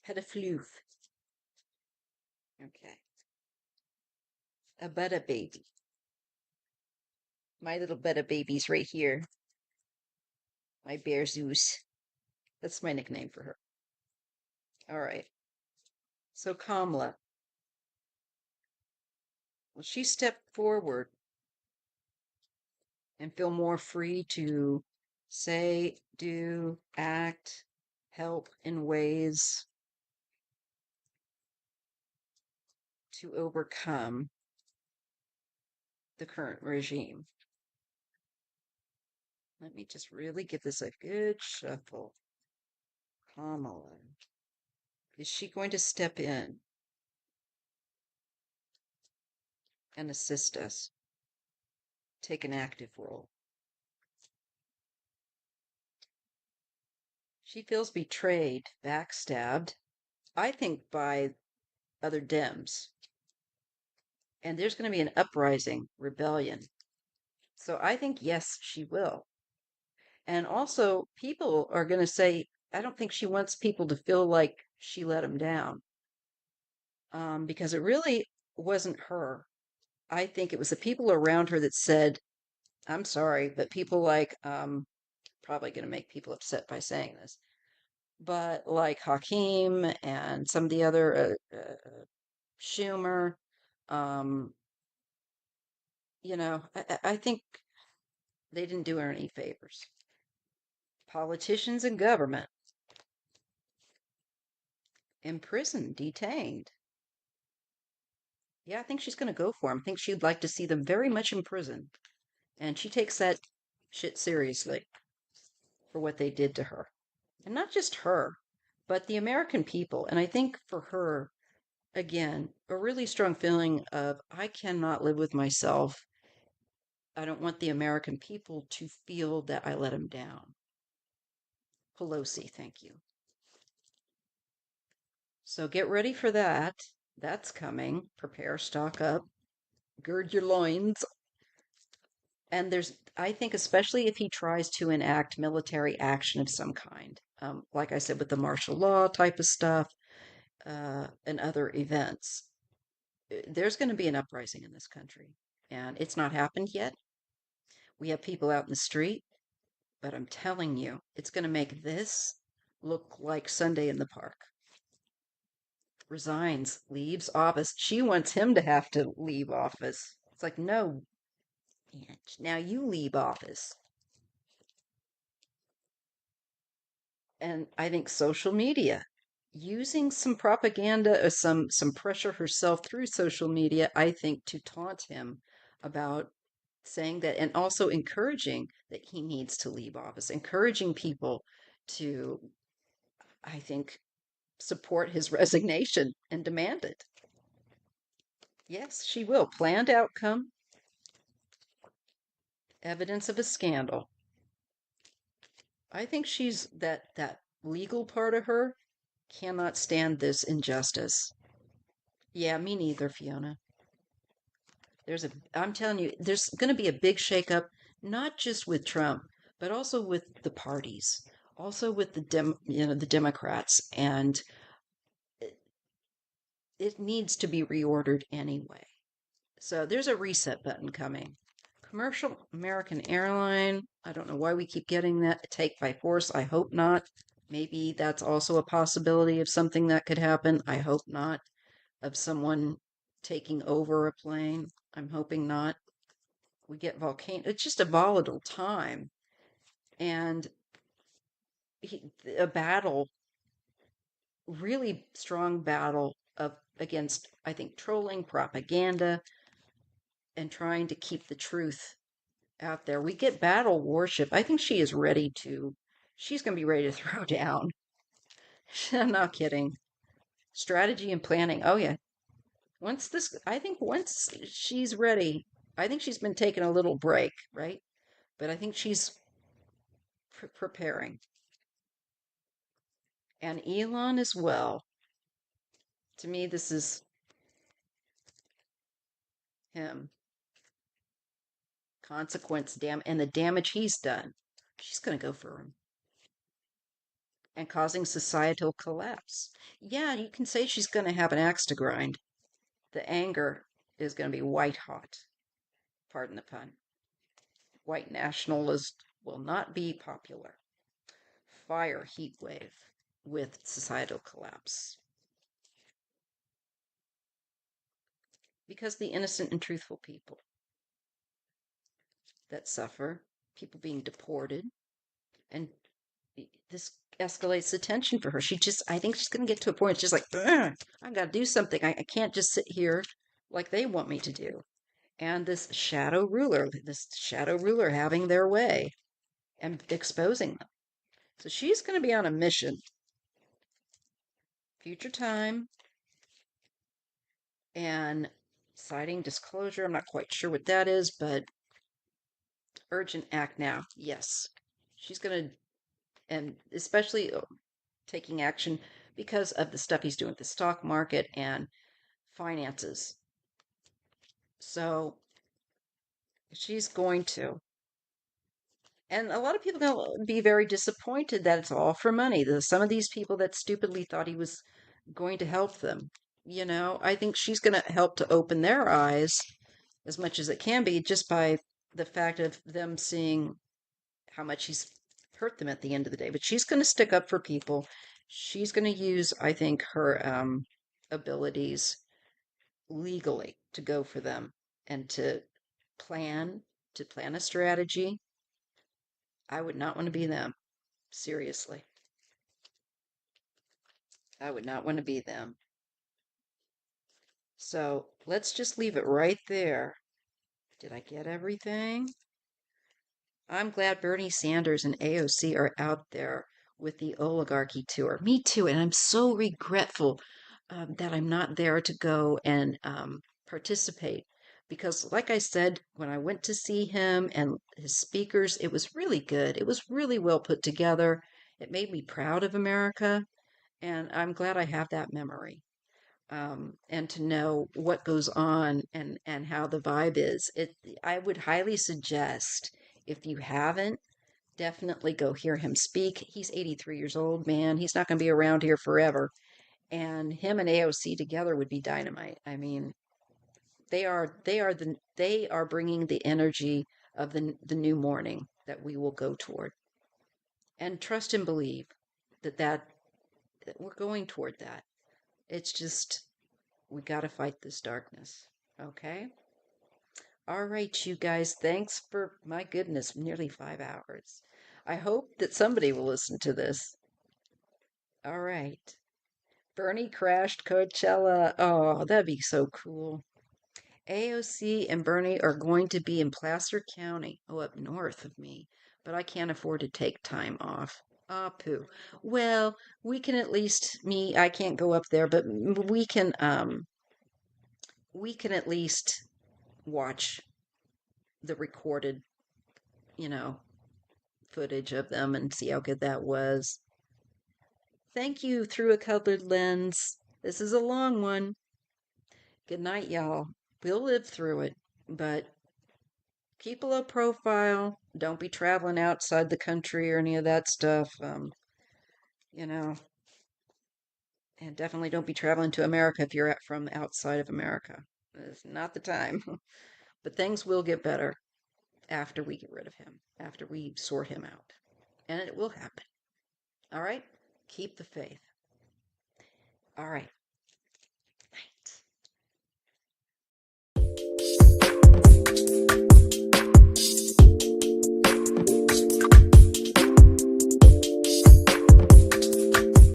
Had a floof. Okay. A butter baby. My little butter baby's right here. My bear Zeus. That's my nickname for her. All right. So Kamala, will she step forward and feel more free to say, do, act, help in ways to overcome the current regime? Let me just really give this a good shuffle. Kamala. Is she going to step in and assist us? Take an active role. She feels betrayed, backstabbed, I think, by other Dems. And there's going to be an uprising, rebellion. So I think, yes, she will. And also, people are going to say, I don't think she wants people to feel like she let them down, because it really wasn't her. I think it was the people around her that said, I'm sorry, but people like, probably going to make people upset by saying this, but like Hakeem and some of the other, Schumer, um, I think they didn't do her any favors. Politicians and government, imprisoned, detained. Yeah, I think she's going to go for them. I think she'd like to see them very much in prison. And she takes that shit seriously for what they did to her. And not just her, but the American people. And I think for her, again, a really strong feeling of I cannot live with myself. I don't want the American people to feel that I let them down. Pelosi, thank you. So get ready for that. That's coming. Prepare, stock up, gird your loins. And I think, especially if he tries to enact military action of some kind, like I said, with the martial law type of stuff and other events, there's going to be an uprising in this country. And it's not happened yet. We have people out in the street, but I'm telling you, it's going to make this look like Sunday in the park. Resigns, leaves office. She wants him to have to leave office. It's like, no, bitch, now you leave office. And I think social media, using some propaganda or some pressure herself through social media, I think, to taunt him about saying that, and also encouraging that he needs to leave office, encouraging people to, I think, support his resignation and demand it. Yes, she will. Planned outcome, evidence of a scandal. I think she's that legal part of her cannot stand this injustice. Yeah, me neither, Fiona. I'm telling you, there's going to be a big shakeup, not just with Trump, but also with the parties, also with the Democrats, and it, it needs to be reordered anyway. So there's a reset button coming. Commercial American airline. I don't know why we keep getting that take by force. I hope not. Maybe that's also a possibility of something that could happen. I hope not. Of someone taking over a plane. I'm hoping not. We get volcano. It's just a volatile time, and a battle, really strong battle of against, I think, trolling, propaganda, and trying to keep the truth out there. We get battle warship. I think she is ready to. She's going to be ready to throw down. I'm not kidding. Strategy and planning. Oh yeah. I think once she's ready, I think she's been taking a little break, right? But I think she's preparing. And Elon as well. To me, this is him. Consequence, and the damage he's done. She's going to go for him. And causing societal collapse. Yeah, you can say she's going to have an axe to grind. The anger is going to be white hot. Pardon the pun. White nationalist will not be popular. Fire heat wave with societal collapse. Because the innocent and truthful people that suffer, people being deported, and this escalates the tension for her. I think she's going to get to a point, it's just like, I've got to do something. I can't just sit here like they want me to do. And this shadow ruler having their way and exposing them. So she's going to be on a mission. Future time and citing disclosure. I'm not quite sure what that is, but urgent act now. Yes. She's going to, and especially taking action because of the stuff he's doing with the stock market and finances. So she's going to. And a lot of people are going to be very disappointed that it's all for money. Some of these people that stupidly thought he was going to help them. I think she's going to help to open their eyes as much as it can be just by the fact of them seeing how much he's hurt them at the end of the day. But she's going to stick up for people. She's going to use, I think, her abilities legally to go for them and plan to plan a strategy. I would not want to be them. Seriously. I would not want to be them. So let's just leave it right there. Did I get everything? I'm glad Bernie Sanders and AOC are out there with the oligarchy tour. Me too. And I'm so regretful that I'm not there to go and participate. Because, like I said, when I went to see him and his speakers, it was really good. It was really well put together. It made me proud of America. And I'm glad I have that memory. And to know what goes on and how the vibe is. I would highly suggest, if you haven't, definitely go hear him speak. He's 83 years old, man. He's not going to be around here forever. And him and AOC together would be dynamite. I mean, they are bringing the energy of the new morning that we will go toward. And trust and believe that we're going toward that. It's just we got to fight this darkness. Okay? All right, you guys. Thanks for, my goodness, nearly 5 hours. I hope that somebody will listen to this. All right. Bernie crashed Coachella. Oh, that'd be so cool. AOC and Bernie are going to be in Placer County, oh, up north of me, but I can't afford to take time off. Ah, poo. Well, we can at least I can't go up there, but we can at least watch the recorded, you know, footage of them and see how good that was. Thank you, Through a Colored Lens. This is a long one. Good night, y'all. We'll live through it, but keep a low profile. Don't be traveling outside the country or any of that stuff. You know, and definitely don't be traveling to America if you're from outside of America. It's not the time. But things will get better after we get rid of him, after we sort him out. And it will happen. All right? Keep the faith. All right.